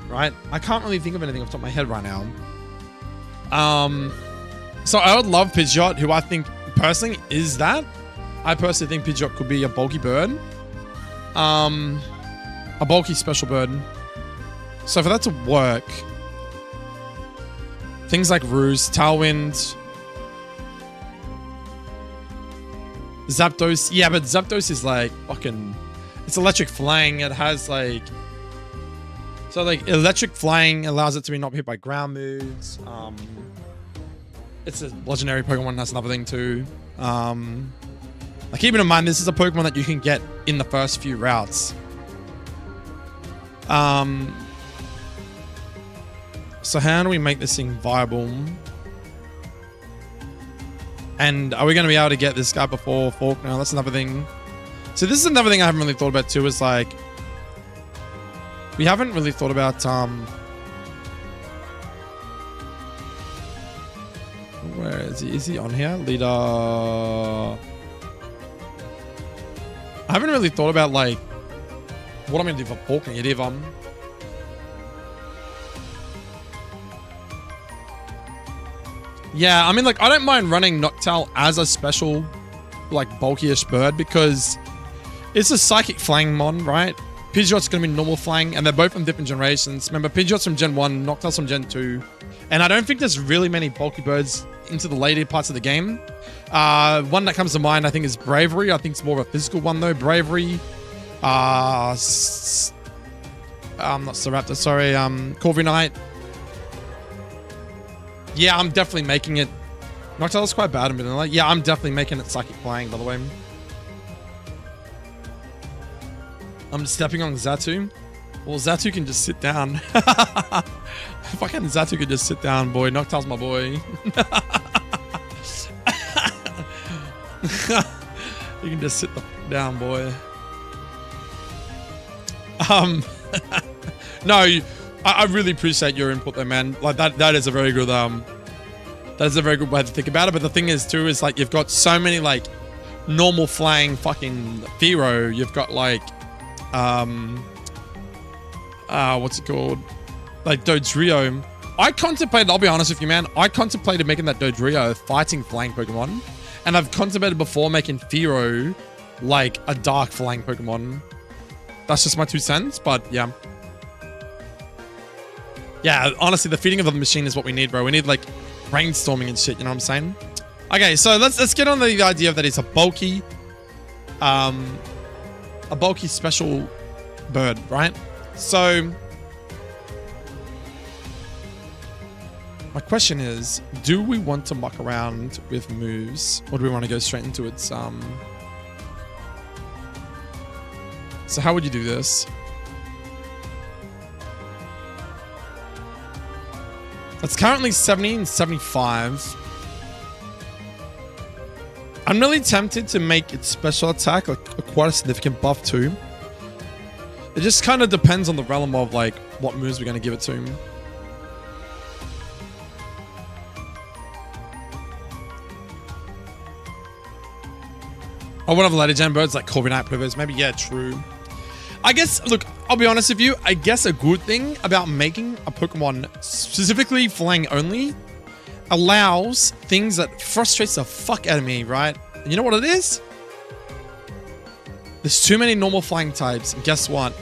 Speaker 1: right? I can't really think of anything off the top of my head right now. So I would love Pidgeot, who I think personally is that. I personally think Pidgeot could be a bulky bird. A bulky special bird. So for that to work, things like Ruse, Tailwind, Zapdos. Yeah, but Zapdos is like fucking... It's electric flying. It has like... So like electric flying allows it to be not hit by ground moves. It's a legendary Pokemon. That's another thing too. Like keeping in mind, this is a Pokemon that you can get in the first few routes. So how do we make this thing viable? And are we going to be able to get this guy before Fork now? That's another thing. So this is another thing I haven't really thought about too, is like, we haven't really thought about, where is he? Is he on here? Leader. I haven't really thought about like, what I'm going to do for Fork either. Yeah, I mean, like, I don't mind running Noctowl as a special, like, bulky-ish bird because it's a Psychic Flang mon, right? Pidgeot's going to be normal Flang, and they're both from different generations. Remember, Pidgeot's from Gen 1, Noctowl's from Gen 2. And I don't think there's really many bulky birds into the later parts of the game. One that comes to mind, I think, is Bravery. I think it's more of a physical one, though. Bravery. Not Staraptor, sorry. Corviknight. Yeah, I'm definitely making it... Noctowl's quite bad in vanilla. Yeah, I'm definitely making it Psychic Flying, by the way. I'm stepping on Xatu. Well, Xatu can just sit down. Fucking Xatu can just sit down, boy. Noctowl's my boy. You can just sit the fuck down, boy. No, I really appreciate your input there, man. Like that is a very good that is a very good way to think about it. But the thing is too is like you've got so many like normal flying fucking Fearow. You've got like what's it called? like Dodrio. I contemplated, I'll be honest with you, man. I contemplated making that Dodrio a fighting flying Pokemon. And I've contemplated before making Fearow like a dark flying Pokemon. That's just my 2 cents, but yeah. Yeah, honestly, the feeding of the machine is what we need, bro. We need like brainstorming and shit, you know what I'm saying? Okay, so let's get on the idea that it's a bulky special bird, right? So my question is, do we want to muck around with moves, or do we want to go straight into its so how would you do this? It's currently 70 and 75. I'm really tempted to make its special attack like quite a significant buff too. It just kind of depends on the realm of like what moves we're going to give it to. I would have later gen birds like Corviknight Quivers. Maybe, yeah, true. I guess, look, I'll be honest with you. I guess a good thing about making a Pokemon specifically flying only allows things that frustrates the fuck out of me, right? And you know what it is? There's too many normal flying types. And guess what?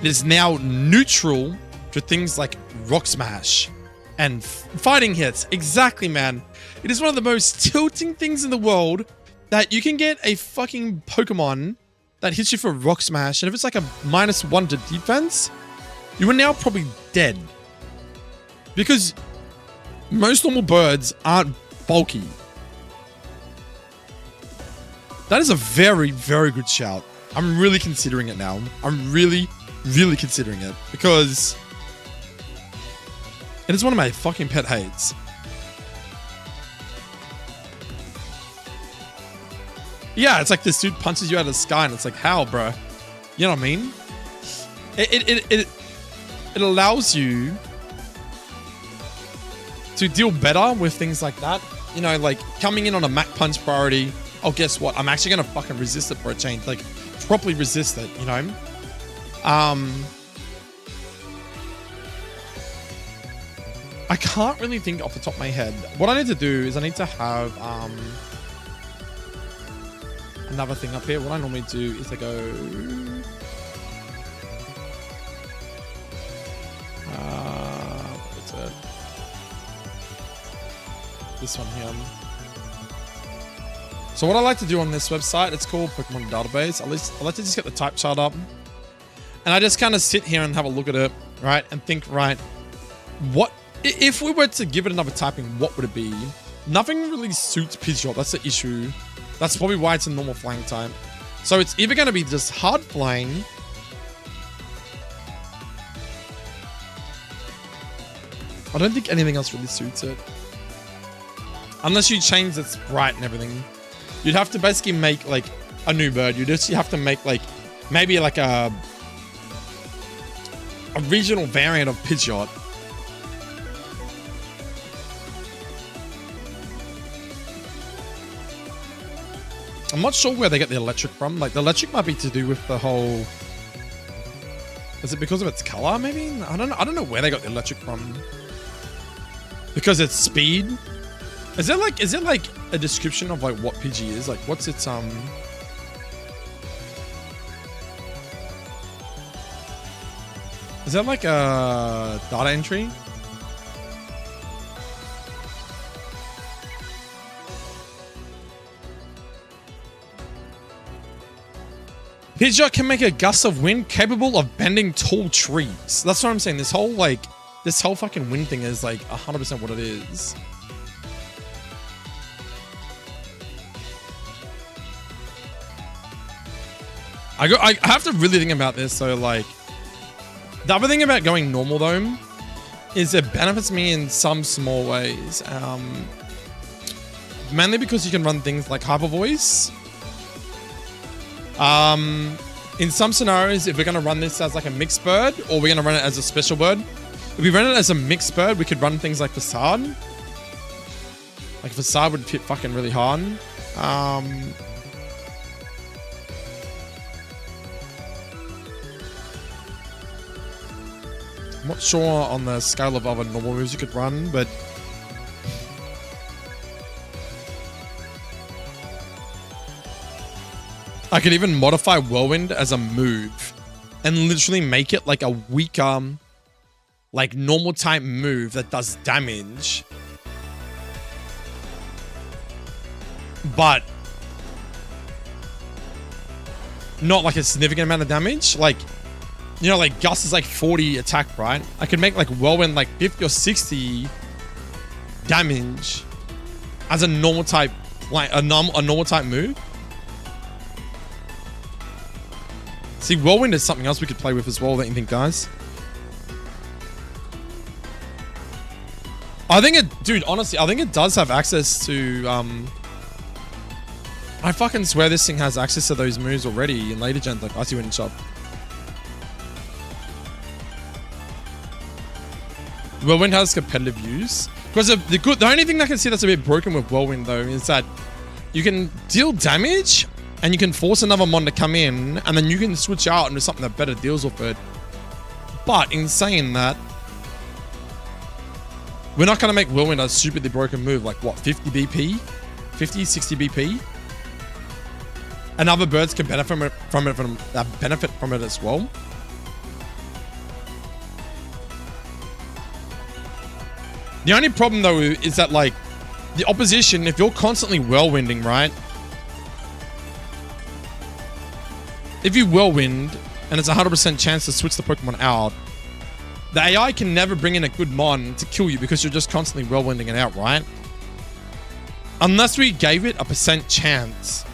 Speaker 1: It is now neutral to things like Rock Smash and fighting hits. Exactly, man. It is one of the most tilting things in the world that you can get a fucking Pokemon that hits you for Rock Smash, and if it's like a -1 to defense, you are now probably dead. Because most normal birds aren't bulky. That is a very, very good shout. I'm really considering it now. I'm really, really considering it. Because it is one of my fucking pet hates. Yeah, it's like this dude punches you out of the sky and it's like, how, bro? You know what I mean? It allows you to deal better with things like that. You know, like coming in on a Mach Punch priority. Oh, guess what? I'm actually going to fucking resist it for a change. Like, properly resist it, you know? I can't really think off the top of my head. What I need to do is I need to have... another thing up here. What I normally do is I go what is it? This one here. So what I like to do on this website, it's called Pokemon Database. At least I like to just get the type chart up, and I just kind of sit here and have a look at it, right, and think, right, what if we were to give it another typing? What would it be? Nothing really suits Pidgeot. That's the issue. That's probably why it's a normal flying type. So it's either going to be just hard flying. I don't think anything else really suits it. Unless you change its sprite and everything. You'd have to basically make like a new bird. You'd just have to make like maybe like a regional variant of Pidgeot. I'm not sure where they get the electric from. Like, the electric might be to do with the whole... Is it because of its color, maybe? I don't know where they got the electric from. Because it's speed? Is there like a description of like what Pidgey is? Like, what's its Is that like a data entry? Pidgeot can make a gust of wind capable of bending tall trees. That's what I'm saying. This whole fucking wind thing is like 100% what it is. I have to really think about this. So like, the other thing about going normal though is it benefits me in some small ways. Mainly because you can run things like Hyper Voice. In some scenarios, if we're going to run this as like a mixed bird, or we're going to run it as a special bird, if we run it as a mixed bird, we could run things like Facade. Like Facade would hit fucking really hard. I'm not sure on the scale of other normal moves you could run, but I could even modify Whirlwind as a move and literally make it like a weaker, like normal type move that does damage. But not like a significant amount of damage. Like, you know, like Gust is like 40 attack, right? I could make like Whirlwind like 50 or 60 damage as a normal type, like a normal type move. See, Whirlwind is something else we could play with as well, don't you think, guys? I think it, dude, honestly, I think it does have access to, I fucking swear this thing has access to those moves already in later gen, like Icy Wind Chop. Whirlwind has competitive use. Because the only thing I can see that's a bit broken with Whirlwind, though, is that you can deal damage and you can force another mon to come in, and then you can switch out into something that better deals with it. But in saying that, we're not going to make Whirlwind a stupidly broken move, like what, 50 BP? 50, 60 BP? And other birds can benefit from it as well. The only problem though is that like the opposition, if you're constantly whirlwinding, right? If you whirlwind and it's a 100% chance to switch the Pokemon out, the AI can never bring in a good mon to kill you because you're just constantly whirlwinding it out, right? Unless we gave it a % chance.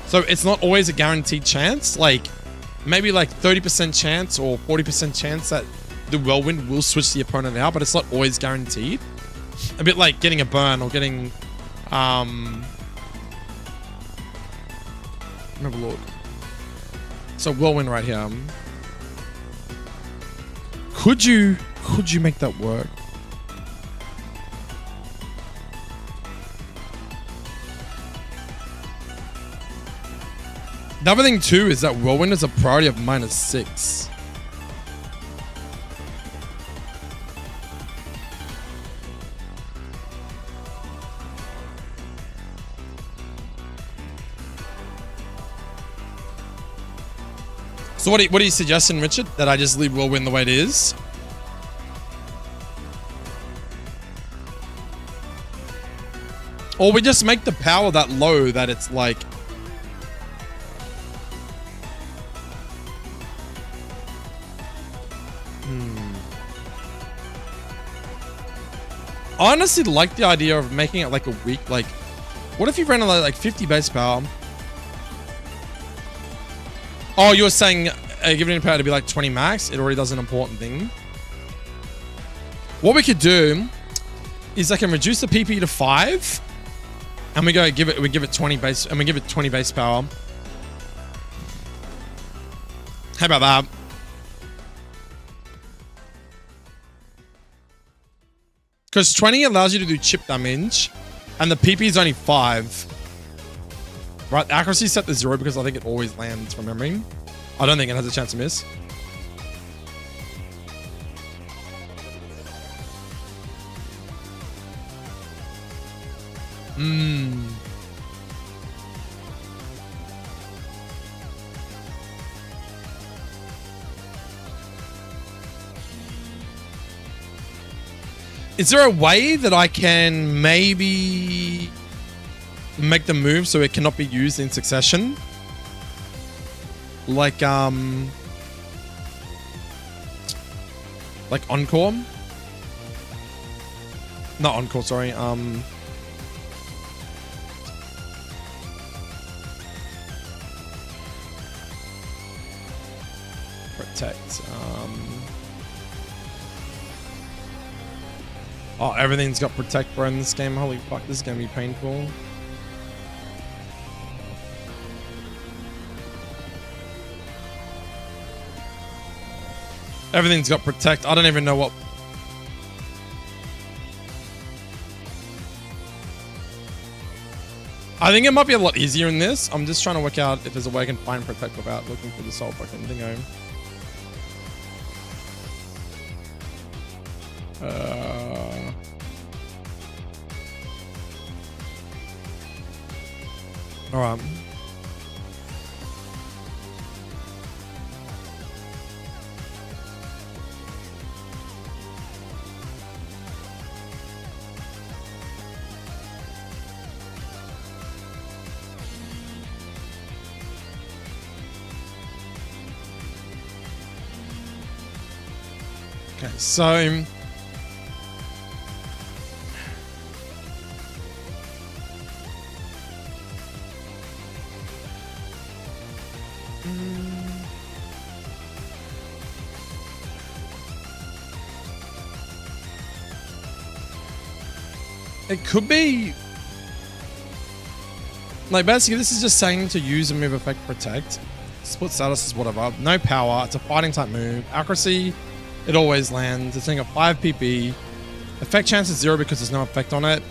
Speaker 1: So it's not always a guaranteed chance. Like maybe like 30% chance or 40% chance that the whirlwind will switch the opponent out, but it's not always guaranteed. A bit like getting a burn or getting let me have a look. So whirlwind right here. Could you make that work? The other thing too is that whirlwind is a priority of -6. So what are you suggesting, Richard? That I just leave whirlwind the way it is? Or we just make the power that low that it's like... I honestly like the idea of making it like a weak, like... What if you ran like 50 base power? Oh, you're saying giving it power to be like 20 max? It already does an important thing. What we could do is I can reduce the PP to 5, and we give it 20 base, and we give it 20 base power. How about that? Because 20 allows you to do chip damage, and the PP is only 5. Right, accuracy set to 0 because I think it always lands from memory. I don't think it has a chance to miss. Is there a way that I can maybe make the move so it cannot be used in succession? Like Encore? Not Encore, sorry. Protect. Oh, everything's got protect, bro, in this game. Holy fuck, this is gonna be painful. Everything's got protect. I don't even know what... I think it might be a lot easier in this. I'm just trying to work out if there's a way I can find protect without looking for this whole fucking thing home. All right. Okay, so it could be like basically this is just saying to use a move effect protect. Split status is whatever. No power. It's a fighting type move. Accuracy, it always lands. It's saying a 5 PP. Effect chance is 0 because there's no effect on it.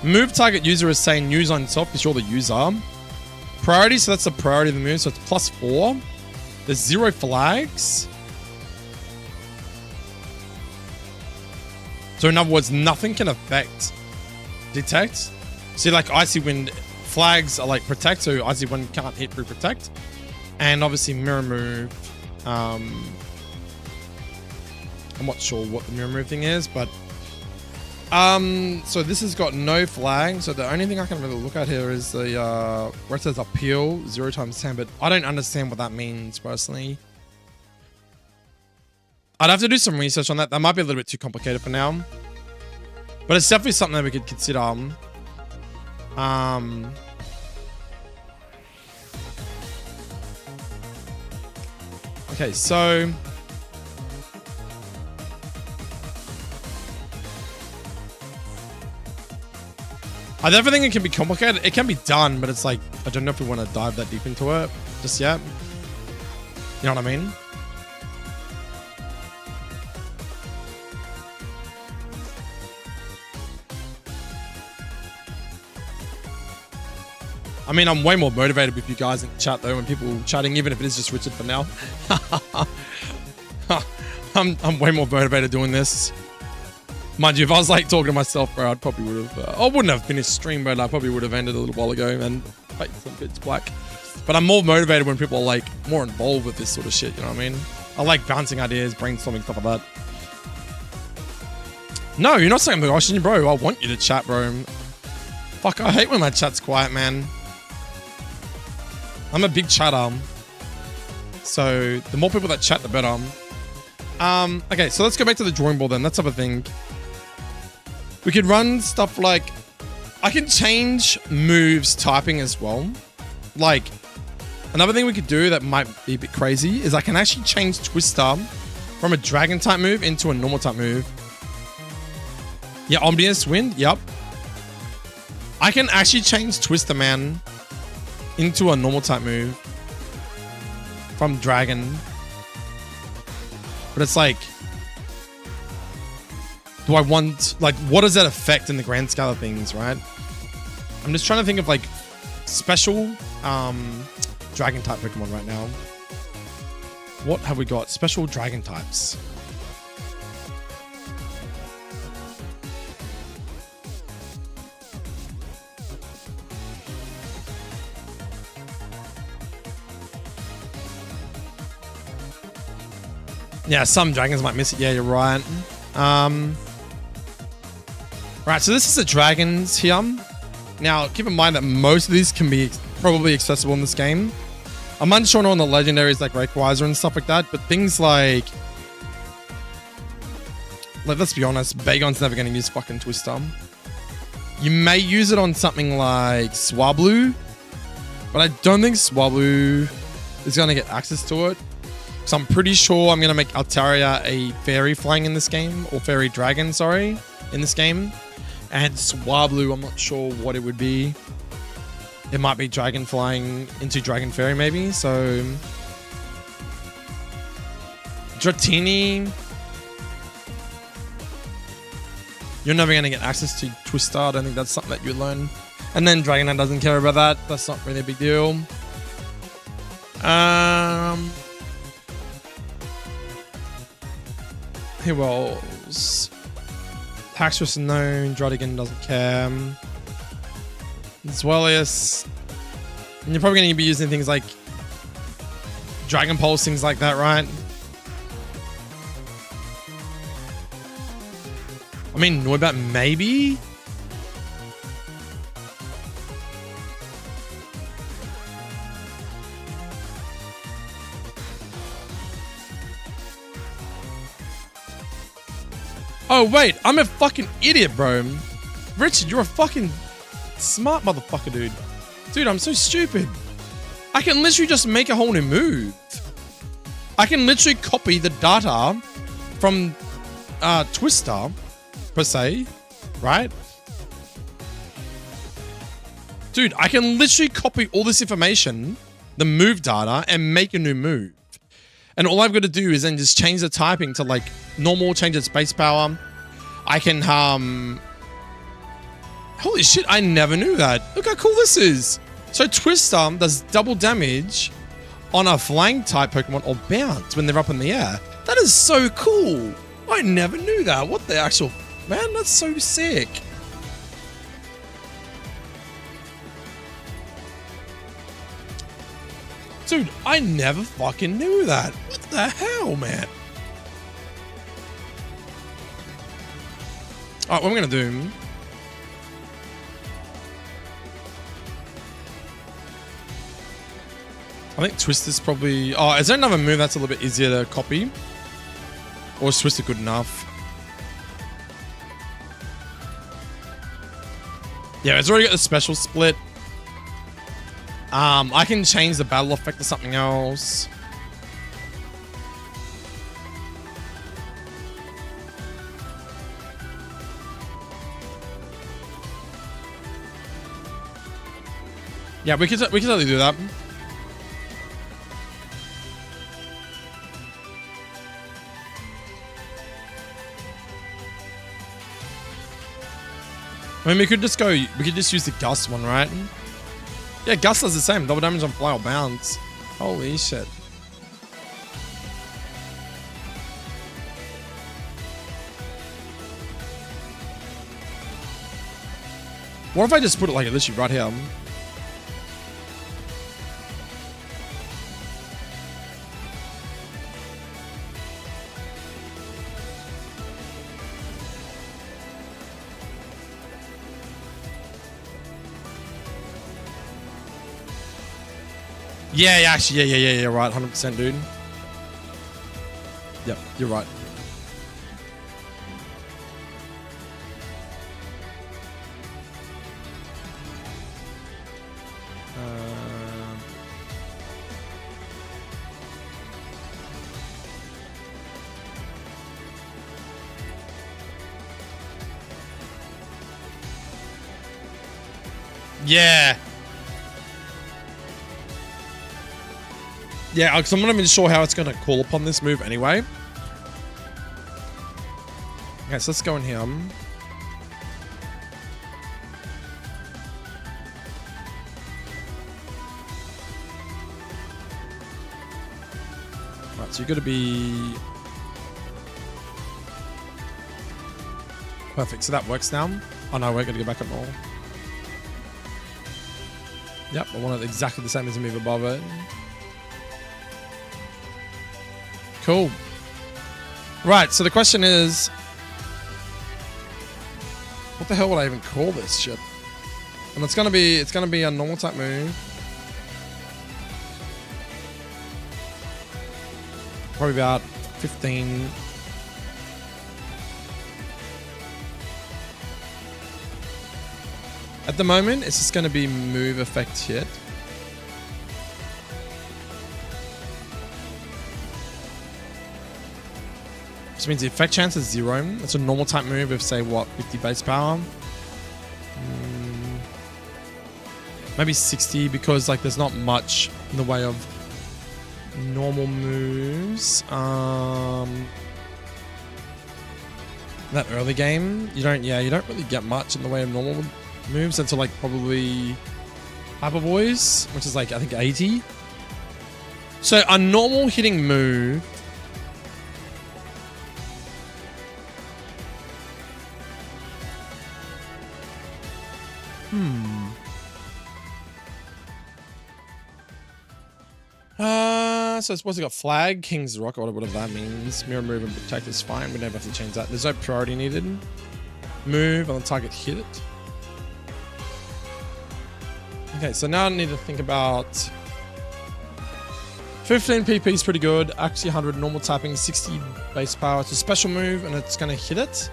Speaker 1: Move target user is saying use on itself because you're the user. Priority, so that's the priority of the move, so it's +4. There's 0 flags. So in other words, nothing can affect detect. See, like Icy Wind flags are like protect, so Icy Wind can't hit through protect. And obviously mirror move. I'm not sure what the mirror move thing is, but so this has got no flag. So the only thing I can really look at here is the where it says appeal 0 × 10, but I don't understand what that means personally. I'd have to do some research on that. That might be a little bit too complicated for now, but it's definitely something that we could consider. Okay, so I definitely think it can be complicated. It can be done, but it's like, I don't know if we want to dive that deep into it just yet. You know what I mean? I mean, I'm way more motivated with you guys in chat though, when people chatting, even if it is just Richard for now. I'm way more motivated doing this. Mind you, if I was like talking to myself, bro, I'd probably would have, I wouldn't have finished stream, but I probably would have ended a little while ago and paint some bits black. But I'm more motivated when people are like more involved with this sort of shit, you know what I mean? I like bouncing ideas, brainstorming, stuff like that. No, you're not saying the question, bro. I want you to chat, bro. Fuck, I hate when my chat's quiet, man. I'm a big chatter. So the more people that chat, the better. Okay, so let's go back to the drawing board then. Let's have a think. We could run stuff like, I can change moves typing as well. Like, another thing we could do that might be a bit crazy is I can actually change Twister from a dragon type move into a normal type move. Yeah, Omnious Wind, yep. I can actually change Twister, man, into a normal type move from dragon. But it's like, do I want, like, what does that affect in the grand scale of things, right? I'm just trying to think of like special dragon type Pokemon right now. What have we got? Special dragon types. Yeah, some dragons might miss it. Yeah, you're right. Right, so this is the dragons here. Now, keep in mind that most of these can be probably accessible in this game. I'm unsure on the legendaries like Rayquaza and stuff like that, but things like let's be honest, Bagon's never going to use fucking Twister. You may use it on something like Swablu, but I don't think Swablu is going to get access to it. So I'm pretty sure I'm going to make Altaria a fairy flying in this game, or fairy dragon, sorry, in this game. And Swablu, I'm not sure what it would be. It might be dragon flying into dragon fairy maybe. So Dratini, you're never going to get access to Twister. I don't think that's something that you learn. And then Dragonite doesn't care about that. That's not really a big deal. Who else? Haxorus known. Drodigan doesn't care. Zweilius. And you're probably going to be using things like Dragon Pulse, things like that, right? I mean, Noibat maybe? Oh, wait. I'm a fucking idiot, bro. Richard, you're a fucking smart motherfucker, dude. Dude, I'm so stupid. I can literally just make a whole new move. I can literally copy the data from Twister, per se, right? Dude, I can literally copy all this information, the move data, and make a new move. And all I've got to do is then just change the typing to like normal, change its base power. I can, holy shit, I never knew that. Look how cool this is. So Twister does double damage on a flying type Pokemon or bounce when they're up in the air. That is so cool. I never knew that. What the actual, man, that's so sick. Dude, I never fucking knew that. What the hell, man? Alright, what I'm gonna do. I think Twist is probably... Oh, is there another move that's a little bit easier to copy? Or is Twister good enough? Yeah, it's already got the special split. I can change the battle effect to something else. Yeah, we could totally do that. I mean, we could just use the Gust one, right? Yeah, Gust does the same. Double damage on fly or bounce. Holy shit. What if I just put it like literally right here? Yeah, actually, yeah, right, 100%, dude. Yep, you're right. Yeah. Yeah, because I'm not even sure how it's going to call upon this move anyway. Okay, so let's go in here. Right, so you've got to be... Perfect, so that works now. Oh no, we're going to go back up more. Yep, I want it exactly the same as the move above it. Cool. Right, so the question is, what the hell would I even call this shit? And it's gonna be a normal type move. Probably about 15. At the moment, it's just gonna be move effect shit. Which means the effect chance is 0. It's a normal type move with, say, what, 50 base power? Maybe 60 because, like, there's not much in the way of normal moves. That early game, you don't really get much in the way of normal moves until, like, probably Hyper Voice, which is, like, I think 80. So a normal hitting move So I suppose I got flag, King's Rock, or whatever that means. Mirror move and protect is fine. We never have to change that. There's no priority needed. Move on the target, hit it. Okay, so now I need to think about 15 PP is pretty good. Actually 100 normal tapping, 60 base power. It's a special move and it's gonna hit it.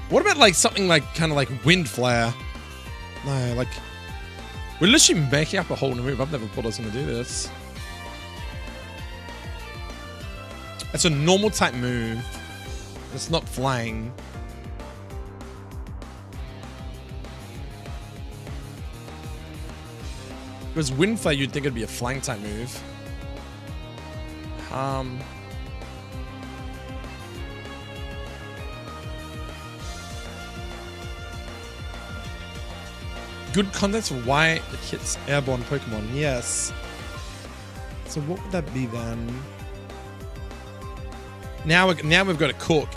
Speaker 1: What about like something like kind of like Wind Flare? No, like we're literally making up a whole new move. I've never thought I was gonna do this. It's a normal type move. It's not flying. Because Wind Flare, you'd think it'd be a flying type move. Good context for why it hits airborne Pokemon. Yes. So what would that be then? Now we've got to cook.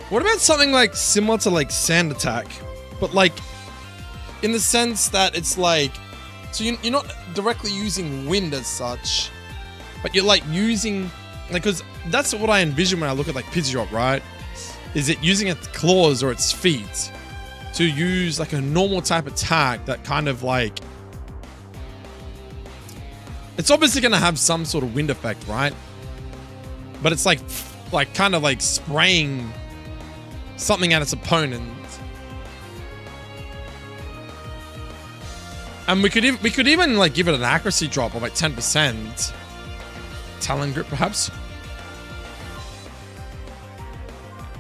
Speaker 1: What about something like similar to like Sand Attack, but like in the sense that it's like, so you're not directly using wind as such, but you're like using, like, because that's what I envision when I look at like Pidgeot, right? Is it using its claws or its feet to use like a normal type attack that kind of like, it's obviously going to have some sort of wind effect, right? But it's like kind of like spraying something at its opponent. And we could even like give it an accuracy drop of like 10%. Talon Grip, perhaps.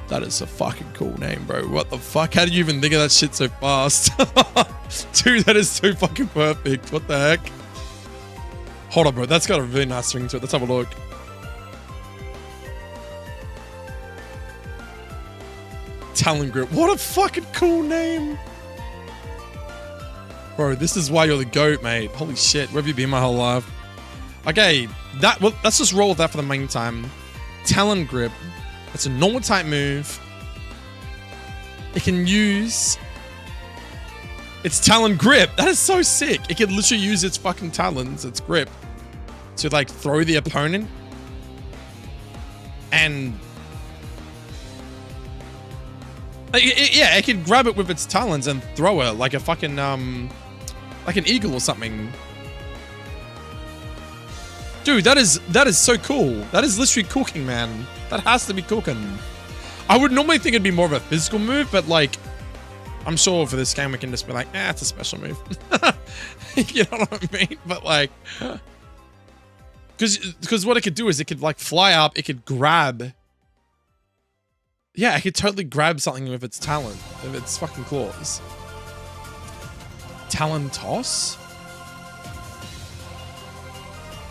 Speaker 1: That is a fucking cool name, bro. What the fuck? How did you even think of that shit so fast? Dude, that is so fucking perfect. What the heck? Hold on, bro. That's got a really nice ring to it. Let's have a look. Talon Grip. What a fucking cool name. Bro, this is why you're the GOAT, mate. Holy shit. Where have you been my whole life? Okay, well, let's just roll with that for the meantime. Talon Grip. It's a normal type move. It can use its Talon Grip. That is so sick. It can literally use its fucking talons, its grip, to like throw the opponent. And yeah, it can grab it with its talons and throw it like a fucking like an eagle or something. Dude, that is so cool. That is literally cooking, man. That has to be cooking. I would normally think it'd be more of a physical move, but like, I'm sure for this game we can just be like, it's a special move. You know what I mean? But like, because what it could do is it could like fly up, it could grab. Yeah, it could totally grab something with its talon, with its fucking claws. Talon Toss?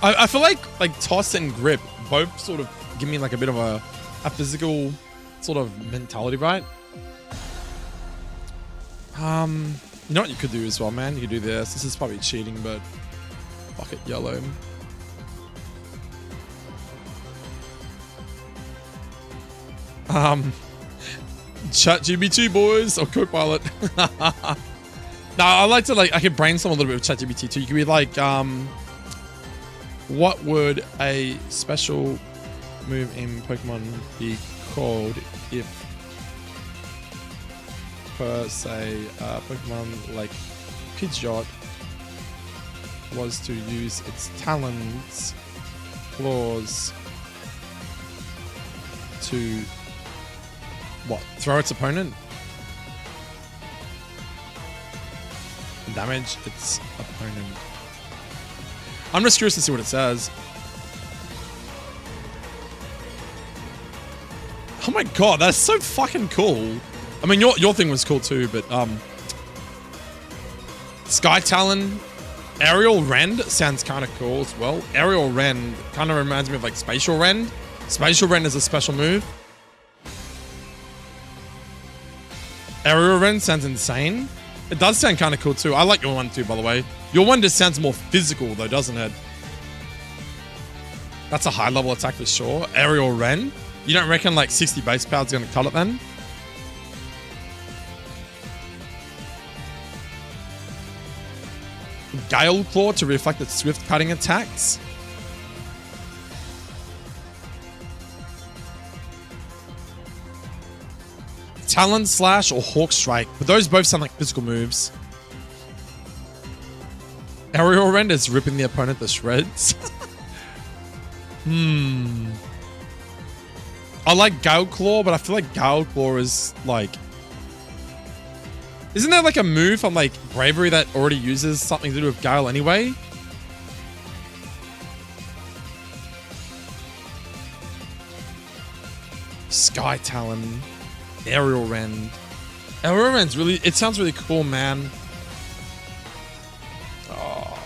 Speaker 1: I feel like Toss and Grip both sort of give me like a bit of a physical sort of mentality, right? You know what you could do as well, man? You could do this. This is probably cheating, but fuck it, yellow. ChatGPT boys or Copilot. Now I like to I could brainstorm a little bit with ChatGPT too. You could be like, what would a special move in Pokemon be called if, per se, Pokemon like Pidgeot was to use its talons, claws to what? Throw its opponent? Damage its opponent. I'm just curious to see what it says. Oh my god, that's so fucking cool. I mean, your thing was cool too, but Sky Talon, Aerial Rend sounds kind of cool as well. Aerial Rend kind of reminds me of like Spatial Rend. Spatial Rend is a special move. Aerial Rend sounds insane. It does sound kind of cool too. I like your one too, by the way. Your one just sounds more physical though, doesn't it? That's a high level attack for sure. Aerial Rend. You don't reckon like 60 base power is going to cut it then? Gale Claw to reflect its swift cutting attacks. Talon Slash or Hawk Strike, but those both sound like physical moves. Aerial Rend is ripping the opponent to shreds. I like Gale Claw, but I feel like Gale Claw is like... Isn't there like a move on like Bravery that already uses something to do with Gale anyway? Sky Talon. Aerial Rend. Aerial Rend's really... It sounds really cool, man. Oh.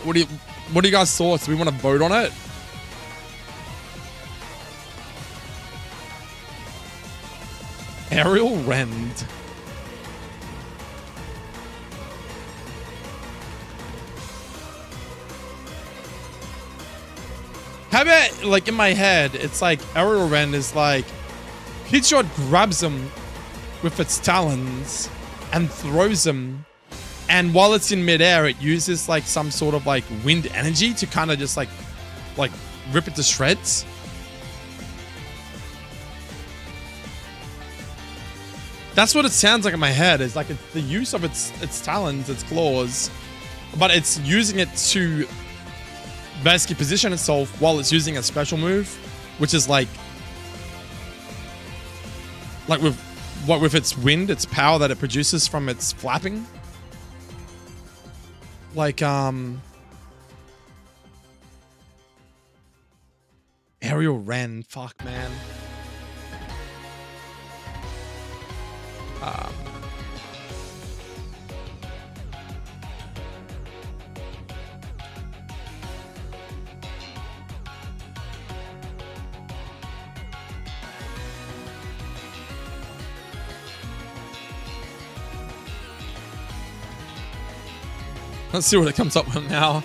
Speaker 1: What do you guys thoughts? Do we want to vote on it? Aerial Rend. How about, like, in my head, it's like Aerial Rend is like Pidgeot grabs him with its talons and throws him, and while it's in midair, it uses like some sort of like wind energy to kind of just like rip it to shreds. That's what it sounds like in my head. It's like the use of its talons, its claws, but it's using it to basically position itself while it's using a special move, which is like with its wind, its power that it produces from its flapping. Like Aerial Rend, fuck man. Let's see what it comes up with now.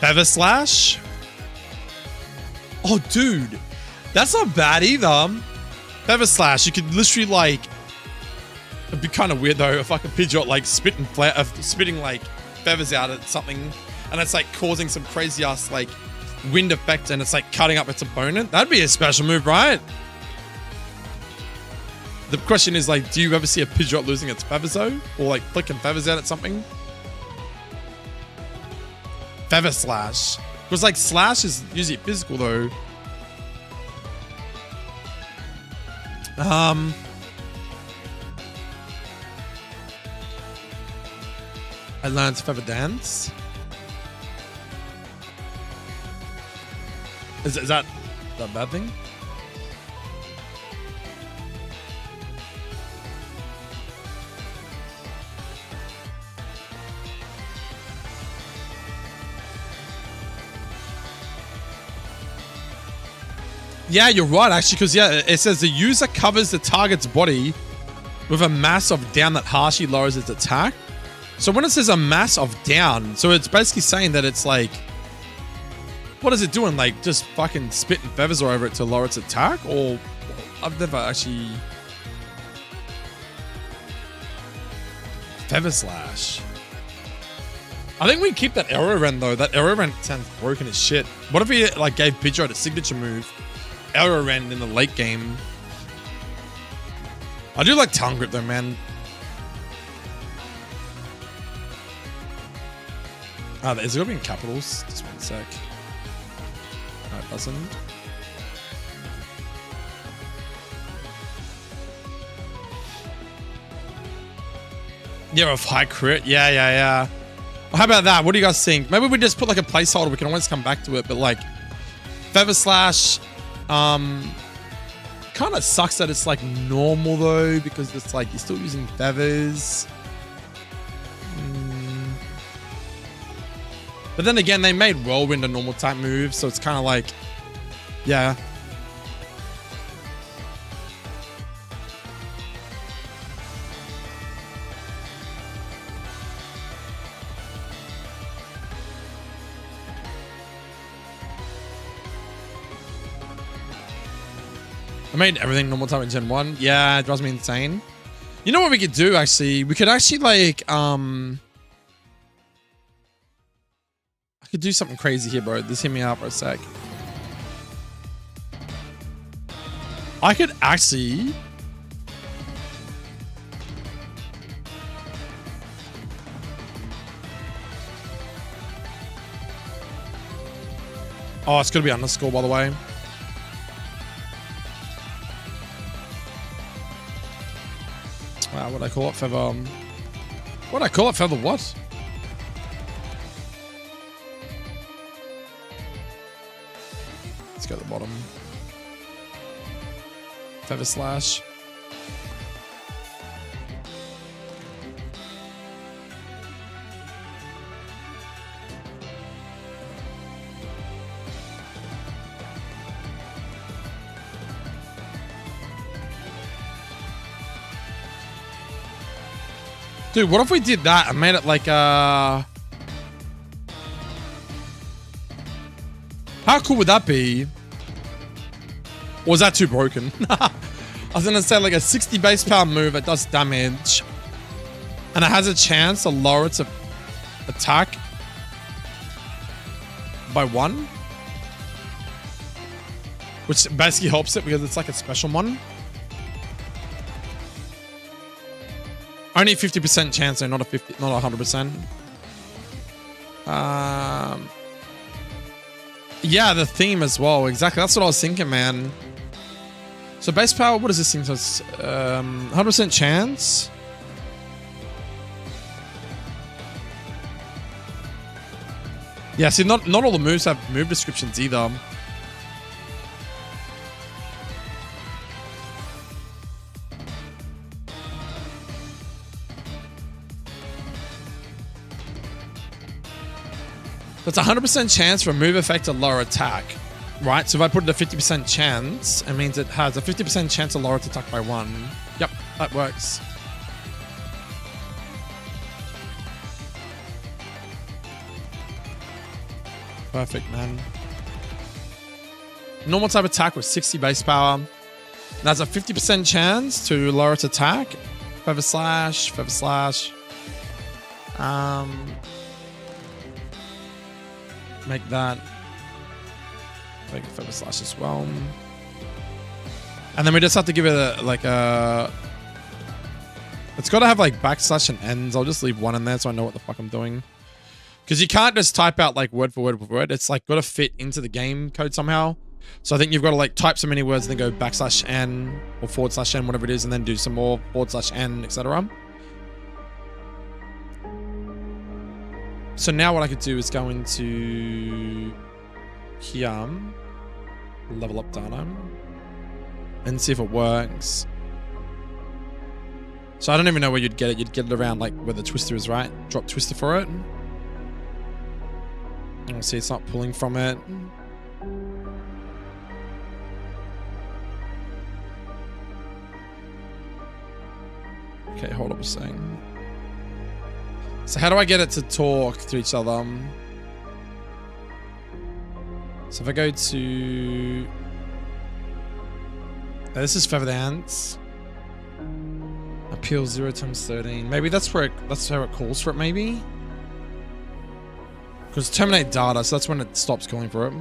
Speaker 1: Feather Slash? Oh, dude. That's not bad either. Feather Slash, you could literally like... It'd be kind of weird though if like a Pidgeot like spitting like feathers out at something and it's like causing some crazy ass like wind effect and it's like cutting up its opponent. That'd be a special move, right? The question is like, do you ever see a Pidgeot losing its feathers though? Or like flicking feathers out at something? Feather Slash. Because like Slash is usually physical though. I learned Feather Dance. Is that a bad thing? Yeah, you're right, actually, because, yeah, it says the user covers the target's body with a mass of down that harshly lowers its attack. So when it says a mass of down, so it's basically saying that it's like, what is it doing? Like, just fucking spitting feathers all over it to lower its attack? Or, I've never actually... Feather Slash. I think we keep that Aerial Rend, though. That Aerial Rend sounds broken as shit. What if we, like, gave Pidgeot a signature move? Aerial Rend in the late game. I do like Tongue Grip though, man. Is it gonna be in capitals? Just one sec. No, it doesn't. Yeah, with high crit. Yeah. Well, how about that? What do you guys think? Maybe we just put like a placeholder. We can always come back to it, but like Feather Slash. Kind of sucks that it's like normal though, because it's like you're still using feathers. But then again, they made Whirlwind a normal type move, so it's kind of like, yeah. I made everything normal type in Gen 1. Yeah, it drives me insane. You know what we could do, actually? We could actually, like, I could do something crazy here, bro. Just hear me out for a sec. I could actually... Oh, it's gonna be underscore, by the way. Wow, what'd I call it? Feather... What'd I call it? Feather what? Let's go to the bottom. Feather slash. Dude, what if we did that and made it like how cool would that be? Or was that too broken? I was gonna say like a 60 base power move that does damage and it has a chance to lower its attack by 1, which basically helps it because it's like a special one. Only 50% chance, though, not a 100%. Yeah, the theme as well. Exactly. That's what I was thinking, man. So base power, what is this thing? So it's 100% chance. Yeah, see, not all the moves have move descriptions either. So it's a 100% chance for a move effect to lower attack, right? So if I put it a 50% chance, it means it has a 50% chance to lower its attack by 1. Yep, that works. Perfect, man. Normal type attack with 60 base power. That's a 50% chance to lower its attack. Feather slash, feather slash. Make that. Make a feather slash as well. And then we just have to give it a, like a... It's got to have like backslash and ends. I'll just leave 1 in there so I know what the fuck I'm doing. Because you can't just type out like word for word for word. It's like got to fit into the game code somehow. So I think you've got to like type so many words and then go backslash n or forward slash n, whatever it is, and then do some more forward slash n, etc. So now what I could do is go into here, level up data, and see if it works. So I don't even know where you'd get it. You'd get it around like where the twister is, right? Drop twister for it. And see, it's not pulling from it. Okay, hold up a second. So how do I get it to talk to each other? So if I go to... Oh, this is Feathered Ants. Appeal 0 times 13. Maybe that's where that's how it calls for it, maybe? Because terminate data, so that's when it stops calling for it.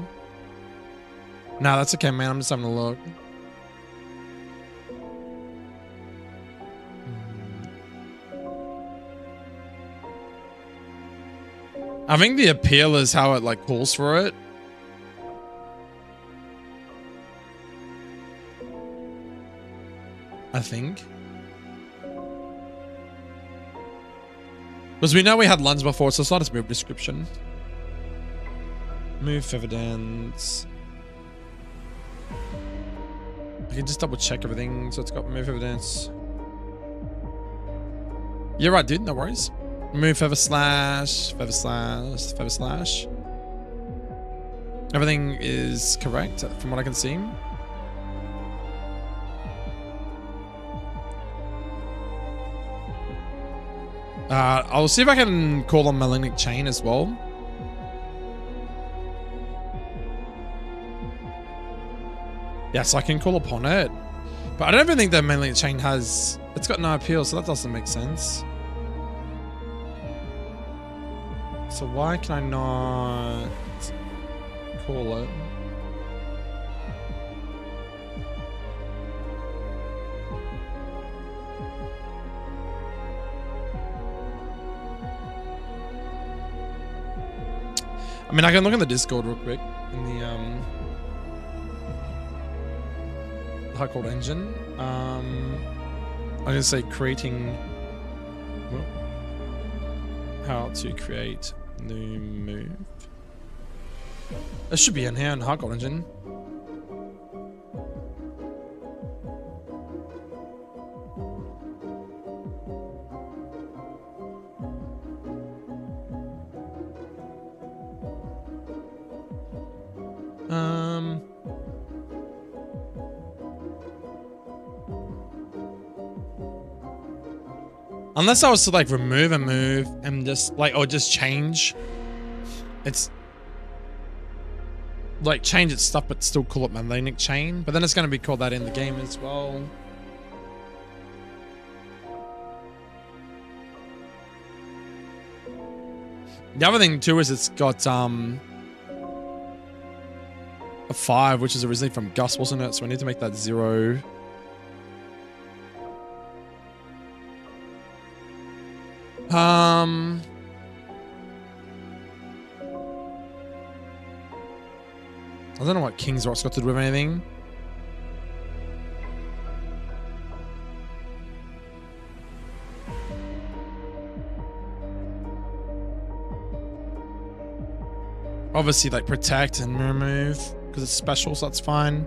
Speaker 1: No, that's okay, man. I'm just having a look. I think the appeal is how it like calls for it. I think. Because we know we had Lunds before, so it's not its move description. Move Feather Dance. I can just double check everything. So it's got move Feather Dance. You're right, dude. No worries. Remove feather slash, feather slash, feather slash. Everything is correct from what I can see. I'll see if I can call on Malignant Chain as well. Yes, I can call upon it. But I don't even think that Malignant Chain has... It's got no appeal, so that doesn't make sense. So why can I not call it? I mean, I can look in the Discord real quick in the HeartGold engine. I'm gonna say creating. Well, how to create new move. It should be in here in HeartGold engine. Unless I was to like remove a move and just like, or just change it's like change its stuff, but still call it Malignant Chain. But then it's going to be called that in the game as well. The other thing too is it's got a 5, which is originally from Gus, wasn't it? So I need to make that 0. I don't know what King's Rock's got to do with anything. Obviously, like protect and remove because it's special, so that's fine.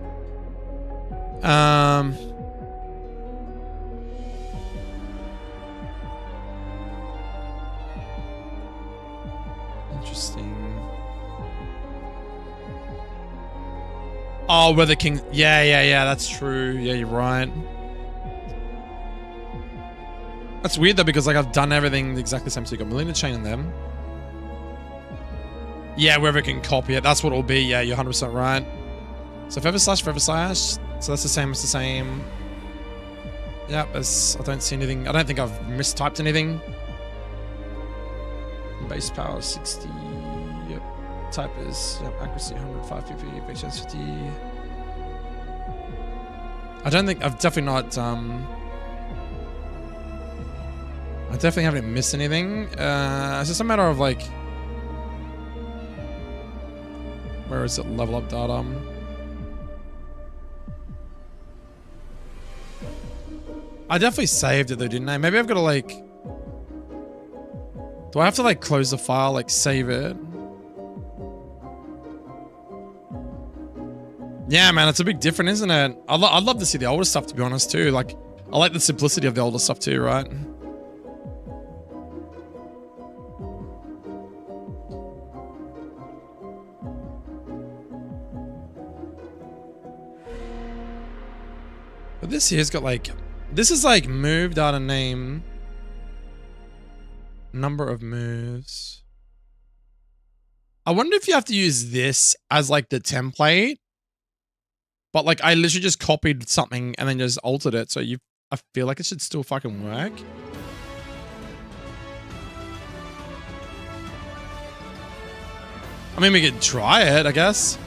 Speaker 1: Interesting. Oh, where the king... Yeah, that's true. Yeah, you're right. That's weird, though, because, like, I've done everything exactly the same. So you got Malignant Chain in them. Yeah, wherever it can copy it. That's what it'll be. Yeah, you're 100% right. So feather slash. So that's the same as the same. Yep, I don't see anything. I don't think I've mistyped anything. Base power 60. Yep. Type is accuracy 105 pp, patience 50. I don't think I've definitely not I definitely haven't missed anything. It's just a matter of like, where is it? Level up data. I definitely saved it though, didn't I? Maybe I've got to like, do I have to like close the file, like save it? Yeah, man, it's a big difference, isn't it? I'd love to see the older stuff, to be honest, too. Like, I like the simplicity of the older stuff, too, right? But this here's got, like... This is, like, move, data, name. Number of moves. I wonder if you have to use this as, like, the template. But like I literally just copied something and then just altered it, so I feel like it should still fucking work. I mean, we could try it, I guess.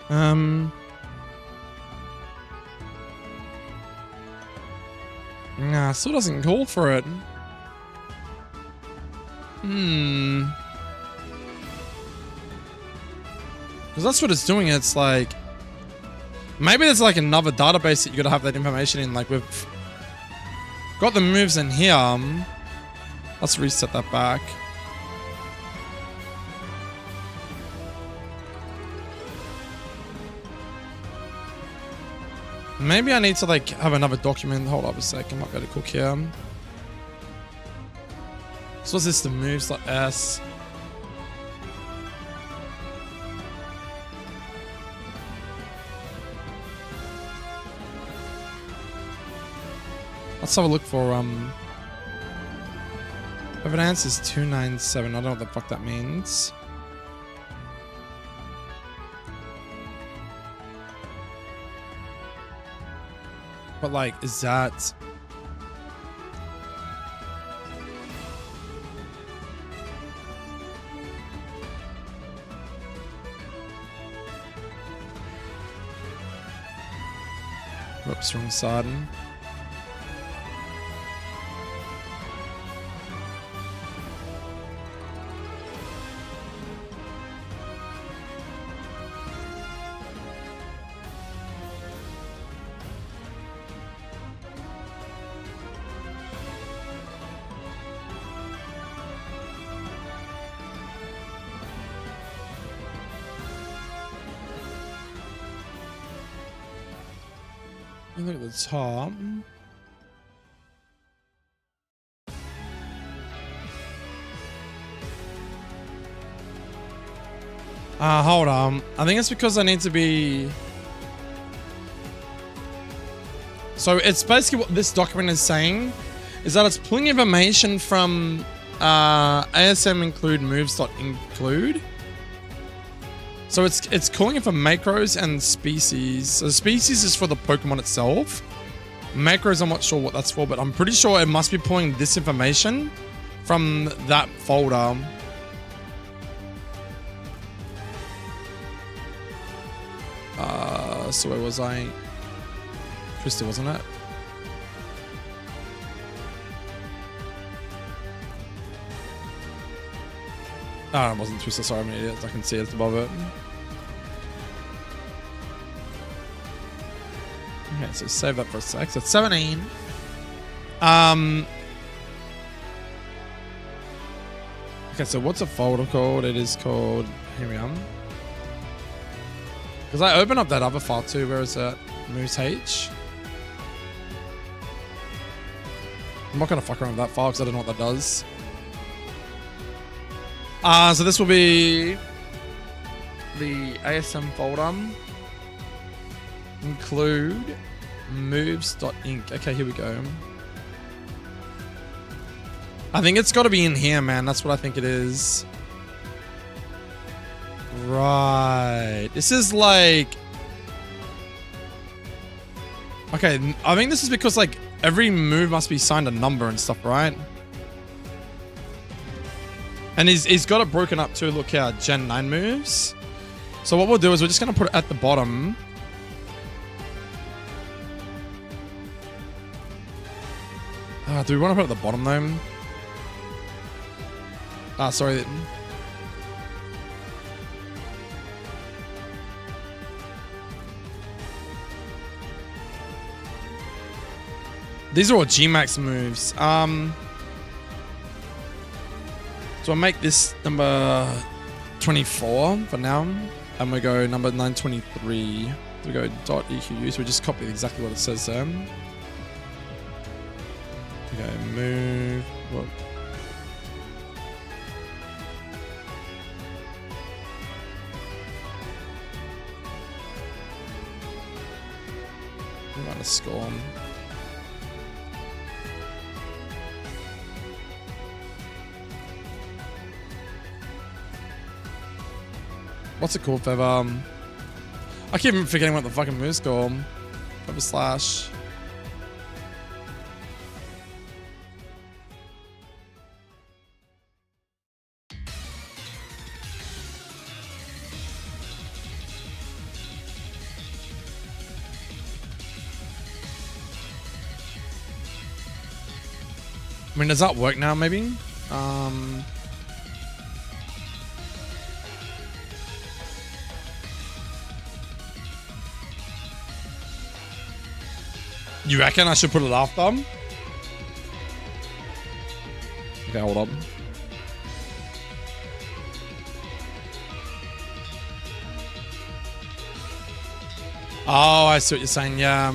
Speaker 1: Nah, still doesn't call for it. Because that's what it's doing. It's like, maybe there's like another database that you gotta have that information in. Like we've got the moves in here. Let's reset that back. Maybe I need to like have another document. Hold up a sec. I might be able to cook here. So what's this? The moves like S. Let's have a look for evidence is 297. I don't know what the fuck that means. But like, is that whoops, wrong side. Look at the top. Hold on. I think it's because I need to be... So it's basically what this document is saying is that it's pulling information from ASM include moves.include. So it's calling it for macros and species. So species is for the Pokemon itself. Macros, I'm not sure what that's for, but I'm pretty sure it must be pulling this information from that folder. So where was I? Crystal, wasn't it? Oh, it wasn't Twister, sorry, I'm an idiot. I can see it above it. Okay, so save that for a sec. So it's 17. Okay, so what's a folder called? It is called... Here we are. Because I opened up that other file too. Where is it? Moose H. I'm not going to fuck around with that file because I don't know what that does. So this will be the ASM folder. Include moves.inc. Okay, here we go. I think it's got to be in here, man. That's what I think it is. Right. This is like... Okay, I think this is because like every move must be signed a number and stuff, right? And he's got it broken up too. Look here, Gen 9 moves. So what we'll do is we're just going to put it at the bottom. Do we want to put it at the bottom though? Sorry. These are all G-Max moves. So I'll make this number 24 for now. And we go number 923. We go .equ. So we just copy exactly what it says there. We go move. What? We want to score. What's it called, Feather? I keep forgetting what the fucking move's called. Feather Slash. I mean, does that work now, maybe? You reckon I should put it after? Okay, hold up. Oh, I see what you're saying. Yeah.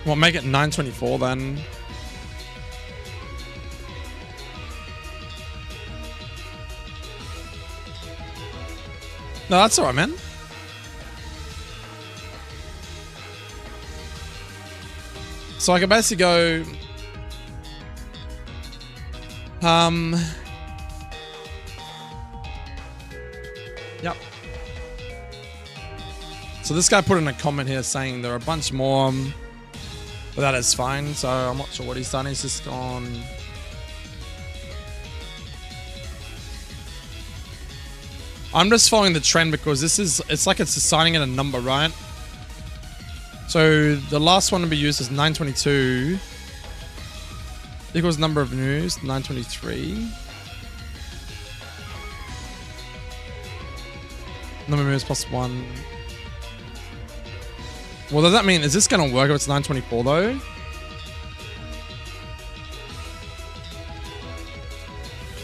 Speaker 1: Well, make it 924 then. No, that's alright, man. So I can basically go... Yep. So this guy put in a comment here saying there are a bunch more... But that is fine, so I'm not sure what he's done. He's just gone... I'm just following the trend because this is... It's like it's assigning it a number, right? So the last one to be used is 922. Equals number of news, 923. Number of moves plus 1. Well, does that mean, is this going to work if it's 924 though?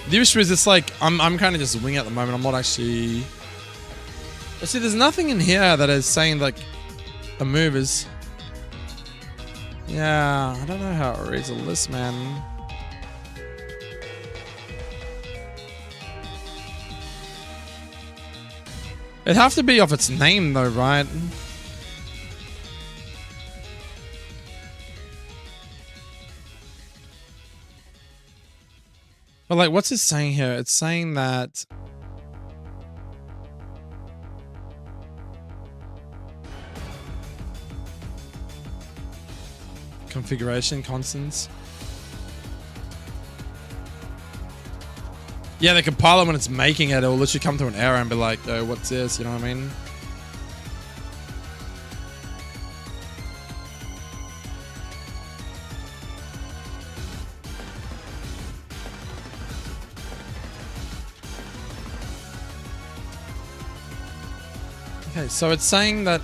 Speaker 1: The issue is it's like, I'm kind of just winging at the moment. I'm not actually... But see, there's nothing in here that is saying like a move is... Yeah, I don't know how it reads a list, man. It'd have to be off its name though, right? But like, what's it saying here? It's saying that... Configuration constants. Yeah, the compiler, when it's making it, it'll literally come to an error and be like, oh, what's this? You know what I mean? Okay, so it's saying that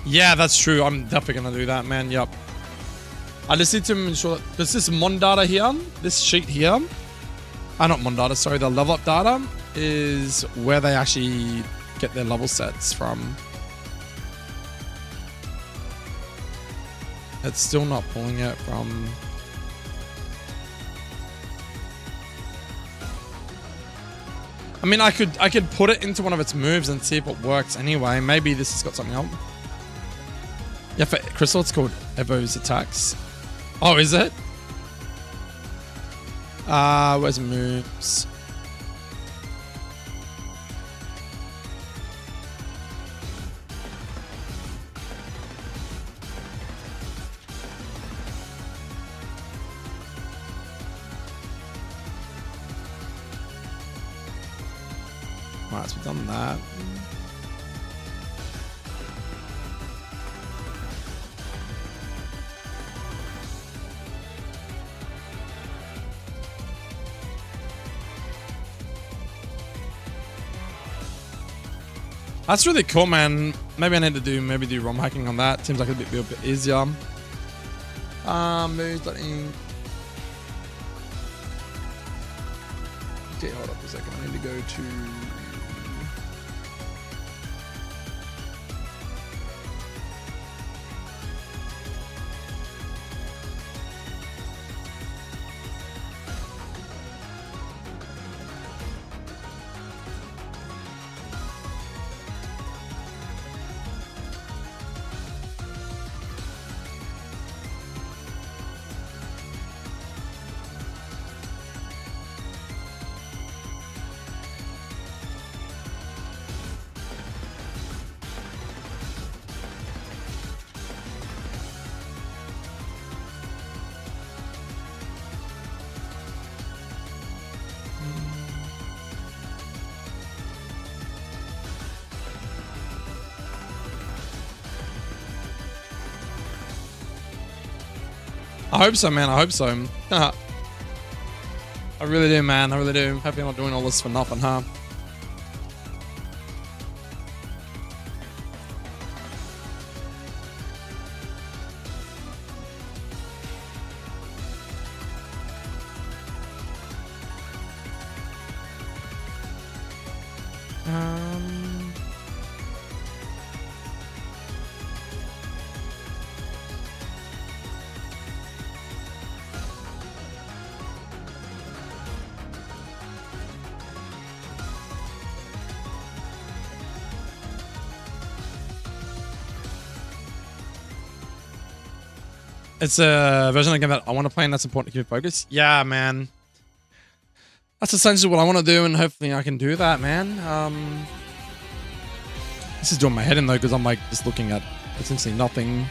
Speaker 1: yeah, that's true. I'm definitely gonna do that, man. Yup. I just need to ensure that there's this mon data here, this sheet here. Not mon data, sorry, the level up data is where they actually get their level sets from. It's still not pulling it from... I mean, I could put it into one of its moves and see if it works anyway. Maybe this has got something else. Yeah, for Crystal, it's called Evo's Attacks. Oh, is it? Where's moves? Right, so we've done that. That's really cool, man. Maybe I need to do ROM hacking on that. Seems like it'd be a bit easier. Moves. Okay, hold up a second. I need to go to. I hope so, man. I hope so. I really do, man. I really do. Hope you're not doing all this for nothing, huh? It's a version of the game that I want to play, and that's important to keep focus. Yeah, man. That's essentially what I want to do, and hopefully I can do that, man. This is doing my head in, though, because I'm, like, just looking at essentially nothing.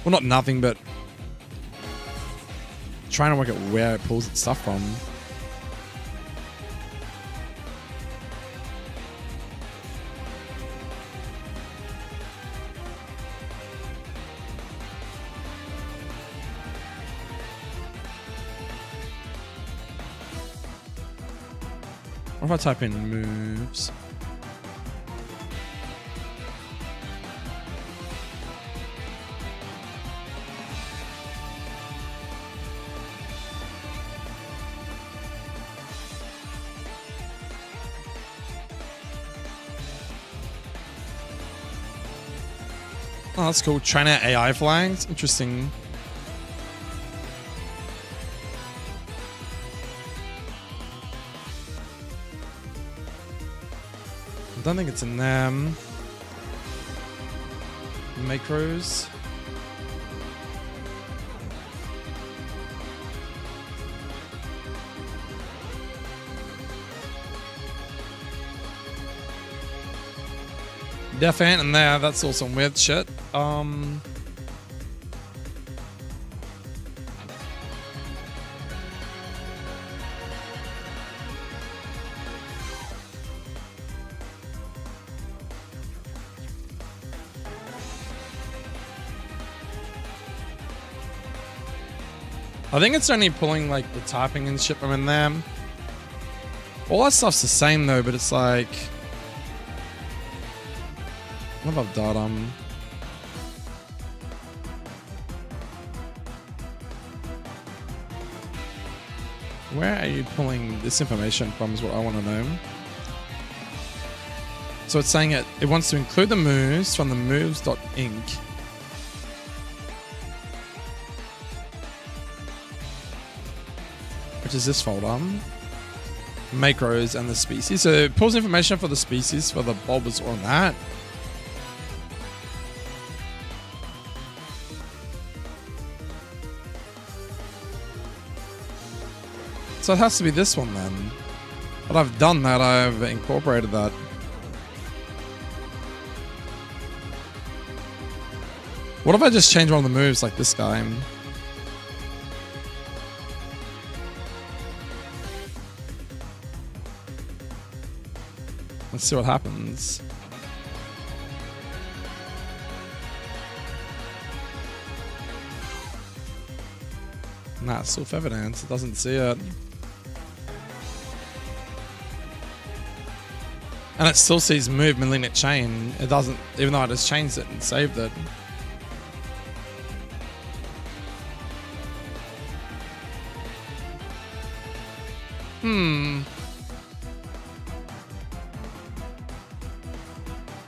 Speaker 1: Well, not nothing, but trying to work out where it pulls its stuff from. What if I type in moves? Oh, that's cool. China AI flags. Interesting. I don't think it's in them. Macros. Def Ant in there. That's all some weird shit. I think it's only pulling like the typing and shit from in there. All that stuff's the same though, but it's like, what about datum? Where are you pulling this information from is what I want to know. So it's saying it wants to include the moves from the moves.inc. Which is this folder. Macros and the species. So it pulls information for the species for the Bulbasaur on that. So it has to be this one then. But I've done that, I've incorporated that. What if I just change one of the moves like this guy? Let's see what happens. Nah, it's self-evident. It doesn't see it. And it still sees move malignant chain. It doesn't, even though I just changed it and saved it.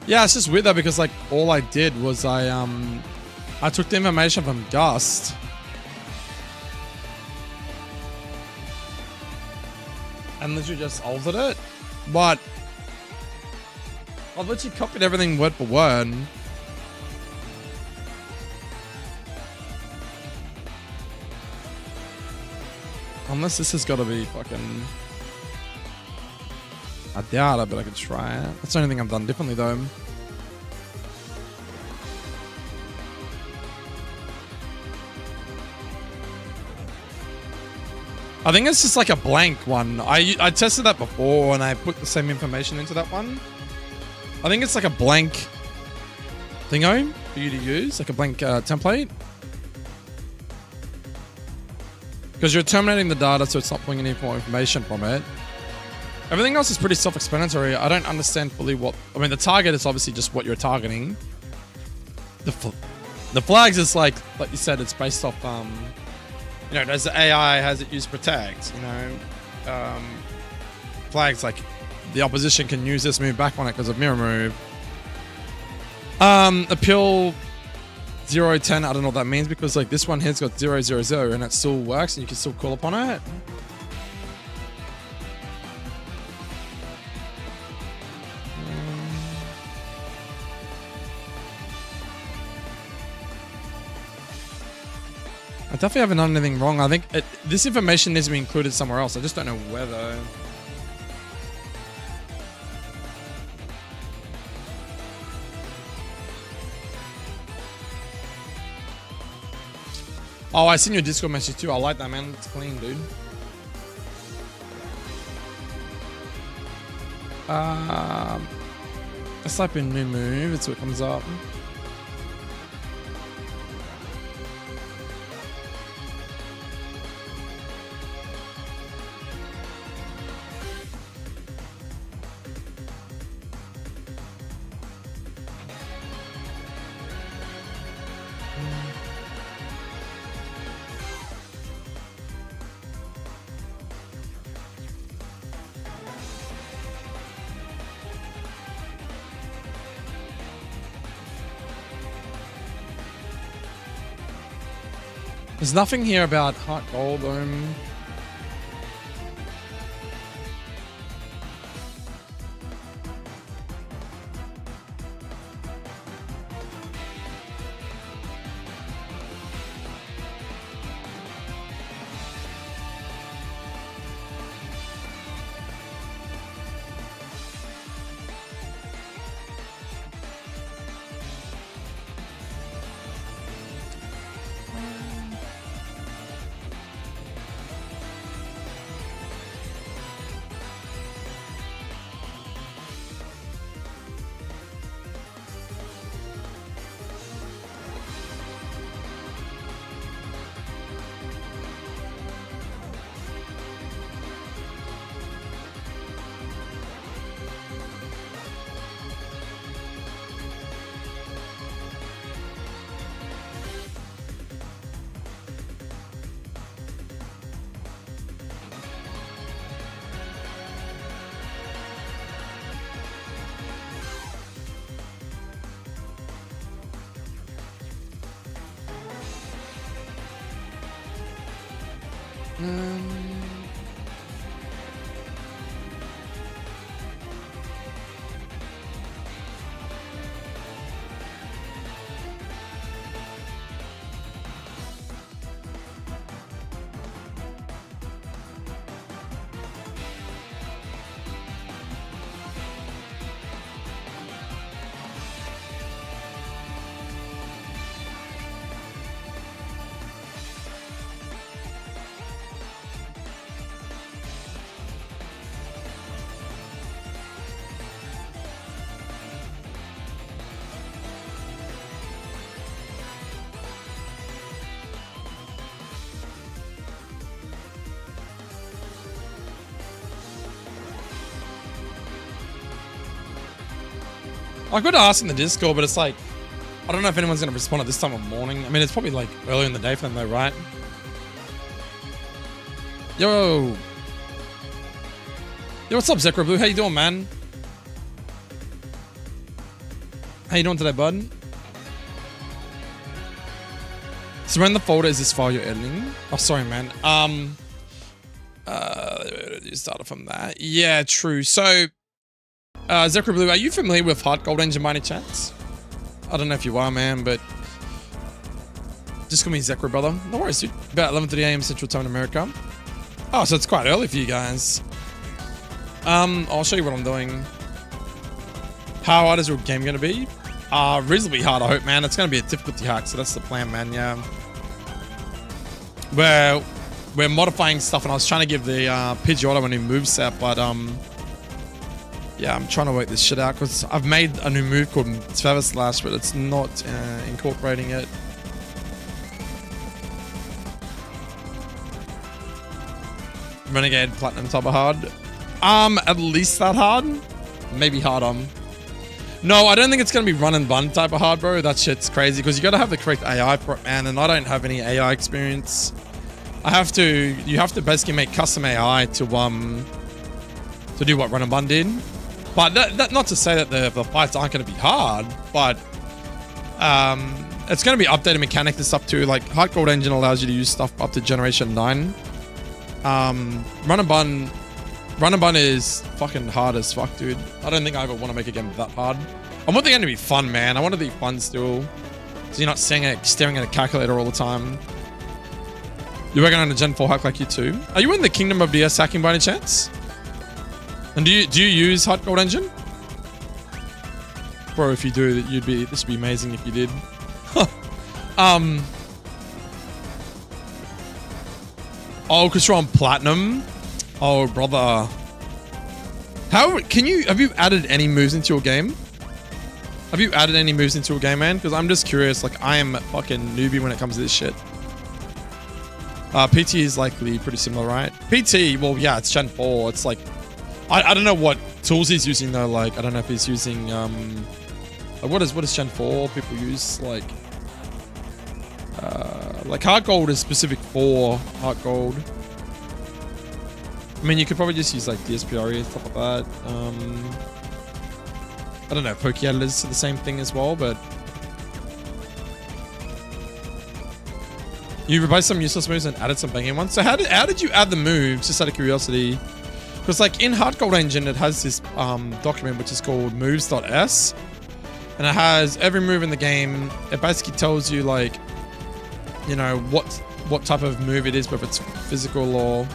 Speaker 1: Yeah, it's just weird though, because like all I did was I took the information from Gust. And literally just altered it. But I've literally copied everything word for word. Unless this has got to be fucking... I doubt it, but I could try it. That's the only thing I've done differently though. I think it's just like a blank one. I tested that before and I put the same information into that one. I think it's like a blank thingo for you to use, like a blank template. Because you're terminating the data, so it's not pulling any more information from it. Everything else is pretty self-explanatory. I don't understand fully what... I mean, the target is obviously just what you're targeting. The flags is like you said, it's based off... you know, does the AI, has it use protect? You know, flags like the opposition can use this move back on it because of mirror move. Appeal 0-10, I don't know what that means, because like this one here's got 0-0-0 and it still works and you can still call upon it. I definitely haven't done anything wrong. I think this information needs to be included somewhere else. I just don't know where though. Oh, I sent you a Discord message too. I like that, man. It's clean, dude. Let's type in new move. It's what comes up. There's nothing here about HeartGold. I could ask in the Discord, but it's like, I don't know if anyone's going to respond at this time of morning. I mean, it's probably like early in the day for them though, right? Yo. Yo, what's up, Zekra Blue? How you doing, man? How you doing today, bud? So when the folder is this file you're editing? Oh, sorry, man. You started from that. Yeah, true. So, Zekra Blue, are you familiar with HeartGold Engine by any chance? I don't know if you are, man, but just call me Zekra, brother. No worries, dude. About 11:30 a.m. Central Time in America. Oh, so it's quite early for you guys. I'll show you what I'm doing. How hard is your game going to be? Reasonably hard, I hope, man. It's going to be a difficulty hack, so that's the plan, man, yeah. We're modifying stuff, and I was trying to give the Pidgeotto a new moveset, but yeah, I'm trying to work this shit out, because I've made a new move called Feather Slash, but it's not incorporating it. Renegade Platinum type of hard. At least that hard. Maybe harder. No, I don't think it's going to be run and bun type of hard, bro. That shit's crazy, because you got to have the correct AI for it, man, and I don't have any AI experience. You have to basically make custom AI to do what run and bun did. But that not to say that the fights aren't going to be hard, but it's going to be updated mechanics and stuff too. Like HeartGold Engine allows you to use stuff up to Generation 9. Run and bun is fucking hard as fuck, dude. I don't think I ever want to make a game that hard. I want the game to be fun, man. I want it to be fun still, so you're not staring at a calculator all the time. You're working on a Gen 4 hack like you too. Are you in the kingdom of DS hacking by any chance? And do you use HeartGold Engine? Bro, if you do, this would be amazing if you did. Oh, because you're on Platinum? Oh, brother. Have you added any moves into your game? Have you added any moves into your game, man? Because I'm just curious. Like, I am a fucking newbie when it comes to this shit. PT is likely pretty similar, right? PT, well, yeah, it's Gen 4. It's like, I don't know what tools he's using though. Like, I don't know if he's using, what is Gen 4 people use? Like HeartGold is specific for HeartGold. I mean, you could probably just use like DSPRE and stuff like that. I don't know, Poke editors are the same thing as well, but you replaced some useless moves and added some banging ones. So how did you add the moves, just out of curiosity? Because like in HeartGold Engine, it has this document which is called moves.s, and it has every move in the game. It basically tells you like, you know, what type of move it is, whether it's physical or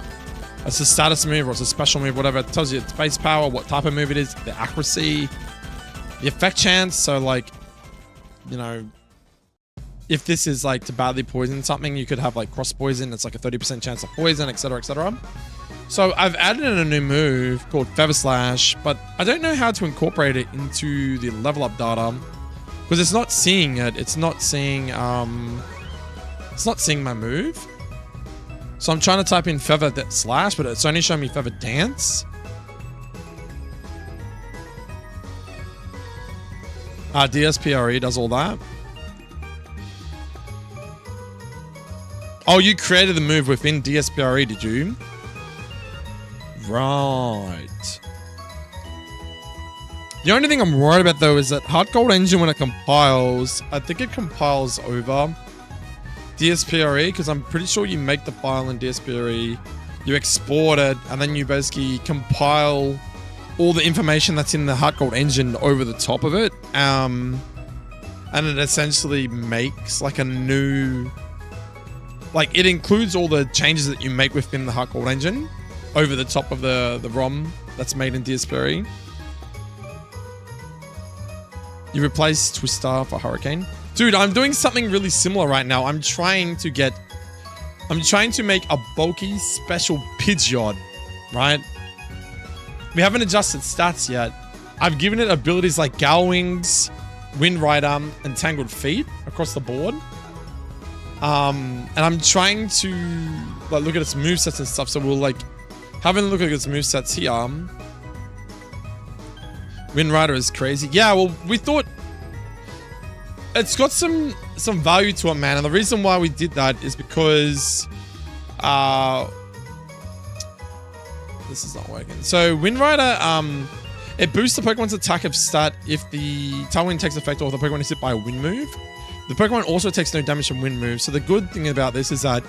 Speaker 1: it's a status move or it's a special move, whatever. It tells you its base power, what type of move it is, the accuracy, the effect chance. So like, you know, if this is like to badly poison something, you could have like cross poison. It's like a 30% chance of poison, etc., etc. So I've added in a new move called Feather Slash, but I don't know how to incorporate it into the level up data because it's not seeing it. It's not seeing my move. So I'm trying to type in Feather Slash, but it's only showing me Feather Dance. DSPRE does all that. Oh, you created the move within DSPRE, did you? Right. The only thing I'm worried about though is that HeartGold Engine, when it compiles, I think it compiles over DSPRE, because I'm pretty sure you make the file in DSPRE, you export it, and then you basically compile all the information that's in the HeartGold Engine over the top of it. And it essentially makes like a new, like it includes all the changes that you make within the HeartGold Engine over the top of the ROM that's made in DSPRE. You replace Twister for Hurricane. Dude, I'm doing something really similar right now. I'm trying to make a bulky special Pidgeot, right? We haven't adjusted stats yet. I've given it abilities like Gal Wings, Wind Rider, and Tangled Feet across the board. And I'm trying to like look at its movesets and stuff. So we'll like having a look at its movesets here. Wind Rider is crazy. Yeah, well, we thought it's got some value to it, man. And the reason why we did that is because this is not working. So Wind Rider, it boosts the Pokemon's attack of stat if the Tailwind takes effect or the Pokemon is hit by a wind move. The Pokemon also takes no damage from wind moves. So the good thing about this is that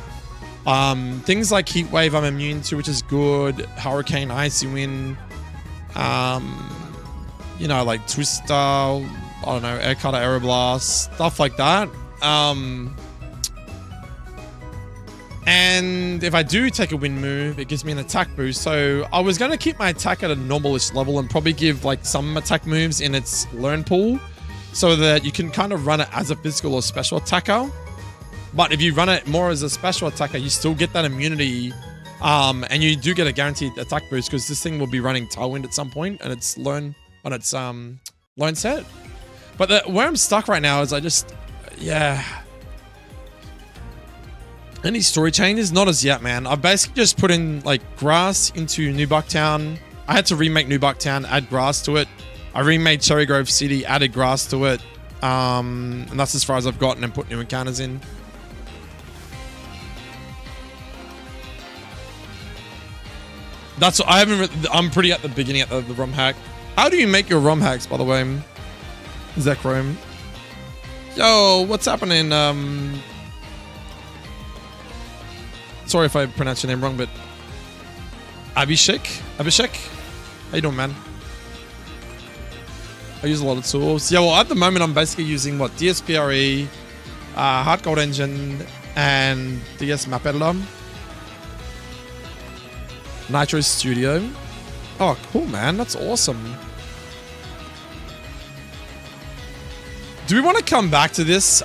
Speaker 1: things like Heat Wave I'm immune to, which is good. Hurricane, Icy Wind, you know, like Twister, I don't know, Air Cutter, Aeroblast, stuff like that. And if I do take a wind move, it gives me an attack boost. So I was going to keep my attack at a normalish level and probably give like some attack moves in its learn pool so that you can kind of run it as a physical or special attacker. But if you run it more as a special attacker, you still get that immunity. And you do get a guaranteed attack boost because this thing will be running Tailwind at some point and it's learn set. But where I'm stuck right now is any story changes? Not as yet, man. I've basically just put in like grass into New Bucktown. I had to remake New Bucktown, add grass to it. I remade Cherry Grove City, added grass to it. And that's as far as I've gotten and put new encounters in. That's I haven't. I'm pretty at the beginning at the ROM hack. How do you make your ROM hacks, by the way? Zedakae. Yo, what's happening? Sorry if I pronounced your name wrong, but Abhishek? How you doing, man? I use a lot of tools. Yeah, well, at the moment, I'm basically using what? DSPRE, HeartGold engine, and DS map editor. Nitro Studio. Oh, cool, man. That's awesome. Do we want to come back to this?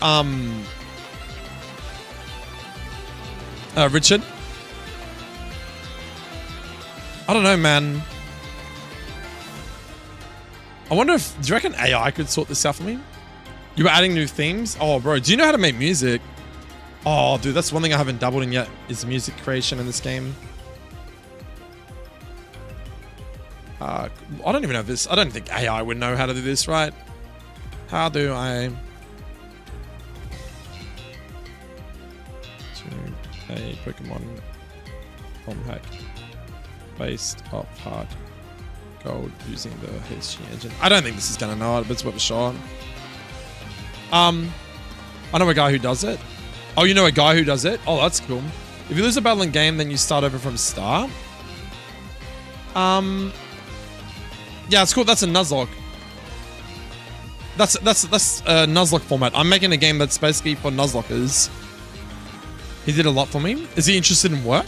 Speaker 1: Richard? I don't know, man. I wonder if... Do you reckon AI could sort this out for me? You were adding new themes? Oh, bro. Do you know how to make music? Oh, dude. That's one thing I haven't dabbled in yet is music creation in this game. I don't even know if this... I don't think AI would know how to do this, right? How do I... To a Pokemon Romhack based off HeartGold using the HG engine. I don't think this is going to know it, but it's worth a shot. I know a guy who does it. Oh, you know a guy who does it? Oh, that's cool. If you lose a battle in game, then you start over from start. Yeah, it's cool. That's a nuzlocke. That's a nuzlocke format. I'm making a game that's basically for nuzlockers. He did a lot for me. Is he interested in work?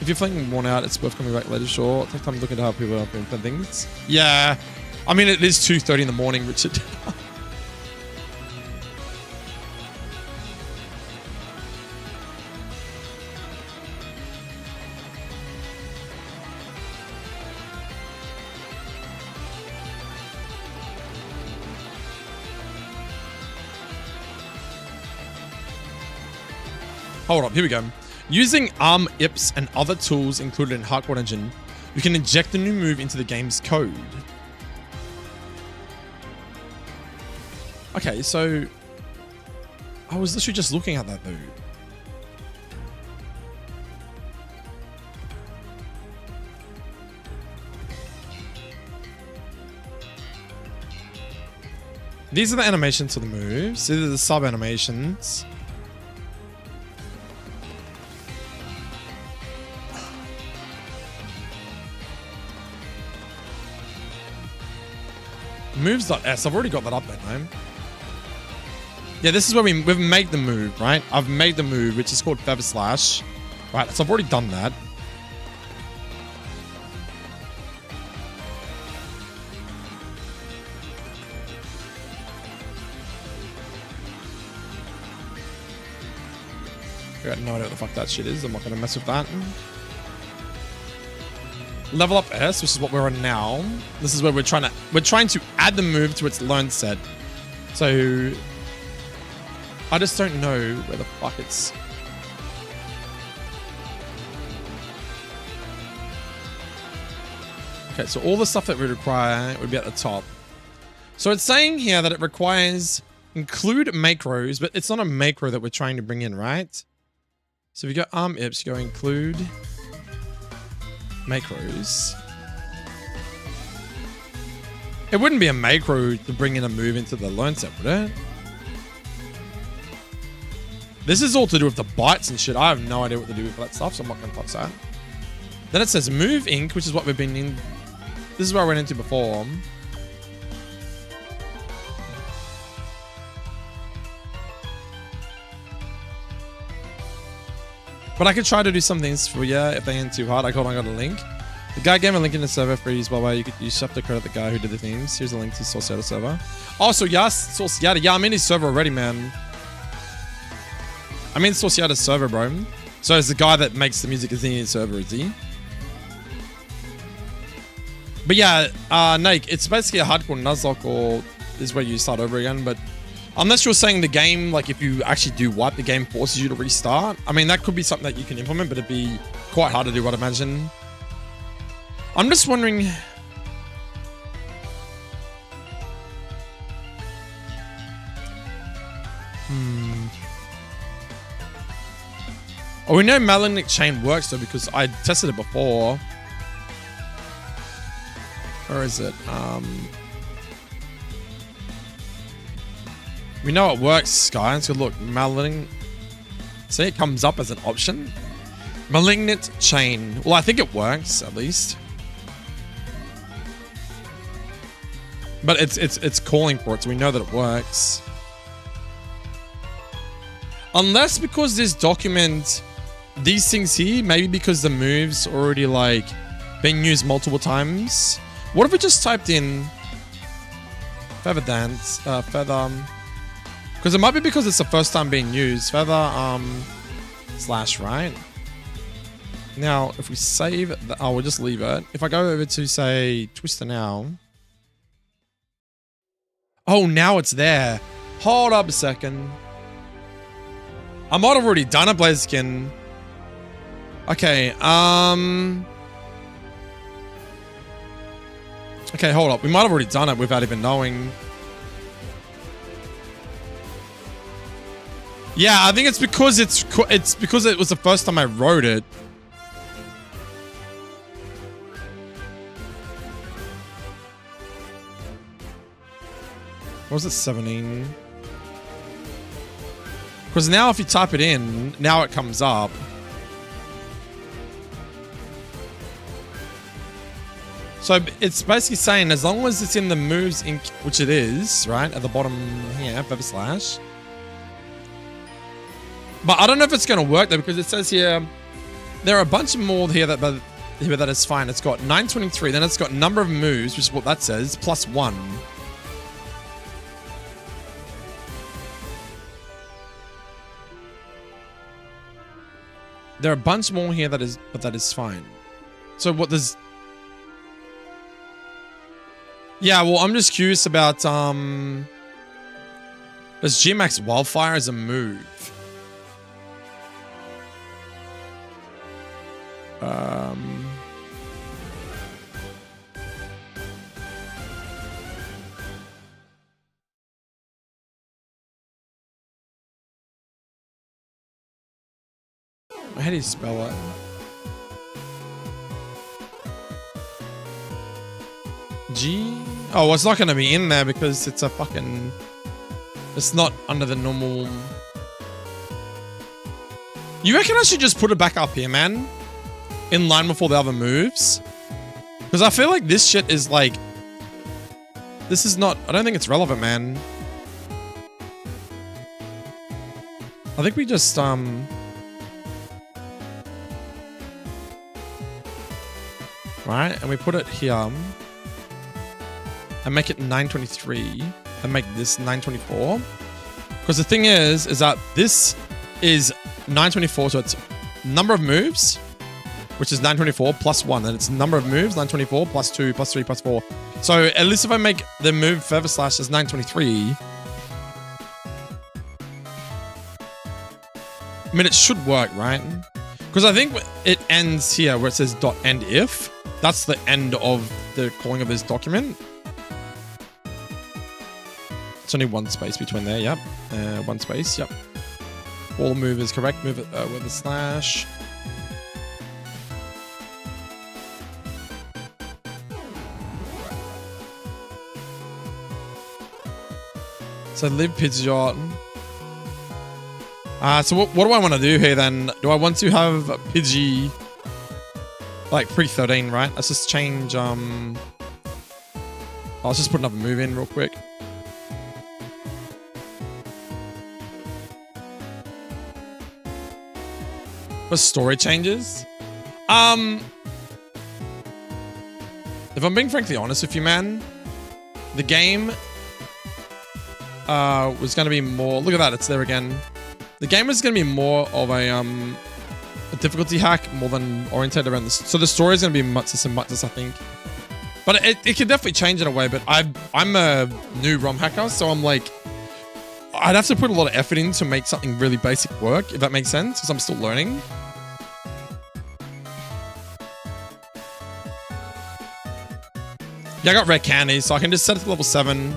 Speaker 1: If you're feeling worn out, it's worth coming back later. Sure. Take time looking to help people up and things. Yeah. I mean, it is 2:30 in the morning, Richard. Hold on, here we go. Using ARM IPs and other tools included in HeartGold engine, you can inject a new move into the game's code. Okay, so I was literally just looking at that though. These are the animations for the moves. These are the sub animations. Moves.s. I've already got that up there, man. Yeah, this is where we've made the move, right? I've made the move, which is called Feather Slash. Right, so I've already done that. I got no idea what the fuck that shit is. I'm not gonna mess with that. Level up S, which is what we're on now. This is where we're trying to add the move to its learn set. So I just don't know where the fuck it's. Okay, so all the stuff that we require would be at the top. So it's saying here that it requires include macros, but it's not a macro that we're trying to bring in, right? So if you go ips, you go include macros. It wouldn't be a macro to bring in a move into the learn set, would it? This is all to do with the bytes and shit. I have no idea what to do with that stuff, so I'm not going to touch that. Then it says move inc, which is what we've been in. This is what I went into before. But I could try to do some things for you if they ain't too hard. I got a link. The guy gave me a link in the server for use, by the way. You just have to credit the guy who did the themes. Here's a link to Sorciata server. Oh, so yes, Sorciata. Yeah, I'm in his server already, man. I'm in Sorciata's server, bro. So it's the guy that makes the music is in his server, is he? But yeah, Nake, it's basically a hardcore nuzlocke, or is where you start over again. But unless you're saying the game, like if you actually do wipe, the game forces you to restart. I mean, that could be something that you can implement, but it'd be quite hard to do, I'd imagine. I'm just wondering. Oh, we know Malignant Chain works though because I tested it before. Where is it? We know it works, guys. So look, Malignant. See, it comes up as an option. Malignant Chain. Well, I think it works at least. But it's calling for it, so we know that it works. Unless because this document, these things here, maybe because the move's already like being used multiple times. What if we just typed in feather dance, feather, because it might be because it's the first time being used. Feather, slash, right? Now, if we save, we'll just leave it. If I go over to say Twister now. Oh, now it's there. Hold up a second. I might have already done it, Blaziken. Okay, okay, hold up. We might have already done it without even knowing. Yeah, I think it's because it's because it was the first time I wrote it. What was it, 17? Because now if you type it in, now it comes up. So it's basically saying as long as it's in the moves inc, which it is, right? At the bottom here, / But I don't know if it's going to work though, because it says here, there are a bunch more here that is fine. It's got 923, then it's got number of moves, which is what that says, +1. There are a bunch more here that is fine. So what does... Yeah, well, I'm just curious about, does G-Max Wildfire as a move? How do you spell it? G? Oh, well, it's not going to be in there because it's a fucking... It's not under the normal... You reckon I should just put it back up here, man? In line with all the other moves? Because I feel like this shit is like... This is not... I don't think it's relevant, man. I think we just, right? And we put it here. And make it 923. And make this 924. Because the thing is that this is 924, so it's number of moves, which is 924 +1. And it's number of moves, 924 +2, +3, +4. So at least if I make the move / as 923, I mean, it should work, right? Because I think it ends here where it says .end if. that's the end of the calling of this document. It's only one space between there. Yep. One space. Yep. All move is correct. Move it with a slash. So live Pidgeot. So what do I want to do here then? Do I want to have Pidgey like pre-13, right? Let's just change, I'll just put another move in real quick. For story changes? If I'm being frankly honest with you, man, the game was going to be more... Look at that, it's there again. The game was going to be more of a difficulty hack more than oriented around this. So the story is going to be much and much, I think. But it could definitely change in a way. But I'm a new ROM hacker, so I'm like... I'd have to put a lot of effort in to make something really basic work, if that makes sense, because I'm still learning. Yeah, I got rare candy, so I can just set it to level 7.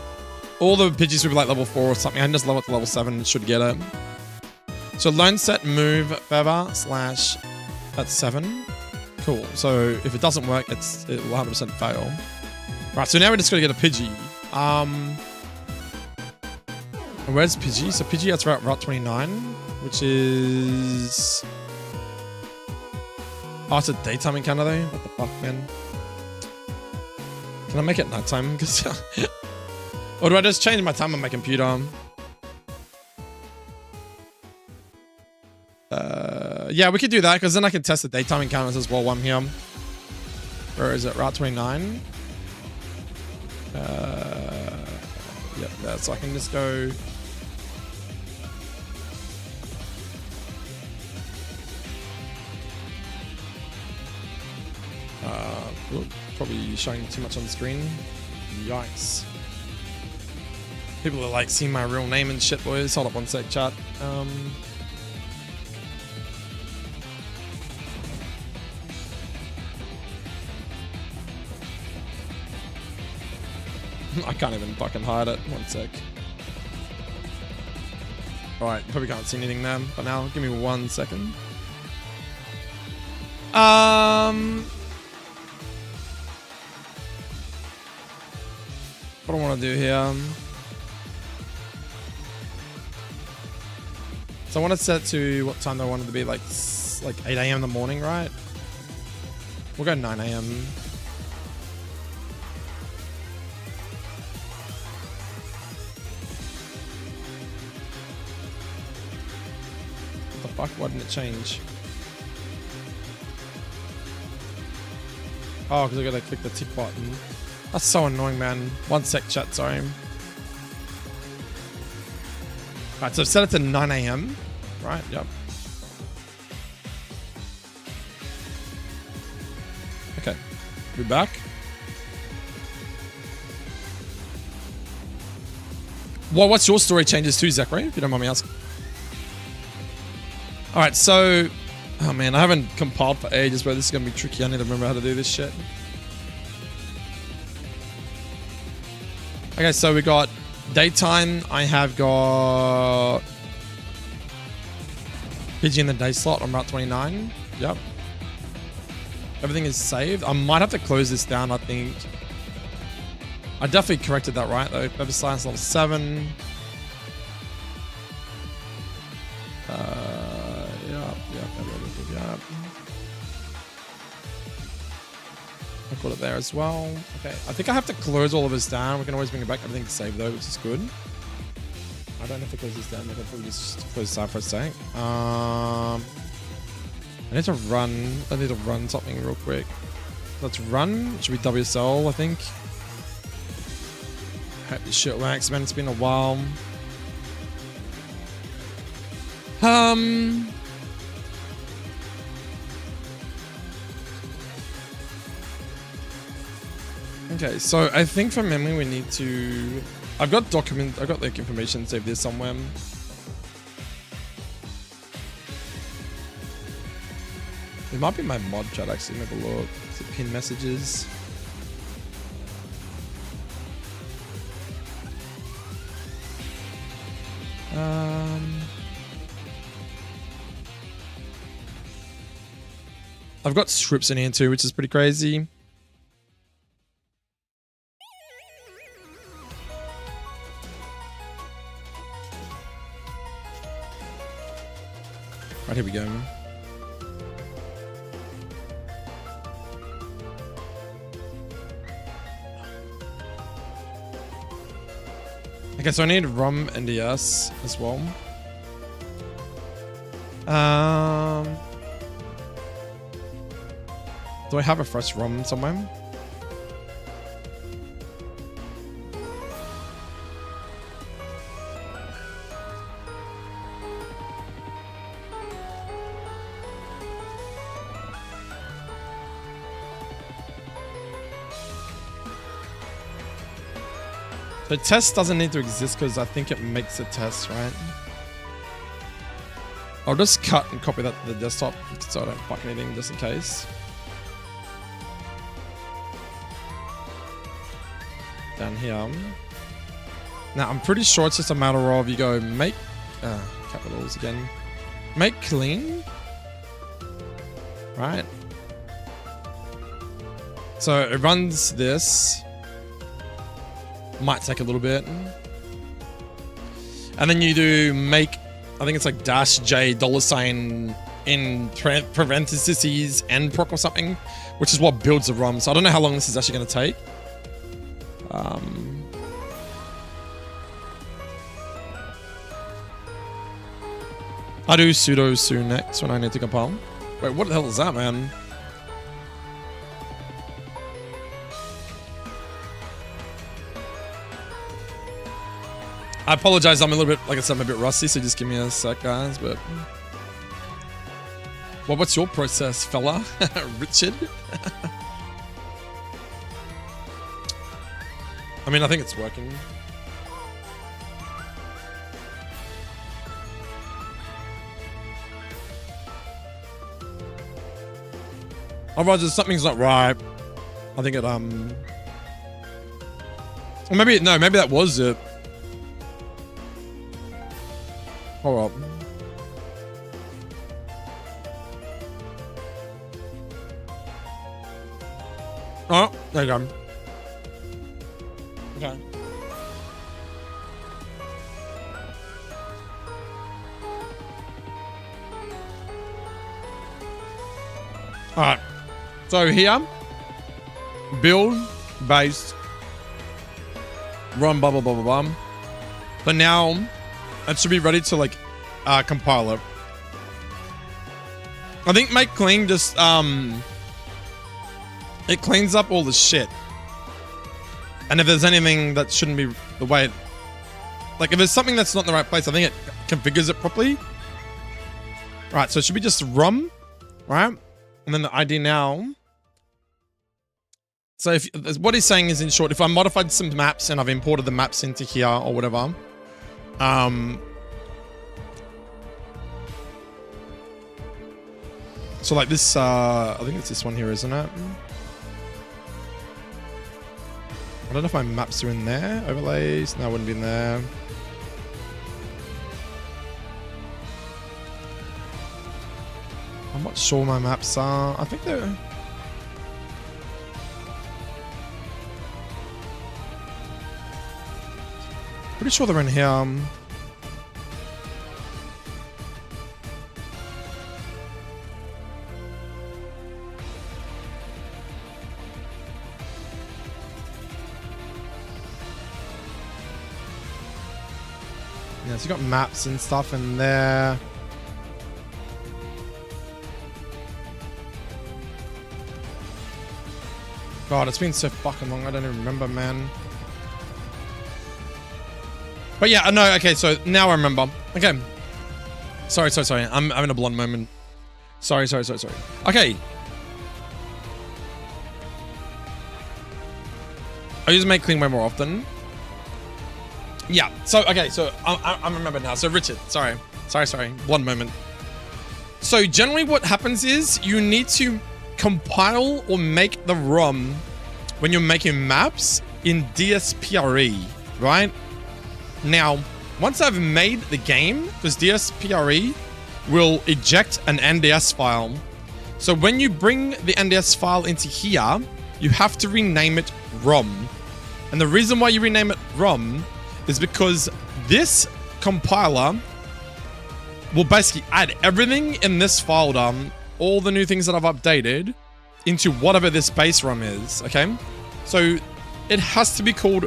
Speaker 1: All the Pidgeys will be like level 4 or something. I can just level it to level 7 and should get it. So learn set move feather slash at 7. Cool. So if it doesn't work, it will 100% fail. Right, so now we're just going to get a Pidgey. And where's Pidgey? So Pidgey, that's Route 29, which is... Oh, it's a daytime encounter though? What the fuck, man? Can I make it nighttime? Or do I just change my time on my computer? Yeah, we could do that, because then I can test the daytime encounters as well while I'm here. Where is it? Route 29? Yep, yeah, so I can just go... Probably showing too much on the screen. Yikes. People are like seeing my real name and shit, boys. Hold up one sec, chat. I can't even fucking hide it. One sec. Alright, probably can't see anything there, but now give me 1 second. What do I want to do here? So I want to set to what time do I want it to be, like 8 AM in the morning, right? We'll go 9 AM. What the fuck? Why didn't it change? Oh, because I gotta click the tick button. That's so annoying, man. 1 sec, chat, sorry. Alright, so I've set it to 9 AM. Right, yep. Okay. We're back. Well, what's your story changes too, Zachary, if you don't mind me asking? Alright, so... Oh man, I haven't compiled for ages, bro. This is gonna be tricky. I need to remember how to do this shit. Okay, so we got daytime. I have got Pidgey in the day slot on Route 29. Yep. Everything is saved. I might have to close this down, I think. I definitely corrected that right, though. Feather Science level 7. Yep. I put it there as well. Okay, I think I have to close all of this down. We can always bring it back. Everything's saved though, which is good. I don't have to close this down. I can probably just close this out for a sec. I need to run. I need to run something real quick. Let's run. It should be WSL, I think. Hope this shit works, man. It's been a while. Okay, so I think from memory we need to... I've got like information saved there somewhere. It might be my mod chat actually. Maybe look. Is it pin messages? I've got scripts in here too, which is pretty crazy. Right, here we go. Okay, so I need ROM and ES as well. Do I have a fresh ROM somewhere? The test doesn't need to exist because I think it makes a test, right? I'll just cut and copy that to the desktop so I don't fuck anything just in case. Down here. Now I'm pretty sure it's just a matter of you go make capitals again. Make clean. Right. So it runs this. Might take a little bit. And then you do make, I think it's like -J $ in parentheses and proc or something, which is what builds the ROM. So I don't know how long this is actually going to take. I do sudo su next when I need to compile. Wait, what the hell is that, man? I apologize, I'm a little bit, like I said, I'm a bit rusty, so just give me a sec, guys, but... Well, what's your process, fella? Richard? I mean, I think it's working. Otherwise, if something's not right, I think it, or maybe, no, maybe that was it. Hold up. Oh, there you go. Okay. Alright. So here, build, base, run, blah, blah, blah, blah, blah. But now, it should be ready to like compile it. I think make clean just it cleans up all the shit. And if there's anything that shouldn't be the way it, like if there's something that's not in the right place, I think it configures it properly. Right, so it should be just ROM, right? And then the ID now. So if what he's saying is, in short, if I modified some maps and I've imported the maps into here or whatever, so like this, I think it's this one here, isn't it? I don't know if my maps are in there. Overlays, no, I wouldn't be in there. I'm not sure my maps are. I think they're... Pretty sure they're in here. Yeah, so you got maps and stuff in there. God, it's been so fucking long. I don't even remember, man. But yeah, no, okay, so now I remember. Okay. Sorry. I'm having a blonde moment. Sorry. Okay. I use make clean way more often. Yeah, so, okay, so I remember now. So Richard, sorry. Blonde moment. So generally what happens is you need to compile or make the ROM when you're making maps in DSPRE, right? Now, once I've made the game, because DSPRE will eject an NDS file. So when you bring the NDS file into here, you have to rename it ROM. And the reason why you rename it ROM is because this compiler will basically add everything in this folder, all the new things that I've updated, into whatever this base ROM is, okay? So it has to be called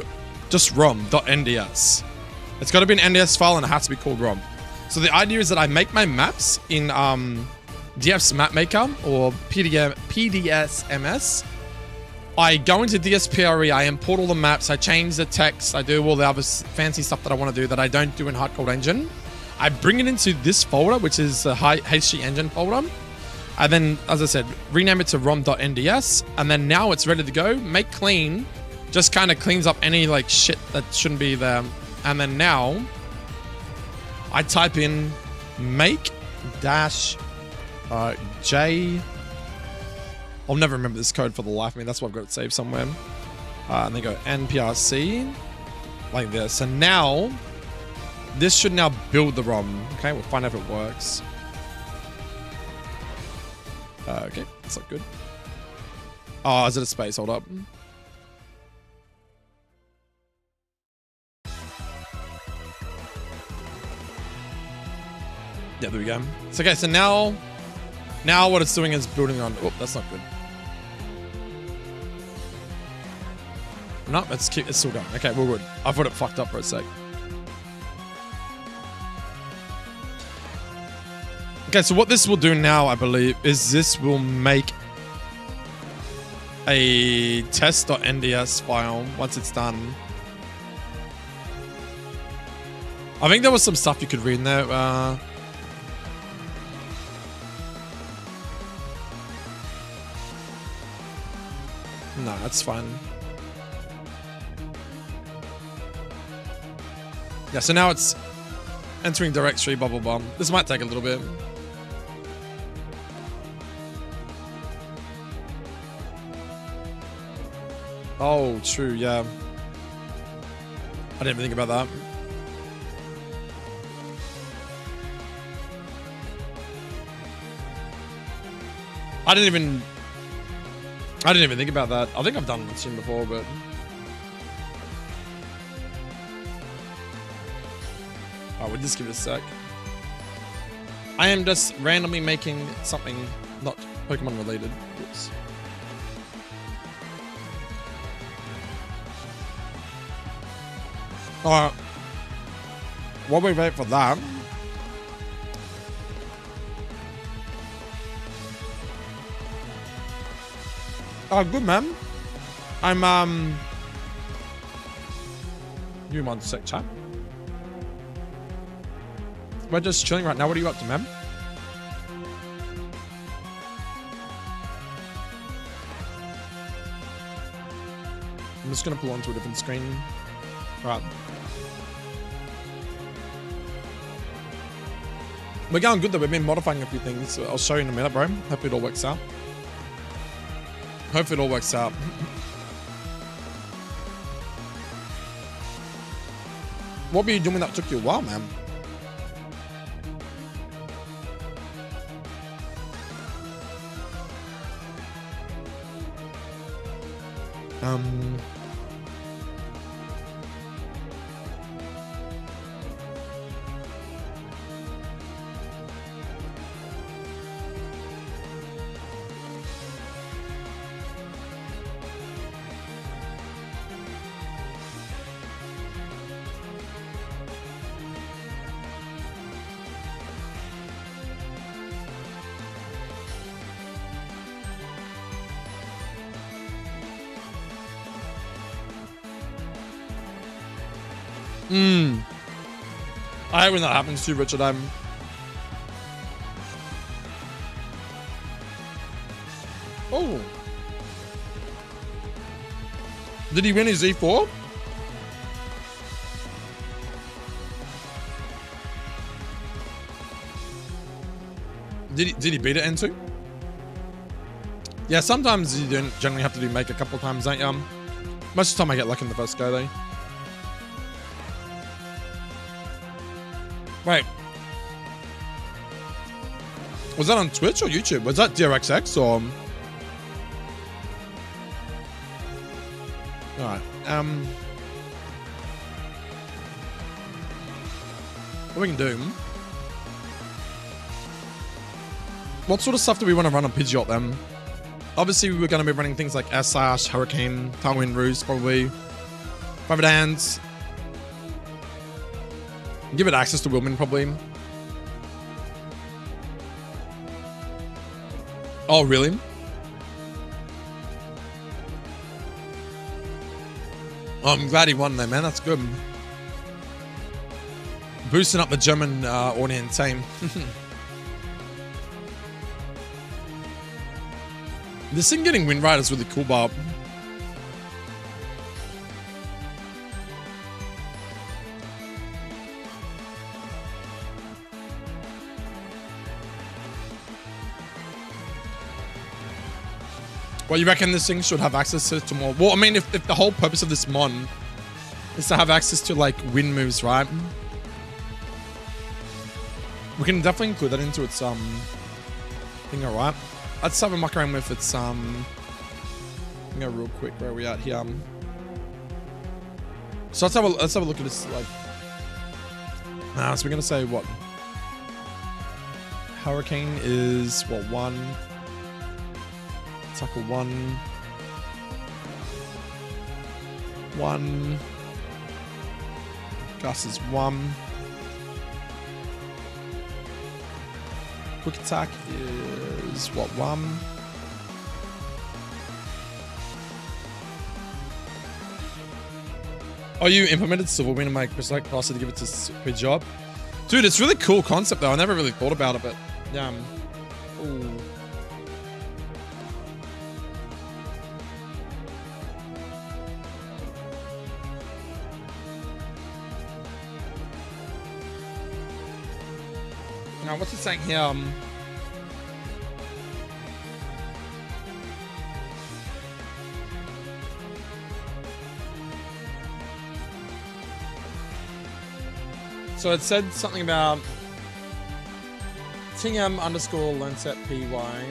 Speaker 1: just rom.nds. It's got to be an NDS file and it has to be called ROM. So the idea is that I make my maps in DF's map maker or PDSMS. I go into DSPRE, I import all the maps, I change the text, I do all the other fancy stuff that I want to do that I don't do in HeartGold Engine. I bring it into this folder, which is the HG Engine folder. And then, as I said, rename it to rom.nds. And then now it's ready to go. Make clean. Just kind of cleans up any like shit that shouldn't be there. And then now I type in make dash J. I'll never remember this code for the life of me. That's why I've got it saved somewhere. And then go nprc like this. And now this should now build the ROM. Okay, we'll find out if it works. Okay, that's not good. Oh, is it a space? Hold up. Yeah, there we go. So, okay, so now what it's doing is building on. Oh, that's not good. No, it's still going. Okay, we're good. I thought it fucked up for a sec. Okay, so what this will do now, I believe, is this will make a test.nds file once it's done. I think there was some stuff you could read in there. No, that's fine. Yeah, so now it's entering directory, blah, blah, blah. This might take a little bit. Oh, true, yeah. I didn't even think about that. I didn't even think about that. I think I've done this before, but oh, we'll just give it a sec. I am just randomly making something not Pokemon related. Oops. Alright. While we wait for that, oh, good, man. I'm, give me 1 sec, chat. We're just chilling right now. What are you up to, man? I'm just gonna pull onto a different screen. Right. We're going good though. We've been modifying a few things. So I'll show you in a minute, bro. Hopefully it all works out. Hopefully it all works out. What were you doing that took you a while, man? I hate when that happens too, Richard. Oh. Did he win his E4? Did he beat it into? Yeah, sometimes you don't generally have to do make a couple of times, don't you? Most of the time I get lucky in the first go though. Wait. Was that on Twitch or YouTube? Was that DRXX or? Alright. What we can do? What sort of stuff do we want to run on Pidgeot then? Obviously, we're going to be running things like S/, Hurricane, Tailwind Roost, probably. Private Hands. Give it access to Wilman, probably. Oh, really? Oh, I'm glad he won there, man. That's good. Boosting up the German audience team. This thing getting win right is really cool, Bob. Well, you reckon this thing should have access to more? Well, I mean, if the whole purpose of this mon is to have access to like win moves, right? We can definitely include that into its thing, alright? Let's have a muck around with its Let me go real quick. Where are we at here? So let's have a look at this. Like, so we're gonna say what? Hurricane is what, 1? Tackle 1. 1. Gus is 1. Quick attack is what, 1? Oh, you implemented Silver Wing and make Precise Passer to give it to Pidgeot? Dude, it's really cool concept though. I never really thought about it, but yeah. Ooh. Now, what's it saying here? So it said something about TM underscore learnset PY.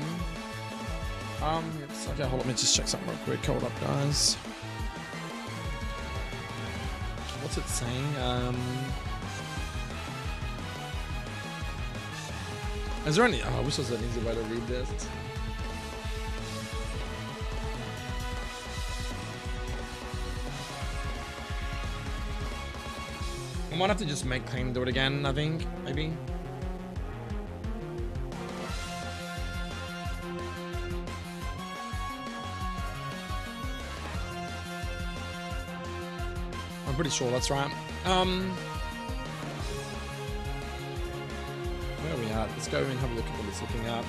Speaker 1: Okay, hold on, let me just check something real quick. Hold up, guys. What's it saying? Is there any? Oh, I wish there was an easy way to read this. I might have to just make claim do it again, I think, maybe. I'm pretty sure that's right. Where are we at? Let's go and have a look at what it's looking at.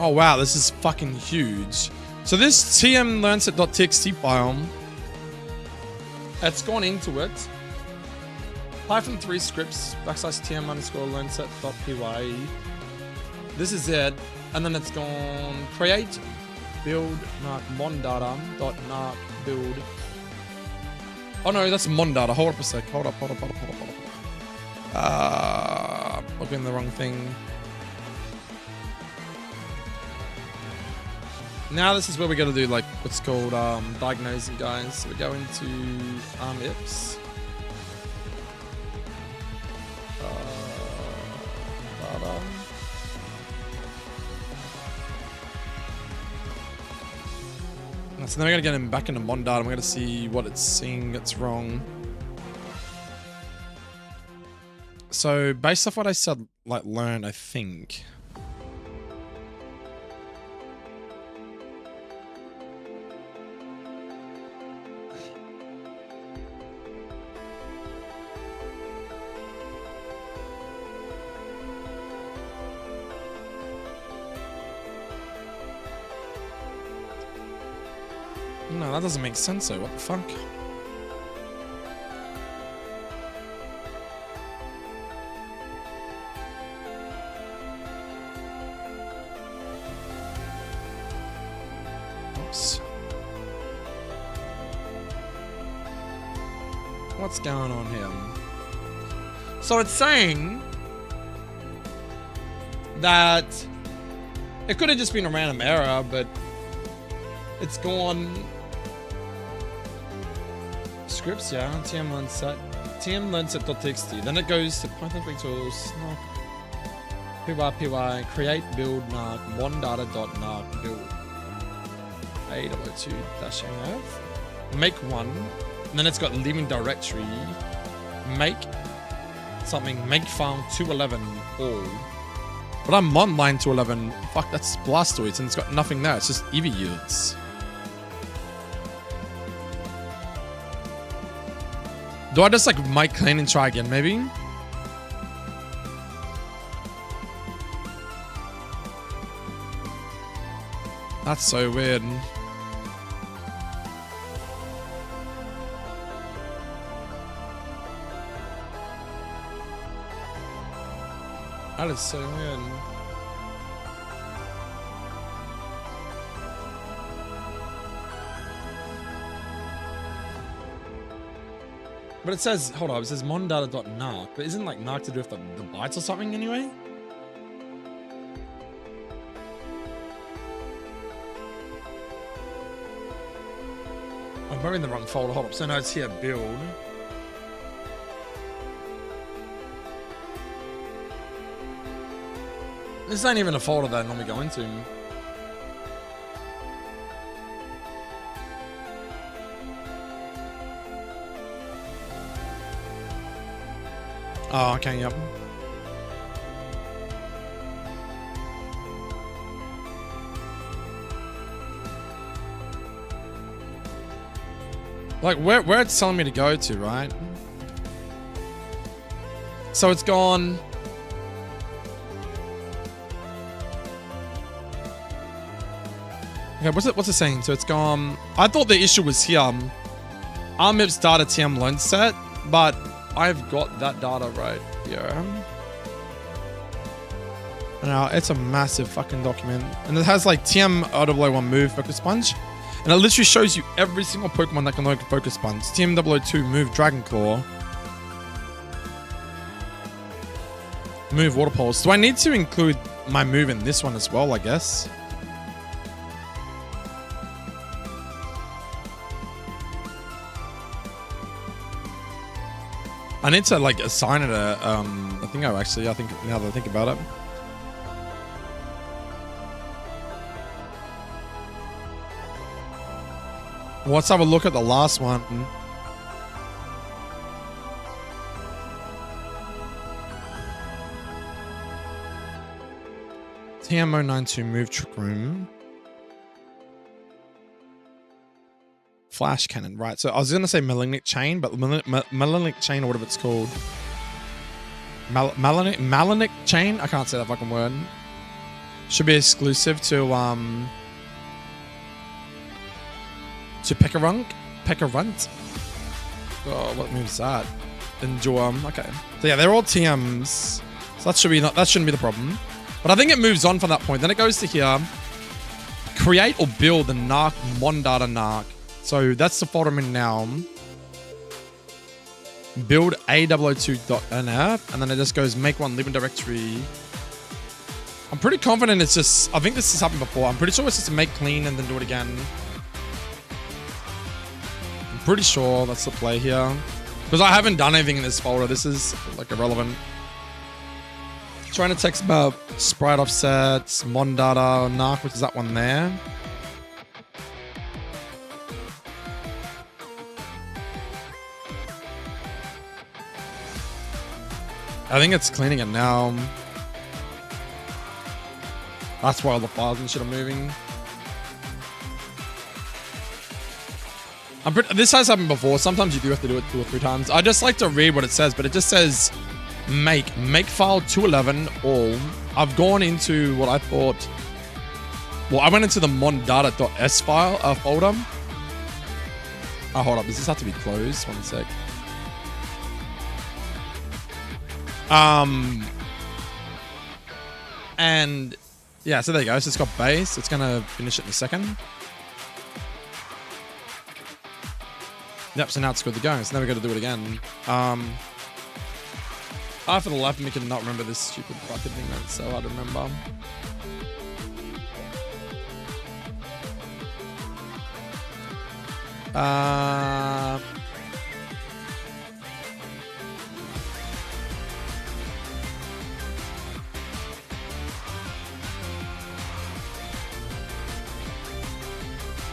Speaker 1: Oh wow, this is fucking huge. So this TM learnset.txt file, it's gone into it. Python 3 scripts, \TM underscore learnset.py. This is it. And then it's gone create build mondata.narc build. Oh no, that's mondata. Hold up a sec. Hold up. Looking in the wrong thing. Now this is where we got to do like what's called diagnosing, guys. So we go into IPS. Data. So then we're gonna get him back into Mondata and we're gonna see what it's seeing that's wrong. So based off what I said, like learned, I think. No, that doesn't make sense though. What the fuck? Oops. What's going on here? So it's saying that it could have just been a random error, but it's gone. Scripts, yeah. TM learn set.txt. Then it goes to Python quick tools. py create build narc mon.data.narc build a2-nf make one, and then it's got leaving directory make something make file 211 all. But I'm on line 211. Fuck, that's Blastoids, and it's got nothing there. It's just Eevee yields. Do I just like mic clean and try again, maybe? That's so weird. That is so weird. But it says, hold on, it says mondata.narc, but isn't like narc to do with the bytes or something anyway? I'm probably in the wrong folder. Hold up. So now it's here, build. This ain't even a folder that I normally go into. Oh, okay, yep. Like where it's telling me to go to, right? So it's gone. Okay, what's it saying? So it's gone. I thought the issue was here. RMIP's data TM learn set, but I've got that data right here. Now it's a massive fucking document, and it has like TM RW1 move focus sponge, and it literally shows you every single Pokemon that can learn focus sponge. TM 002 move Dragon Claw, move Water Pulse. Do I need to include my move in this one as well? I guess. I need to like assign it a I think now that I think about it. Let's have a look at the last one. TM092 move Trick Room. Flash Cannon, right? So I was going to say Malignant Chain, but Malignant Chain or whatever it's called. Malignant Chain? I can't say that fucking word. Should be exclusive to Pekarunt. Oh, what move is that? Endure. Okay. So yeah, they're all TMs. So that shouldn't be the problem. But I think it moves on from that point. Then it goes to here. Create or build the narc mondata narc. So that's the folder I'm in now. Build a2.nf, and then it just goes make one, leave in directory. I'm pretty confident it's just, I think this has happened before. I'm pretty sure it's just to make clean and then do it again. I'm pretty sure that's the play here. Because I haven't done anything in this folder. This is like irrelevant. Trying to text about sprite offsets, mondata, narc, which is that one there. I think it's cleaning it now. That's why all the files and shit are moving. This has happened before. Sometimes you do have to do it 2 or 3 times. I just like to read what it says, but it just says make file 211 all. I've gone into what I thought. Well, I went into the mondata.s file folder, Oh, hold up. Does this have to be closed? One sec. And yeah, so there you go. So it's got base. It's going to finish it in a second. Yep, so now it's good to go. So now we got to do it again. After the life of me can not remember this stupid fucking thing that's so hard to remember.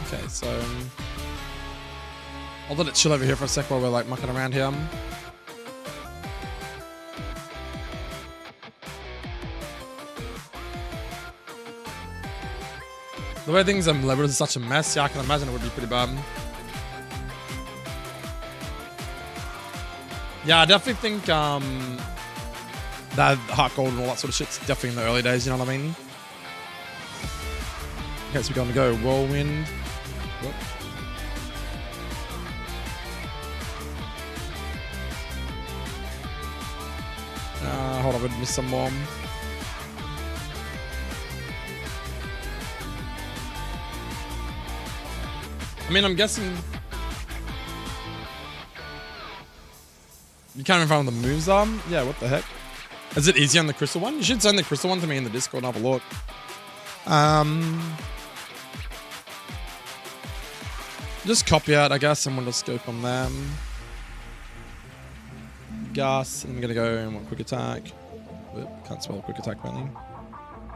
Speaker 1: Okay, so I'll let it chill over here for a sec while we're like mucking around here. The way things are labeled is such a mess, yeah, I can imagine it would be pretty bad. Yeah, I definitely think that HeartGold and all that sort of shit's definitely in the early days, you know what I mean? Okay, so we're going to go Whirlwind. Whoop. Hold on, I'm gonna miss some more. I mean, I'm guessing you can't even find what the moves are. Yeah, what the heck? Is it easy on the crystal one? You should send the crystal one to me in the Discord and have a look. Just copy it, I guess, and we'll just go from there. Gus, and I'm gonna go in one quick attack. Whoop, can't spell quick attack, apparently.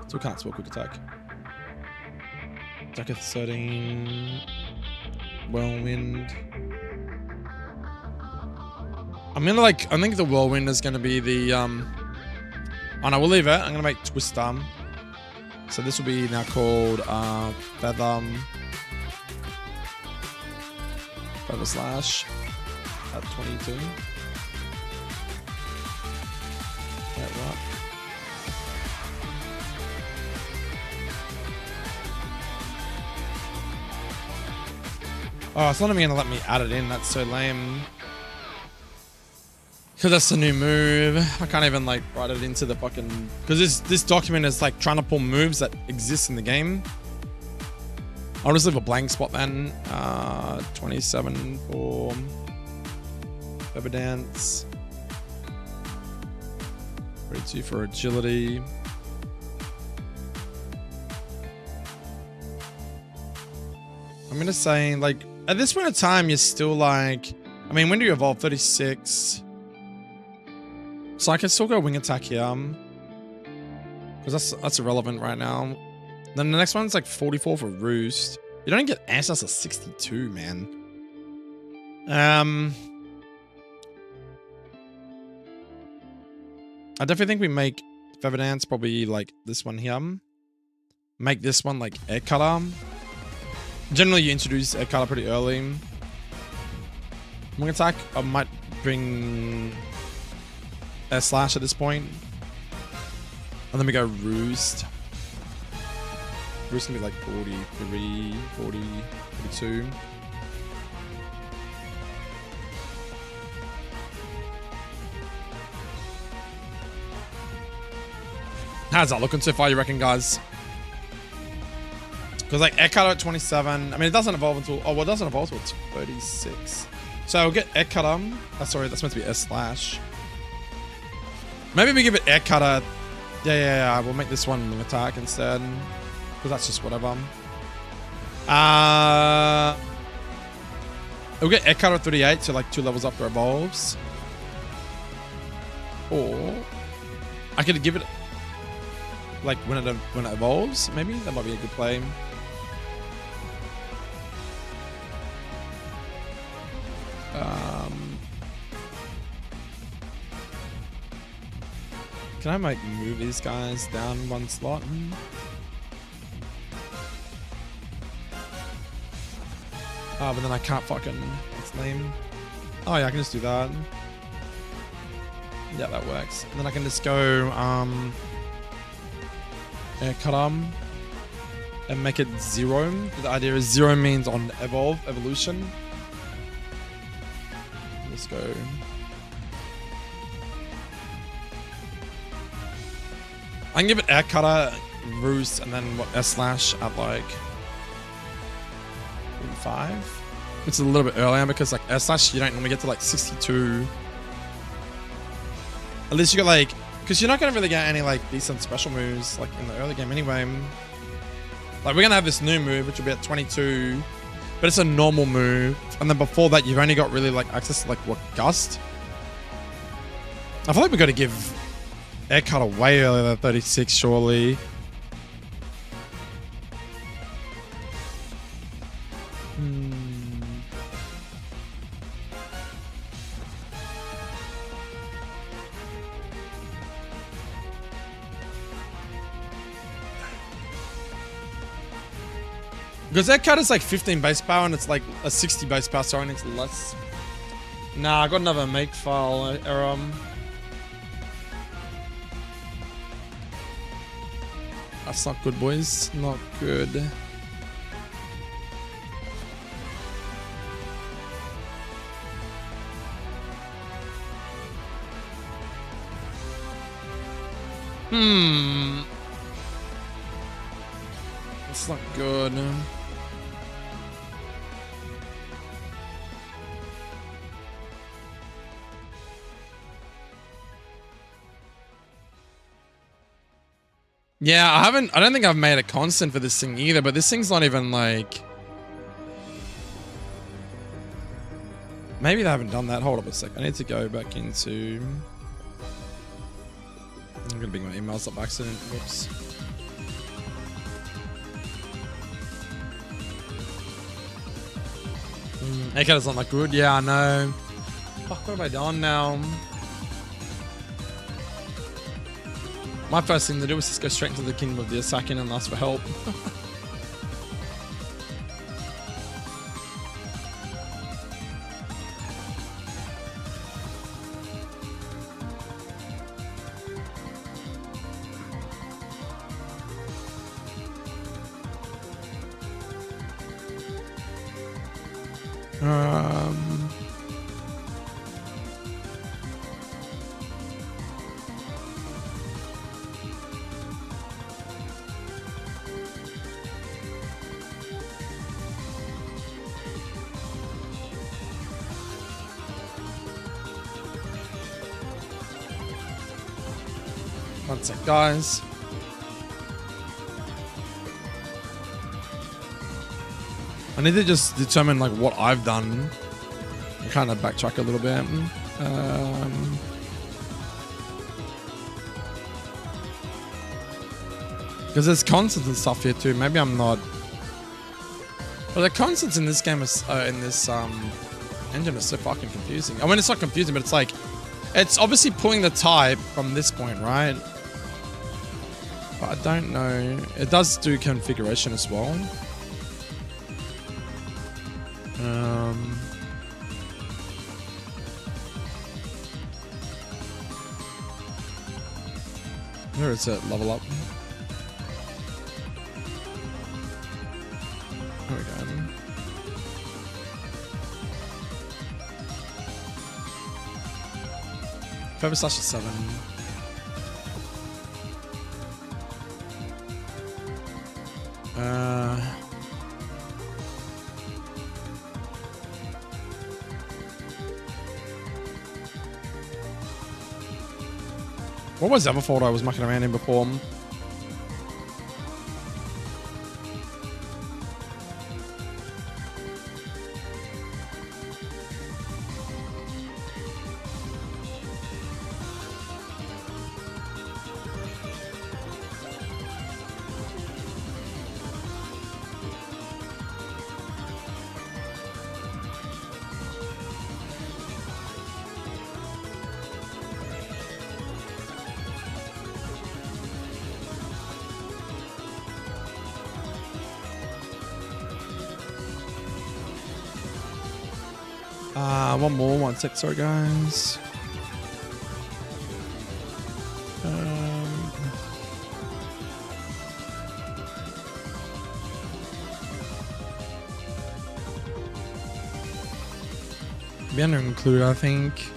Speaker 1: Still can't spell quick attack. Zedakae 13. Whirlwind. I'm gonna I think the Whirlwind is gonna be the oh no, we'll leave it. I'm gonna make Twister. So this will be now called Feather Slash at 22. Yeah, right. Oh, it's not even gonna let me add it in. That's so lame. Because that's a new move. I can't even like write it into the fucking... Because this document is like trying to pull moves that exist in the game. I'll just leave a blank spot then. 27 for Feather Dance. 32 for Agility. I'm gonna say like at this point in time you're still like, I mean, when do you evolve? 36. So I can still go wing attack here. Because that's irrelevant right now. Then the next one's like 44 for Roost. You don't get answers at 62, man. I definitely think we make Feather Dance probably like this one here. Make this one like Air Cutter. Generally you introduce Air Cutter pretty early. Wing attack, I might bring Air Slash at this point. And then we go Roost. Roost can be like 43, 40, 42. How's that looking so far, you reckon, guys? Because like Air Cutter at 27. I mean, it doesn't evolve until... Oh, well, it doesn't evolve until 36. So I'll get Air Cutter. Oh, sorry, that's meant to be Air Slash. Maybe we give it Air Cutter. Yeah. We'll make this one Wing Attack instead. Because that's just whatever. We'll get Air Cutter at 38, so like 2 levels up for evolves. Or I could give it like when it evolves, maybe that might be a good play. Can I like move these guys down one slot? Oh, but then I can't fucking... What's the name? Oh yeah, I can just do that. Yeah, that works. And then I can just go... Air Cutter. And make it 0. The idea is 0 means on evolution. Let's go. I can give it air cutter, roost, and then what, air slash at like 5. It's a little bit earlier because like air slash you don't normally get to like 62. At least you got like, because you're not gonna really get any like decent special moves like in the early game anyway. Like we're gonna have this new move which will be at 22, but it's a normal move, and then before that you've only got really like access to like what, gust. I feel like we got to give air cutter way earlier than 36 surely. Because that cut is like 15 base power and it's like a 60 base power, so I need less. Nah, I got another make file error. That's not good, boys. Not good. That's not good. Yeah, I don't think I've made a constant for this thing either, but this thing's not even like... Maybe they haven't done that. Hold up a sec. I need to go back into... I'm gonna bring my emails up by accident. Whoops. AK's not that good. Yeah, I know. Fuck, what have I done now? My first thing to do was just go straight into the Kingdom of the Asakin and ask for help. One sec, guys. I need to just determine like what I've done and kind of backtrack a little bit. Because there's constants and stuff here too. Maybe I'm not. But the constants in this game is in this engine is so fucking confusing. I mean, it's not confusing, but it's like it's obviously pulling the type from this point, right? But I don't know. It does do configuration as well. Where is it? Level up. There we go. Feather slash is 7. What was the other folder I was mucking around in before? One more, 1 sec, sorry guys. be under include, I think.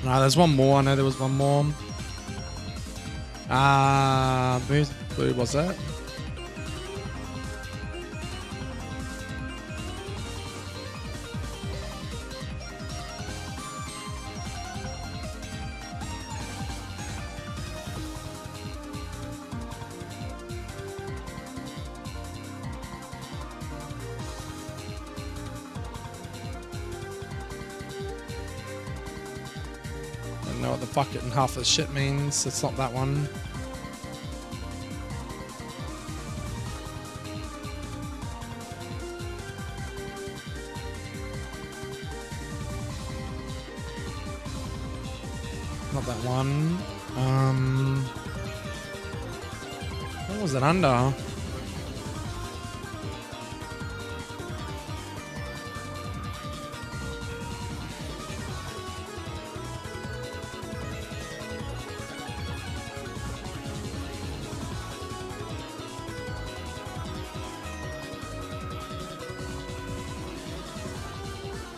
Speaker 1: No, there's one more. I know there was one more. Who's include was that? I don't know what the bucket and half of the shit means. It's not that one. Not that one. What was it under?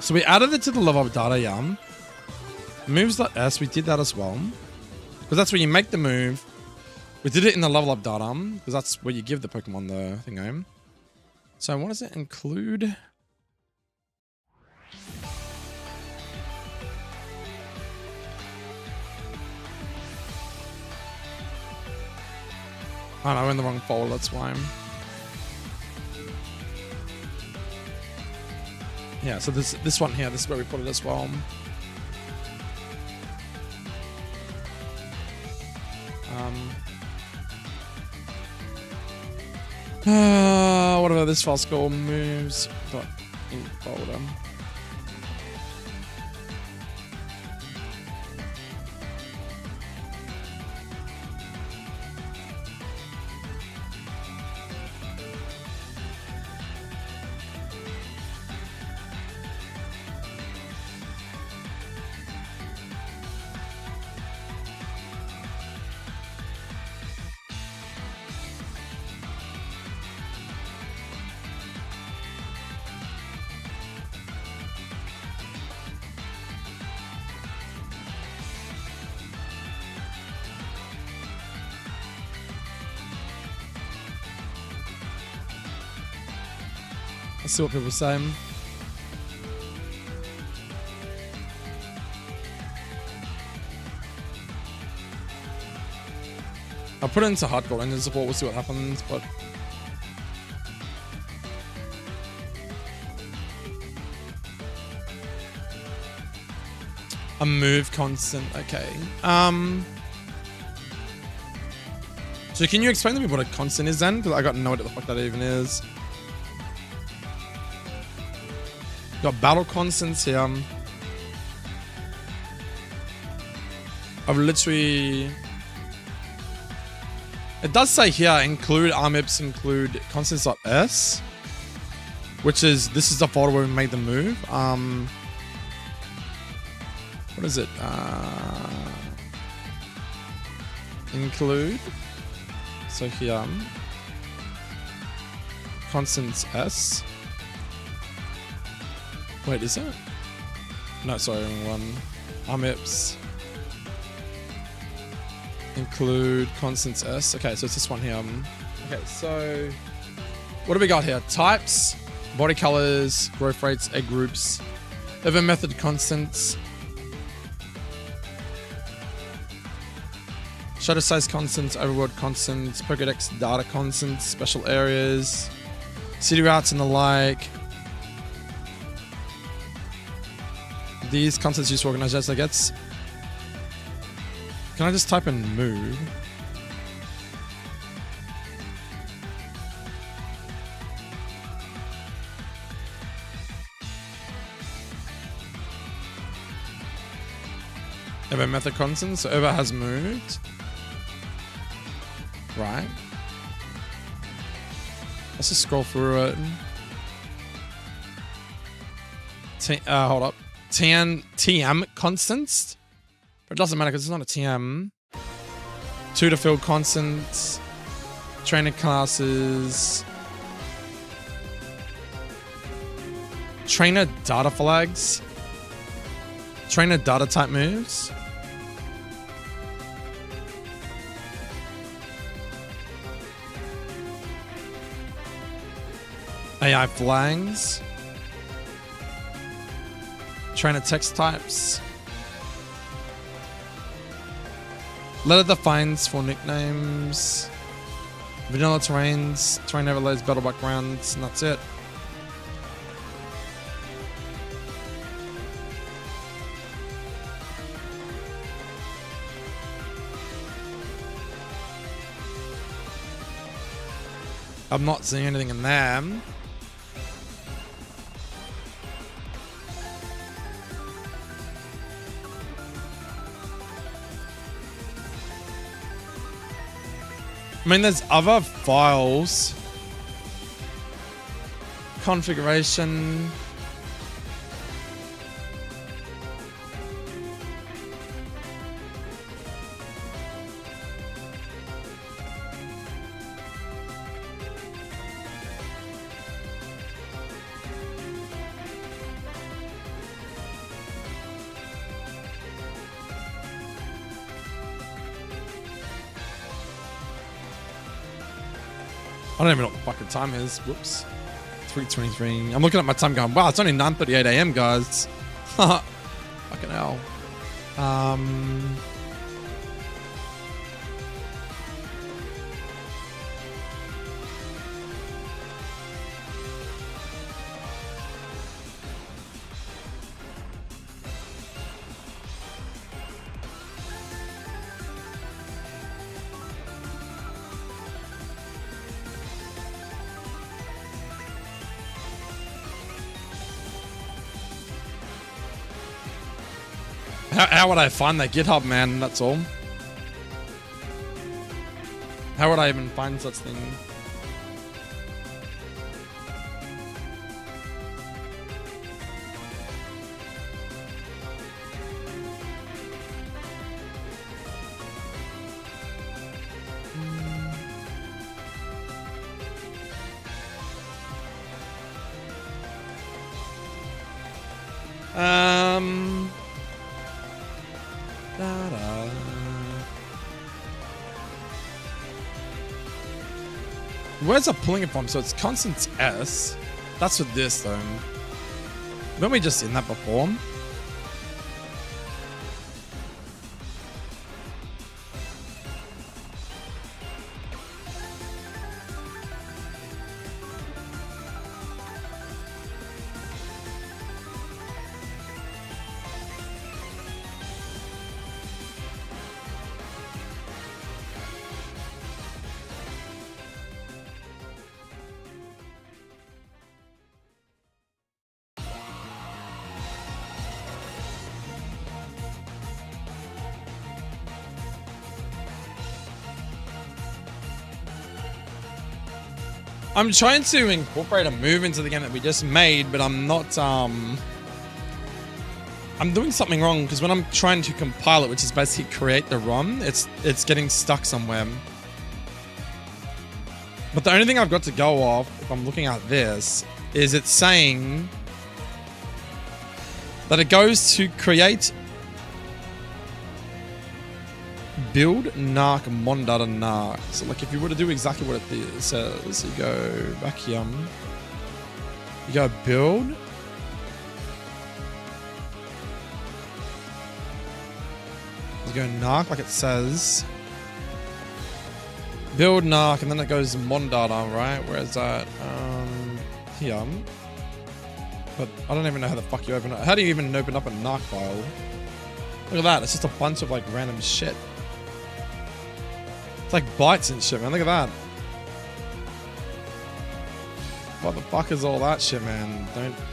Speaker 1: So we added it to the level up data, yeah. Moves.s, we did that as well. Because that's where you make the move. We did it in the level up data, because that's where you give the Pokemon the thing. So what does it include? Oh no, we're in the wrong folder, that's why. Yeah, so this one here, this is where we put it as well. Whatever this file's called, moves. In folder. Let's see what people say. I'll put it into HeartGold and support. We'll see what happens. But a move constant. Okay. So can you explain to me what a constant is then? Because I got no idea what the fuck that even is. Got battle constants here. I've literally... It does say here, include RMIPs, include constants.s. Which is, this is the folder where we made the move. What is it? Include. So here. Constants S. Wait, is that? No, sorry, wrong one. RMIPs. Include constants S. Okay, so it's this one here. Okay, so what do we got here? Types, body colors, growth rates, egg groups, event method constants, shadow size constants, overworld constants, Pokedex data constants, special areas, city routes and the like. These constants used to organize as I guess. Can I just type in move? Ever method constant, so Ever has moved. Right. Let's just scroll through it. Hold up. TM constants? But it doesn't matter because it's not a TM. Tutor field constants. Trainer classes. Trainer data flags. Trainer data type moves. AI flags. Trainer text types. Letter defines for nicknames. Vanilla terrains. Terrain overlays, battle backgrounds, and that's it. I'm not seeing anything in there. I mean, there's other files. Configuration. I don't even know what the fucking time is. Whoops. 3:23. I'm looking at my time going, wow, it's only 9:38 a.m., guys. Fucking hell. How would I find that GitHub, man? That's all. How would I even find such thing? Where's it pulling it from? So it's constant S. That's with this though. Weren't we just seen that before? I'm trying to incorporate a move into the game that we just made, but I'm not, I'm doing something wrong because when I'm trying to compile it, which is basically create the ROM, it's getting stuck somewhere. But the only thing I've got to go off, if I'm looking at this, is it's saying that it goes to create build narc mondata narc. So like if you were to do exactly what it says, you go back here, you go build, you go narc like it says, build narc, and then it goes mondata, right? Where is that? Here. But I don't even know how the fuck you open it. How do you even open up a narc file? Look at that, it's just a bunch of like random shit. It's like bytes and shit, man. Look at that. What the fuck is all that shit, man?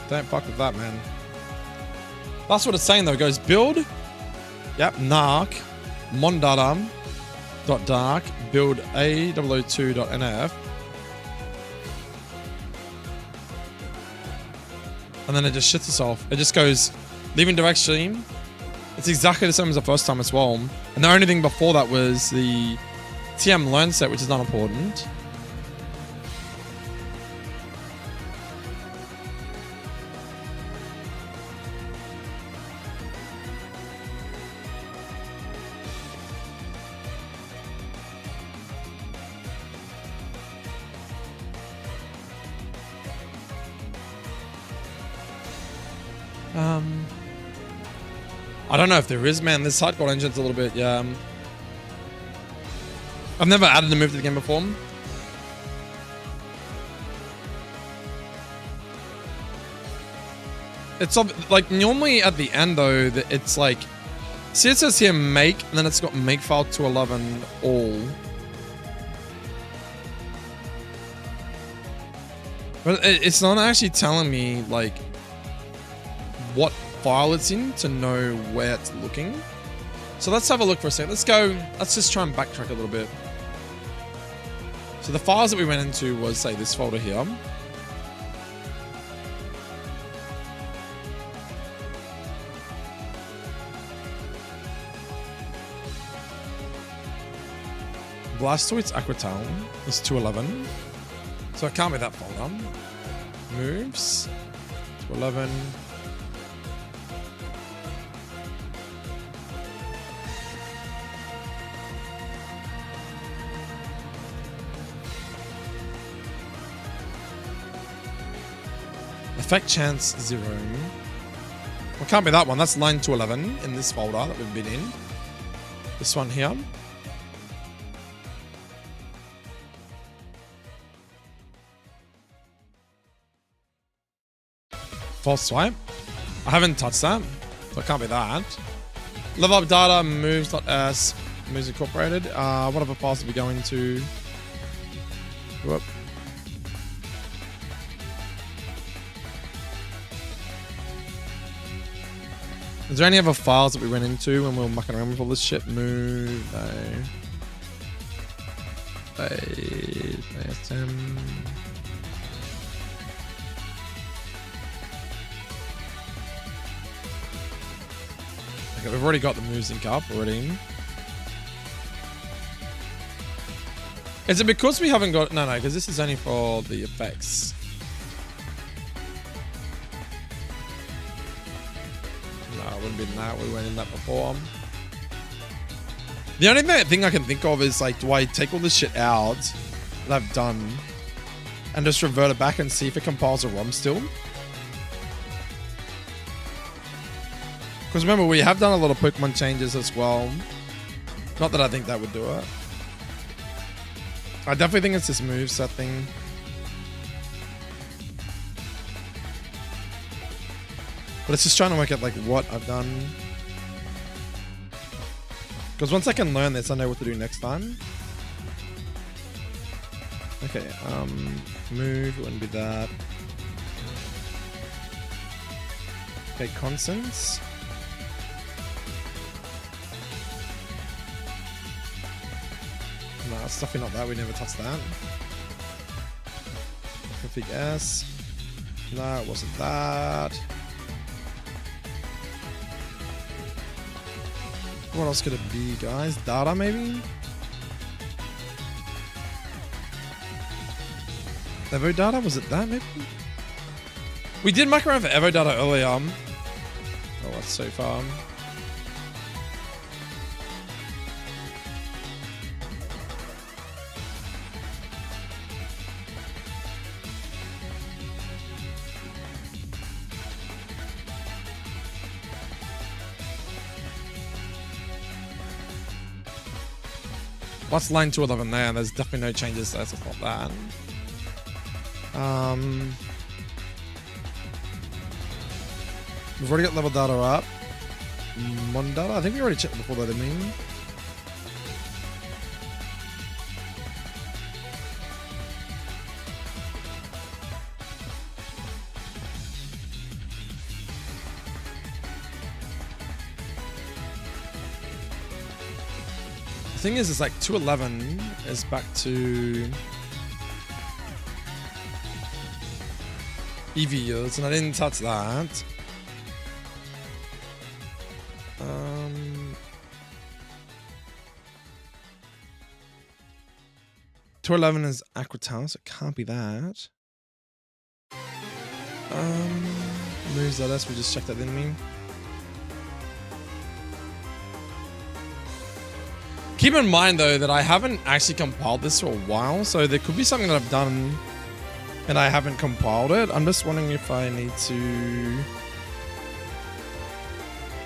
Speaker 1: Don't fuck with that, man. That's what it's saying though. It goes build. Yep, narc mondata dot dark build a002.nf. And then it just shits itself. It just goes leaving directory. It's exactly the same as the first time as well. And the only thing before that was the TM learn set, which is not important. I don't know if there is, man. This HeartGold engine's a little bit, yeah. I've never added a move to the game before. It's like normally at the end though, it's like, see it says here make, and then it's got make file 211 all. But it's not actually telling me like what file it's in to know where it's looking. So let's have a look for a second. Let's just try and backtrack a little bit. So the files that we went into was, say, this folder here. Blastoids Aquatown is 211. So it can't be that folder. Moves. 211. Effect chance 0. Well, it can't be that one. That's line 211 in this folder that we've been in. This one here. False swipe. I haven't touched that, so it can't be that. Level up data, moves.s, moves incorporated. What other files did we go into? Whoop. Is there any other files that we went into when we were mucking around with all this shit? Move, ASM. Okay, we've already got the moves in up already. Is it because we haven't got... No, because this is only for the effects. No, it wouldn't be in that. We went in that before. The only thing I can think of is, like, do I take all this shit out that I've done and just revert it back and see if it compiles a ROM still? Because remember, we have done a lot of Pokemon changes as well. Not that I think that would do it. I definitely think it's this moveset thing. But it's just trying to work out like what I've done. Because once I can learn this, I know what to do next time. Okay, move, it wouldn't be that. Okay, constants. No, it's definitely not that. We never touched that. Config S. No, it wasn't that. What else could it be, guys? Data, maybe? Evo data? Was it that, maybe? We did muck around for Evo data earlier. Oh, that's so far. What's line 211 there? There's definitely no changes there, so it's not that. We've already got level data up. Mon data? I think we already checked before that, didn't we? The thing is, it's like 211 is back to EV yields, and I didn't touch that. 211 is Aquatown, so it can't be that. Moves that us, we just checked that, didn't we? Keep in mind, though, that I haven't actually compiled this for a while, so there could be something that I've done and I haven't compiled it. I'm just wondering if I need to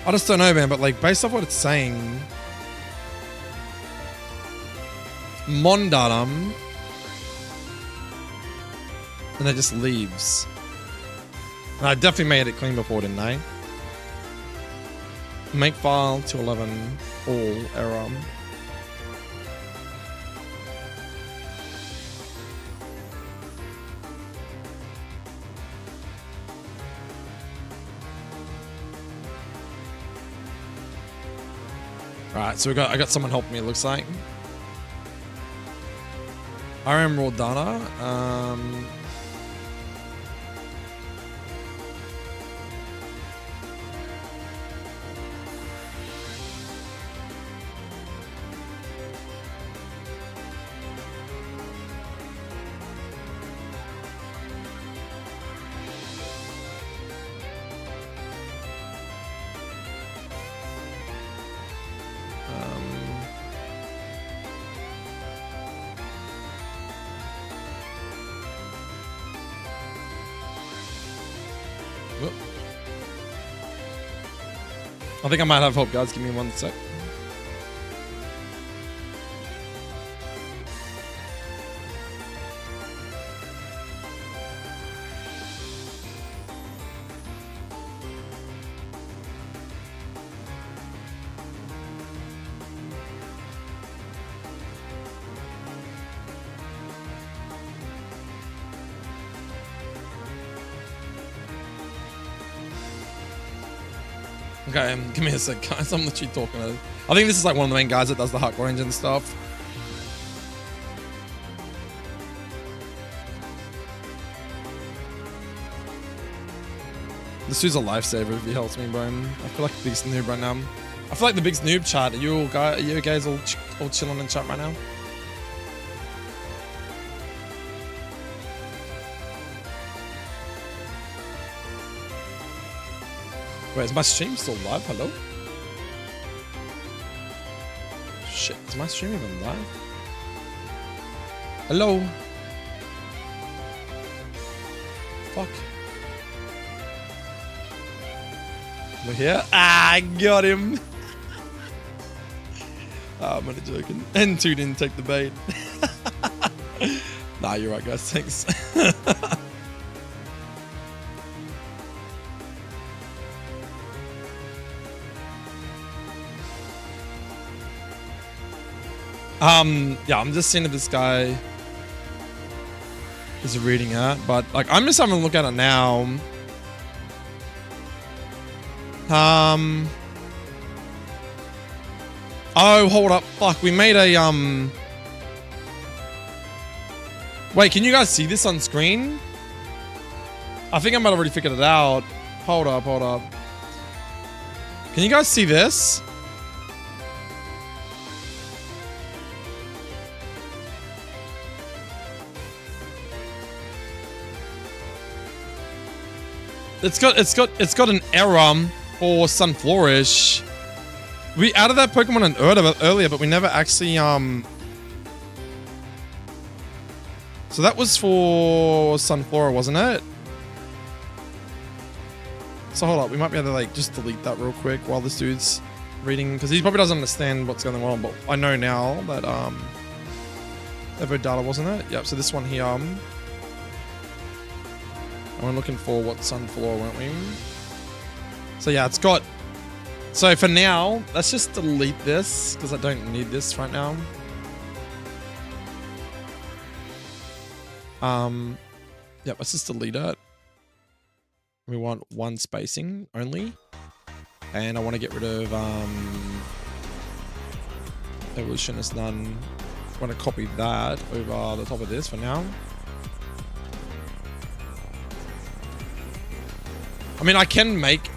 Speaker 1: I just don't know, man, but like based off what it's saying, Mondatum, and it just leaves. And I definitely made it clean before, didn't I? Make file to 11 all error. Right, so I got someone helping me, it looks like. RM raw data. I think I might have help, guys. Give me 1 sec. Okay, give me a sec, guys. I'm literally talking to... I think this is like one of the main guys that does the HeartGold engine stuff. This dude's a lifesaver if he helps me, bro. I feel like the biggest noob right now. I feel like the biggest noob chat. Are you guys all chilling in chat right now? Wait, is my stream still live? Hello? Shit, is my stream even live? Hello? Fuck. We're here? Ah, I got him! Oh, I'm only joking. And 2 didn't take the bait. Nah, you're right, guys. Thanks. Yeah, I'm just seeing if this guy is reading it, but like I'm just having a look at it now. Oh, hold up. Fuck, we made a wait, can you guys see this on screen? I think I might have already figured it out. Hold up. Can you guys see this? It's got an error for Sunflourish. We added that Pokemon in earlier, but we never actually so that was for Sunflora, wasn't it? So hold up, we might be able to like just delete that real quick while this dude's reading, because he probably doesn't understand what's going on. But I know now that Evo data, wasn't it? Yep. So this one here. We're looking for what Sunflora, weren't we? So yeah, it's got... So for now, let's just delete this, because I don't need this right now. Yep, let's just delete it. We want 1 spacing only. And I want to get rid of evolution is none. I want to copy that over the top of this for now. I mean, I can make...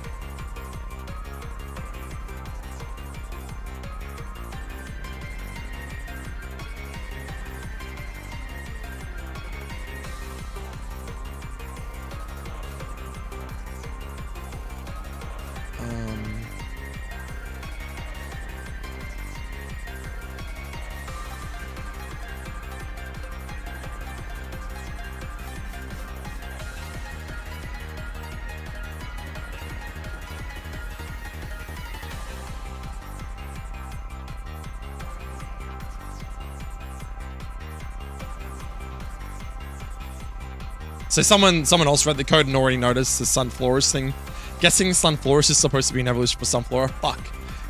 Speaker 1: So someone else read the code and already noticed the Sunflorist thing. Guessing Sunflorist is supposed to be an evolution for Sunflora. Fuck.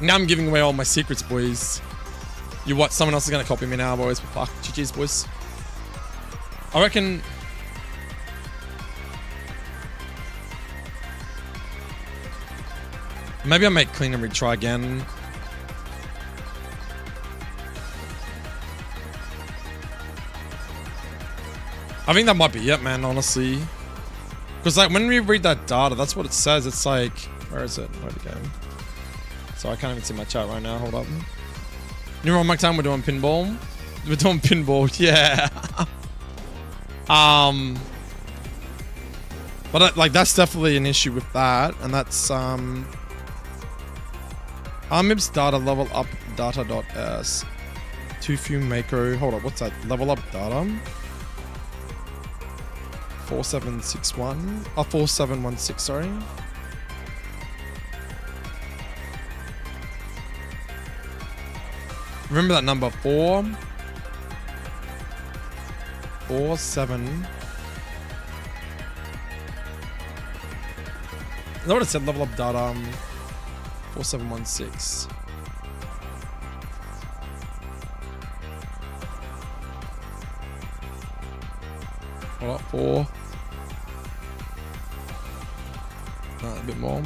Speaker 1: Now I'm giving away all my secrets, boys. You what? Someone else is gonna copy me now, boys. Fuck. GG's, boys. I reckon. Maybe I make clean and retry again. I think that might be it, man, honestly. Because like when we read that data, that's what it says. It's like, where is it? Where'd it go? So I can't even see my chat right now. Hold up. New ROMhacking time, we're doing pinball. We're doing pinball, yeah. But like that's definitely an issue with that, and that's Armib's data level up data.s. Too few macro. Hold up, what's that? Level up data. 4761. Oh, 4716, sorry. Remember that number 447. Is that what it said? Level up data 4716. What, 4? A bit more.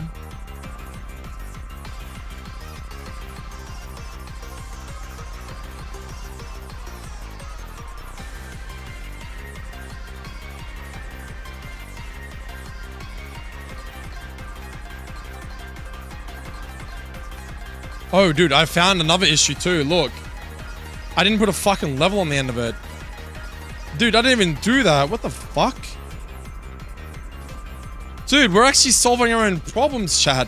Speaker 1: Oh, dude, I found another issue too. Look, I didn't put a fucking level on the end of it. Dude, I didn't even do that. What the fuck? Dude, we're actually solving our own problems, chat.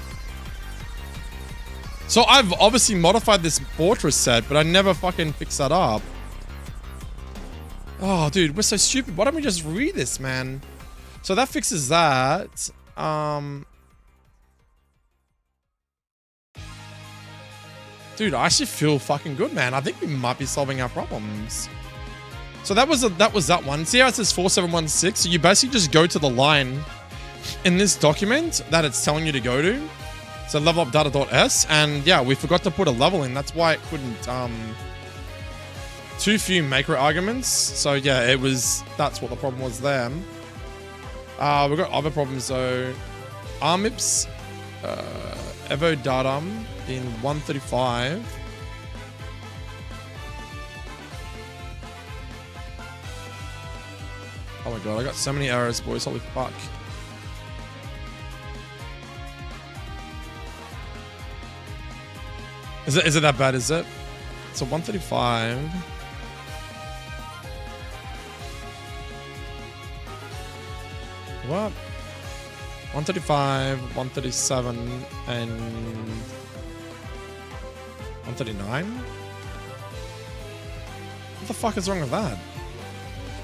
Speaker 1: So I've obviously modified this fortress set, but I never fucking fixed that up. Oh, dude, we're so stupid. Why don't we just read this, man? So that fixes that. Dude, I actually feel fucking good, man. I think we might be solving our problems. So that was that one. See how it says 4716? So you basically just go to the line in this document that it's telling you to go to. So level up data.s, and yeah, we forgot to put a level in. That's why it couldn't too few macro arguments. So yeah, that's what the problem was there. We've got other problems though. Armips Evo datum in 135. Oh my god, I got so many errors, boys. Holy fuck. Is it that bad, is it? So 135. What? 135, 137, and 139? What the fuck is wrong with that?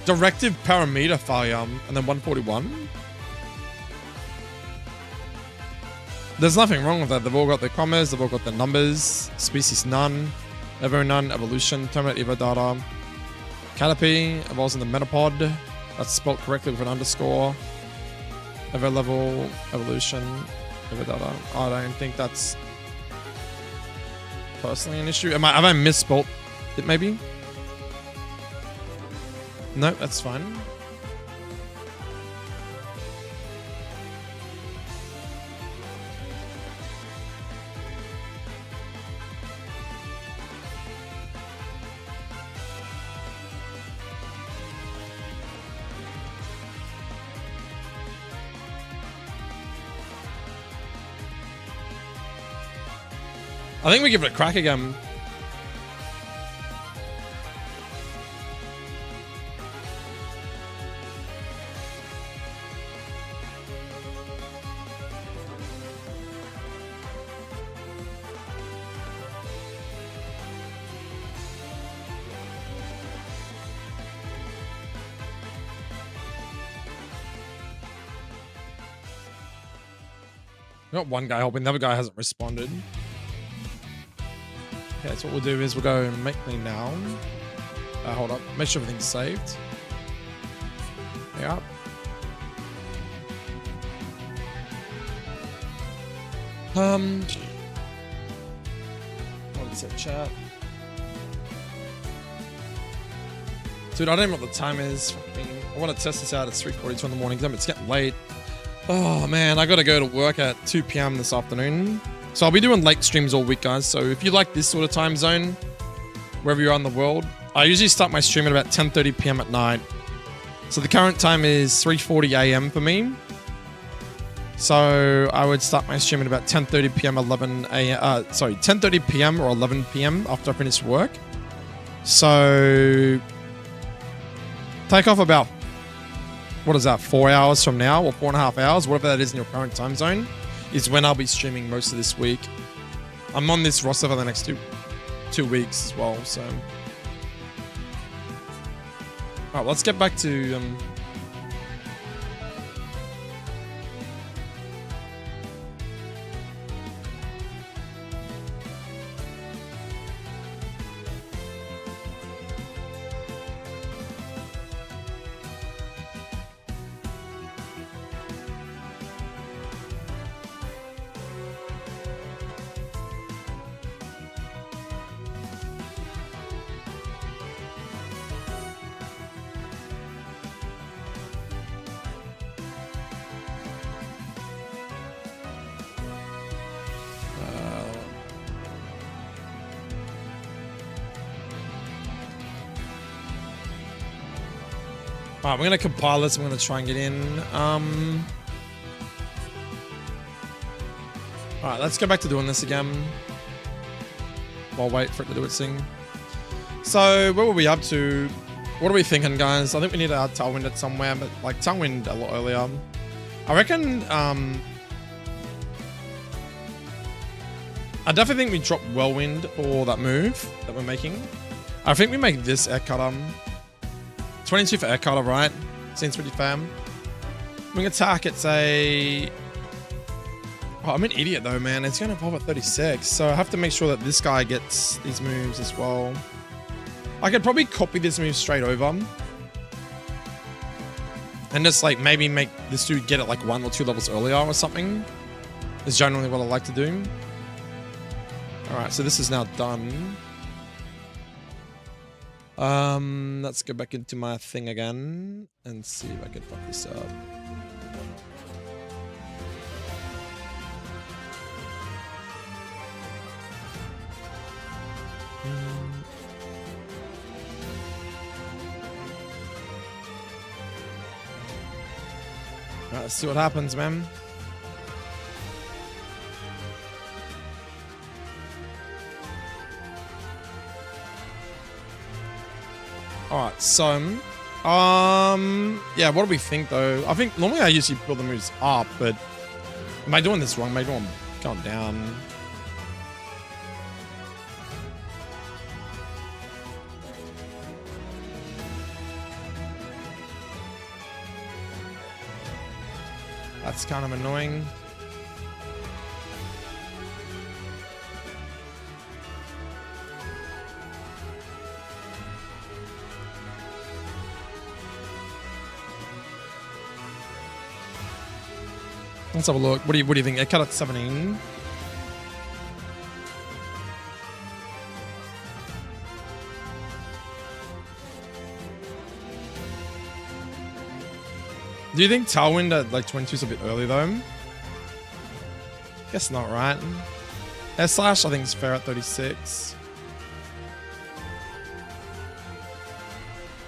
Speaker 1: Directive parameter failure, and then 141? There's nothing wrong with that. They've all got their commas, they've all got their numbers. Species none, evo none, evolution, terminate evo data. Canopy evolves in the metapod. That's spelled correctly with an underscore. Evo level, evolution, evo data. I don't think that's personally an issue. Have I misspelled it maybe? No, that's fine. I think we give it a crack again. Got one guy helping, the other guy hasn't responded. Okay, so what we'll do is we'll go make clean now. Hold up, make sure everything's saved. Yeah. What is it, chat? Dude, I don't know what the time is. I want to test this out. It's 3:42 in the morning. It's getting late. Oh man, I gotta go to work at 2 p.m. this afternoon. So I'll be doing late streams all week, guys. So if you like this sort of time zone, wherever you are in the world, I usually start my stream at about 10:30 p.m. at night. So the current time is 3:40 a.m. for me. So I would start my stream at about 10:30 p.m. 10:30 p.m. or 11 p.m. after I finish work. So take off about, what is that, 4 hours from now, or 4.5 hours, whatever that is in your current time zone, is when I'll be streaming most of this week. I'm on this roster for the next two weeks as well, so. Alright, let's get back to Alright, we're gonna compile this. I'm gonna try and get in. Alright, let's go back to doing this again. While wait for it to do its thing. So, what were we up to? What are we thinking, guys? I think we need to add Tailwind it somewhere, but like Tailwind a lot earlier. I reckon, I definitely think we drop Whirlwind for that move that we're making. I think we make this Air Cutter. 22 for Air Cutter, right? Seems pretty fam. Wing attack, it's a... Oh, I'm an idiot though, man. It's going to evolve at 36. So I have to make sure that this guy gets these moves as well. I could probably copy this move straight over. And just like maybe make this dude get it like 1 or 2 levels earlier or something. Is generally what I like to do. Alright, so this is now done. Let's go back into my thing again and see if I can fuck this up. Alright, let's see what happens, man. Alright, so, yeah, what do we think though? I think normally I usually build the moves up, but am I doing this wrong? Am I going down? That's kind of annoying. Let's have a look. What do you think? I cut at 17. Do you think Tailwind at like 22 is a bit early though? Guess not, right? Air Slash I think is fair at 36.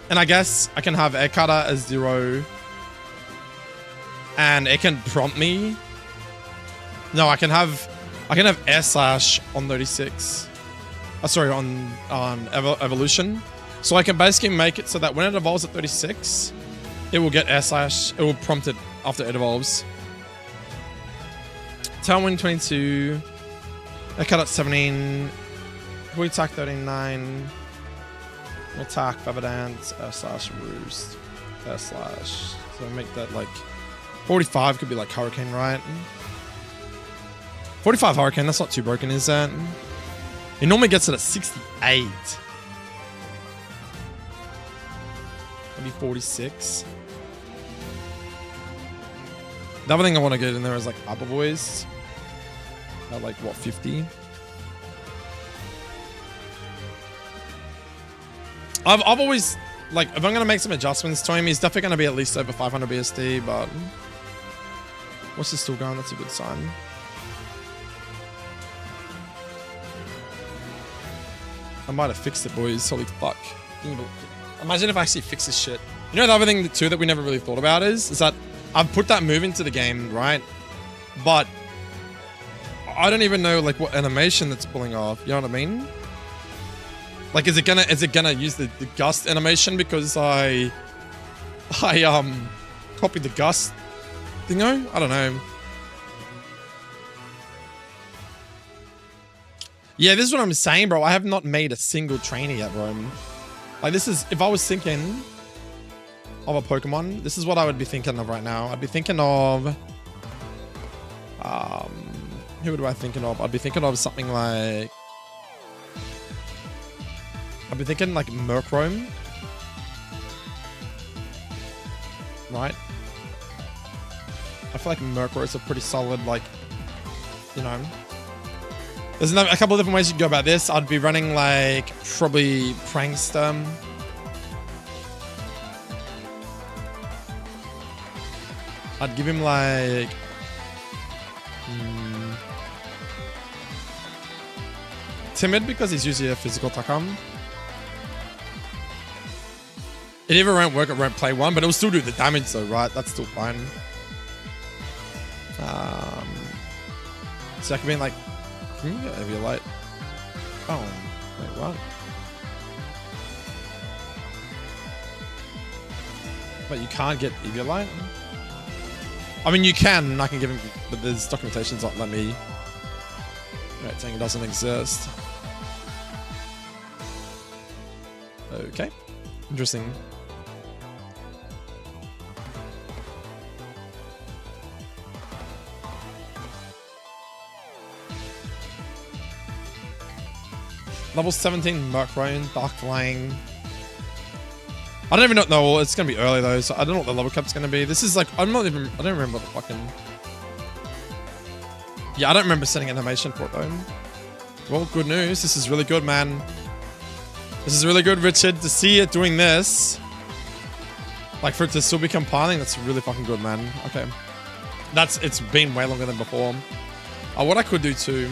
Speaker 1: And I guess I can have Air Cutter as 0. And it can prompt me. No, I can have Air Slash on 36. Sorry, on Evolution. So I can basically make it so that when it evolves at 36, it will get Air Slash. It will prompt it after it evolves. Tailwind 22. I cut at 17. We attack 39. Attack, Feather Dance, Air Slash, Roost, Air Slash. So make that like 45 could be like Hurricane, right? 45 Hurricane, that's not too broken, is that? It normally gets it at 68. Maybe 46. The other thing I want to get in there is like Upper Voice. At like what, 50? I've always, like, if I'm gonna make some adjustments to him, he's definitely gonna be at least over 500 BSD, but what's this still going? That's a good sign. I might have fixed it, boys. Holy fuck. Imagine if I actually fix this shit. You know, the other thing too that we never really thought about is that I've put that move into the game, right? But I don't even know like what animation that's pulling off. You know what I mean? Like, is it gonna use the gust animation because I copied the gust thingo? I don't know. Yeah, this is what I'm saying, bro. I have not made a single trainer yet, bro. Like, this is, if I was thinking of a Pokemon, this is what I would be thinking of right now. I'd be thinking of, who would I thinking of? I'd be thinking of something like, I'd be thinking like Murkrow. Right? I feel like Murkrow is a pretty solid, like, you know. There's a couple of different ways you can go about this. I'd be running like probably Prankster. I'd give him like Timid because he's usually a physical attacker. It either won't work at rank play 1, but it'll still do the damage though, right? That's still fine. So I could be like, can you get Eviolite? Oh, wait, what? But you can't get Eviolite? I mean, you can. I can give him, but there's documentation's not let me. Right, saying it doesn't exist. Okay, interesting. Level 17 Murkrow, Dark Flame. I don't even know. It's gonna be early though, so I don't know what the level cap's gonna be. This is like, I don't remember the fucking. Yeah, I don't remember setting animation for it though. Well, good news. This is really good, man. This is really good, Richard, to see it doing this. Like, for it to still be compiling, that's really fucking good, man. Okay. It's been way longer than before. What I could do too,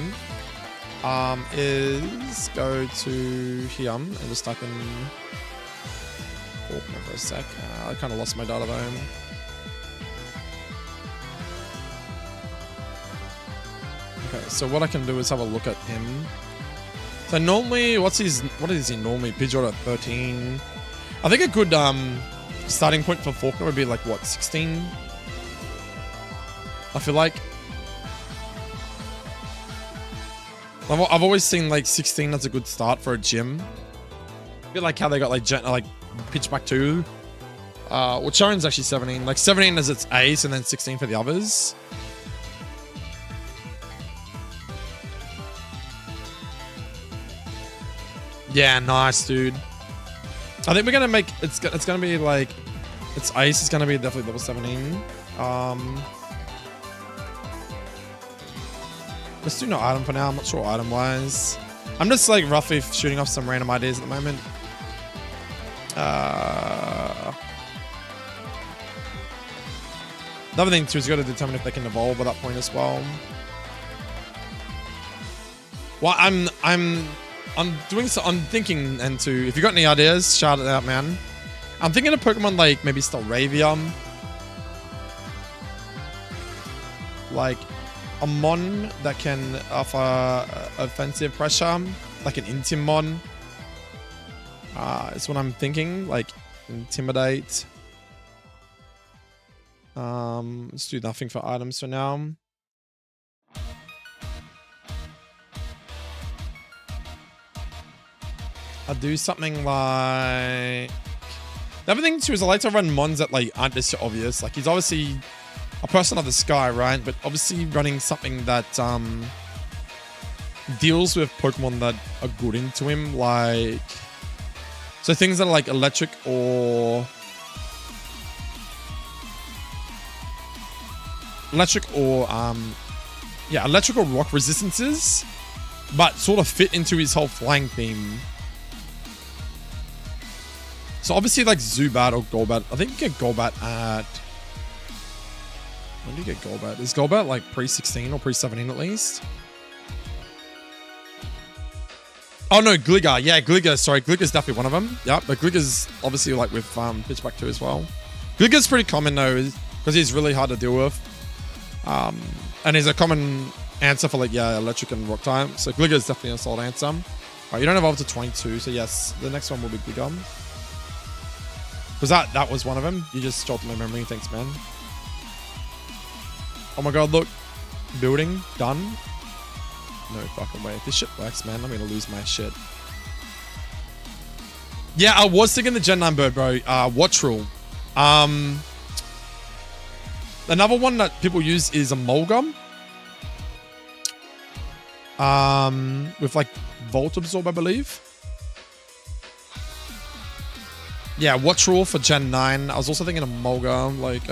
Speaker 1: is go to here and just type in Faulkner for a sec. I kind of lost my data though. Okay, so what I can do is have a look at him. So normally, what is he normally? Pidgeot at 13. I think a good starting point for Faulkner would be like what, 16? I feel like. I've always seen like 16 as a good start for a gym. A bit like how they got like Pitchback 2. Well, Charon's actually 17. Like 17 as its ace and then 16 for the others. Yeah, nice, dude. I think we're gonna make it's gonna be like its ace is gonna be definitely level 17. Let's do no item for now. I'm not sure item wise. I'm just like roughly shooting off some random ideas at the moment. Another thing too is you got to determine if they can evolve at that point as well. Well, I'm thinking, and to if you got any ideas, shout it out, man. I'm thinking of Pokemon like maybe Staravia, like a mon that can offer offensive pressure, like an Intimon. Is what I'm thinking, like Intimidate. Let's do nothing for items for now. I'll do something like... The other thing too is I like to run mons that like aren't just so obvious. Like he's obviously a person of the sky, right? But obviously running something that deals with Pokemon that are good into him, like... So things that are like electric or... yeah, electrical rock resistances, but sort of fit into his whole flying theme. So obviously like Zubat or Golbat. I think you get Golbat at... When do you get Golbat? Is Golbat like pre-16 or pre-17 at least? Oh no, Gligar. Yeah, Gligar. Sorry, Gligar's definitely one of them. Yeah, but Gligar's obviously like with Pitchback 2 as well. Gligar's pretty common though, because he's really hard to deal with. And he's a common answer for like, yeah, electric and rock type. So Gligar's definitely a solid answer. Alright, you don't evolve to 22, so yes, the next one will be Gligar. Because that was one of them. You just jogged my memory. Thanks, man. Oh my god, look. Building. Done. No fucking way. If this shit works, man, I'm gonna lose my shit. Yeah, I was thinking the Gen 9 bird, bro. Watch rule. Another one that people use is a Mulgum. With like Volt Absorb, I believe. Yeah, Watch Rule for Gen 9. I was also thinking of Mulgum, like,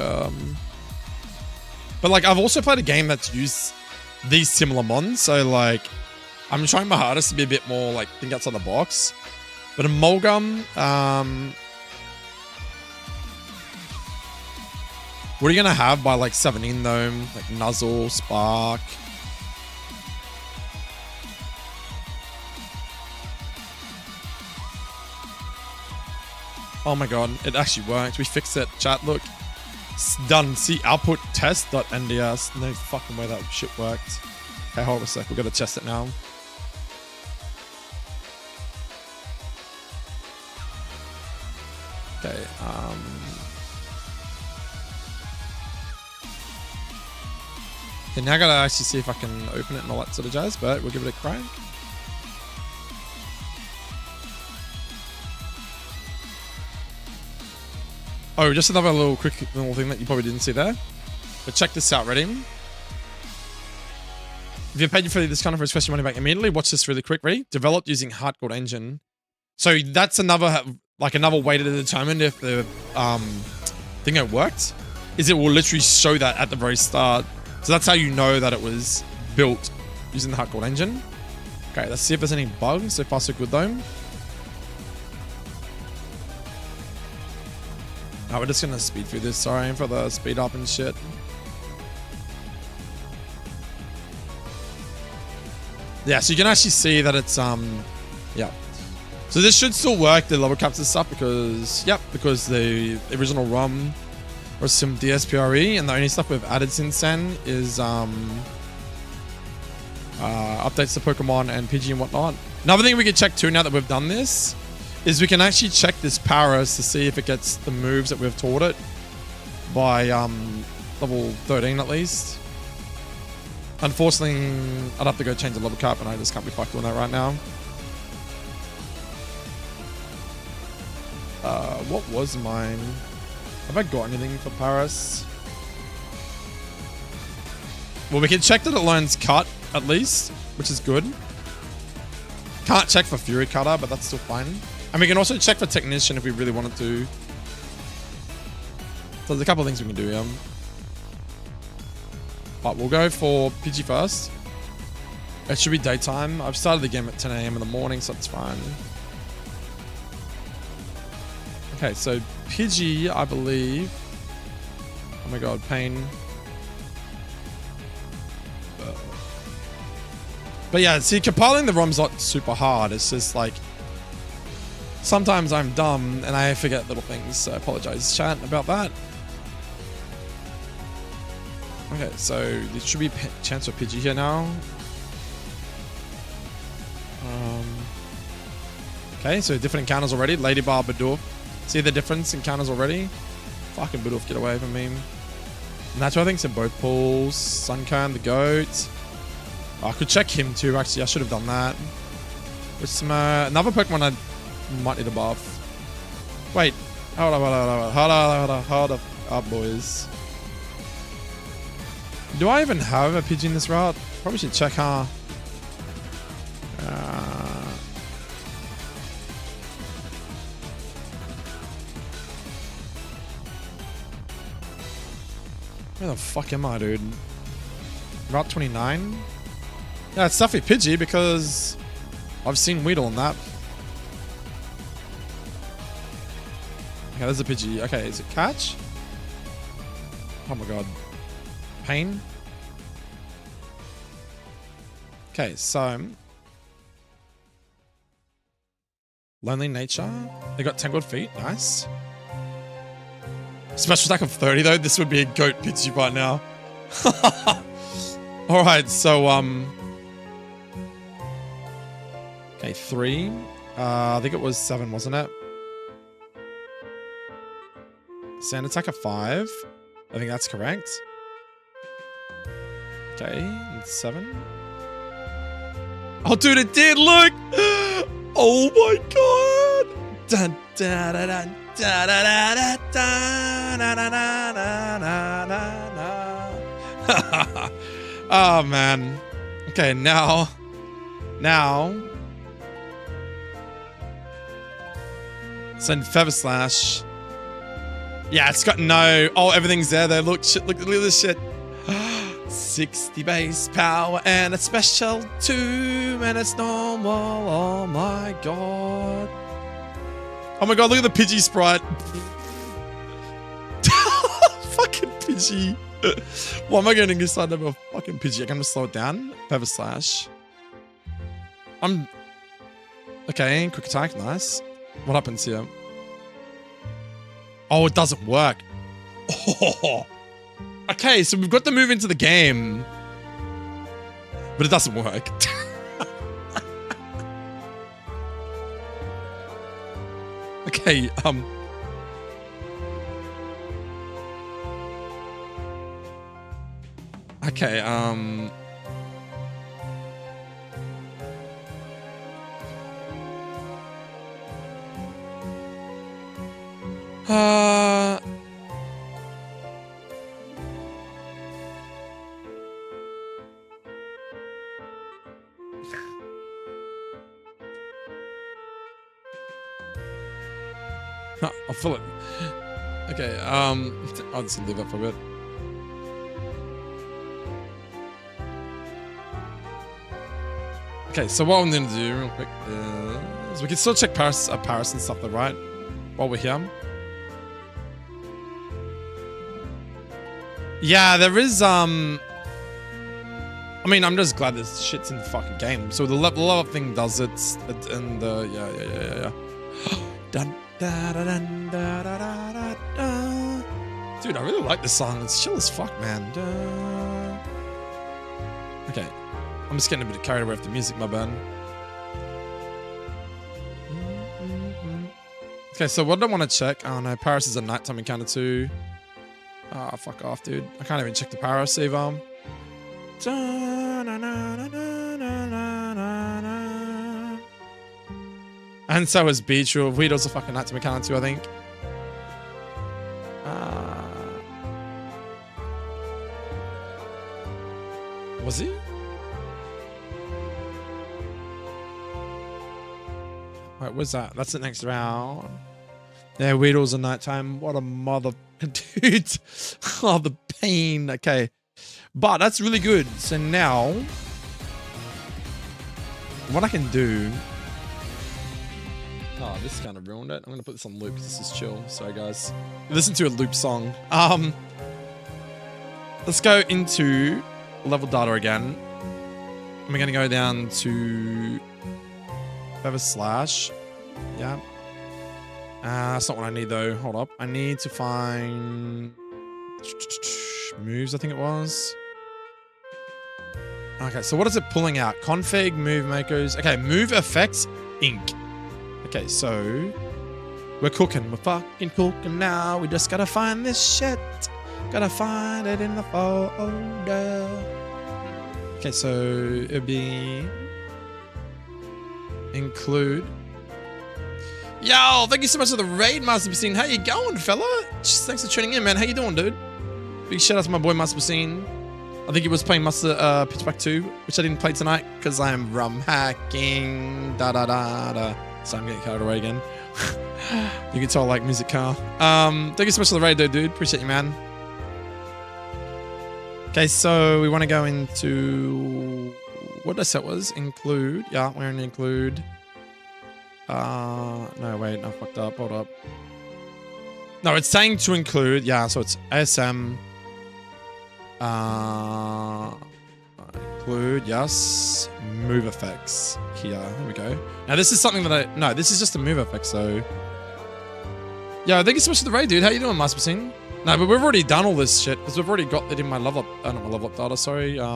Speaker 1: but like, I've also played a game that's used these similar mons, so like, I'm trying my hardest to be a bit more, like, think outside the box. But a Mulgum, what are you gonna have by like 17 though? Like Nuzzle, Spark. Oh my god, it actually worked. We fixed it. Chat, look. It's done. See, output test.nds. No fucking way that shit worked. Okay, hold on a sec. We've got to test it now. Okay, okay, now I gotta actually see if I can open it and all that sort of jazz, but we'll give it a crack. Oh, just another quick little thing that you probably didn't see there. But check this out, ready? If you paid your this kind of first question money back immediately, watch this really quick, ready? Developed using HeartGold engine. So that's another way to determine if the thing it worked, is it will literally show that at the very start. So that's how you know that it was built using the HeartGold engine. Okay, let's see if there's any bugs. So far so good though. Oh, we're just gonna speed through this. Sorry for the speed up and shit. Yeah, so you can actually see that it's yeah. So this should still work, the level caps and stuff, because because the original ROM was some DSPRE, and the only stuff we've added since then is updates to Pokemon and PG and whatnot. Another thing we can check too now that we've done this is we can actually check this Paras to see if it gets the moves that we've taught it by level 13 at least. Unfortunately, I'd have to go change the level cap, and I just can't be fucked doing that right now. What was mine? Have I got anything for Paras? Well, we can check that it learns Cut, at least, which is good. Can't check for Fury Cutter, but that's still fine. And we can also check for Technician if we really wanted to. So there's a couple of things we can do here. But we'll go for Pidgey first. It should be daytime. I've started the game at 10 AM in the morning, so that's fine. Okay, so Pidgey, I believe. Oh my god, pain. But yeah, see, compiling the ROM's not super hard. It's just like, sometimes I'm dumb and I forget little things, so I apologize, chat, about that. Okay, so there should be a chance for Pidgey here now. Okay, so different encounters already. Ladybar, Bidoof. See the difference in encounters already? Fucking Bidoof, get away from me. Natural things in both pools. Suncomb, the goat. Oh, I could check him too, actually. I should have done that. With some, another Pokemon I might need a buff. Wait. Hold up, boys. Do I even have a Pidgey in this route? Probably should check, huh? Where the fuck am I, dude? Route 29. Yeah, it's definitely Pidgey because I've seen Weedle on that. Okay, there's a Pidgey. Okay, is it catch? Oh my god. Pain? Okay, so... Lonely Nature. They got Tangled Feet. Nice. Special attack of 30 though. This would be a goat Pidgey right now. Alright, so okay, 3. I think it was 7, wasn't it? Sand attack of 5. I think that's correct. Okay, and 7. Oh dude, it did, look! Oh my god! Dun, da, da, da, da, da, da, da, da, da, da, da, da. Oh man. Okay, now. Send Feather Slash. Yeah, it's got no. Oh, everything's there though. Look, shit, look at this shit. 60 base power and a special 2 and it's normal. Oh my god. Oh my god, look at the Pidgey sprite. Fucking Pidgey. Why am I getting inside of a fucking Pidgey? I'm gonna slow it down. Feather Slash. Okay, quick attack, nice. What happens here? Oh, it doesn't work. Oh. Okay, so we've got the move into the game. But it doesn't work. Okay, okay, I'll fill it. Okay, I'll just leave that for a bit. Okay, so what I'm gonna do real quick is we can still check Paris and stuff though, right? While we're here. Yeah, there is I mean, I'm just glad this shit's in the fucking game. So the level up thing does it, and yeah. Dun, da, da, dun, da, da, da, da, da. Dude, I really like this song. It's chill as fuck, man. Da. Okay, I'm just getting a bit carried away with the music, my bad. Okay, so what do I want to check? Oh no, Paris is a nighttime encounter too. Ah, oh, fuck off, dude. I can't even check the Paris either. And so is Beetrul. Weedle's a fucking nighttime encounter too, I think. Was he? Wait, what's that? That's the next round. Yeah, Weedle's a nighttime. What a mother... Dude. Oh, the pain. Okay. But that's really good. So now... what I can do... Oh, this kind of ruined it. I'm going to put this on loop because this is chill. Sorry, guys. Listen to a loop song. Let's go into level data again. And we're going to go down to... Feather Slash. Yeah. That's not what I need though. Hold up. I need to find moves, I think it was. Okay, so what is it pulling out? Config, move makers. Okay, move effects, ink. Okay, so we're cooking. We're fucking cooking now. We just gotta find this shit. Gotta find it in the folder. Okay, so it'd be include. Yo, thank you so much for the raid, Master Basine. How you going, fella? Just thanks for tuning in, man. How you doing, dude? Big shout out to my boy, Master Basine. I think he was playing Pitchback 2, which I didn't play tonight because I'm ROMhacking. Da. So I'm getting carried away again. You can tell I like music car. Thank you so much for the raid, though, dude. Appreciate you, man. Okay, so we want to go into what did I say it was? Include. Yeah, we're in include. No, wait, I fucked up. Hold up. No, it's saying to include. Yeah, so it's ASM. Include, yes. Move effects. Here we go. Now, this is something that no, this is just a move effect, so. Yeah, thank you so much for the raid, dude. How you doing, Masperson? No, but we've already done all this shit, because we've already got it in my level up, not my level up data, sorry. Here.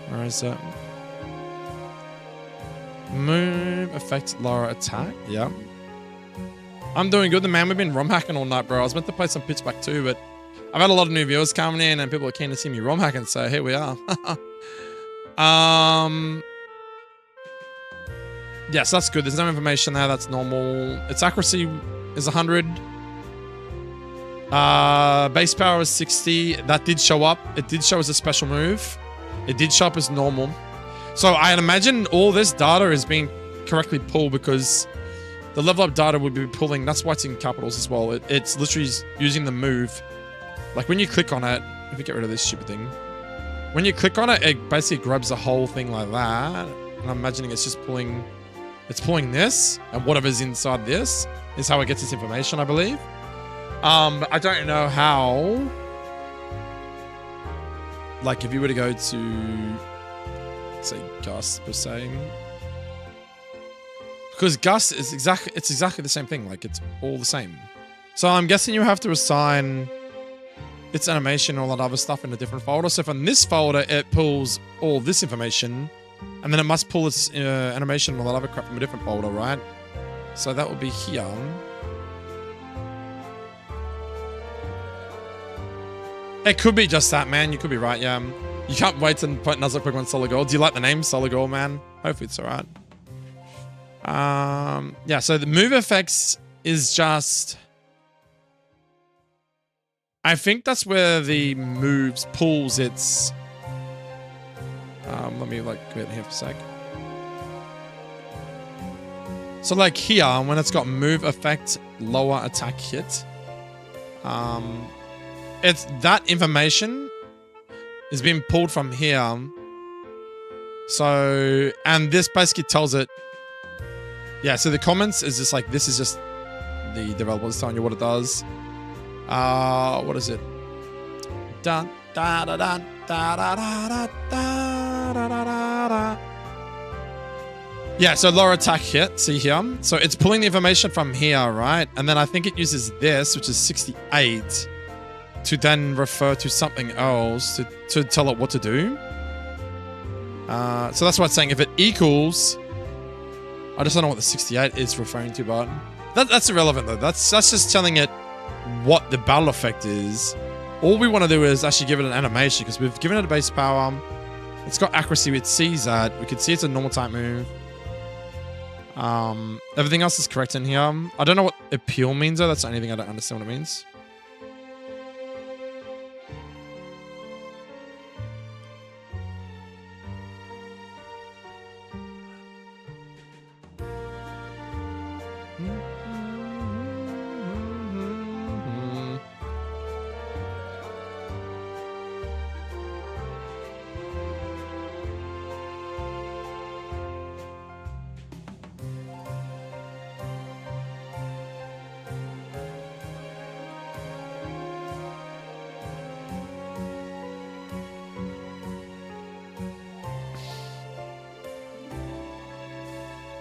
Speaker 1: Where is it? Move, effect, lower attack. Yeah. I'm doing good, the man. We've been ROM hacking all night, bro. I was meant to play some Pitchback too, but I've had a lot of new viewers coming in and people are keen to see me ROM hacking, so here we are. Yes, that's good. There's no information there. That's normal. Its accuracy is 100. Base power is 60. That did show up. It did show as a special move. It did show up as normal. So I imagine all this data is being correctly pulled because the level up data would be pulling. That's why it's in capitals as well. It's literally using the move. Like when you click on it, if you get rid of this stupid thing. When you click on it, it basically grabs the whole thing like that. And I'm imagining it's just pulling. It's pulling this, and whatever's inside this is how it gets its information, I believe. I don't know how. Like, if you were to go to, say, Gus per se, because Gus is exactly the same thing. Like, it's all the same. So I'm guessing you have to assign its animation and all that other stuff in a different folder. So from this folder, it pulls all this information. And then it must pull its animation and all that other crap from a different folder, right? So that would be here. It could be just that, man. You could be right, yeah. You can't wait to put Nuzlocke Pokemon Solid Gold. Do you like the name Solid Gold, man? Hopefully it's alright. Yeah, so the move effects is just... I think that's where the moves pulls its... let me like get in here for a sec. So like here, when it's got move effect, lower attack hit, it's that information is being pulled from here. So, and this basically tells it, yeah, so the comments is just like, this is just the developers telling you what it does. What is it? Dun, da, da, da, da, da, da, da. Yeah, so lower attack hit, see here. So it's pulling the information from here, right? And then I think it uses this, which is 68, to then refer to something else to tell it what to do. So that's why it's saying if it equals... I just don't know what the 68 is referring to, but that's irrelevant though. That's just telling it what the battle effect is. All we want to do is actually give it an animation because we've given it a base power. It's got accuracy. It sees that. We can see it's a normal type move. Everything else is correct in here. I don't know what appeal means though. That's the only thing I don't understand what it means.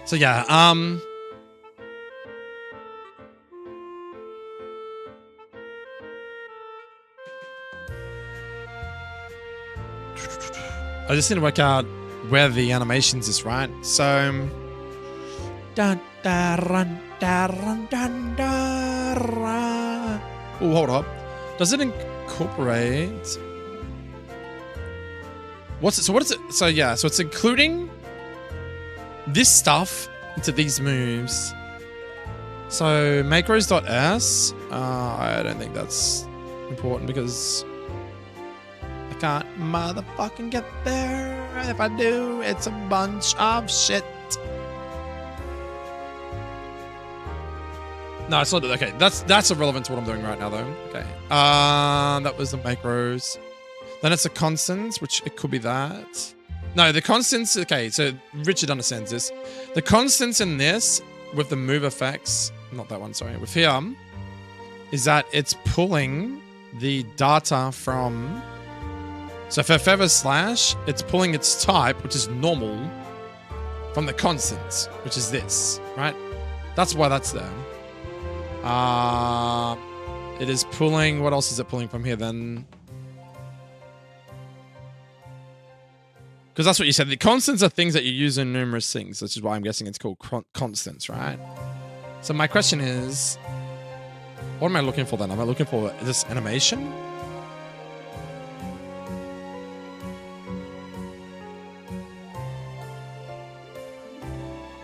Speaker 1: So yeah, I just need to work out where the animations is, right? So dun, da, run, da, run, dun, da, ra. Oh, hold up. Does it incorporate? What's it? So what is it? So yeah, so it's including this stuff into these moves. So macros.s, I don't think that's important because I can't motherfucking get there. If I do, it's a bunch of shit. No, it's not. Okay, that's irrelevant to what I'm doing right now, though. Okay. That was the macros. Then it's the constants, which it could be that. No, the constants. Okay, so Richard understands this. The constants in this with the move effects, not that one. Sorry, with here, is that it's pulling the data from. So for Feather Slash, it's pulling its type, which is normal, from the constants, which is this, right? That's why that's there. It is pulling. What else is it pulling from here then? Because that's what you said. The constants are things that you use in numerous things, which is why I'm guessing it's called constants, right? So my question is, what am I looking for then? Am I looking for this animation?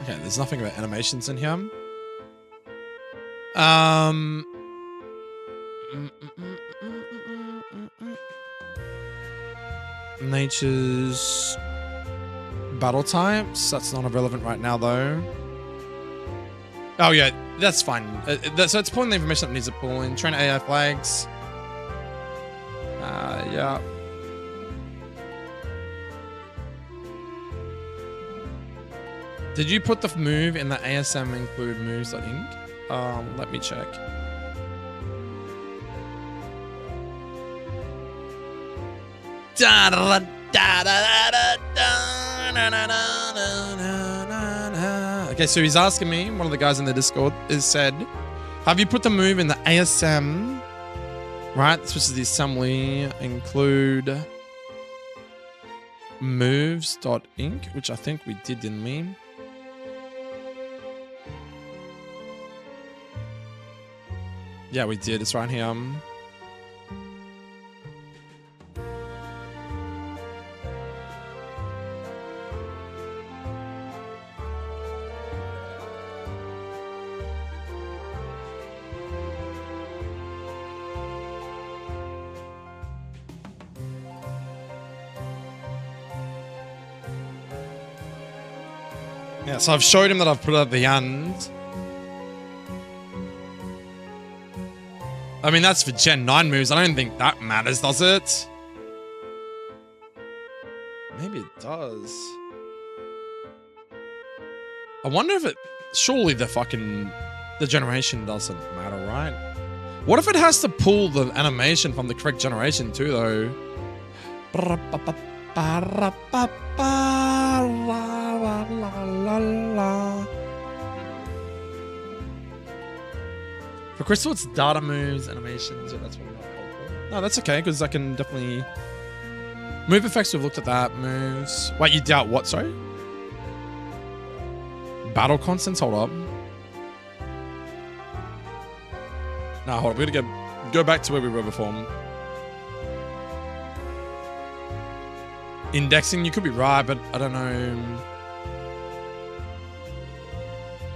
Speaker 1: Okay, there's nothing about animations in here. Nature's battle types. That's not relevant right now, though. Oh yeah, that's fine. So it's pulling the information that needs to pull in. Train AI flags. Yeah. Did you put the move in the ASM include moves.inc? Let me check. Okay, so he's asking me, one of the guys in the Discord said, have you put the move in the ASM? Right, this is the assembly, include moves.inc, which I think we did, didn't we? Yeah, we did. It's right here. Yeah, so I've showed him that I've put it at the end. I mean, that's for Gen 9 moves. I don't think that matters, does it? Maybe it does. I wonder if it... Surely the generation doesn't matter, right? What if it has to pull the animation from the correct generation too, though? For Crystal, it's data moves, animations, and that's what I'm not helpful. No, that's okay, because I can definitely... Move effects, we've looked at that. Moves... Wait, you doubt what, sorry? Battle constants? Hold up. Nah, hold up. We're gonna go back to where we were before. Indexing, you could be right, but I don't know.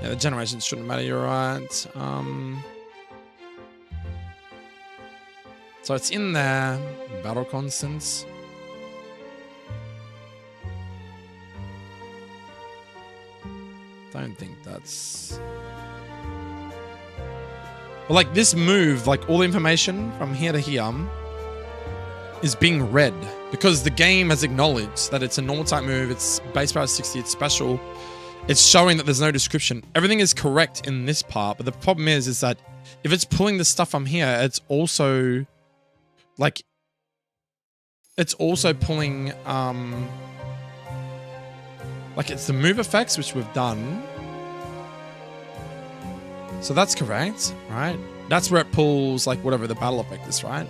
Speaker 1: Yeah, the generations shouldn't matter, you're right. So it's in there. Battle constants. Don't think that's... But like this move, like all the information from here to here is being read because the game has acknowledged that it's a normal type move. It's base power 60. It's special. It's showing that there's no description. Everything is correct in this part, but the problem is that if it's pulling the stuff from here, it's also like it's also pulling like it's the move effects which we've done. So that's correct, right? That's where it pulls like whatever the battle effect is, right?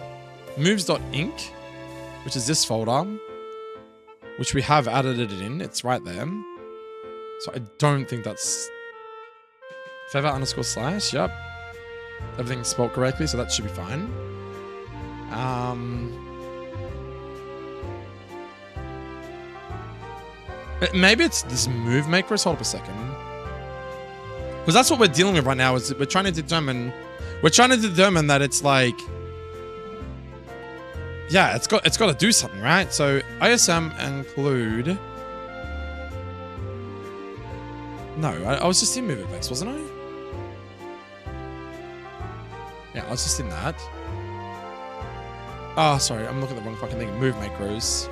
Speaker 1: Moves.inc, which is this folder, which we have added it in. It's right there. So I don't think that's feather_slash. Yep. Everything's spelled correctly, so that should be fine. Maybe it's this move maker. Hold up a second. Because that's what we're dealing with right now. Is we're trying to determine that it's like, yeah, it's got to do something, right? So ISM include. No, I was just in move effects, wasn't I? Yeah, I was just in that. Oh, sorry, I'm looking at the wrong fucking thing. Move macros.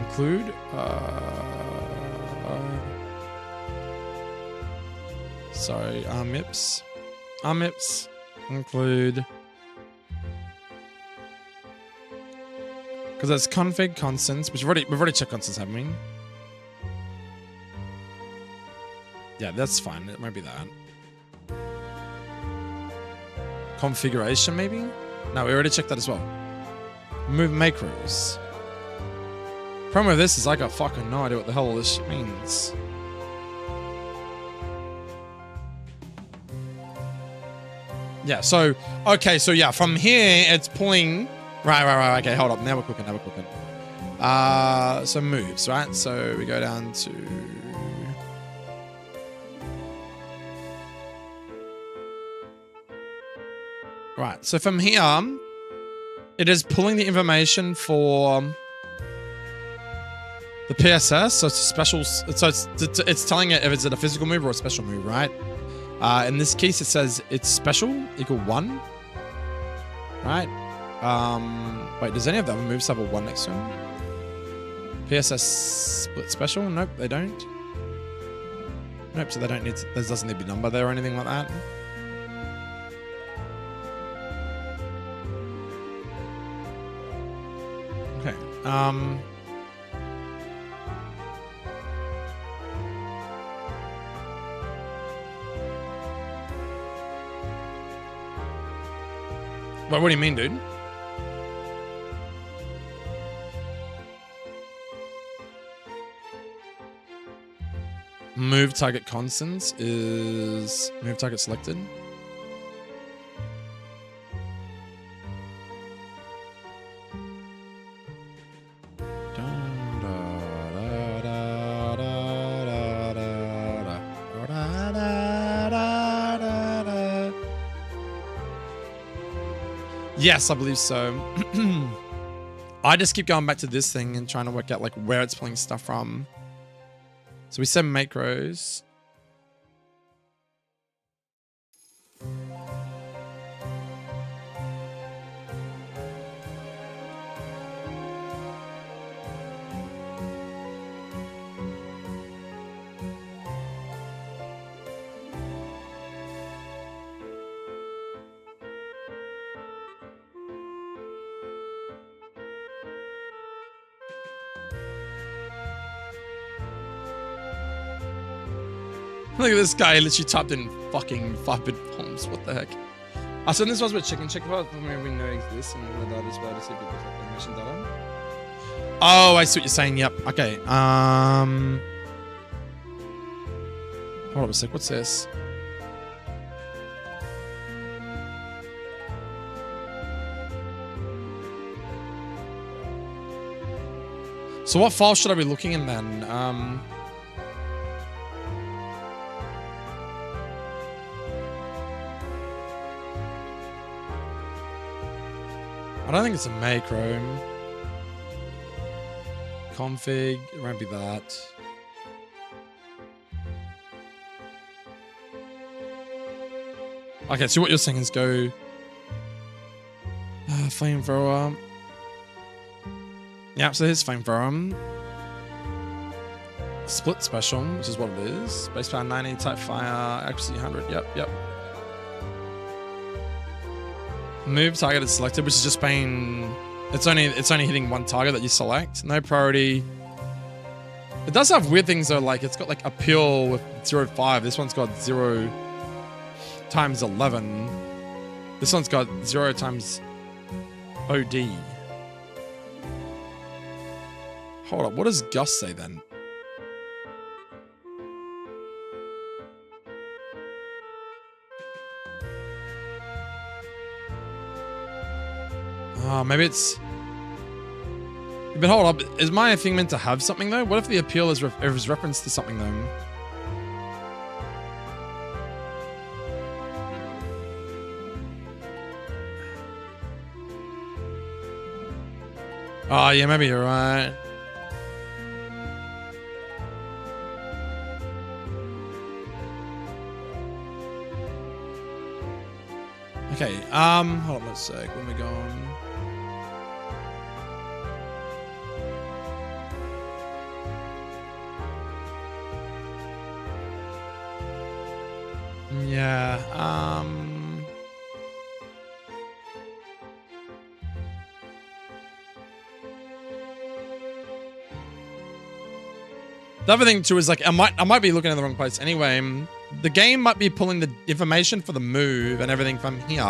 Speaker 1: Include. Sorry, RMIPS. RMIPS. Include. Because that's config constants, which we've already checked constants, haven't we? Yeah, that's fine. It might be that. Configuration, maybe? No, we already checked that as well. Move macros. Problem with this is I got fucking no idea what the hell all this shit means. Yeah, so, okay, so yeah, from here, it's pulling... Right, okay, hold up. Now we're cooking. So moves, right? So we go down to... Right, so from here, it is pulling the information for the PSS. So it's a special... So it's telling it if it's a physical move or a special move, right? In this case, it says it's special, equal 1. Right? Wait, does any of the other moves have a 1 next to them? PSS split special? Nope, they don't. Nope, so they don't need to, there doesn't need to be number there or anything like that. Okay, Wait, what do you mean, dude? Move target constants is move target selected. Yes, I believe so. I just keep going back to this thing and trying to work out like where it's pulling stuff from. So we said macros. Look at this guy, literally typed in fucking 5-bit bombs. What the heck? So this was with chicken check about when we know exists and the data is better to see if it's like animation data. Oh, I see what you're saying. Yep. Okay. Hold on a sec. What's this? So what file should I be looking in then? I don't think it's a macro. Config, it won't be that. Okay, so what you're saying is go flamethrower. Yeah, so here's flamethrower. Split special, which is what it is. Base power 90, type fire, accuracy 100. Yep. Move target is selected, which is just paying. It's only hitting one target that you select. No priority. It does have weird things though, like it's got like appeal with 0.5. This one's got 0 times 11. This one's got 0 times OD. Hold up, what does Gus say then? Oh, maybe it's... But hold up, is my thing meant to have something though? What if the appeal is reference to something though? Oh yeah, maybe you're right. Okay, hold on a sec. When we going? Yeah, the other thing too is like I might be looking in the wrong place. Anyway, the game might be pulling the information for the move and everything from here,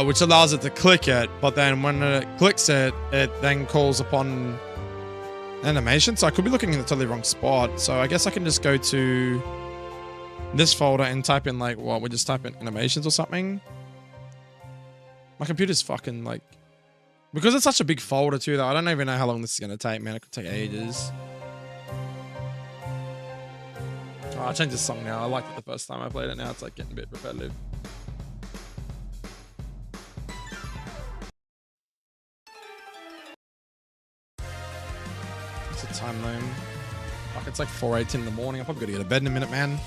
Speaker 1: which allows it to click it. But then when it clicks it, it then calls upon animation. So I could be looking in the totally wrong spot. So I guess I can just go to this folder and type in like what? We just type in animations or something. My computer's fucking like, because it's such a big folder too. Though I don't even know how long this is gonna take. Man, it could take ages. Oh, I changed the song now. I liked it the first time I played it. Now it's like getting a bit repetitive. What's the time though? Fuck, it's like 4:18 in the morning. I'm probably gonna get to bed in a minute, man.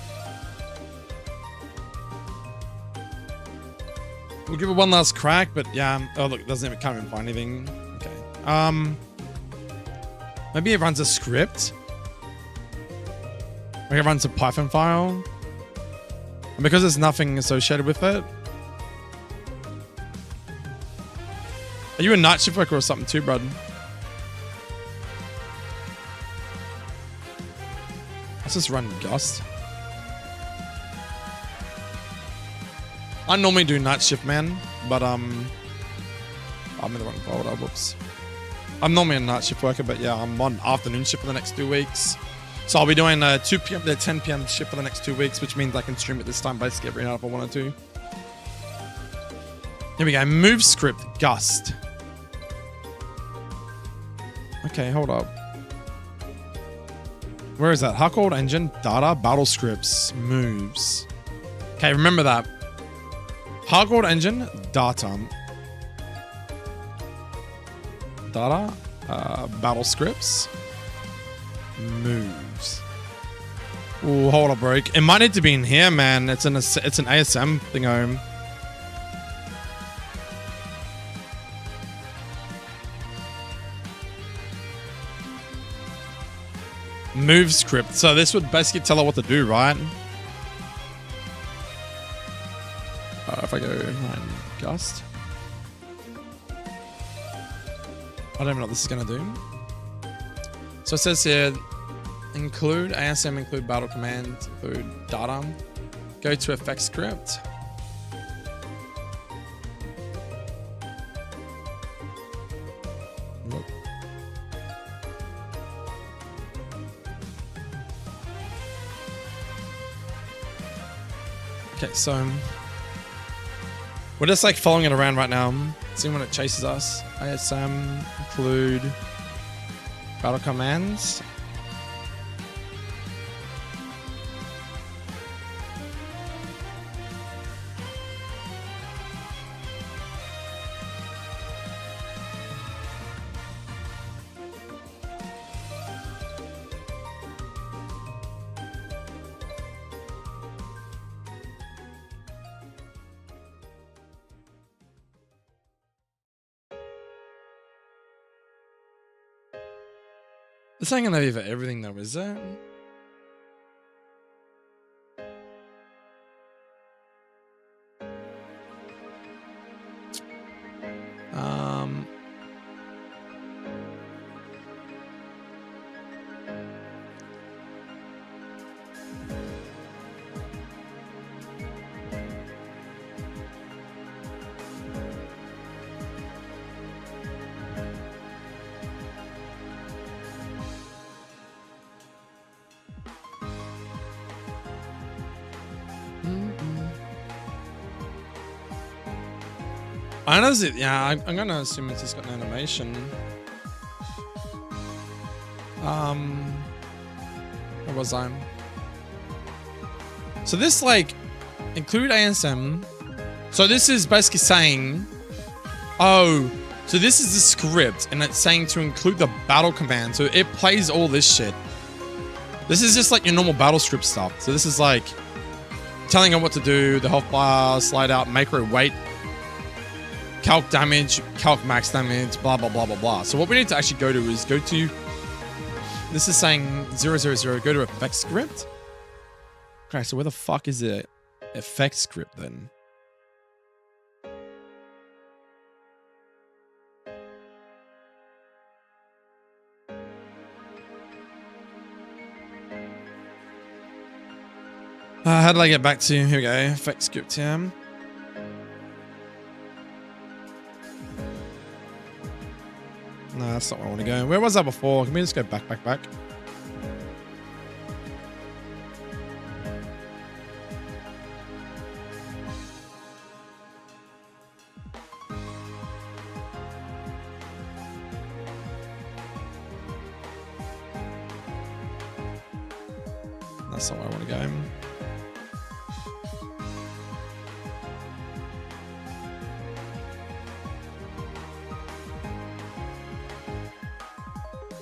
Speaker 1: We'll give it one last crack, but yeah. Oh look, it doesn't even, can't even find anything. Okay. Maybe it runs a script. Maybe it runs a Python file. And because there's nothing associated with it. Are you a night shift worker or something too, bud? Let's just run Gust. I normally do night shift, man, but I'm in the wrong folder. Whoops. I'm normally a night shift worker, but yeah, I'm on afternoon shift for the next 2 weeks. So I'll be doing 2 p.m. to 10 p.m. shift for the next 2 weeks, which means I can stream at this time basically every night if I wanted to. Here we go. Move script, Gust. Okay, hold up. Where is that? HeartGold engine, data, battle scripts, moves. Okay, remember that. HeartGold engine, data. Data, battle scripts, moves. Oh, hold up, bro. It might need to be in here, man. It's an ASM thingo. Move script. So this would basically tell her what to do, right? If I go and Gust. I don't even know what this is going to do. So it says here, include ASM, include battle command, include data. Go to effect script. Look. Okay, so we're just like following it around right now, seeing when it chases us. ASM, include battle commands. This ain't gonna be for everything though, is it? I know it. Yeah, I'm gonna assume it's just got an animation. Where was I? So this like include ASM. So this is basically saying, oh, so this is the script, and it's saying to include the battle command. So it plays all this shit. This is just like your normal battle script stuff. So this is like telling it what to do, the health bar, slide out, macro weight, calc damage, calc max damage, blah, blah, blah, blah, blah. So what we need to actually go to is go to, this is saying 000, go to effect script. Okay, so where the fuck is the effect script then? How did I get back to, here we go, effect script here. No, that's not where I want to go. Where was I before? Can we just go back? That's not where I want to go.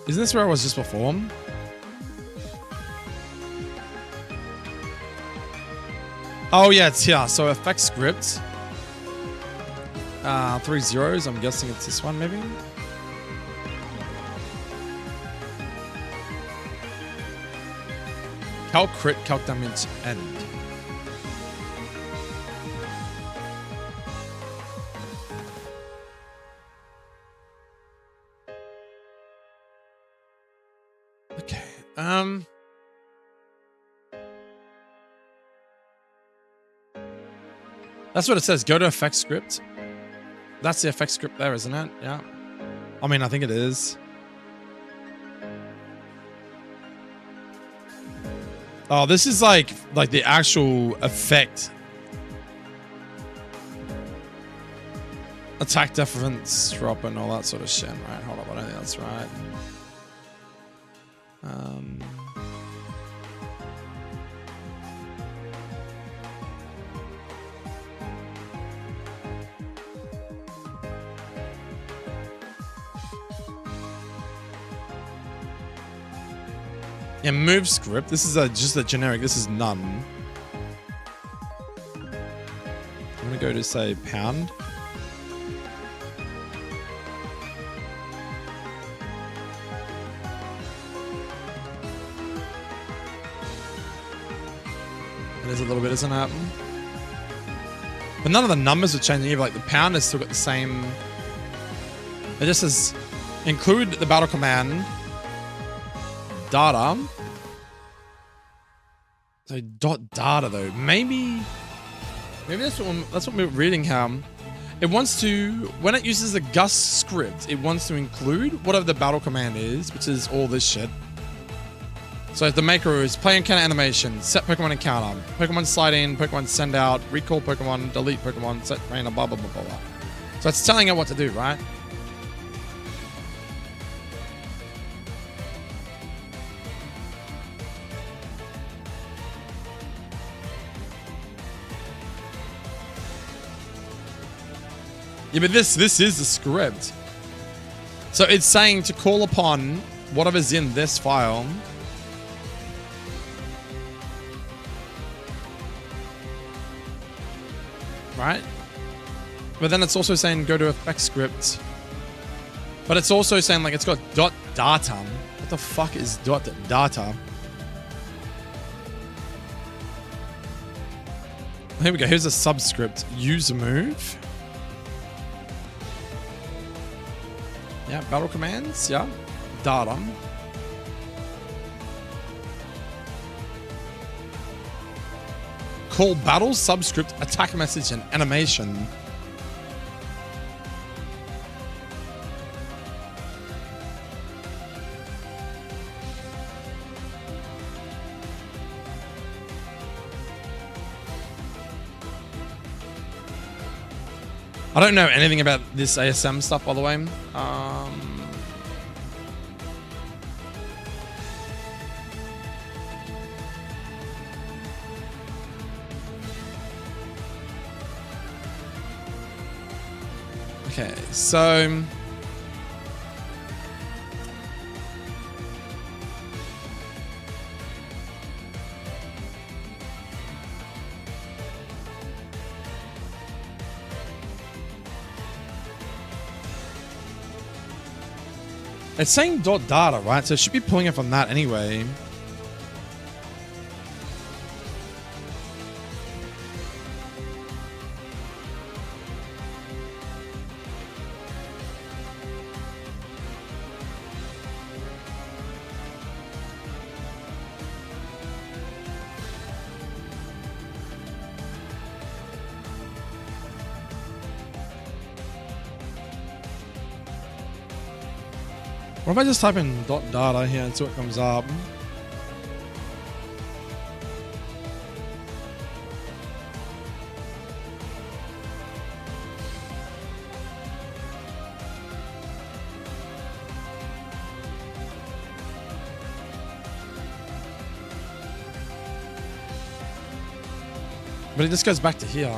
Speaker 1: Isn't this where I was just before? Oh yeah, it's here. So effect script. 3 zeros. I'm guessing it's this one maybe. Calc crit, calc damage, end. Okay. That's what it says. Go to effect script. That's the effect script there, isn't it? Yeah. I mean, I think it is. Oh, this is like the actual effect. Attack defense drop and all that sort of shit, right? Hold up, I don't think that's right. Yeah, move script. This is just a generic. This is none. I'm gonna go to say pound. It is a little bit, isn't it? But none of the numbers are changing either. Like the pound has still got the same. It just says include the battle command data. So data though. Maybe that's what we're reading here. It wants to, when it uses the Gust script, it wants to include whatever the battle command is, which is all this shit. So if the macro is play encounter animation, set Pokemon encounter, Pokemon slide in, Pokemon send out, recall Pokemon, delete Pokemon, set trainer, blah, blah, blah, blah, blah. So it's telling it what to do, right? Yeah, but this is the script. So it's saying to call upon whatever's in this file. Right? But then it's also saying go to effect script. But it's also saying like it's got .data. What the fuck is .data? Here we go. Here's a subscript. Use a move. Yeah, battle commands. Yeah. Data. Call battle, subscript, attack message, and animation. I don't know anything about this ASM stuff, by the way. Okay, so It's saying .data, right? So it should be pulling it from that anyway. What if I just type in .data here and see what comes up? But it just goes back to here.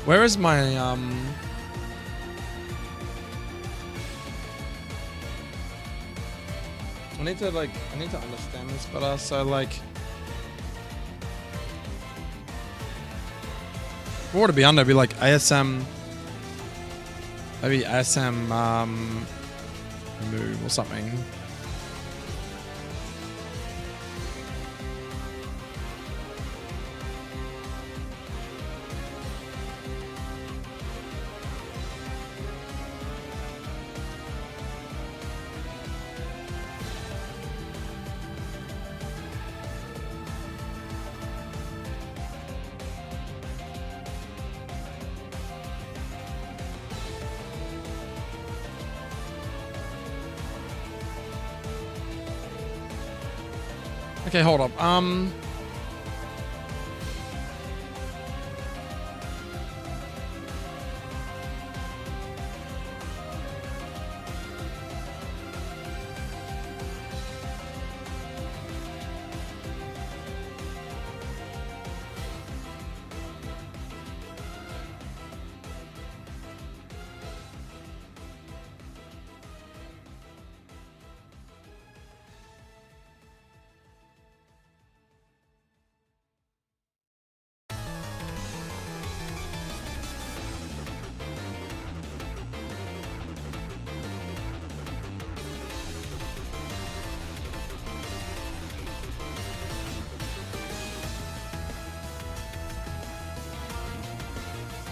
Speaker 1: Where is my I need to understand this better. So like, what would it be under? It'd be like ASM, maybe ASM move or something. Okay, hold up.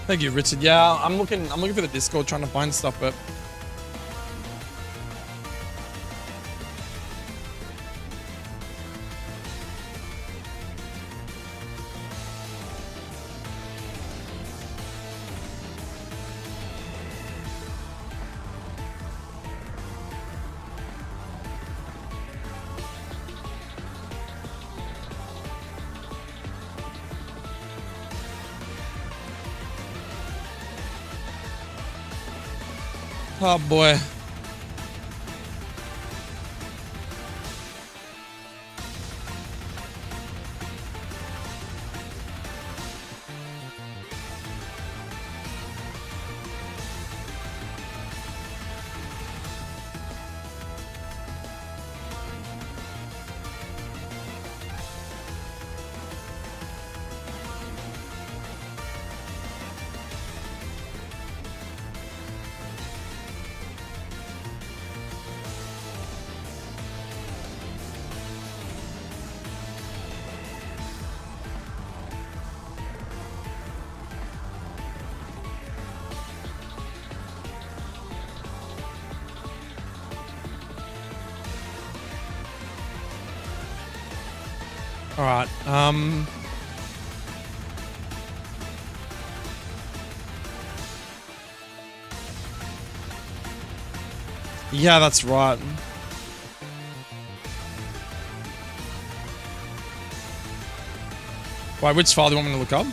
Speaker 1: Thank you, Richard. Yeah, I'm looking for the Discord, trying to find stuff, but oh boy. All right. Yeah, that's right. Why, which file do you want me to look up?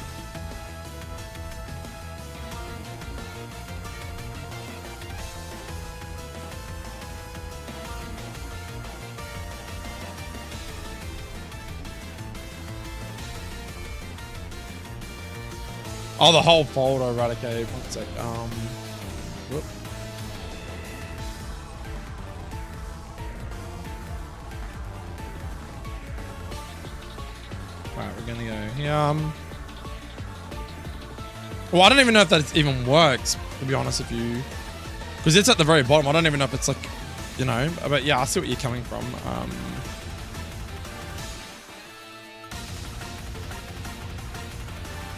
Speaker 1: Oh, the whole folder, right? Okay, 1 sec. Whoop. Right, we're gonna go here. Well, I don't even know if that even works, to be honest with you. Because it's at the very bottom. I don't even know if it's like, you know, but yeah, I see what you're coming from.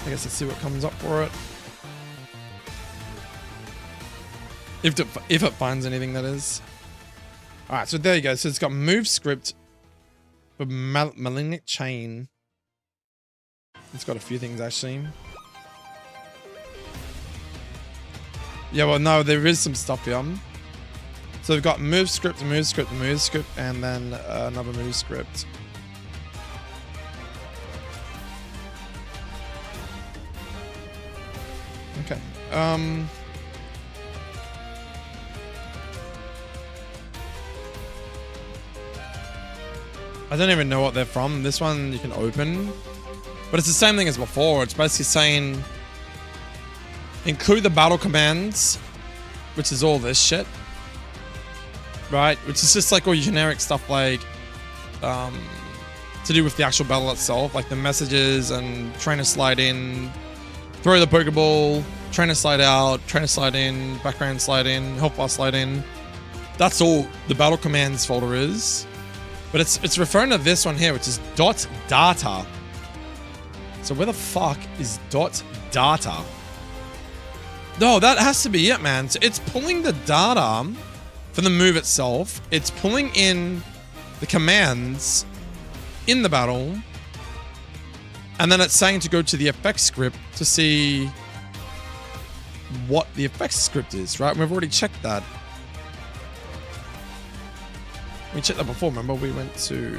Speaker 1: I guess let's see what comes up for it. If it finds anything, that is. All right, so there you go. So it's got move script for malignant chain. It's got a few things actually. Yeah, well, no, there is some stuff here. So we've got move script, move script, move script, and then another move script. Okay. I don't even know what they're from. This one you can open, but it's the same thing as before. It's basically saying include the battle commands, which is all this shit, right? Which is just like all your generic stuff, like to do with the actual battle itself, like the messages and trainer slide in, throw the Pokeball, trainer slide out, trainer slide in, background slide in, health bar slide in. That's all the battle commands folder is. But it's referring to this one here, which is .data. So where the fuck is .data? No, that has to be it, man. So it's pulling the data for the move itself. It's pulling in the commands in the battle. And then it's saying to go to the effects script to see what the effects script is, right? We've already checked that. We checked that before, remember? We went to...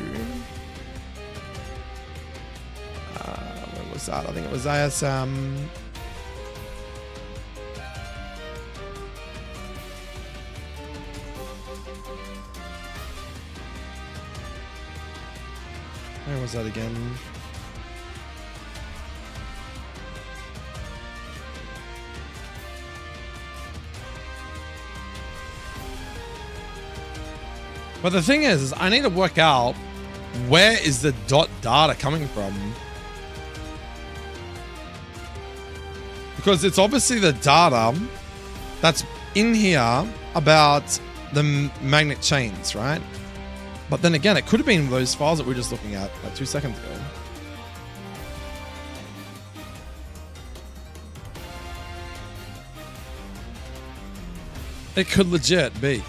Speaker 1: where was that? I think it was ISM... Where was that again? But the thing is I need to work out where is the .data coming from. Because it's obviously the data that's in here about the magnet chains, right? But then again, it could have been those files that we were just looking at like 2 seconds ago. It could legit be.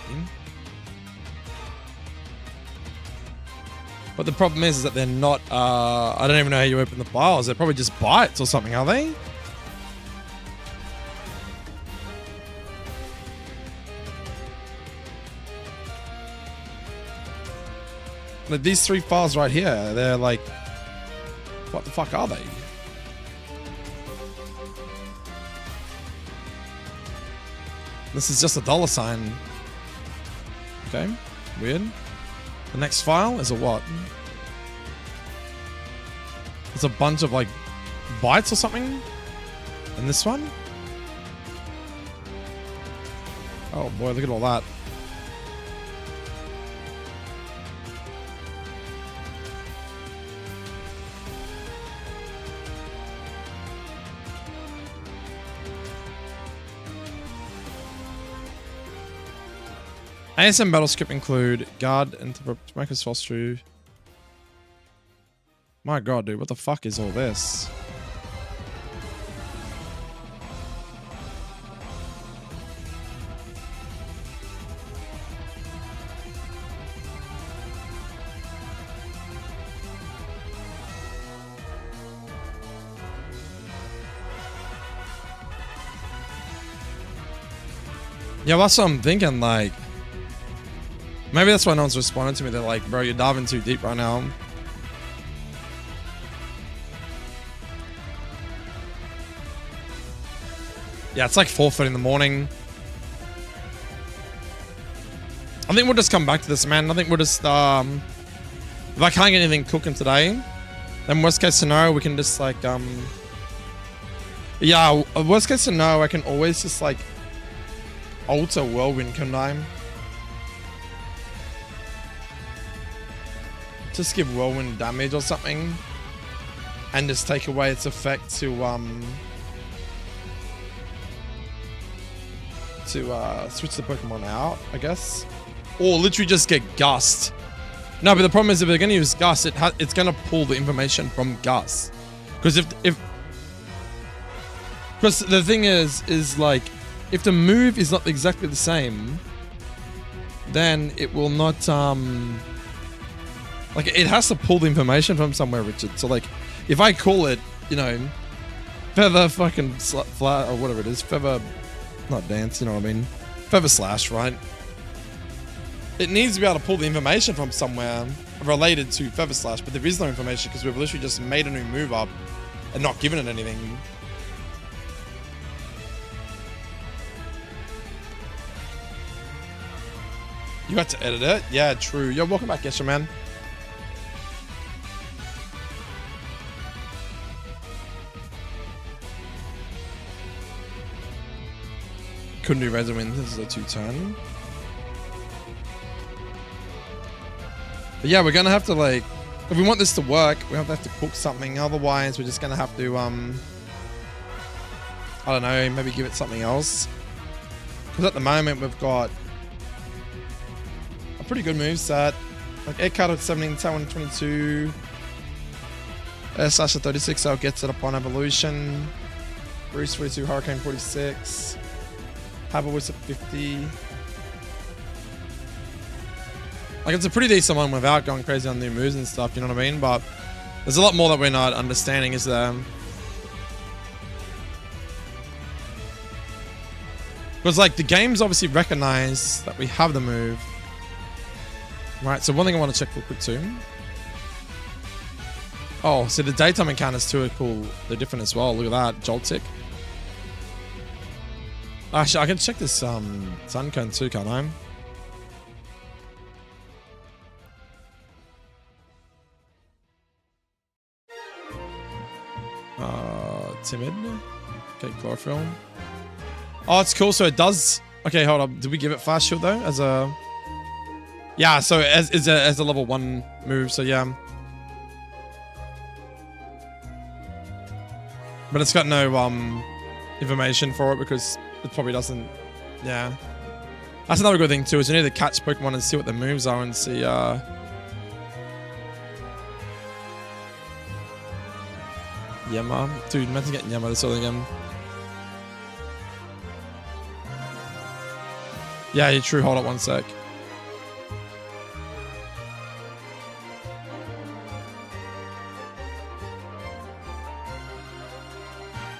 Speaker 1: But the problem is that they're not, I don't even know how you open the files. They're probably just bytes or something, are they? Like these 3 files right here, they're like, what the fuck are they? This is just a $sign. Okay, weird. The next file is a what? It's a bunch of like bytes or something. And this one? Oh boy, look at all that. ASM battle script include guard and smokers falls through. My god, dude, what the fuck is all this? Yeah, that's what I'm thinking, like. Maybe that's why no one's responding to me. They're like, bro, you're diving too deep right now. Yeah, it's like 4:30 in the morning. I think we'll just come back to this, man. I think we'll just, if I can't get anything cooking today, then worst case scenario, we can just like, Yeah, worst case scenario, I can always just like alter Whirlwind, can I? Just give Whirlwind damage or something. And just take away its effect to switch the Pokemon out, I guess. Or literally just get Gust. No, but the problem is if they're going to use Gust, it's going to pull the information from Gust. Because because the thing is like, if the move is not exactly the same, then it will not, like, it has to pull the information from somewhere, Richard. So, like, if I call it, you know, Feather fucking Flat, or whatever it is, Feather, not Dance, you know what I mean? Feather Slash, right? It needs to be able to pull the information from somewhere related to Feather Slash, but there is no information because we've literally just made a new move up and not given it anything. You had to edit it? Yeah, true. Yo, welcome back, Gesher, man. Couldn't do Razor Wind. This is a 2-turn. But yeah, we're gonna have to, like, if we want this to work, we have to cook something. Otherwise, we're just gonna have to, I don't know, maybe give it something else. Because at the moment, we've got a pretty good moveset. Like, Air Cut at 17, Talon 22. Air Slash at 36, so it gets it upon evolution. Bruce 42, Hurricane 46. Haberwitz at 50. Like, it's a pretty decent one without going crazy on new moves and stuff, you know what I mean? But there's a lot more that we're not understanding, is there? Because, like, the games obviously recognize that we have the move. Right, so one thing I want to check real quick too. Oh, so the daytime encounters too are cool. They're different as well. Look at that, Joltik. Actually, I can check this Suncone too, can't I? Timid. Okay, Chlorophyll. Oh, it's cool. So it does. Okay, hold up. Did we give it Fast Shield though? As a. Yeah, so as a level 1 move. So yeah. But it's got no information for it because it probably doesn't. Yeah. That's another good thing too. Is you need to catch Pokemon and see what their moves are and see. Yama. Dude, imagine getting Yama this early again. Yeah, you're true. Hold up one sec.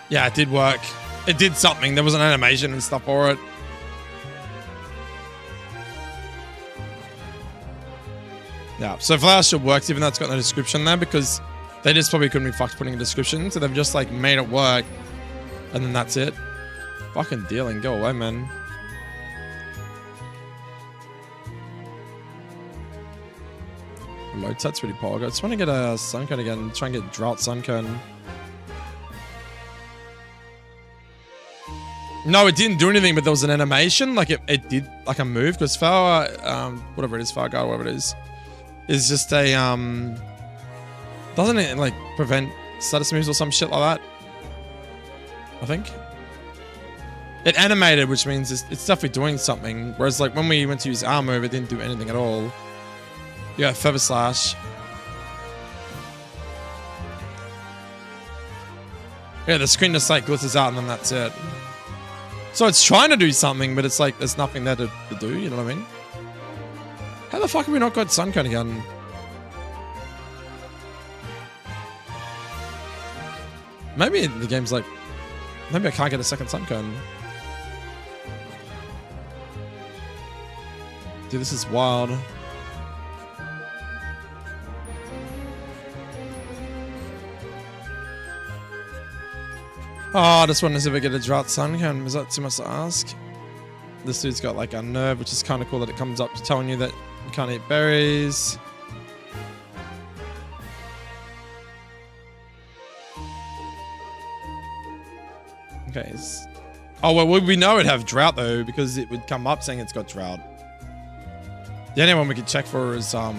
Speaker 1: Yeah, it did work. It did something. There was an animation and stuff for it. Yeah, so Flower Shield works even though it's got no description there because they just probably couldn't be fucked putting a description, so they've just like made it work, and then that's it. Fucking dealing, go away, man. Lotat's pretty poor. I just want to get a Suncone again, try and get Drought Suncone. No, it didn't do anything, but there was an animation, like it did like a move, because Flower, whatever it is, Farguard, whatever it is just a, doesn't it like prevent status moves or some shit like that? I think. It animated, which means it's definitely doing something. Whereas like when we went to use our move, it didn't do anything at all. You got Feather Slash. Yeah, the screen just like glitters out and then that's it. So it's trying to do something, but it's like there's nothing there to do, you know what I mean? How the fuck have we not got Suncone again? Maybe the game's like... Maybe I can't get a second Suncone. Dude, this is wild. Oh, I just wanted to see if I get a Drought Suncone. Is that too much to ask? This dude's got like a nerve, which is kind of cool that it comes up telling you that you can't eat berries. Okay. Oh, well, we know it'd have drought though, because it would come up saying it's got drought. The only one we could check for is, what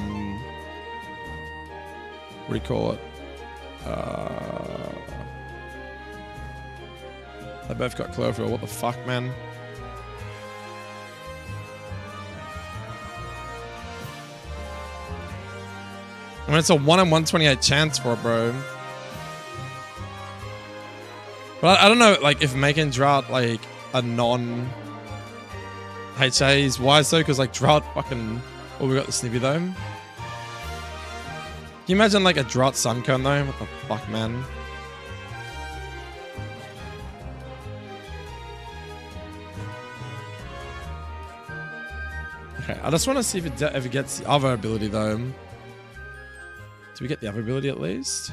Speaker 1: do you call it? They both got chlorophyll. What the fuck, man? I mean, it's a 1 in 128 chance for it, bro. But I don't know, like, if making drought, like, a non-HA is wise, though, because, like, drought fucking... Oh, we got the Snippy, though. Can you imagine, like, a drought sun cone, though? What the fuck, man? Okay, I just want to see if it ever gets the other ability, though. Do we get the other ability, at least?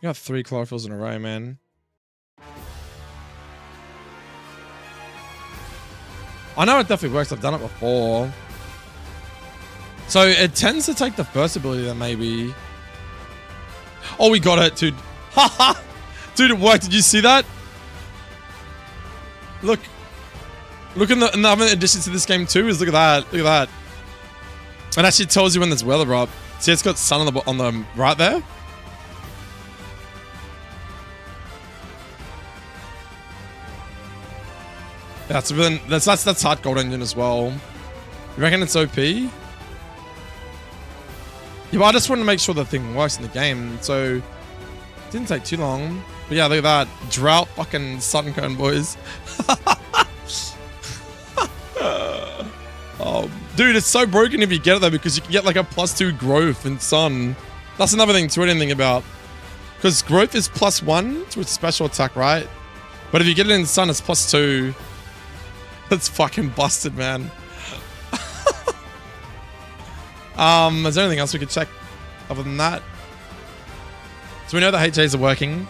Speaker 1: We got 3 chlorophylls in a row, man. I know it definitely works. I've done it before. So it tends to take the first ability then, maybe. Oh, we got it, dude. Haha! Dude, it worked. Did you see that? Look. Look in the other addition to this game too is look at that. Look at that. It actually tells you when there's weather up. See, it's got sun on the right there. Yeah, so then that's HeartGold engine as well. You reckon it's OP? Yeah, but I just want to make sure the thing works in the game. So it didn't take too long. But yeah, look at that. Drought fucking sun cone, boys. Oh, dude, it's so broken if you get it though, because you can get like a +2 growth in sun. That's another thing to anything about. Because growth is +1 to its special attack, right? But if you get it in sun, it's +2. That's fucking busted, man. Is there anything else we could check other than that? So we know the HAs are working.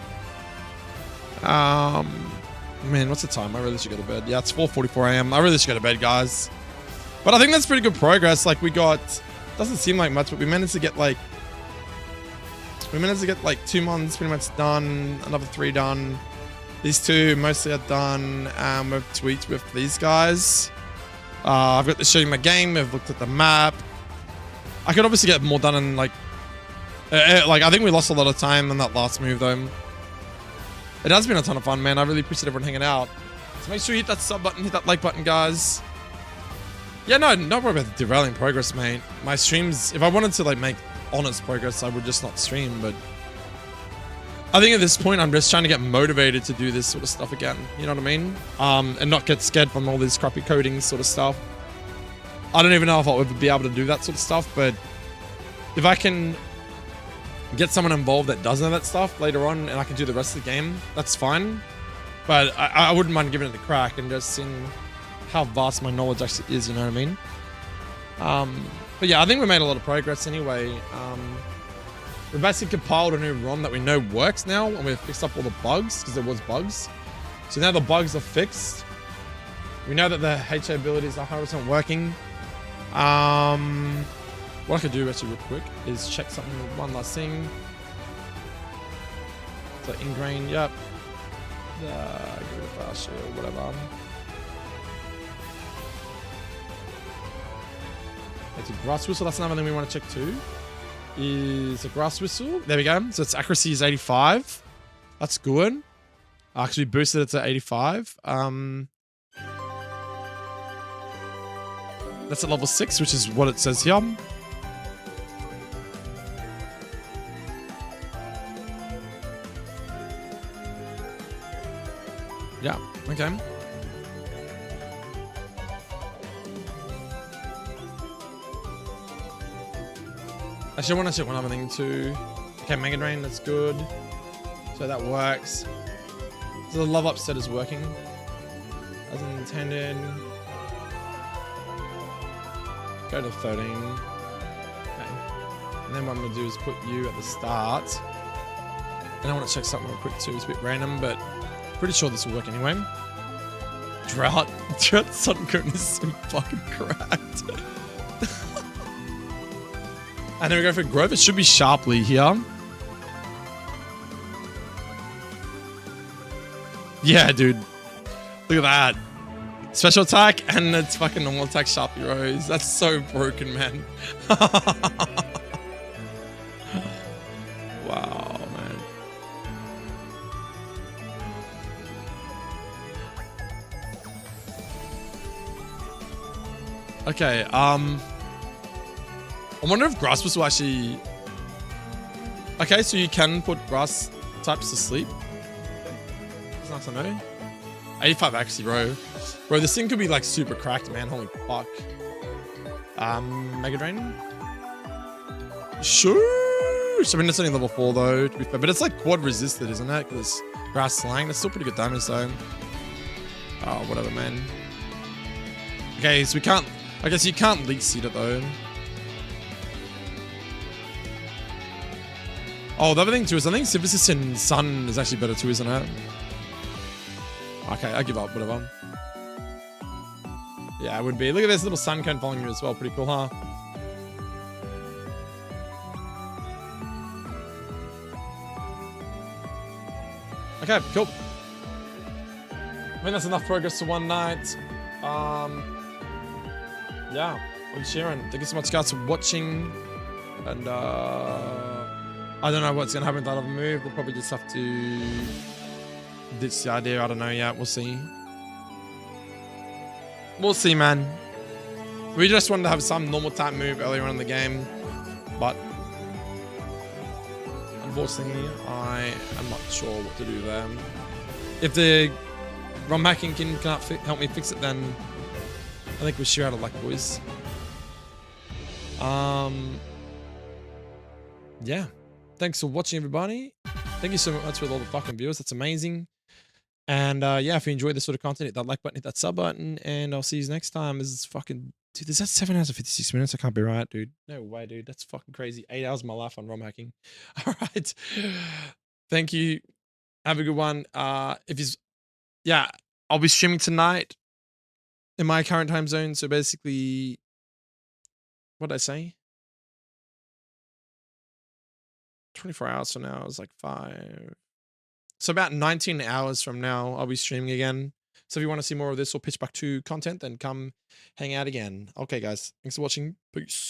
Speaker 1: Man, what's the time? I really should go to bed. Yeah, it's 4:44 AM. I really should go to bed, guys. But I think that's pretty good progress. Like, we got... Doesn't seem like much, but we managed to get, like... 2 months pretty much done. Another 3 done. These 2 mostly are done. We've tweaked with these guys. I've got to show you my game. I've looked at the map. I could obviously get more done in, like... I think we lost a lot of time on that last move, though. It has been a ton of fun, man. I really appreciate everyone hanging out. So make sure you hit that sub button, hit that like button, guys. Yeah, no, not worry about derailing progress, mate. My streams, if I wanted to, like, make honest progress, I would just not stream, but... I think at this point, I'm just trying to get motivated to do this sort of stuff again. You know what I mean? And not get scared from all these crappy coding sort of stuff. I don't even know if I'll ever be able to do that sort of stuff, but... If I can... get someone involved that does know that stuff later on and I can do the rest of the game, that's fine. But I wouldn't mind giving it a crack and just seeing how vast my knowledge actually is, you know what I mean? But yeah, I think we made a lot of progress anyway. We basically compiled a new ROM that we know works now, and we've fixed up all the bugs, because there was bugs. So now the bugs are fixed. We know that the HA abilities are 100% working. What I could do actually real quick is check something, one last thing. So ingrain, yep. Give it a fast shield, whatever. It's a grass whistle, that's another thing we want to check too. Is a grass whistle. There we go. So its accuracy is 85. That's good. I actually boosted it to 85. That's at level 6, which is what it says here. Yeah, okay. Actually, I want to check one other thing too. Okay, Mega Drain, that's good. So that works. So the love upset is working as intended. Go to 13. Okay. And then what I'm going to do is put you at the start. And I want to check something real quick too. It's a bit random, but pretty sure this will work anyway. Drought Sun Cone is so fucking cracked. And then we go for growth. It should be sharply here. Yeah, dude. Look at that. Special attack and it's fucking normal attack Sharpie Rose. That's so broken, man. Wow, man. Okay, I wonder if Graspers will actually... Okay, so you can put grass types to sleep. It's nice to know. 85 actually, bro. Bro, this thing could be like super cracked, man. Holy fuck. Mega Drain? Sure. I mean, it's only level 4 though, to be fair. But it's like quad resisted, isn't it? Because grass slang. That's still pretty good damage though. Oh, whatever, man. Okay, so we can't... I guess you can't leak seed it though. Oh, the other thing too is I think Synthesis in Sun is actually better too, isn't it? Okay, I give up, whatever. Yeah, it would be. Look at this little sun cone following you as well. Pretty cool, huh? Okay, cool. I think that's enough progress to one night. Yeah, I'm Sharon. Thank you so much, guys, for watching. And I don't know what's gonna happen with that other move. We'll probably just have to ditch the idea. I don't know yet. We'll see. We'll see, man. We just wanted to have some normal type move earlier on in the game, but unfortunately, I am not sure what to do there. If the Romhacking can't help me fix it, then I think we're sure out of luck, boys. Yeah. Thanks for watching, everybody. Thank you so much for all the fucking viewers. That's amazing. And yeah, if you enjoyed this sort of content, hit that like button, hit that sub button, and I'll see you next time. This is fucking... Dude, is that 7 hours and 56 minutes? I can't be right, dude. No way, dude. That's fucking crazy. 8 hours of my life on Romhacking. All right. Thank you. Have a good one. Yeah, I'll be streaming tonight in my current time zone. So basically, what did I say? 24 hours from now is like 5. So about 19 hours from now, I'll be streaming again. So if you want to see more of this or pitch back to content, then come hang out again. Okay, guys. Thanks for watching. Peace.